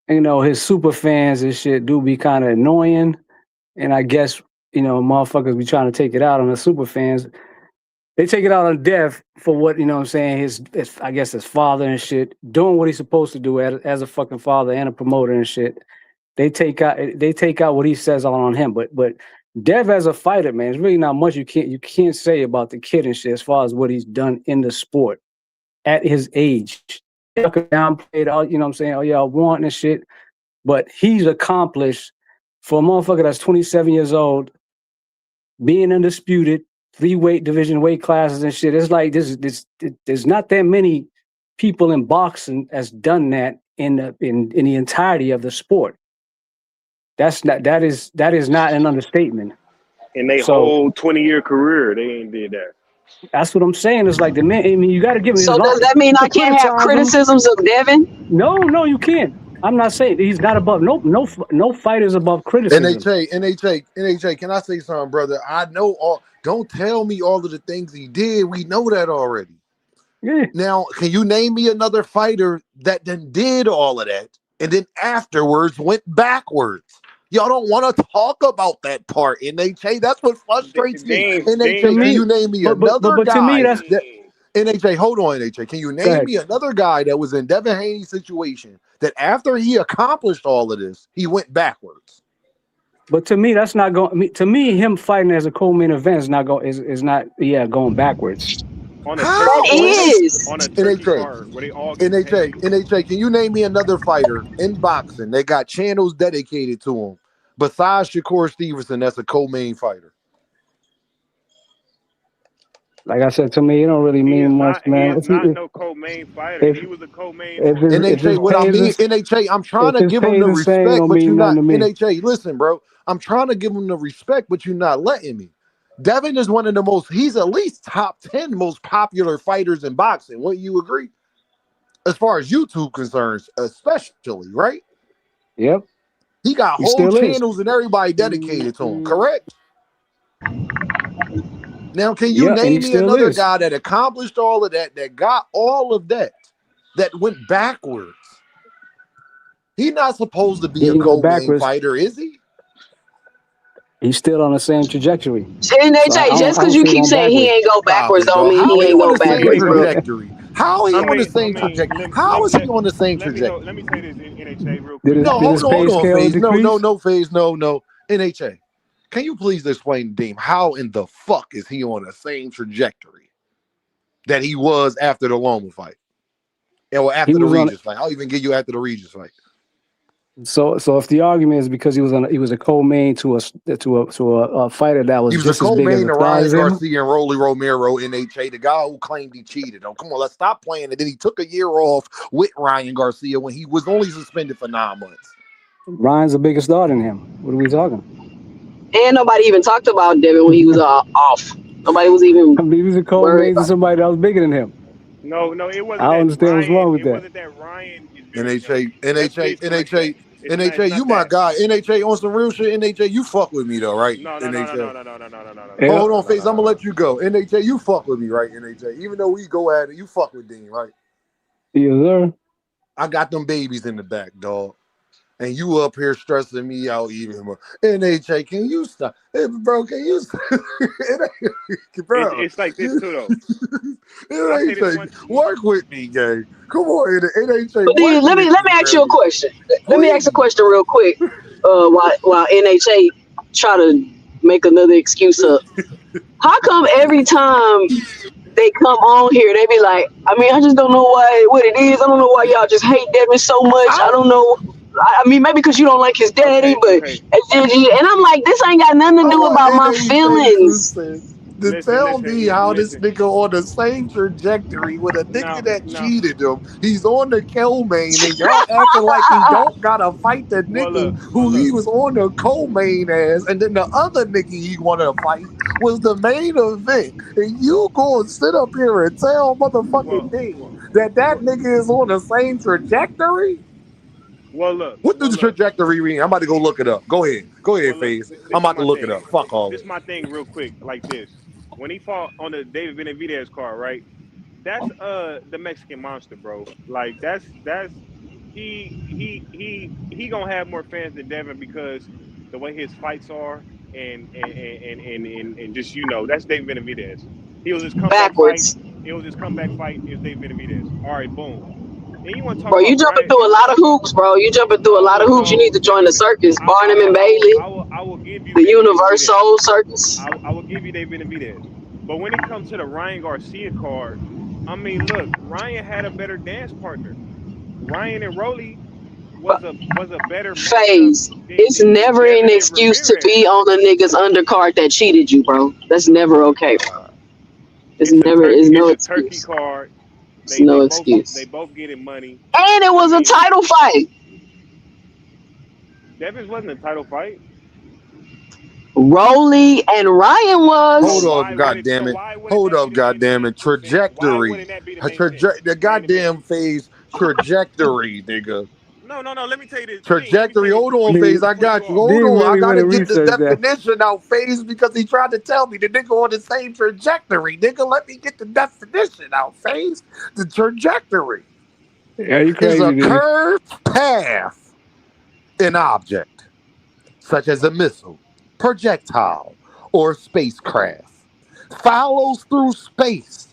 S11: his super fans and shit do be kind of annoying. And I guess, motherfuckers be trying to take it out on the super fans. They take it out on Dev for what, you know what I'm saying, his I guess his father and shit, doing what he's supposed to do as a fucking father and a promoter and shit. They take out what he says on him. But Dev as a fighter, man, there's really not much you can't say about the kid and shit as far as what he's done in the sport at his age. Y'all could downplay it all, you know what I'm saying, all y'all want and shit. But he's accomplished for a motherfucker that's 27 years old, being undisputed, 3 division weight classes and shit. It's like there's not that many people in boxing that's done that in the entirety of the sport. That is not an understatement.
S18: In their
S11: So
S18: whole 20-year career, they ain't did that.
S11: that's what I'm saying. It's like the man. I mean, you got to give him his
S6: So
S11: long.
S6: does that mean
S11: You
S6: I
S11: can
S6: can't have
S11: criticize him.
S6: criticisms of Devin?
S11: No, you can't. I'm not saying he's not above. No fighters above criticism.
S2: NHA, can I say something, brother? I know all. Don't tell me all of the things he did. We know that already.
S11: Yeah.
S2: Now, can you name me another fighter that then did all of that and then afterwards went backwards? Y'all don't want to talk about that part, NHA. That's what frustrates me. NHA, can you name me another
S11: but to me,
S2: guy
S11: that's
S2: that NHA, hold on, NHA. Can you
S11: go
S2: name
S11: ahead.
S2: me another guy that was in Devin Haney's situation that after he accomplished all of this, he went backwards?
S11: But to me, that's not going. To me, him fighting as a co-main event is not going. Is not going backwards.
S18: On a
S2: How?
S18: turkey card,
S6: is.
S18: on a turkey
S2: NHA,
S18: card where they all get paid.
S2: NHA, can you name me another fighter in boxing that got channels dedicated to him besides Shakur Stevenson that's a co-main fighter?
S11: Like I said, to me, it don't really
S18: He
S11: mean
S18: is
S11: much,
S18: not. He
S11: man.
S18: is not no co-main fighter.
S11: If
S18: He was a co-main
S11: if
S18: for a
S11: his,
S18: very
S11: if his
S2: NHA, what
S18: long
S2: I
S11: pays
S2: mean,
S11: is
S2: NHA, I'm trying
S11: if
S2: to
S11: his
S2: give him
S11: pays
S2: the
S11: the same,
S2: respect,
S11: don't
S2: but
S11: mean
S2: you're
S11: nothing
S2: not.
S11: to me.
S2: NHA, listen, bro. I'm trying to give him the respect, but you're not letting me. Devin is one of the most, he's at least top 10 most popular fighters in boxing. Wouldn't you agree? As far as YouTube concerns, especially, right?
S11: Yep,
S2: He got
S11: he
S2: whole
S11: still is.
S2: channels and everybody dedicated to him, correct? Now, can you
S11: Yeah, and he
S2: name me
S11: still
S2: another
S11: is.
S2: guy that accomplished all of that, that got all of that, that went backwards? He's not supposed to be
S11: He
S2: a
S11: went
S2: co-main
S11: backwards.
S2: fighter, is he?
S11: He's still on the same trajectory.
S6: NHA,
S11: So I
S6: just
S11: don't
S6: because you
S11: see it
S6: keep
S11: going
S6: saying he
S11: backwards.
S6: ain't go
S2: Stop
S6: backwards,
S2: it,
S6: don't
S2: dog.
S6: mean
S2: How
S6: he
S2: he
S6: ain't
S2: on
S6: go
S2: the same
S6: backwards, bro.
S2: trajectory? How he on the same trajectory? How is he on the same trajectory?
S18: let me say this in NHA real
S11: Did
S18: quick.
S11: his
S2: No,
S11: did his
S2: hold
S11: pay
S2: on,
S11: scale
S2: Phase.
S11: decrease?
S2: No, Phase. No. NHA. Can you please explain to Deem how in the fuck is he on the same trajectory that he was after the Loma fight? Or
S11: He
S2: after the
S11: was on.
S2: Regis fight? I'll even give you after the Regis fight.
S11: So if the argument is because he was a co-main to a fighter that was
S2: He was a
S11: just as big as
S2: co-main
S11: a
S2: to
S11: threat
S2: Ryan
S11: as him,
S2: Garcia and Rolly Romero, NHA, the guy who claimed he cheated. Oh, come on, let's stop playing. And then he took a year off with Ryan Garcia when he was only suspended for 9 months.
S11: Ryan's a bigger star than him. What are we talking?
S6: And nobody even talked about Devin when he was off. Nobody was even
S11: I mean, he was a
S6: worried
S11: co-main to
S6: about
S11: somebody that was bigger than him.
S18: No, it
S11: I
S18: wasn't
S11: don't
S18: that
S11: understand what's
S18: Ryan.
S11: wrong with
S18: It
S11: that.
S18: wasn't that Ryan is bigger than him.
S2: NHA,
S18: Let's be
S2: NHA,
S18: explicit.
S2: NHA, NHA,
S18: It's
S2: you
S18: not
S2: my
S18: that.
S2: guy. NHA on some real shit. NHA, you fuck with me though, right?
S18: No,
S2: NHA.
S11: Hey,
S2: Hold on, Face. I'm gonna let you go. NHA, you fuck with me, right? NHA. Even though we go at it, you fuck with Dean, right?
S11: yes, sir.
S2: I got them babies in the back, dog. And you up here stressing me out even more. NHA, can you stop? Hey, bro, can you stop? Bro.
S18: It's like this too, though. I say this one.
S2: NHA, work with me, gang. Come on, NHA,
S6: But
S2: work
S6: let me
S2: with me,
S6: ask you a
S2: man.
S6: question. Let me ask a
S2: Please.
S6: question real quick. While NHA try to make another excuse up. How come every time they come on here, they be like, I mean, I just don't know what it is. I don't know why y'all just hate Devin so much. I don't know. I mean, maybe because you don't like his daddy, but and I'm like, this ain't got nothing to
S2: I
S6: do
S2: want
S6: about my
S2: NHA
S6: feelings.
S2: to tell me how this nigga on the same trajectory with a nigga that cheated him. He's on the co-main, and y'all acting like he don't gotta fight the nigga who he was on the co-main as, and then the other nigga he wanted to fight was the main event. And you go and sit up here and tell motherfucking Dean that nigga is on the same trajectory?
S18: Well, look.
S2: What does the trajectory mean? I'm about to go look it up. Go ahead, FaZe.
S18: This
S2: I'm
S18: is
S2: about to
S18: my
S2: look it
S18: thing.
S2: up. Fuck all
S18: This
S2: this.
S18: is my thing, real quick. Like this, when he fought on the David Benavidez card, right? That's the Mexican monster, bro. Like that's he gonna have more fans than Devin because the way his fights are and just that's David Benavidez. He was his comeback fight.
S6: Backwards.
S18: It was his comeback fight. Is David Benavidez. All right, boom. Then you want to talk
S6: Bro, you
S18: about
S6: jumping
S18: Ryan?
S6: through a lot of hoops, bro. You jumping through a lot of hoops. You need to join the circus. Barnum and Bailey,
S18: I will give you
S6: the
S18: David Benavidez.
S6: Universal Circus.
S18: I will give you David Benavidez. But when it comes to the Ryan Garcia card, I mean, look, Ryan had a better dance partner. Ryan and Rolly was a better matchup
S6: Phase. It's
S18: than
S6: never an
S18: Devin and
S6: excuse to
S18: Ramirez.
S6: be on the nigga's undercard that cheated you, bro. That's never okay, bro. It's no
S18: It's a turkey
S6: excuse.
S18: card.
S6: It's no excuse.
S18: They both getting money.
S6: And it was a title fight.
S18: Devin's wasn't a title fight.
S6: Rolly and Ryan was.
S2: Hold up, goddammit. Hold up, goddammit. Trajectory. The goddamn phase trajectory, nigga.
S18: No. Let me tell you this.
S2: Trajectory. Hold on, phase. I got you. Hold on. I gotta get the definition out, phase, because he tried to tell me the nigga on the same trajectory. Nigga, let me get the definition out, phase. The trajectory is a curved path, an object, such as a missile, projectile, or spacecraft, follows through space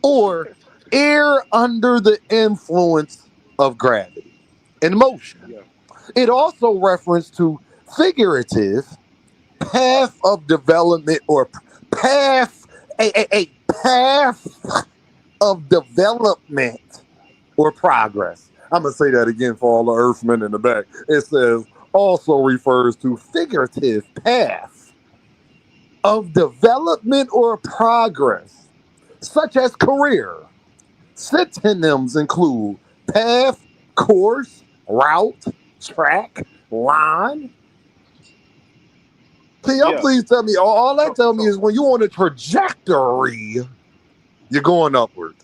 S2: or air under the influence of gravity and motion. It also refers to figurative path of development or path, a path of development or progress. I'm going to say that again for all the Earthmen in the back. It says also refers to figurative path of development or progress, such as career. Synonyms include path, course, route, track, line. Can y'all please tell me, all that tell me is when you're on a trajectory, you're going upward.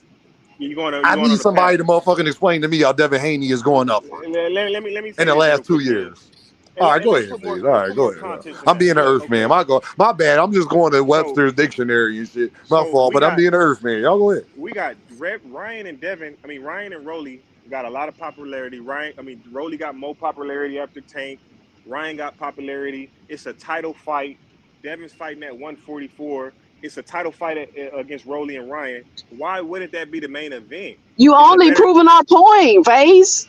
S2: I need somebody to motherfucking explain to me how Devin Haney is going upward
S18: Let me say
S2: in the
S18: this
S2: last
S18: real
S2: 2
S18: quick,
S2: years. All right, go ahead, please. All right, go ahead. I'm being an Earth man. My bad. I'm just going to Webster's dictionary and shit. My fault, but I'm being an Earth man. Y'all go ahead.
S18: We got Ryan and Rolly got a lot of popularity. Rolly got more popularity after Tank. Ryan got popularity. It's a title fight. Devin's fighting at 144. It's a title fight against Rolly and Ryan. Why wouldn't that be the main event?
S6: You only proving our point, FaZe.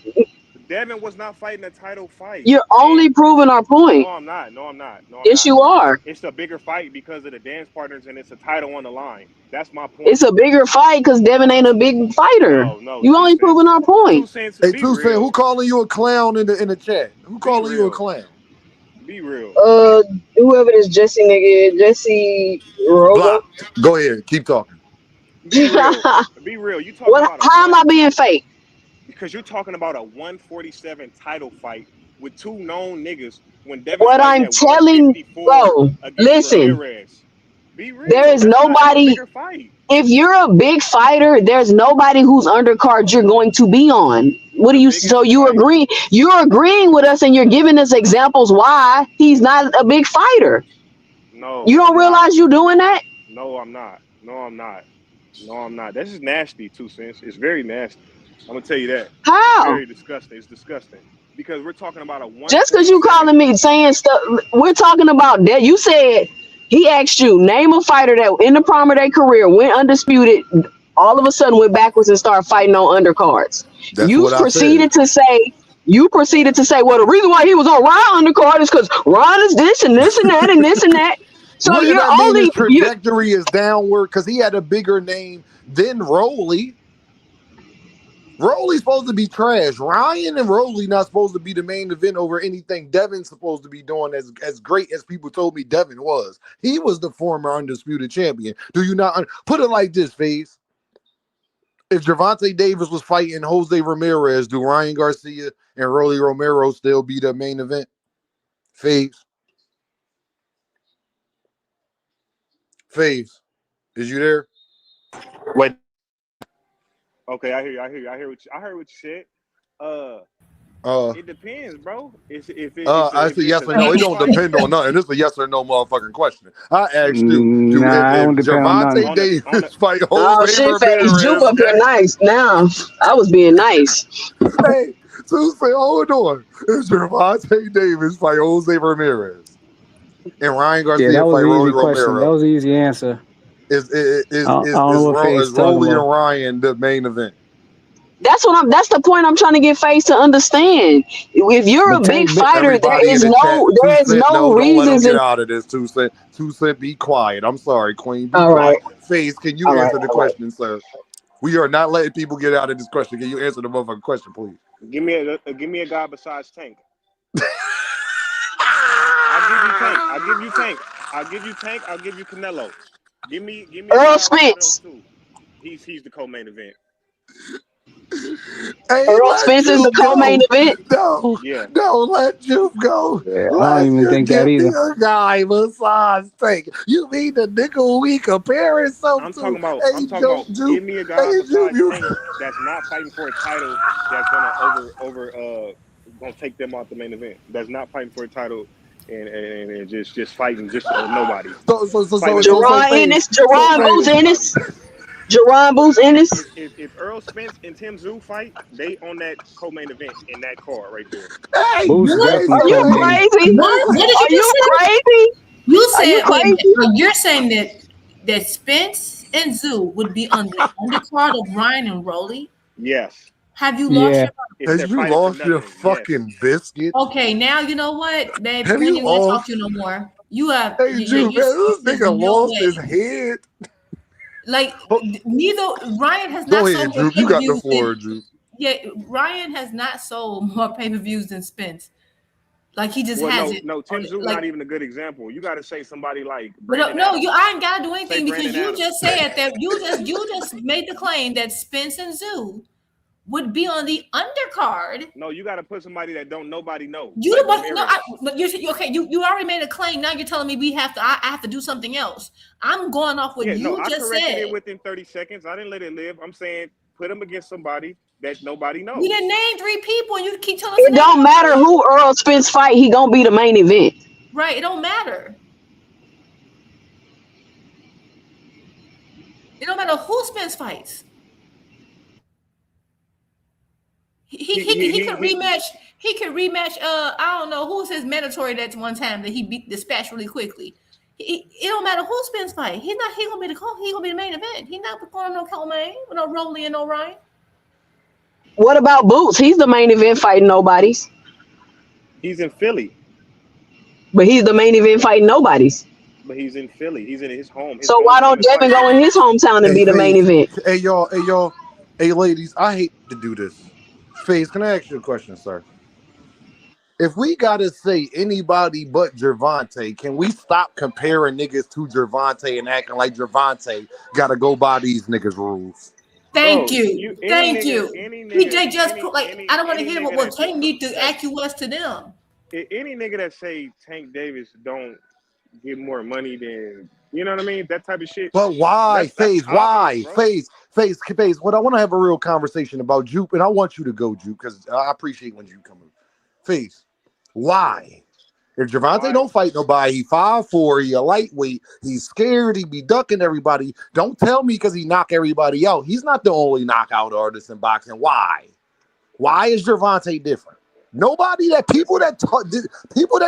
S18: Devin was not fighting a title fight.
S6: You're only proving our point.
S18: No, I'm not. No, I'm not.
S6: Yes, you are.
S18: It's a bigger fight because of the dance partners, and it's a title on the line. That's my point.
S6: It's a bigger fight because Devin ain't a big fighter.
S18: No.
S6: You only proving our point.
S18: 2 Cents.
S2: Hey, 2 Cents, who calling you a clown in the chat? Who calling you a clown?
S18: Be real.
S6: Whoever this Jesse nigga is, Jesse Robo.
S2: Block. Go ahead, keep talking.
S18: Be real. Be real. You talking about
S6: how am I being fake?
S18: Because you're talking about a 147 title fight with two known niggas when Devin
S6: What I'm telling, bro, listen.
S18: Ramirez. Be real.
S6: There is nobody. If you're a big fighter, there's nobody whose undercard you're going to be on. What do you? So you agree? You're agreeing with us, and you're giving us examples why he's not a big fighter.
S18: No.
S6: You don't realize you doing that?
S18: No, I'm not. This is nasty, 2 Cents. It's very nasty. I'm gonna tell you that.
S6: How?
S18: It's very disgusting. It's disgusting because we're talking about a one.
S6: Just because you calling me saying stuff, we're talking about that. You said he asked you name a fighter that in the prime of their career went undisputed, all of a sudden went backwards and started fighting on undercards. You proceeded to say, well, the reason why he was on Ryan undercard is because Ryan is this and this and that and this and that. So
S2: Wouldn't
S6: you're
S2: that mean
S6: only
S2: his trajectory is downward because he had a bigger name than Rolly. Rolly's supposed to be trash. Ryan and Rolly not supposed to be the main event over anything Devin's supposed to be doing as great as people told me Devin was. He was the former undisputed champion. Do you not put it like this, FaZe? If Gervonta Davis was fighting Jose Ramirez, do Ryan Garcia and Rolly Romero still be the main event? FaZe? FaZe, is you there?
S18: Wait. Okay, I hear you. I heard what you said. It depends, bro.
S2: I said yes or no. It don't depend on nothing. This is a yes or no motherfucking question. I asked you, if Gervonta Davis fight Jose Ramirez,
S6: Juke up here nice. Now I was being nice.
S2: Hey, so say, hold on. If Gervonta Davis fight Jose Ramirez and Ryan Garcia fight Rolly Romero,
S11: that was an easy answer.
S2: Is Rolly and Ryan the main event?
S6: That's the point I'm trying to get FaZe to understand. If you're a big fighter, there is no reasons.
S2: Get out of this. 2 Cent, be quiet. I'm sorry, Queen. Be
S6: all
S2: quiet.
S6: right.
S2: FaZe, can you answer the question, sir? We are not letting people get out of this question. Can you answer the motherfucking question, please?
S18: Give me a guy besides Tank. I'll give you Tank. I'll give you Canelo. Give me
S6: Earl Spence.
S18: He's the co-main event.
S2: Hey,
S6: Earl Spence is the co-main event.
S2: No, let you go.
S11: Yeah, I don't even think that either.
S2: A guy besides Tank. You mean the nigga we comparing something
S18: I'm talking about. Give me a guy besides Tank that's not fighting for a title that's gonna take them out the main event. That's not fighting for a title. And just fighting nobody.
S6: Jerron Boots Ennis.
S18: If Earl Spence and Tim Tszyu fight, they on that co-main event in that card right there.
S6: Hey, are you crazy? Are you crazy?
S19: You said you're saying that Spence and Tszyu would be on the undercard of Ryan and Rolly.
S18: Yes.
S19: Have you lost your
S2: Have you lost your fucking biscuit?
S19: Okay, now you know what, babe. We ain't gonna talk to you no more. You have
S2: this nigga lost his head.
S19: Like neither Ryan has not sold more
S2: Drew. You got the floor, Drew.
S19: Yeah, Ryan has not sold more pay-per-views than Spence. Like he just hasn't.
S18: No, Tim Tszyu not even a good example. You got to say somebody like.
S19: I ain't gotta do anything because you just said that you just made the claim that Spence and Tszyu would be on the undercard.
S18: No, you got to put somebody that nobody knows.
S19: You but you're okay. You already made a claim. Now you're telling me I have to do something else. I'm going off what you just said.
S18: I corrected it within 30 seconds. I didn't let it live. I'm saying put them against somebody that nobody knows.
S19: You didn't name 3 people, and you keep telling us
S6: it don't matter who Earl Spence fight. He gonna be the main event.
S19: Right. It don't matter. It don't matter who Spence fights. He could rematch. He could rematch. I don't know who's his mandatory that one time that he beat dispatched really quickly. It don't matter who Spence fight. He gonna be the main event. He not going no co-main with no Rolly and no Ryan.
S6: What about Boots? He's the main event fighting nobodies,
S18: He's in Philly,
S6: but he's the main event fighting nobodies.
S18: but he's in Philly. He's in his home. His
S6: So why
S18: home
S6: don't
S18: gym is
S6: Devin
S18: fighting.
S6: go in his hometown and
S2: Hey,
S6: be the main
S2: FaZe.
S6: event?
S2: Hey, y'all. Hey, ladies, I hate to do this. FaZe, can I ask you a question, sir? If we gotta say anybody but Gervonta, can we stop comparing niggas to Gervonta and acting like Gervonta gotta go by these niggas' rules?
S19: Thank
S18: Bro,
S19: you.
S18: any
S19: Thank
S18: nigga,
S19: you.
S18: any
S19: He
S18: nigga,
S19: just
S18: any
S19: put like
S18: any
S19: I don't want to
S18: any
S19: hear
S18: nigga
S19: what
S18: that
S19: Tank need to acquiesce to them.
S18: any nigga that say Tank Davis don't get more money than you know what I mean, that type of shit.
S2: But why,
S18: That's
S2: FaZe?
S18: obvious,
S2: Why,
S18: bro.
S2: FaZe? What I want to have a real conversation about Jupe, and I want you to go, Jupe, because I appreciate when you come in. FaZe, why? If Gervonta don't fight nobody, he 5'4", he a lightweight, he's scared, he be ducking everybody. Don't tell me because he knock everybody out. He's not the only knockout artist in boxing. Why? Why is Gervonta different? Nobody that people that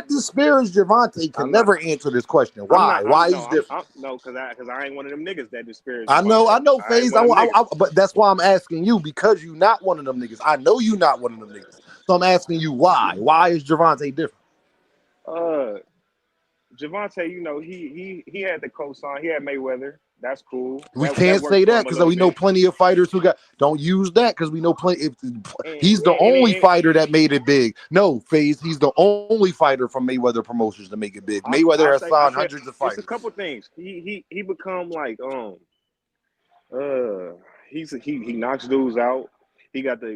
S2: disparage Gervonta can never answer this question. Why? Why he's different?
S18: No, because I ain't one of them niggas that disparage.
S2: I know, FaZe.
S18: I
S2: But that's why I'm asking you, because you're not one of them niggas. I know you're not one of them niggas. So I'm asking you why. Why is Gervonta different?
S18: Gervonta, you know, he had the cosign. He had Mayweather. That's cool.
S2: We
S18: That
S2: can't
S18: worked
S2: say
S18: for
S2: that
S18: him a
S2: because
S18: little
S2: we know
S18: bit.
S2: plenty of fighters who got. Don't use that because we know plenty. He's the
S18: And
S2: only fighter that made it big. No, FaZe. He's the only fighter from Mayweather Promotions to make it big. Mayweather has signed hundreds of fighters.
S18: It's a couple things. He become like he knocks dudes out. He got the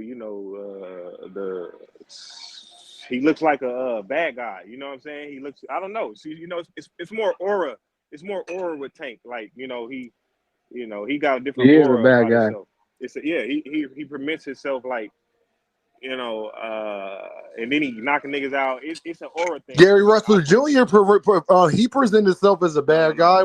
S18: he looks like a bad guy. You know what I'm saying? He looks. I don't know. See, you know, it's more aura. It's more aura with Tank. Like he got a different
S11: He is a
S18: aura
S11: bad
S18: about
S11: guy.
S18: himself. He permits himself like and then he knocking niggas out. It's an aura thing.
S2: Gary Russell Jr. He presented himself as a bad guy.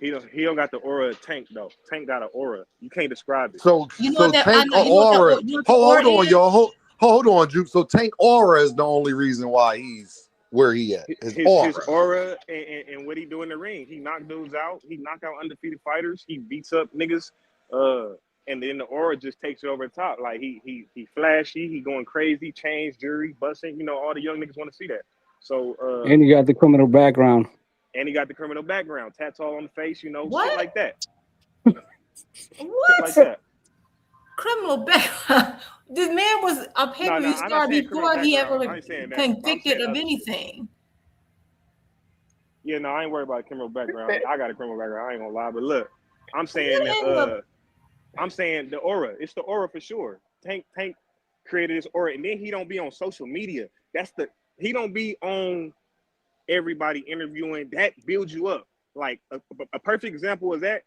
S18: He don't got the aura of Tank though. Tank got an aura. You can't describe it.
S2: So Tank aura. Hold on, y'all. Hold on, Juke. So Tank aura is the only reason why he's where he at. His
S18: aura and what he do in the ring. He knock dudes out. He knock out undefeated fighters. He beats up niggas. And then the aura just takes it over the top. Like he flashy. He going crazy. Chains, jewelry, busting. You know, all the young niggas want to see that. So
S11: and he got the criminal background.
S18: And he got the criminal background. Tattoo on the face. You know,
S19: What?
S18: shit like that.
S19: What?
S18: Shit like that.
S19: Criminal background. This man was a pay-per-view star before he ever convicted of anything.
S18: Yeah, no, I ain't worried about a criminal background. I got a criminal background. I ain't gonna lie, but look, I'm saying the aura. It's the aura for sure. Tank created this aura, and then he don't be on social media. He don't be on everybody interviewing. That builds you up. Like a perfect example of that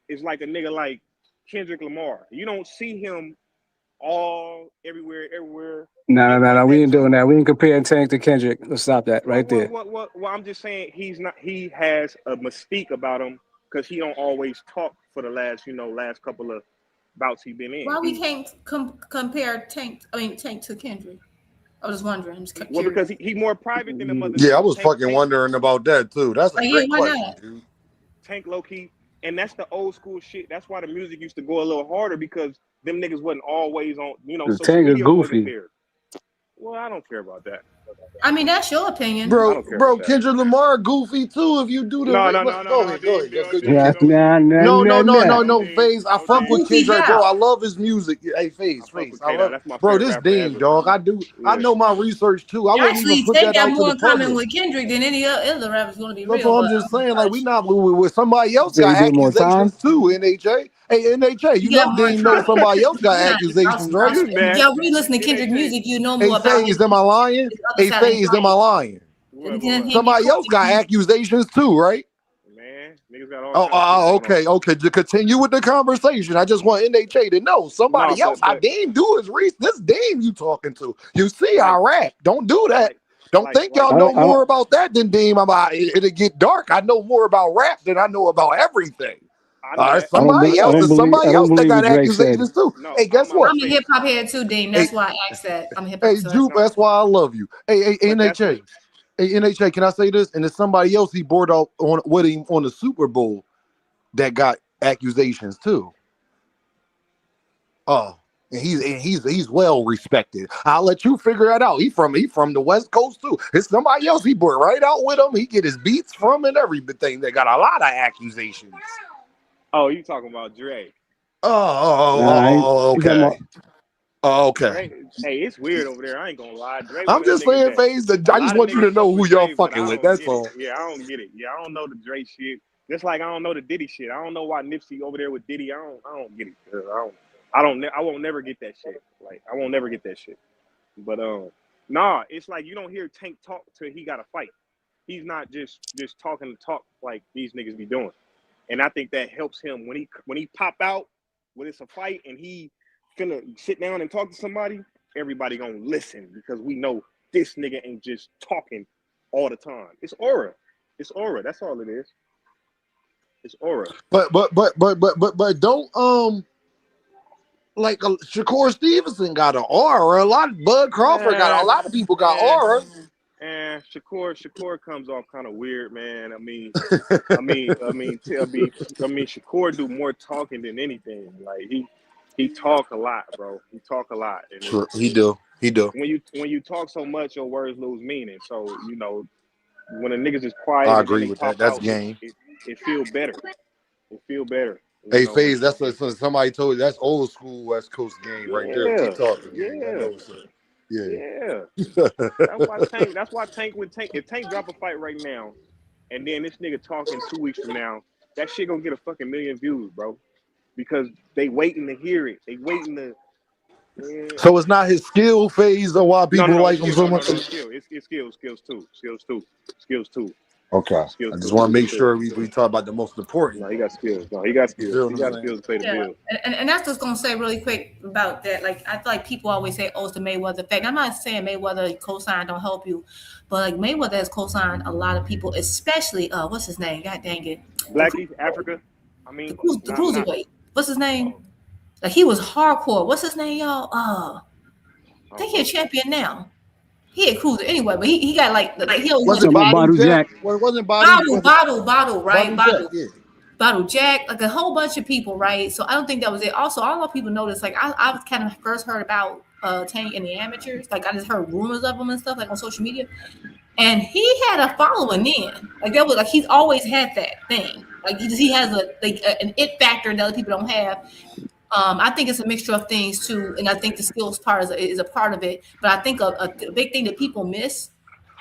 S18: is like a nigga like Kendrick Lamar. You don't see him everywhere.
S11: No. We ain't doing that. We ain't comparing Tank to Kendrick. Let's stop that right there.
S18: Well, I'm just saying he's not. He has a mystique about him because he don't always talk for the last couple of bouts he been in.
S19: Why we can't compare Tank to Kendrick? I was just wondering. I'm just
S18: well, because he more private than the mother.
S2: Yeah, I was fucking wondering about that too. That's a great question,
S19: not?
S2: dude.
S18: Tank low key, and that's the old school shit. That's why the music used to go a little harder because them niggas wasn't always on. Social
S11: Tank is
S18: media
S11: goofy.
S18: wasn't there. Well, I don't care about that.
S19: I mean, that's your opinion,
S2: bro. Kendrick Lamar goofy too. If you do the
S18: no,
S2: go ahead. No, FaZe. I fuck with Kendrick, bro. I love his music. Hey, FaZe. I love, bro. This Dean, dog. I know my research too. I wouldn't even put that out to the public.
S19: They got more in common with Kendrick than any other rapper's going to be.
S2: That's what I'm just saying. Like we not with somebody else got accusations too. NHA. Hey, NHA. You know Dean knows somebody else got accusations, right?
S19: Y'all re-listen to Kendrick music, you know more about.
S2: FaZe, am I lying? Hey, FaZe, am I lying? Somebody else got accusations too, right?
S18: Man, niggas got all.
S2: Okay. To continue with the conversation, I just want NHA to know somebody else. I Dean do his research. This Dean you talking to? You see, I rap. Don't do that. Don't think y'all know more about that than Dean. It'll get dark. I know more about rap than I know about everything.
S19: I
S12: All
S19: know
S12: right,
S19: that.
S12: somebody else. There's somebody else that
S11: believe
S12: got
S11: what Drake said.
S12: accusations too.
S19: No,
S12: Hey, guess what?
S19: I'm a hip hop head too, Dean. That's why I asked that. I'm a hip hop.
S12: Hey, Jupe, that's why I love you. Hey,
S19: But that's
S12: NHA. Hey, NHA, can I say this? And there's somebody else he brought up on with him on the Super Bowl that got accusations too. Oh, and he's well respected. I'll let you figure that out. He from the West Coast too. It's somebody else he brought right out with him. He get his beats from and everything. They got a lot of accusations.
S18: Oh, you talking about Dre?
S12: Okay. Oh, okay.
S18: Dre, hey, it's weird over there. I ain't gonna lie. Dre,
S12: I'm just saying, FaZe. I just want you to know who y'all fucking with. That's all.
S18: Yeah, I don't get it. Yeah, I don't know the Dre shit. Just like I don't know the Diddy shit. I don't know why Nipsey over there with Diddy. I don't get it. I won't never get that shit. Like I won't never get that shit. But nah, it's like you don't hear Tank talk till he got to fight. He's not just talking to talk like these niggas be doing. And I think that helps him when he pop out when it's a fight and he finna sit down and talk to somebody. Everybody gonna listen because we know this nigga ain't just talking all the time. It's aura. It's aura. That's all it is. It's aura.
S12: But don't like Shakur Stevenson got an aura. A lot of Bud Crawford got a lot of people got auras.
S18: And Shakur comes off kind of weird, man. I mean, Shakur do more talking than anything. Like he talk a lot, bro. He talk a lot. And
S12: Sure, he do.
S18: When you talk so much, your words lose meaning. So you know, when a nigga's just quiet,
S12: I
S18: and
S12: agree
S18: then
S12: with
S18: they
S12: that.
S18: pop
S12: That's
S18: out,
S12: game.
S18: It feel better. It feel better.
S12: Hey, FaZe, that's what somebody told you. That's old school West Coast game right there. Keep talking, gang. I know, sir.
S18: Yeah. That's why Tank would Tank. If Tank drop a fight right now, and then this nigga talking 2 weeks from now, that shit gonna get a fucking million views, bro. Because they waiting to hear it. They waiting to. Yeah.
S12: So it's not his skill phase or why people like him so much.
S18: It's skills too.
S12: Okay. I just want to make sure we talk about the most important.
S18: No, he got skills. He got skills to pay the bill.
S19: And that's just gonna say really quick about that. Like I feel like people always say, "Oh, it's the Mayweather effect." I'm not saying Mayweather cosign don't help you, but like Mayweather has cosigned a lot of people, especially what's his name? God dang it,
S18: Blackie, Africa. I mean,
S19: the cruiserweight. What's his name? Like he was hardcore. What's his name, y'all? I think he's a champion now. He a cruiser anyway, but he got like he
S12: wasn't Bottle Jack. Wasn't Bottle
S19: right?
S12: Bottle Jack,
S19: Bottle Jack, like a whole bunch of people, right? So I don't think that was it. Also, I don't know if people noticed, like I kind of first heard about Tank in the amateurs. Like I just heard rumors of him and stuff, like on social media. And he had a following then. Like that was like he's always had that thing. Like he has an it factor that other people don't have. I think it's a mixture of things too, and I think the skills part is a part of it. But I think a big thing that people miss,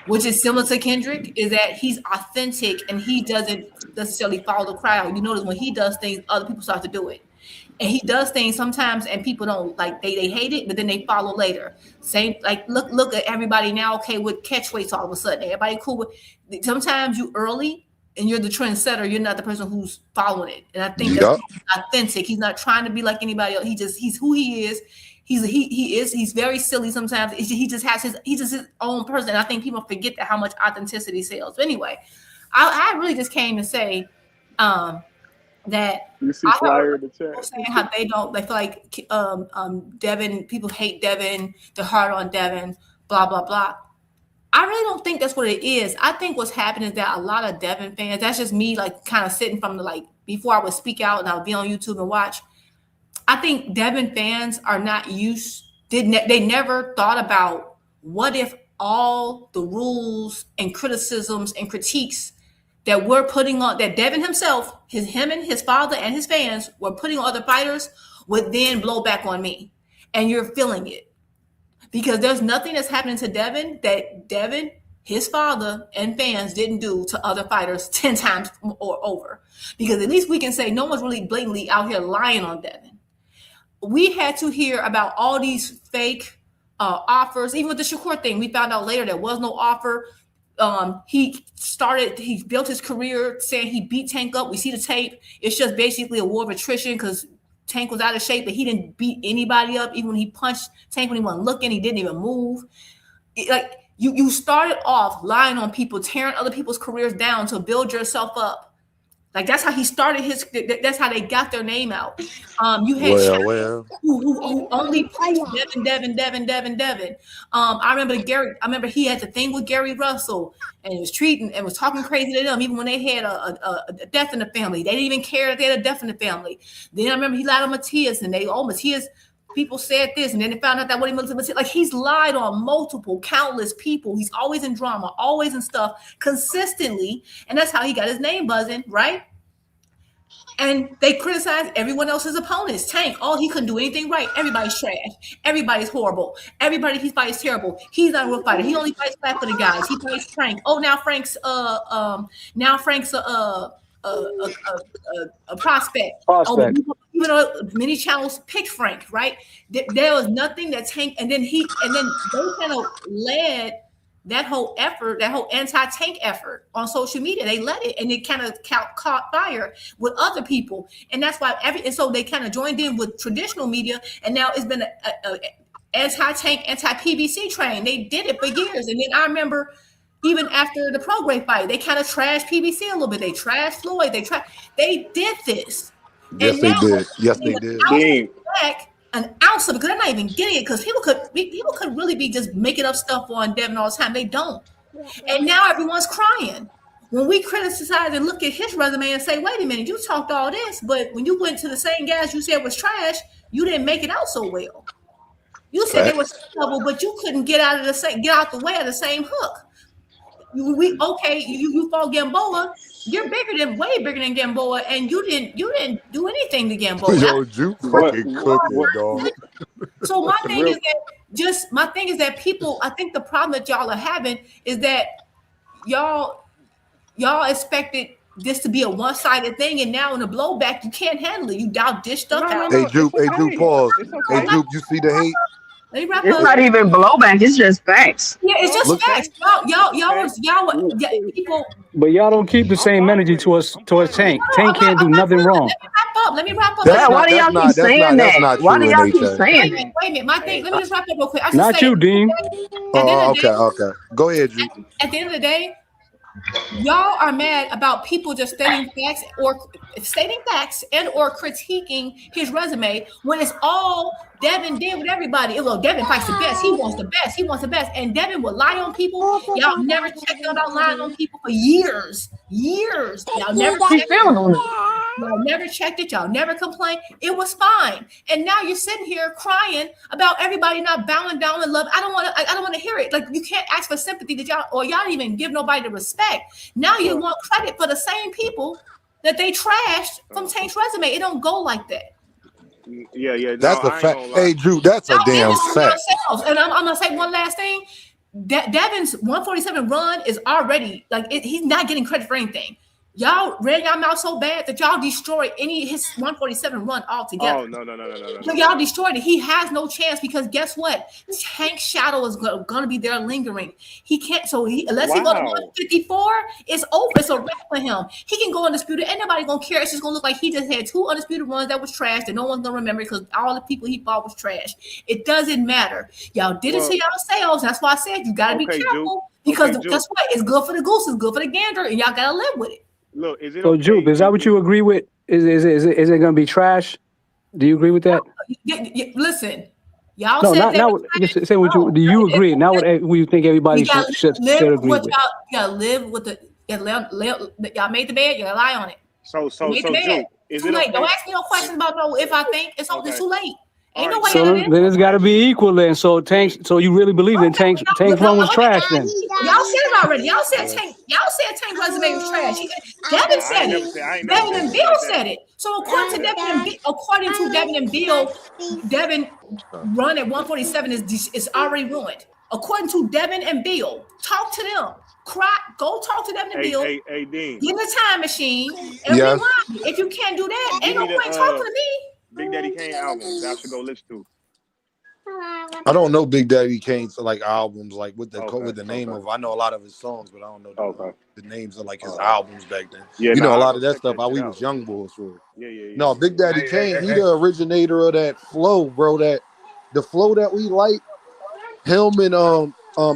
S19: which is similar to Kendrick, is that he's authentic and he doesn't necessarily follow the crowd. You notice when he does things, other people start to do it, and he does things sometimes, and people don't like they hate it, but then they follow later. Same like look at everybody now. Okay, with catch weights, all of a sudden everybody cool with. Sometimes you early. And you're the trendsetter. You're not the person who's following it. And I think that's authentic. He's not trying to be like anybody else. He's who he is. He's very silly sometimes. He just has his own person. And I think people forget that how much authenticity sells. But anyway, I really just came to say that
S18: you see flyer in the chat
S19: saying how they feel like Devin, people hate Devin, they're hard on Devin, blah blah blah. I really don't think that's what it is. I think what's happening is that a lot of Devin fans, that's just me like kind of sitting from the like before I would speak out and I would be on YouTube and watch. I think Devin fans are not they never thought about what if all the rules and criticisms and critiques that we're putting on, that Devin himself, him and his father and his fans were putting on other fighters would then blow back on me. And you're feeling it. Because there's nothing that's happening to Devin that Devin, his father, and fans didn't do to other fighters 10 times or over. Because at least we can say no one's really blatantly out here lying on Devin. We had to hear about all these fake offers. Even with the Shakur thing, we found out later there was no offer. He built his career saying he beat Tank up. We see the tape. It's just basically a war of attrition because Tank was out of shape, but he didn't beat anybody up. Even when he punched Tank when he wasn't looking, he didn't even move. Like you started off lying on people, tearing other people's careers down to build yourself up. Like that's how he started his. That's how they got their name out. You had who only preached Devin. I remember he had the thing with Gary Russell and was treating and was talking crazy to them even when they had a death in the family. They didn't even care that they had a death in the family. Then I remember he lied on Matias and Matias. People said this, and then they found out that what he was like. He's lied on countless people. He's always in drama, always in stuff, consistently, and that's how he got his name buzzing, right? And they criticized everyone else's opponents. Tank, he couldn't do anything right. Everybody's trash. Everybody's horrible. He fights terrible. He's not a real fighter. He only fights flat for the guys. He fights Frank. Now Frank's a prospect. Even though many channels picked Frank, right? There was nothing that Tank, and then they kind of led that whole effort, that whole anti-Tank effort on social media. They led it, and it kind of caught fire with other people, and that's why and so they kind of joined in with traditional media, and now it's been a anti-Tank, anti-PBC train. They did it for years, and then I remember. Even after the Prograis fight, they kind of trashed PBC a little bit. They trashed Floyd. They did this.
S2: Yes, they did. Yes, they did.
S19: An ounce of it, because they're not even getting it. Because people could really be just making up stuff on Devin all the time. They don't. And now everyone's crying. When we criticize and look at his resume and say, wait a minute, you talked all this, but when you went to the same guys you said was trash, you didn't make it out so well. You said they were trouble, but you couldn't get out the way of the same hook. You fought Gamboa. You're way bigger than Gamboa, and you didn't do anything to Gamboa.
S2: Yo, you fucking cooking, dog.
S19: So my thing is that people. I think the problem that y'all are having is that y'all expected this to be a one-sided thing, and now in the blowback, you can't handle it. You dish stuff out.
S2: Hey, Jupe, pause. Hey, Jupe, you see the hate?
S6: It's not even blowback. It's just facts.
S19: Yeah, it's just facts. Y'all people.
S11: But y'all don't keep the same energy towards Tank. Tank can't do nothing wrong.
S19: Let me wrap up.
S6: Why do y'all keep saying that? Why do y'all keep saying that?
S19: Wait a minute. My thing. Let me just wrap up real quick.
S11: Not you, Dean.
S2: Okay. Go ahead, Jupe.
S19: At the end of the day, y'all are mad about people just stating facts and or critiquing his resume when it's all Devin did with everybody. Devin fights the best. He wants the best. And Devin would lie on people. Y'all never checked out lying on people for years. Y'all never checked it. Y'all never complained. It was fine. And now you're sitting here crying about everybody not bowing down in love. I don't want to hear it. Like, you can't ask for sympathy that y'all didn't even give nobody the respect. Now you want credit for the same people that they trashed from Tank's resume. It don't go like that.
S18: Yeah.
S2: That's a fact. Hey, Drew, that's a damn fact.
S19: And I'm gonna say one last thing. Devin's 147 run is already he's not getting credit for anything. Y'all ran y'all mouth so bad that y'all destroyed his 147 run altogether.
S18: Oh no.
S19: So y'all destroyed it. He has no chance because guess what? Tank's shadow is gonna be there lingering. He can't. Unless he go to 154, it's over. It's a wrap for him. He can go undisputed. Ain't nobody gonna care. It's just gonna look like he just had 2 undisputed runs that was trash that no one's gonna remember because all the people he fought was trash. It doesn't matter. Y'all did it to yourselves. That's why I said you gotta be careful because guess what? It's good for the goose. It's good for the gander, and y'all gotta live with it.
S18: Look, is it
S11: so Jupe, is that what you agree with? Is it going to be trash? Do you agree with that?
S19: Listen, y'all said
S11: say what you do. You agree? Now, what you think everybody should agree with?
S19: Y'all live with the y'all made the bed. You gotta lie on it.
S18: So Jupe, is
S19: too late? Don't ask me no questions about if I think it's too late. Ain't nobody
S11: so then it's got to be equal then. So you really believe that Tank's run was trash then?
S19: Y'all said it already. Y'all said Tank resume was trash. Devin said it. Devin and Bill said it. So according to Devin and Bill, Devin run at 147 is already ruined. According to Devin and Bill, talk to them. Go talk to Devin and Bill.
S18: Hey, Dean.
S19: Get in the time machine and rewind. If you can't do that, ain't no point talking to me.
S18: Big Daddy Kane albums I should go listen to.
S2: I don't know Big Daddy Kane's albums with the name of. I know a lot of his songs, but I don't know the names of his albums back then. Yeah, a lot of that stuff. We was young boys for. Yeah. No, Big Daddy Kane. He the originator of that flow, bro. The flow that we like. Him and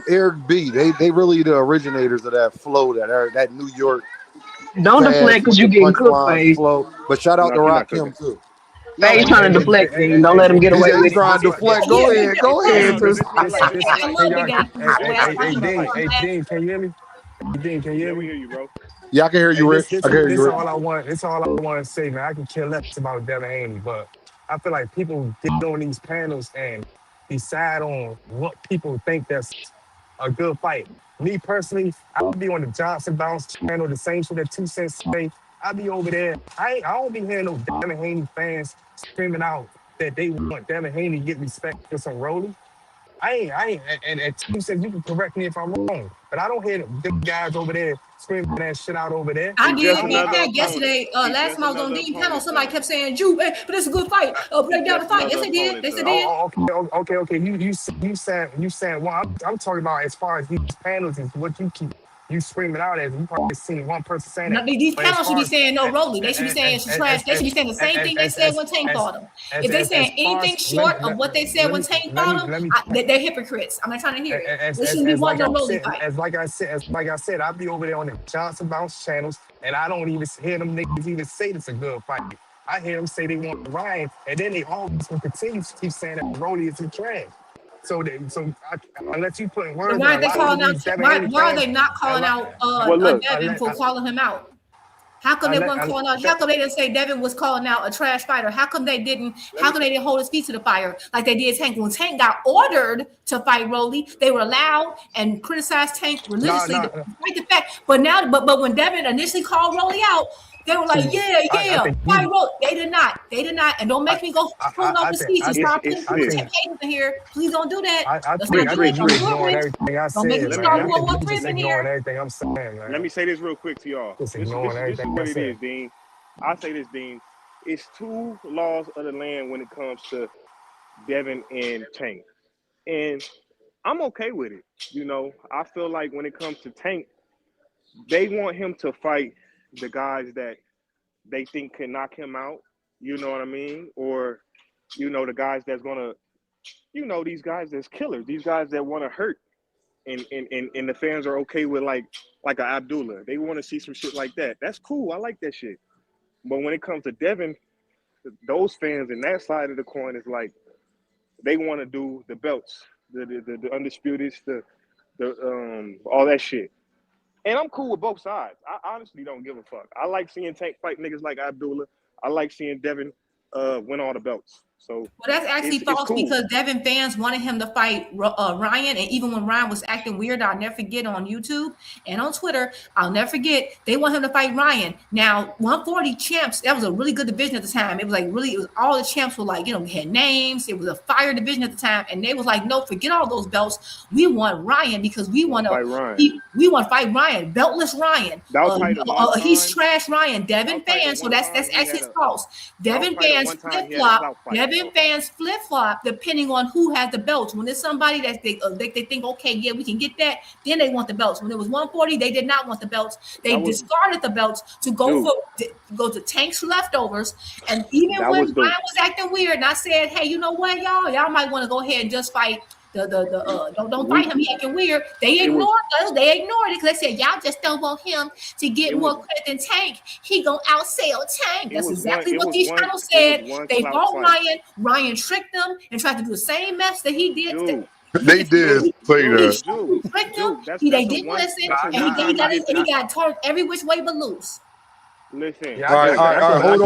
S2: Eric B. They really the originators of that flow that New York
S6: Don't deflect
S2: fast
S6: because
S2: with
S6: you
S2: the
S6: getting cooked,
S2: punchlines
S6: Faze.
S2: flow. But shout out
S18: No,
S2: to
S18: she's not cooking.
S2: Rakim too.
S6: Faze trying to deflect things. Don't let him get away
S2: He
S6: with it.
S2: trying to deflect. Go ahead, go ahead.
S18: No,
S19: I love Big Daddy Cool.
S18: I want
S17: Hey,
S18: to
S17: Dean,
S18: fight.
S17: hey, Dean, can you hear me? Hey, Dean, can you
S18: Yeah,
S17: hear
S18: we
S17: me?
S18: hear you, bro.
S2: Yeah, I can hear
S17: Hey,
S2: you, Rich. I can hear you,
S17: this
S2: Rich.
S17: all I want. It's all I want to say, man. I can care less about Devin Haney, but I feel like people get on these panels and decide on what people think that's a good fight. Me personally, I'll be on the Johnson Bounce channel, the same shit that 2 Cents say. I'll be over there. I don't be hearing no Devin Haney fans screaming out that they want Devin Haney to get respect for some rolling. I ain't, and 2 Cents, you can correct me if I'm wrong, but I don't hear the guys over there screaming that shit out over there.
S19: I
S18: He's
S19: did
S18: just another
S19: that
S18: opponent.
S19: yesterday.
S18: He's
S19: Last
S18: just
S19: time I was on
S18: another
S19: Dean panel,
S18: opponent,
S19: somebody
S18: son.
S19: kept saying, "Ju, but it's a good fight.
S18: He's
S19: Break down the
S18: just
S19: fight."
S18: another
S19: Yes, they did.
S18: opponent,
S19: They said
S18: son.
S19: did.
S17: Okay. You saying. Well, I'm talking about as far as these panels is what you keep you screaming out as. You probably seen one person saying
S19: No,
S17: that.
S19: these
S17: But as
S19: panels should
S17: far
S19: be
S17: as
S19: saying no rolling. They should be saying it's trash. They should be saying the same thing they said when Tank fought them. If they saying anything short of what they said when Tank fought them, they're hypocrites. I'm not trying to hear it. They shouldn't be wanting no rolling fight.
S17: like I said, I'll be over there on the Johnson Bounce channels, and I don't even hear them niggas even say it's a good fight. I hear them say they want Ryan, and then they always will continue to keep saying that Rolly is some trash. Unless you put
S19: But
S17: words
S19: why
S17: on
S19: are they
S17: a lot of
S19: calling out?
S17: these Devin
S19: Why
S17: Haney
S19: are
S17: fans,
S19: they not calling out
S18: Well, look,
S19: Devin for calling him out? How come they weren't calling out? How come they didn't say Devin was calling out a trash fighter? How come they didn't? How come they didn't hold his feet to the fire like they did Tank? When Tank got ordered to fight Rolly, they were loud and criticized Tank religiously despite the fact. But now, but when Devin initially called Rolly out, they were like, yeah, fight Rolly. They did not, and don't make me go pulling off the seats and start putting haters in here. Please don't do that. Let's not do it. Don't do it, Rich. Don't make me start World War III in here.
S17: everything I'm saying, man.
S18: Let me say this real quick to y'all. This is what it is, Dean. I say this, Dean. It's two laws of the land when it comes to Devin and Tank. And I'm okay with it. You know, I feel like when it comes to Tank, they want him to fight the guys that they think can knock him out. You know what I mean? Or, you know, the guys that's going to, you know, these guys that's killers, these guys that want to hurt. And the fans are okay with like an Abdullah. They want to see some shit like that. That's cool. I like that shit. But when it comes to Devin, those fans in that side of the coin is like they want to do the belts, the undisputeds, the all that shit. And I'm cool with both sides. I honestly don't give a fuck. I like seeing Tank fight niggas like Abdullah. I like seeing Devin win all the belts. So
S19: well, that's actually false cool. Because Devin fans wanted him to fight Ryan, and even when Ryan was acting weird, I'll never forget on YouTube and on Twitter, I'll never forget they want him to fight Ryan. Now, 140 champs, that was a really good division at the time. It was like really, it was all the champs were like, you know, had names. It was a fire division at the time, and they was like, no, forget all those belts. We want Ryan because we want to fight Ryan. We want to fight Ryan, beltless Ryan. He's trash Ryan. Devin fans, so that's actually false. Devin fans flip flop. Devin fans flip flop depending on who has the belts. When it's somebody that they think, okay, yeah, we can get that, then they want the belts. When it was 140, they did not want the belts. They discarded the belts to go to Tank's leftovers. And even when Ryan was acting weird, and I said, hey, you know what, y'all might want to go ahead and just fight. Don't fight him. He acting weird. They ignored us. They ignored it because they said y'all just don't want him to get more credit than Tank. He gonna outsell Tank. That's exactly what these channels said. They bought Ryan. Ryan tricked them and tried to do the same mess that he did.
S2: They did say that.
S19: He tricked them. They didn't listen, and he got turned every which way but loose.
S18: Listen.
S2: All right. Hold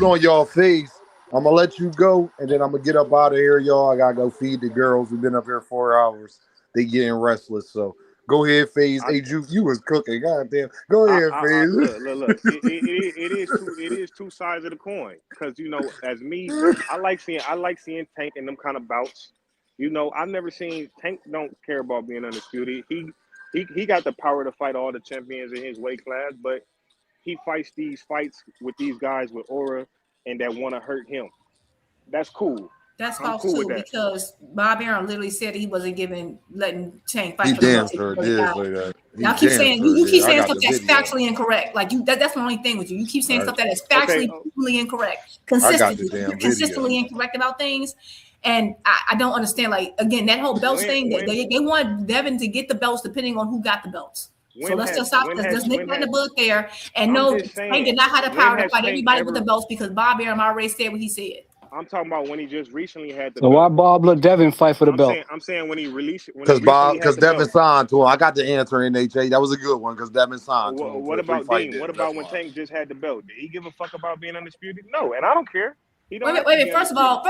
S2: on, y'all. Face. I'm gonna let you go, and then I'm gonna get up out of here, y'all. I gotta go feed the girls. We've been up here 4 hours. They getting restless, so go ahead, FaZe. Hey, Juke, you was cooking. Goddamn. Go ahead, FaZe.
S18: Look. It is two sides of the coin. Because you know, as me, I like seeing Tank in them kind of bouts. You know, I've never seen Tank don't care about being undisputed. He got the power to fight all the champions in his weight class, but he fights these fights with these guys with aura and that want to hurt him. That's cool.
S19: That's false too, because Bob Arum literally said he wasn't letting Tank fight.
S2: He damn sure did say that.
S19: Y'all keep saying you keep saying stuff that's factually incorrect. Like that's the only thing with you. You keep saying stuff that is factually completely incorrect, consistently incorrect about things. And I don't understand. Like again, that whole belts thing. They want Devin to get the belts depending on who got the belts. So let's just stop this. Let's nip that in the bud there. And no, Tank did not have the power to fight everybody with the belts because Bob Arum already said what he said.
S18: I'm talking about when he just recently had the
S11: So why Bob let Devin fight for the belt?
S18: I'm saying when he released it.
S2: Because Devin signed to him. I got the answer in NHA. That was a good one because Devin signed to him.
S18: What about Dean? What about when Tank just had the belt? Did he give a fuck about being undisputed? No, and I don't care. He don't
S19: wait. First of all,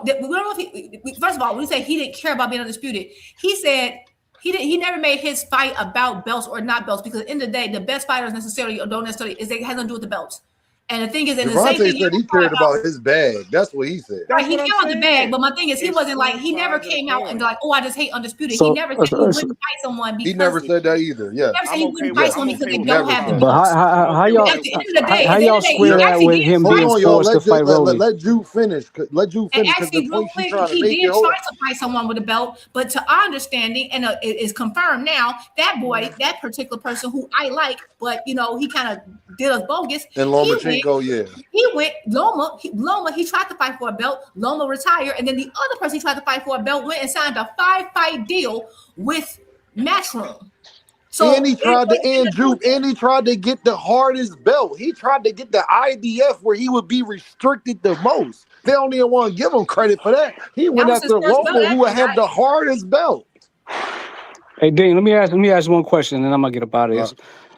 S19: we don't know if first of all, when we say he didn't care about being undisputed, he said he never made his fight about belts or not belts because at the end of the day, the best fighters necessarily or don't necessarily it has nothing to do with the belts. And the thing is, in the same thing,
S2: said he cared about his bag. That's what he said.
S19: Right, he cared about the bag, but my thing is, he wasn't like he never came out and like, oh, I just hate undisputed. He never said he wouldn't fight someone because
S2: he never said that either. Yeah,
S19: he never said he wouldn't fight someone because they don't have the belts.
S11: But how y'all square that with him being forced to fight Rolly?
S2: Let you finish. Let you finish.
S19: And actually, real quick, he did try to fight someone with a belt, but to our understanding, and it is confirmed now, that boy, that particular person who I like, but you know, he kind of did us bogus.
S2: And Lomachenko, yeah.
S19: He went Loma. He tried to fight for a belt. Loma retired, and then the other person he tried to fight for a belt went and signed a 5-fight deal with Matchroom.
S2: So and he tried to get the hardest belt. He tried to get the IBF where he would be restricted the most. They don't even want to give him credit for that. He went after Loma, who would have the hardest belt.
S11: Hey Dean, let me ask one question, and then I'm gonna get up out of this.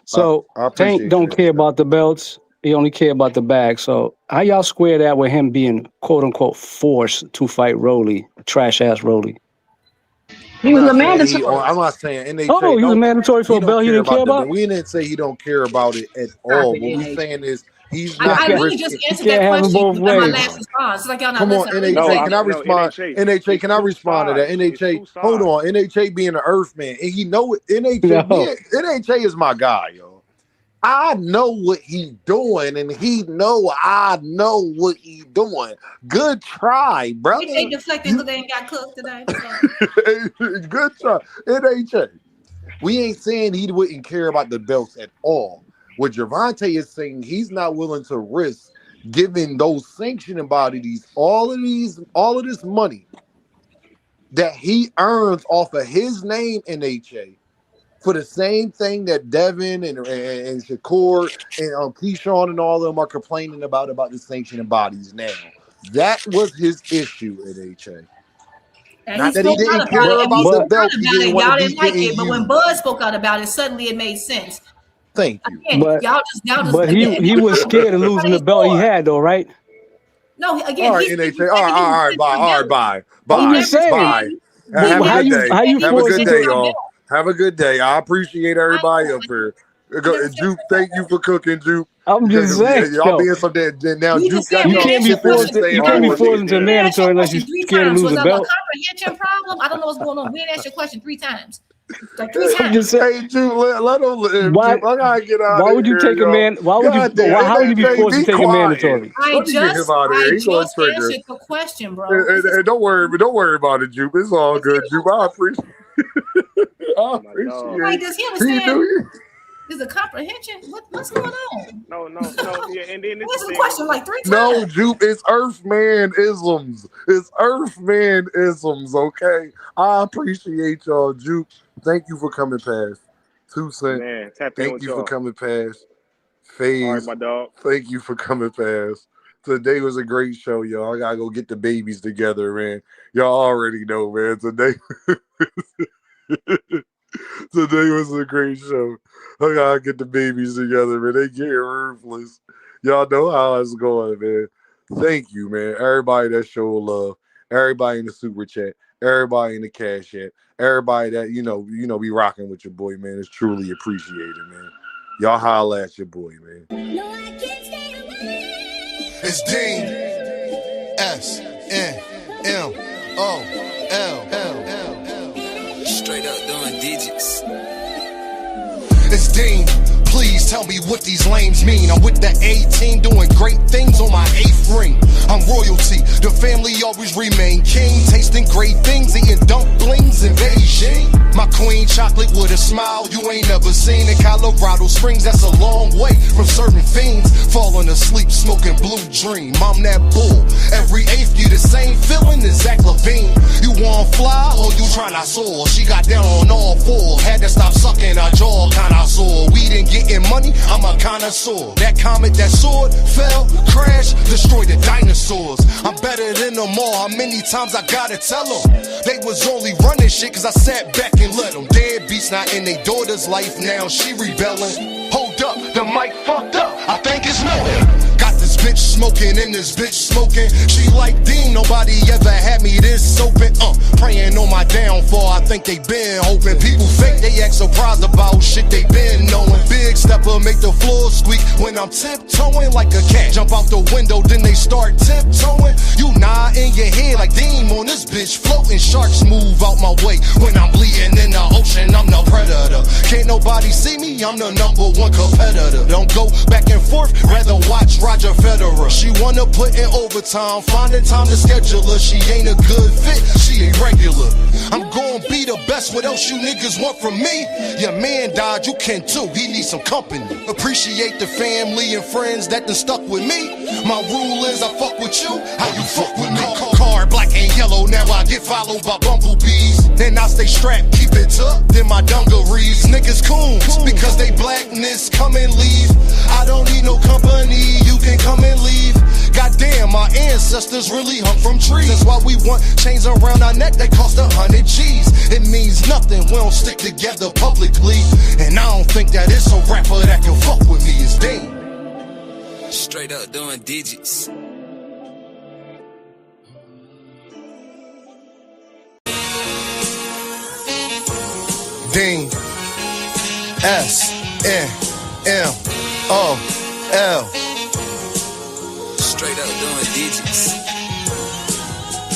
S11: So Tank don't care about the belts. He only care about the bag. So how y'all square that with him being quote unquote forced to fight Rolly, trash ass Rolly?
S6: He was a mandatory.
S2: I'm not saying NHA.
S11: Oh, he was mandatory for a belt he didn't care about?
S2: We didn't say he don't care about it at all. What we're saying is he's not.
S19: I really just answered that question my last response. Like y'all not
S2: Come on, NHA, can I respond? NHA, can I respond to that? NHA, hold on. NHA being an Earthman, and he know it. NHA is my guy, yo. I know what he doing, and he know I know what he doing. Good try, brother.
S19: They deflecting because they ain't got cooked today.
S2: Good try. NHA. We ain't saying he wouldn't care about the belts at all. What Gervonta is saying, he's not willing to risk giving those sanctioning bodies all of this money that he earns off of his name, NHA. For the same thing that Devin and Shakur and Keyshawn and all of them are complaining about the sanctioning bodies now. That was his issue at HA. Not that he didn't care about the belt.
S19: Y'all didn't like it, but when Bud spoke out about it, suddenly it made sense.
S2: Thank you.
S19: Again,
S11: but he was scared of losing the belt he had, though, right?
S19: No, again,
S2: all right, NHA. All right, bye.
S11: I'm just saying.
S2: Have a good day, y'all. Have a good day. I appreciate everybody up here. Juke, thank you for cooking, Juke.
S11: I'm just saying.
S2: Y'all being so dead. Now Juke got
S11: you can't be forced into mandatory unless you're scared to lose a belt.
S19: Comprehension problem? I don't know what's going on. We didn't ask your question 3 times. Like 3 times.
S2: I'm just saying, Juke, let him.
S11: Why?
S2: I gotta get out.
S11: Why would you take a man? Why would you? How would you be forced to take a mandatory?
S19: I just answered the question, bro.
S2: And don't worry about it, Juke. It's all good, Juke. I appreciate it.
S19: Wait, does he understand? Is a comprehension? What's going on?
S18: No. Yeah, and then
S19: what's the question like 3 times?
S2: No, Jupe, it's Earthman-isms. It's Earthman-isms, okay? I appreciate y'all, Jupe. Thank you for coming past. 2 cents.
S18: Man,
S2: thank you for coming past. FaZe.
S18: All right, my dog.
S2: Thank you for coming past. Today was a great show, y'all. I gotta go get the babies together, man. Y'all already know, man. Today was a great show. I gotta get the babies together, man. They get ruthless. Y'all know how it's going, man. Thank you, man. Everybody that show love, everybody in the super chat, everybody in the cash app, everybody that you know be rocking with your boy, man. It's truly appreciated, man. Y'all holla at your boy, man.
S3: It's Dean SNMOL.
S4: Straight up doing digits.
S3: It's Dean. Please please tell me what these lames mean. I'm with the A-team doing great things on my 8th ring. I'm royalty, the family always remain king. Tasting great things, eating dumplings in Beijing. My queen chocolate with a smile you ain't never seen. In Colorado Springs, that's a long way from serving fiends. Falling asleep, smoking blue dream. I'm that bull. Every 8th, you the same feeling as Zach Levine. You want fly or you tryna soar? She got down on all fours. Had to stop sucking her jaw, kinda sore. We didn't getting money, I'm a connoisseur. That comet that soared, fell, crashed, destroyed the dinosaurs. I'm better than them all. How many times I gotta tell them? They was only running shit cause I sat back and let them. Deadbeats not in their daughter's life now, she rebelling. Hold up, the mic fucked up, I think it's melting. Got this bitch smoking and this bitch smoking. She like Dean, nobody ever had me this open. Praying on my downfall, I think they been hoping. People fake, they act surprised about shit they been knowing. Big stepper make the floor squeak when I'm tiptoeing like a cat. Jump out the window, then they start tiptoeing. You nod in your head like Dean on this bitch floating. Sharks move out my way when I'm bleeding in the ocean. I'm the predator. Can't nobody see me, I'm the #1 competitor. Don't go back and forth, rather watch Roger Federer. She wanna put in overtime, finding time to schedule her. She ain't a good fit, she irregular. I'm gon' be the best, what else you niggas want from me? Your man died, you can too, he needs some company. Appreciate the family and friends that done stuck with me. My rule is I fuck with you, how you fuck with me? Car black and yellow, now I get followed by bumblebees. Then I stay strapped, keep it tucked in my dungarees. Niggas coons, because they blackness come and leave. I don't need no company, you can come and leave. Goddamn, my ancestors really hung from trees. That's why we want chains around our neck that cost 100 G's. It means nothing, we don't stick together publicly. And I don't think that it's a rapper that can fuck with me, it's Dean.
S4: Straight up doing digits.
S3: Dean, S-N-M-O-L.
S4: Straight up doing digits.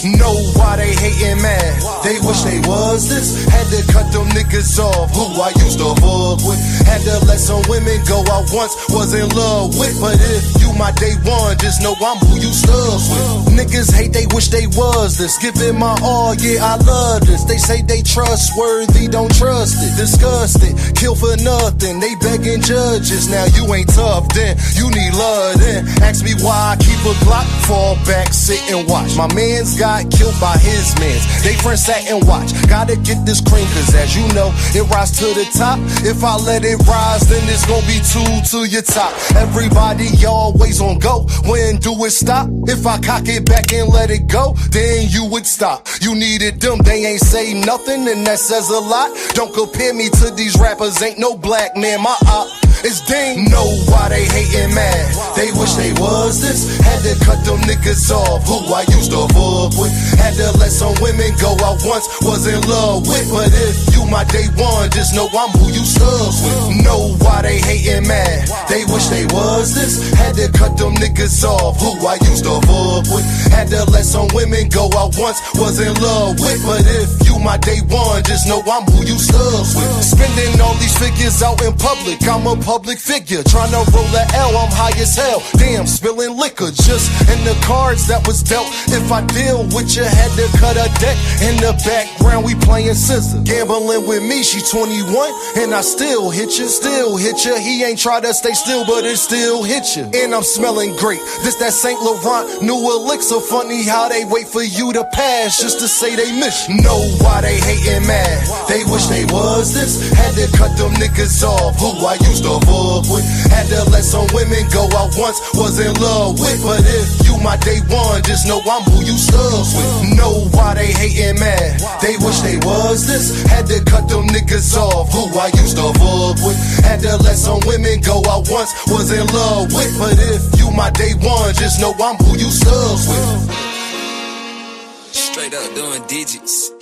S3: Know why they hatin' mad? They wish they was this. Had to cut them niggas off who I used to fuck with. Had to let some women go I once was in love with. But if you my day one, just know I'm who you stuck with. Niggas hate, they wish they was this. Give it my all, yeah, I love this. They say they trustworthy, don't trust it. Disgusted, kill for nothing. They begging judges, now you ain't tough then. You need love then. Ask me why I keep a Glock. Fall back, sit and watch. My man's got killed by his mans. They friends sat and watch. Gotta get this cream, cause as you know, it rise to the top. If I let it rise, then it's gonna be 2 to your top. Everybody always on go. When do it stop? If I cock it back and let it go, then you would stop. You needed them, they ain't say nothing, and that says a lot. Don't compare me to these rappers, ain't no black man. My op is Dean. Know why they hatin' mad? They wish they was this. Had to cut them niggas off who I used to fuck with. Had to let some women go I once was in love with. But if you my day one, just know I'm who you stuck with. Know why they hatin' mad? They wish they was this. Had to cut them niggas off who I used to fuck with. Had to let some women go I once was in love with. But if you my day one, just know I'm who you stuck with. Spending all these figures out in public, I'm a public figure. Tryna roll a L, I'm high as hell. Damn, spilling liquor just in the cards that was dealt. If I deal with you, had to cut a deck. In the background, we playing scissors. Gambling with me, she 21, and I still hit you, still hit you. He ain't try to stay still, but it still hit you. And I'm smelling great. This that St. Laurent new elixir. Funny how they wait for you to pass just to say they miss you. Know why they hatin' mad? They wish they was this. Had to cut them niggas off who I used to fuck with. Had to let some women go I once was in love with. But if you my day one, just know I'm who you stuck with. Know why they hatin' mad? They wish they was this. Had to cut them niggas off who I used to fuck with. Had to let some women go I once was in love with. But if you my day one, just know I'm who you stuck with.
S4: Straight up doing digits.